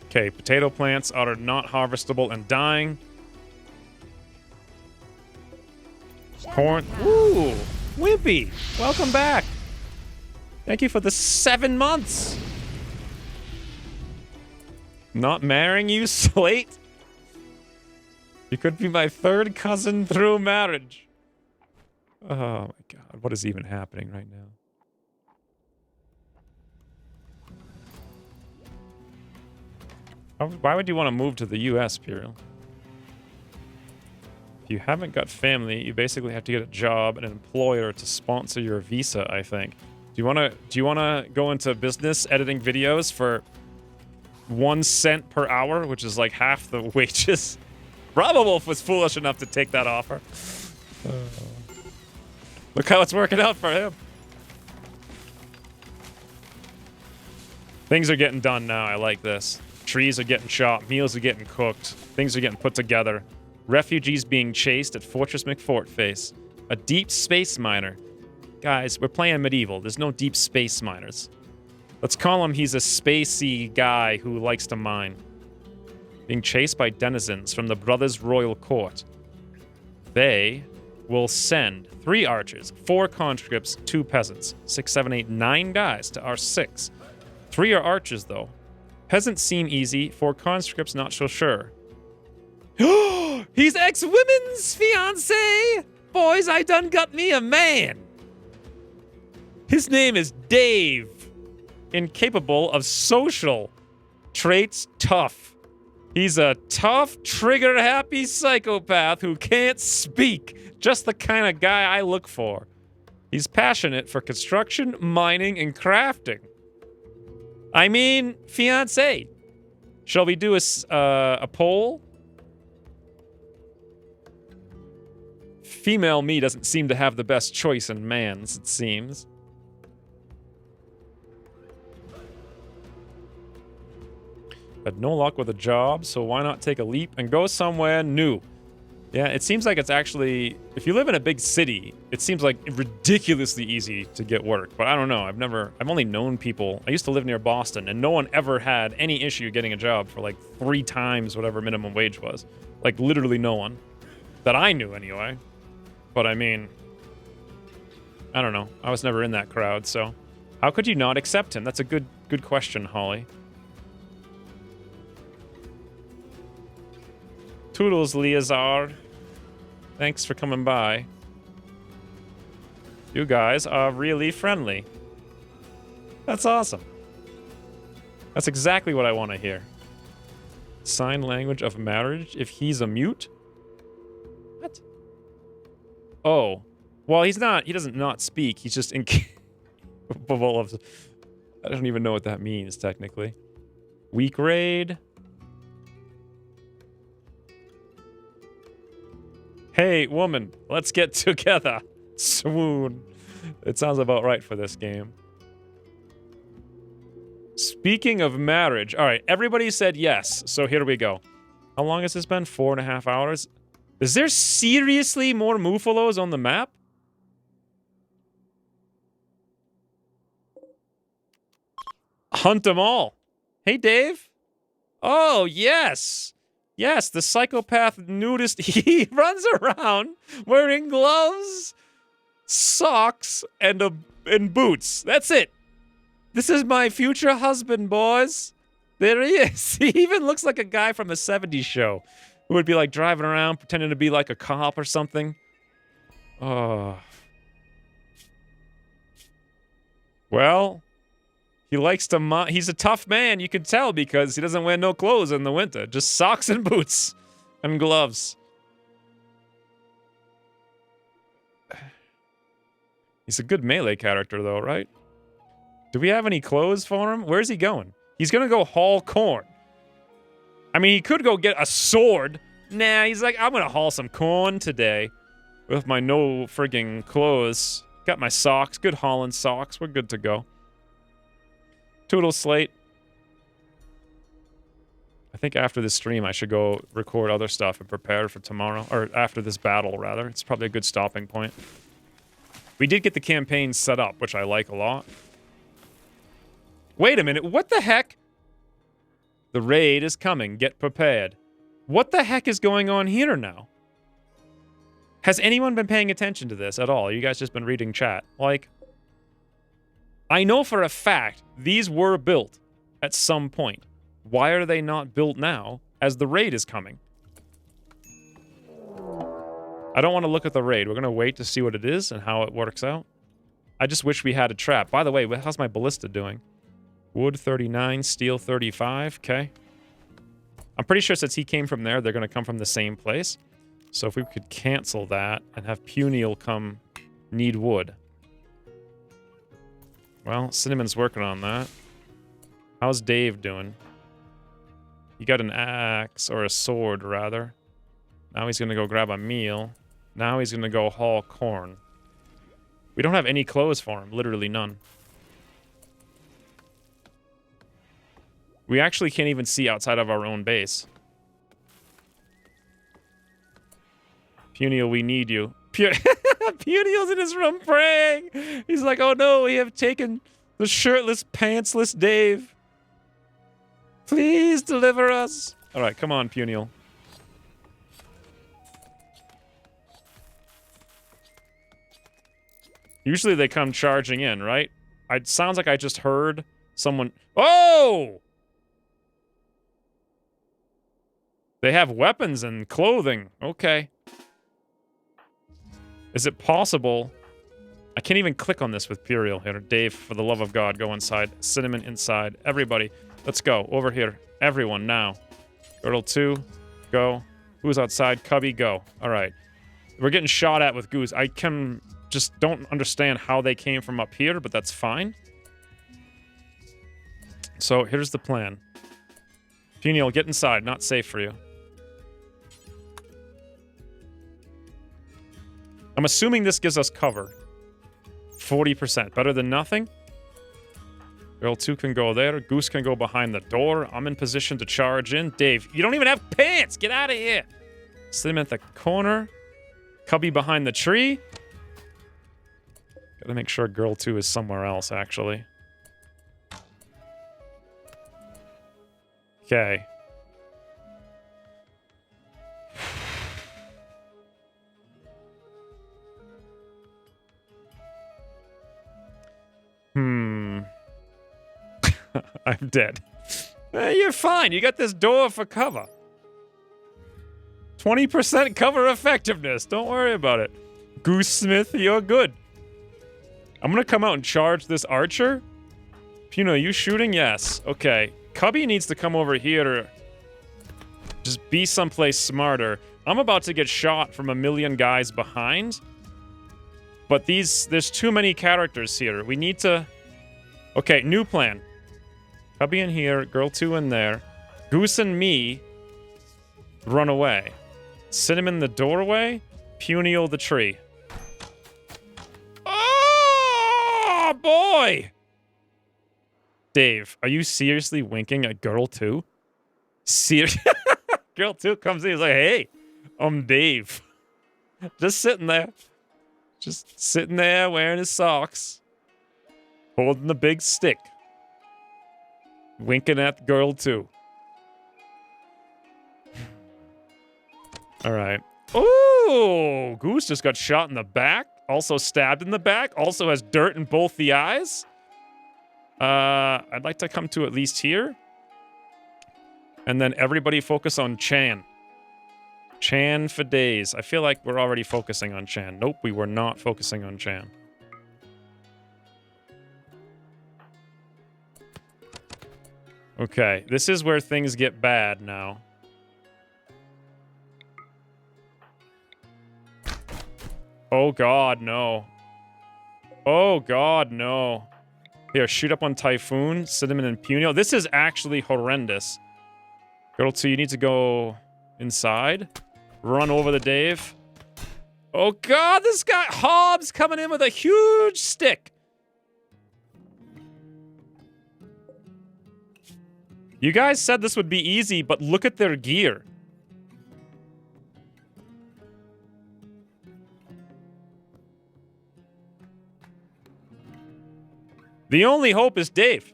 Okay, potato plants are not harvestable and dying. Corn. Ooh! Wimpy, welcome back. Thank you for the 7 months. Not marrying you, Slate? You could be my 3rd cousin through marriage. Oh my god, what is even happening right now? Why would you want to move to the US, Puriel? If you haven't got family, you basically have to get a job and an employer to sponsor your visa, I think. Do you want to go into business editing videos for 1 cent per hour, which is like half the wages? Robowolf was foolish enough to take that offer. Look how it's working out for him. Things are getting done now. I like this. Trees are getting chopped. Meals are getting cooked. Things are getting put together. Refugees being chased at Fortress McFortface. A deep space miner. Guys, we're playing medieval. There's no deep space miners. Let's call him he's a spacey guy who likes to mine. Being chased by denizens from the Brothers' Royal Court. They will send 3 archers, 4 conscripts, 2 peasants. 6, 7, 8, 9 guys to R6. 3 are archers, though. Peasants seem easy. 4 conscripts, not so sure. He's ex-women's fiancé! Boys, I done got me a man! His name is Dave. Incapable of social traits, tough. He's a tough, trigger-happy psychopath who can't speak. Just the kind of guy I look for. He's passionate for construction, mining, and crafting. I mean, fiancé. Shall we do a poll? Female me doesn't seem to have the best choice in mans, it seems. Had no luck with a job, so why not take a leap and go somewhere new? Yeah, it seems like it's actually, if you live in a big city, it seems like ridiculously easy to get work. But I don't know, I've only known people. I used to live near Boston, and no one ever had any issue getting a job for like 3 times whatever minimum wage was. Like literally no one. That I knew anyway. But I mean, I don't know. I was never in that crowd, so. How could you not accept him? That's a good question, Holly. Toodles, Leazar. Thanks for coming by. You guys are really friendly. That's awesome. That's exactly what I want to hear. Sign language of marriage if he's a mute? What? Oh. Well, he's not. He doesn't not speak. He's just incapable of... I don't even know what that means, technically. Weak raid. Hey, woman, let's get together. Swoon. It sounds about right for this game. Speaking of marriage. All right, everybody said yes, so here we go. How long has this been? 4.5 hours? Is there seriously more Muffalos on the map? Hunt them all. Hey, Dave. Oh, yes. Yes, the psychopath nudist. He runs around wearing gloves, socks, and boots. That's it. This is my future husband, boys. There he is. He even looks like a guy from a 70s show who would be like driving around pretending to be like a cop or something. Oh. Well, he likes to he's a tough man, you can tell, because he doesn't wear no clothes in the winter. Just socks and boots and gloves. He's a good melee character, though, right? Do we have any clothes for him? Where's he going? He's gonna go haul corn. I mean, he could go get a sword. Nah, he's like, I'm gonna haul some corn today with my no frigging clothes. Got my socks, good Holland socks. We're good to go. Toodle Slate. I think after this stream, I should go record other stuff and prepare for tomorrow. Or after this battle, rather. It's probably a good stopping point. We did get the campaign set up, which I like a lot. Wait a minute, what the heck? The raid is coming, get prepared. What the heck is going on here now? Has anyone been paying attention to this at all? You guys just been reading chat? Like, I know for a fact these were built at some point. Why are they not built now as the raid is coming? I don't want to look at the raid. We're going to wait to see what it is and how it works out. I just wish we had a trap. By the way, how's my ballista doing? Wood 39, steel 35. Okay. I'm pretty sure since he came from there, they're going to come from the same place. So if we could cancel that and have Puniel come need wood. Well, Cinnamon's working on that. How's Dave doing? He got an axe, or a sword, rather. Now he's going to go grab a meal. Now he's going to go haul corn. We don't have any clothes for him. Literally none. We actually can't even see outside of our own base. Puniel, we need you. Puniel's in his room praying. He's like, oh no, we have taken the shirtless, pantsless Dave. Please deliver us. All right, come on, Puniel. Usually they come charging in, right? It sounds like I just heard someone... Oh! They have weapons and clothing. Okay. Is it possible... I can't even click on this with Puriel here. Dave, for the love of God, go inside. Cinnamon inside. Everybody, let's go. Over here. Everyone, now. Girdle 2, go. Who's outside? Cubby, go. All right. We're getting shot at with Goose. I can... just don't understand how they came from up here, but that's fine. So here's the plan. Puniel, get inside. Not safe for you. I'm assuming this gives us cover. 40%. Better than nothing. Girl 2 can go there. Goose can go behind the door. I'm in position to charge in. Dave, you don't even have pants! Get out of here! Slim at the corner. Cubby behind the tree. Gotta make sure Girl 2 is somewhere else, actually. Okay. I'm dead. You're fine. You got this door for cover. 20% cover effectiveness. Don't worry about it. Goose Smith, you're good. I'm gonna come out and charge this archer. Puno, you shooting? Yes. Okay. Cubby needs to come over here. Just be someplace smarter. I'm about to get shot from a million guys behind. But there's too many characters here. We need to... Okay, new plan. Cubby in here, Girl 2 in there. Goose and me run away. Cinnamon the doorway. Puniel the tree. Oh, boy! Dave, are you seriously winking at Girl 2? Girl 2 comes in, he's like, hey, I'm Dave. Just sitting there. Just sitting there wearing his socks. Holding the big stick. Winking at Girl 2. Alright. Ooh! Goose just got shot in the back. Also stabbed in the back. Also has dirt in both the eyes. I'd like to come to at least here. And then everybody focus on Chan. Chan for days. I feel like we're already focusing on Chan. Nope, we were not focusing on Chan. Okay, this is where things get bad now. Oh god, no. Oh god, no. Here, shoot up on Typhoon, Cinnamon, and Puniel. This is actually horrendous. Girl 2, you need to go inside. Run over the Dave. Oh god, this guy, Hobbs, coming in with a huge stick. You guys said this would be easy, but look at their gear. The only hope is Dave.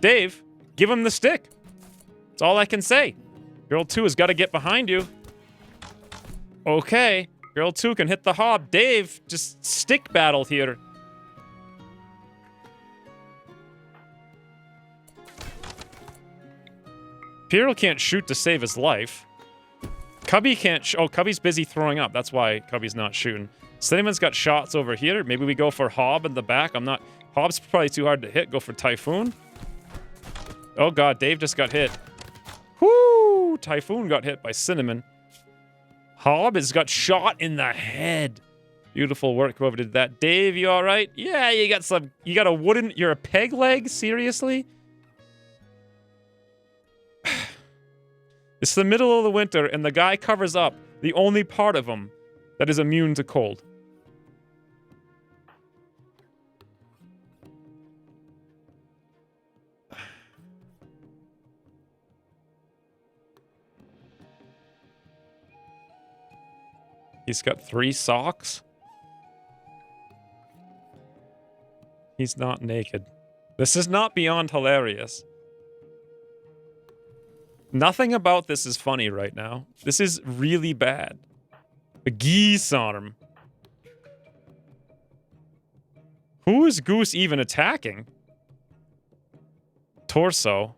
Dave, give him the stick. That's all I can say. Girl 2 has got to get behind you. Okay. Girl 2 can hit the hob. Dave, just stick battle here. Pyrrell can't shoot to save his life. Cubby can't... oh, Cubby's busy throwing up. That's why Cubby's not shooting. Cinnamon's got shots over here. Maybe we go for Hob in the back. I'm not... Hob's probably too hard to hit. Go for Typhoon. Oh, God. Dave just got hit. Whoo! Typhoon got hit by Cinnamon. Hob has got shot in the head. Beautiful work, whoever did that. Dave, you all right? Yeah, you got some... you got a wooden... you're a peg leg? Seriously? It's the middle of the winter, and the guy covers up the only part of him that is immune to cold. He's got 3 socks. He's not naked. This is not beyond hilarious. Nothing about this is funny right now. This is really bad. A geese arm. Who is Goose even attacking? Torso.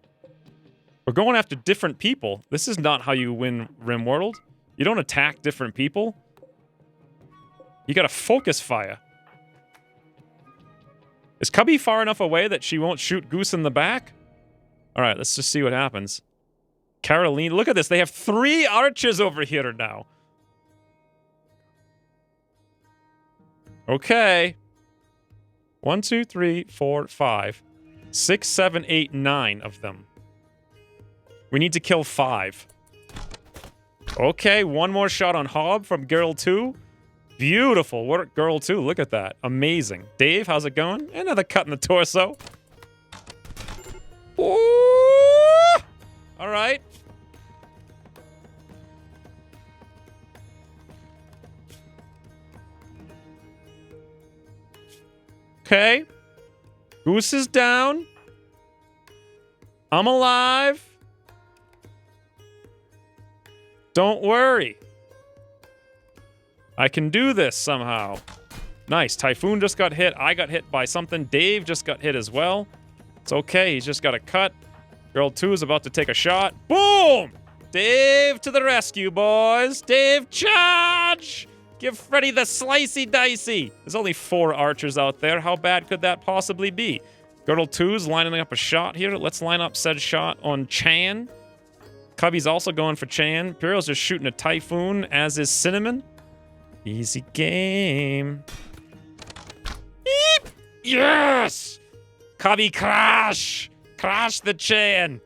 We're going after different people. This is not how you win RimWorld. You don't attack different people. You gotta focus fire. Is Cubby far enough away that she won't shoot Goose in the back? Alright, let's just see what happens. Caroline, look at this. They have 3 archers over here now. Okay. 1, 2, 3, 4, 5. 6, 7, 8, 9 of them. We need to kill 5. Okay, 1 more shot on Hob from Girl 2. Beautiful work, Girl 2. Look at that. Amazing. Dave, how's it going? Another cut in the torso. Ooh! All right. Okay. Goose is down. I'm alive. Don't worry. I can do this somehow. Nice. Typhoon just got hit. I got hit by something. Dave just got hit as well. It's okay. He's just got a cut. Girl 2 is about to take a shot. Boom! Dave to the rescue, boys. Dave, charge! Give Freddy the slicey dicey. There's only 4 archers out there. How bad could that possibly be? Girl 2's lining up a shot here. Let's line up said shot on Chan. Cubby's also going for Chan. Imperial's just shooting a Typhoon, as is Cinnamon. Easy game. Beep! Yes! Cubby crash! Crash the Chan!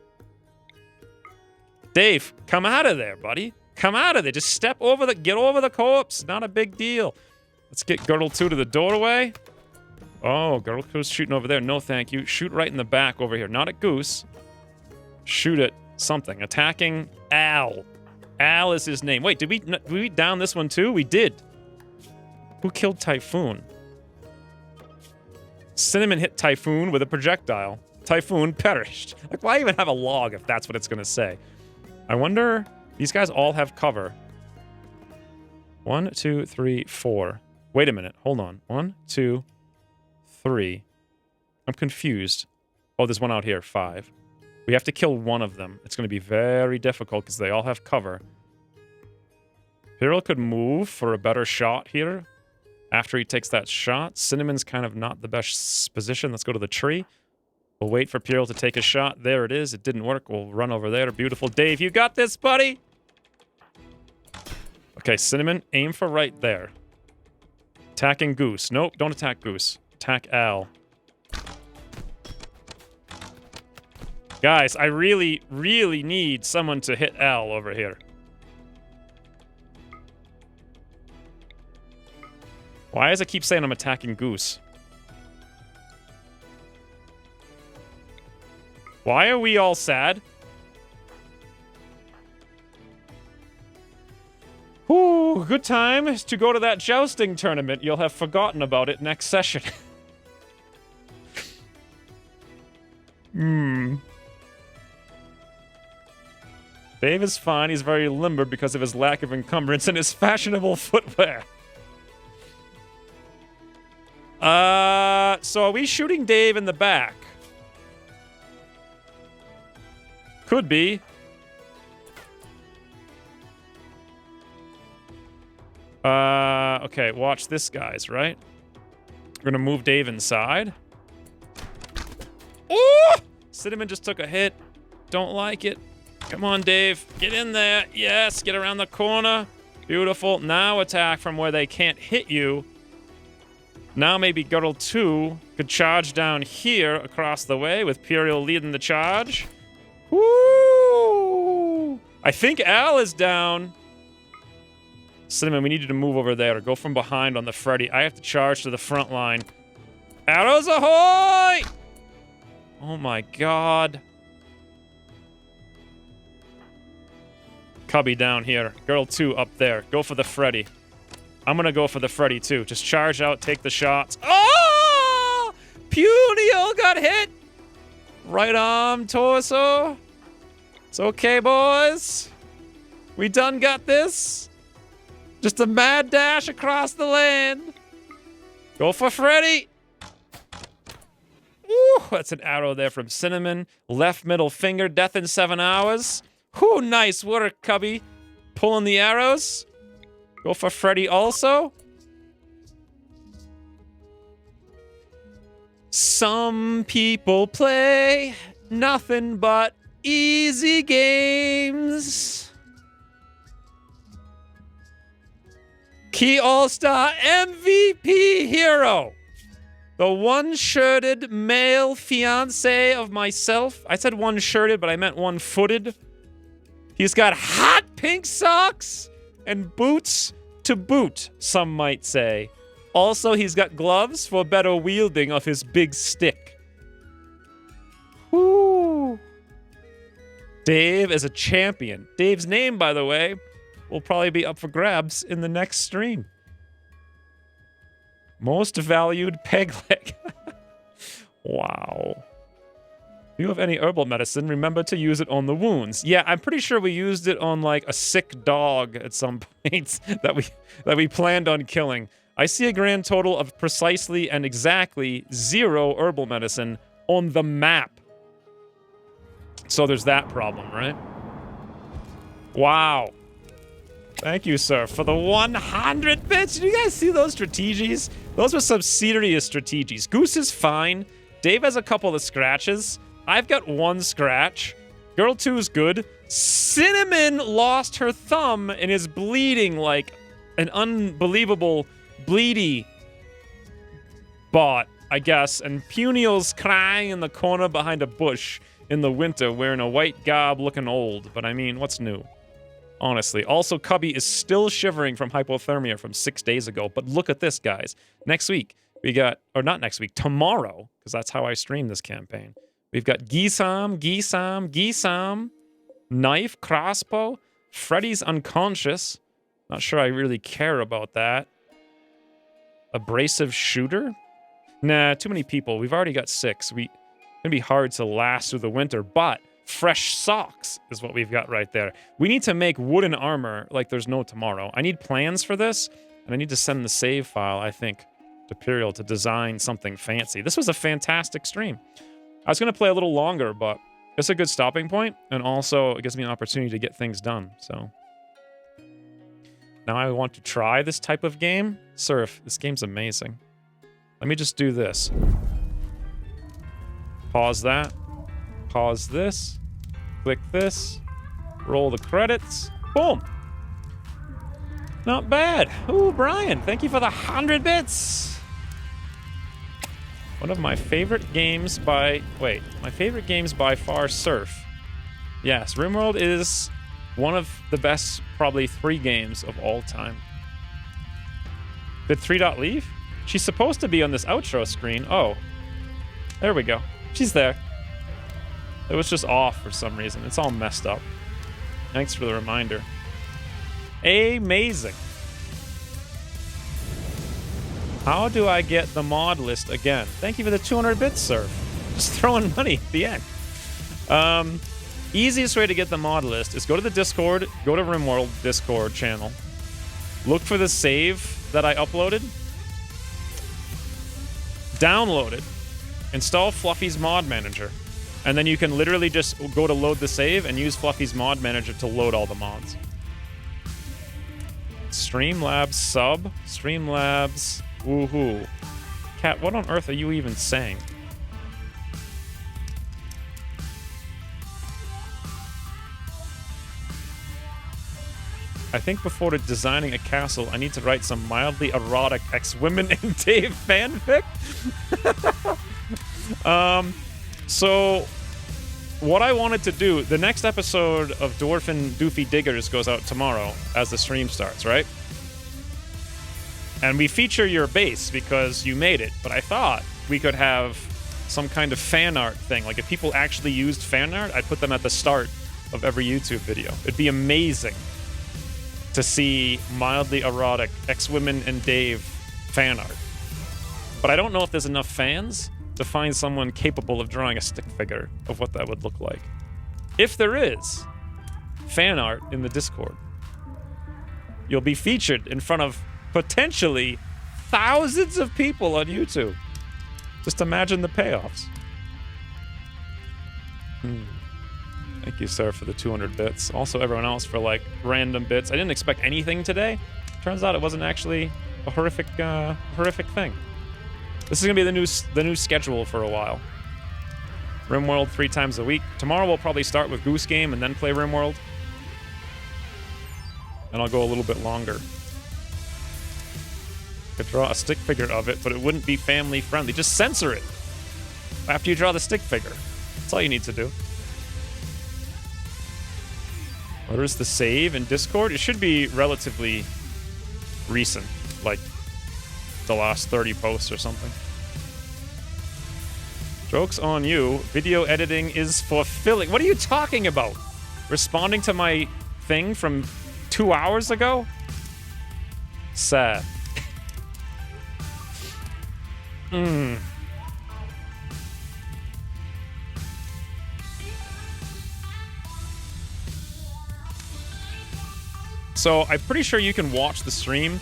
Dave, come out of there, buddy. Come out of there. Just step over the... Get over the corpse. Not a big deal. Let's get Girdle 2 to the doorway. Oh, Girdle 2's shooting over there. No, thank you. Shoot right in the back over here. Not at Goose. Shoot at something. Attacking Al. Al is his name. Wait, did we down this one too? We did. Who killed Typhoon? Cinnamon hit Typhoon with a projectile. Typhoon perished. Like, why even have a log if that's what it's gonna say? I wonder... These guys all have cover. 1, 2, 3, 4. Wait a minute. Hold on. 1, 2, 3. I'm confused. Oh, there's one out here. 5. We have to kill one of them. It's going to be very difficult because they all have cover. Hero could move for a better shot here. After he takes that shot. Cinnamon's kind of not the best position. Let's go to the tree. We'll wait for Pierre to take a shot. There it is. It didn't work. We'll run over there. Beautiful. Dave, you got this, buddy! Okay, Cinnamon, aim for right there. Attacking Goose. Nope, don't attack Goose. Attack Al. Guys, I really, really need someone to hit Al over here. Why does it keep saying I'm attacking Goose? Why are we all sad? Ooh, good time to go to that jousting tournament. You'll have forgotten about it next session. Dave is fine. He's very limber because of his lack of encumbrance and his fashionable footwear. So are we shooting Dave in the back? Could be. Okay, watch this, guys, right? We're gonna move Dave inside. Oh! Cinnamon just took a hit. Don't like it. Come on, Dave. Get in there. Yes, get around the corner. Beautiful. Now attack from where they can't hit you. Now maybe Girdle 2 could charge down here across the way with Puriel leading the charge. Woo! I think Al is down. Cinnamon, we need you to move over there. Go from behind on the Freddy. I have to charge to the front line. Arrows ahoy! Oh my god. Cubby down here. Girl 2 up there. Go for the Freddy. I'm gonna go for the Freddy too. Just charge out, take the shots. Oh! Punio got hit! Right arm, torso. It's okay, boys. We done got this. Just a mad dash across the land. Go for Freddy. Ooh, that's an arrow there from Cinnamon. Left middle finger, death in 7 hours. Whoo, nice work, Cubby. Pulling the arrows. Go for Freddy also. Some people play nothing but easy games. Key All-Star MVP hero. The one-shirted male fiancé of myself. I said one-shirted, but I meant one-footed. He's got hot pink socks and boots to boot, some might say. Also, he's got gloves for better wielding of his big stick. Woo! Dave is a champion. Dave's name, by the way, will probably be up for grabs in the next stream. Most valued peg leg. Wow. If you have any herbal medicine, remember to use it on the wounds. Yeah, I'm pretty sure we used it on like a sick dog at some point that we planned on killing. I see a grand total of precisely and exactly 0 herbal medicine on the map. So there's that problem, right? Wow. Thank you, sir, for the 100 bits. Did you guys see those strategies? Those were some serious strategies. Goose is fine. Dave has a couple of scratches. I've got 1 scratch. Girl 2 is good. Cinnamon lost her thumb and is bleeding like an unbelievable bleedy bot, I guess. And Punio's crying in the corner behind a bush in the winter wearing a white garb looking old. But I mean, what's new? Honestly. Also, Cubby is still shivering from hypothermia from 6 days ago. But look at this, guys. Next week, we got... Or not next week. Tomorrow, because that's how I stream this campaign. We've got Gisam, knife, crossbow. Freddy's unconscious. Not sure I really care about that. Abrasive shooter? Nah, too many people. We've already got 6. It's gonna be hard to last through the winter, but... Fresh socks is what we've got right there. We need to make wooden armor like there's no tomorrow. I need plans for this, and I need to send the save file, I think, to Puriel to design something fancy. This was a fantastic stream. I was going to play a little longer, but it's a good stopping point, and also it gives me an opportunity to get things done. So now I want to try this type of game. Surf, this game's amazing. Let me just do this. Pause that. Pause this. Click this. Roll the credits. Boom. Not bad. Ooh, Brian, thank you for the 100 bits. One of my favorite games by... Wait, my favorite games by far, Surf. Yes, RimWorld is one of the best, probably 3 games of all time. Did 3 Dot leave? She's supposed to be on this outro screen. Oh. There we go. She's there. It was just off for some reason. It's all messed up. Thanks for the reminder. Amazing. How do I get the mod list again? Thank you for the 200 bits, sir. Just throwing money at the end. Easiest way to get the mod list is go to the Discord, go to RimWorld Discord channel, look for the save that I uploaded, download it, install Fluffy's Mod Manager. And then you can literally just go to load the save and use Fluffy's Mod Manager to load all the mods. Streamlabs sub. Streamlabs. Woohoo. Cat, what on earth are you even saying? I think before designing a castle, I need to write some mildly erotic ex-women and Dave fanfic. So, what I wanted to do, the next episode of Dwarf and Doofy Diggers goes out tomorrow as the stream starts, right? And we feature your base because you made it, but I thought we could have some kind of fan art thing. Like, if people actually used fan art, I'd put them at the start of every YouTube video. It'd be amazing. to see mildly erotic X-Women and Dave fan art. But I don't know if there's enough fans to find someone capable of drawing a stick figure of what that would look like. If there is fan art in the Discord, you'll be featured in front of potentially thousands of people on YouTube. Just imagine the payoffs. Thank you, sir, for the 200 bits. Also, everyone else for, like, random bits. I didn't expect anything today. Turns out it wasn't actually a horrific thing. This is gonna be the new schedule for a while. RimWorld 3 times a week. Tomorrow we'll probably start with Goose Game and then play RimWorld. And I'll go a little bit longer. Could draw a stick figure of it, but it wouldn't be family friendly. Just censor it after you draw the stick figure. That's all you need to do. Where's the save in Discord? It should be relatively recent, like the last 30 posts or something. Joke's on you. Video editing is fulfilling. What are you talking about? Responding to my thing from 2 hours ago? Sad. So I'm pretty sure you can watch the stream,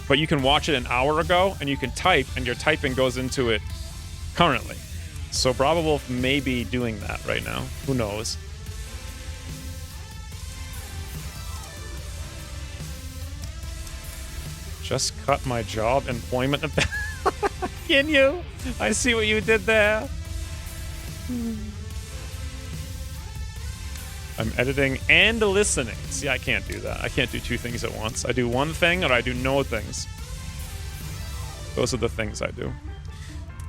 but you can watch it an hour ago, and you can type, and your typing goes into it currently. So Bravo Wolf may be doing that right now. Who knows? Just cut my job employment. Can you? I see what you did there. I'm editing and listening. See, I can't do that. I can't do two things at once. I do one thing or I do no things. Those are the things I do.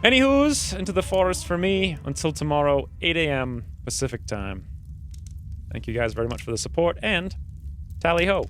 Anywho's, into the forest for me. Until tomorrow, 8 a.m. Pacific time. Thank you guys very much for the support, and tally ho.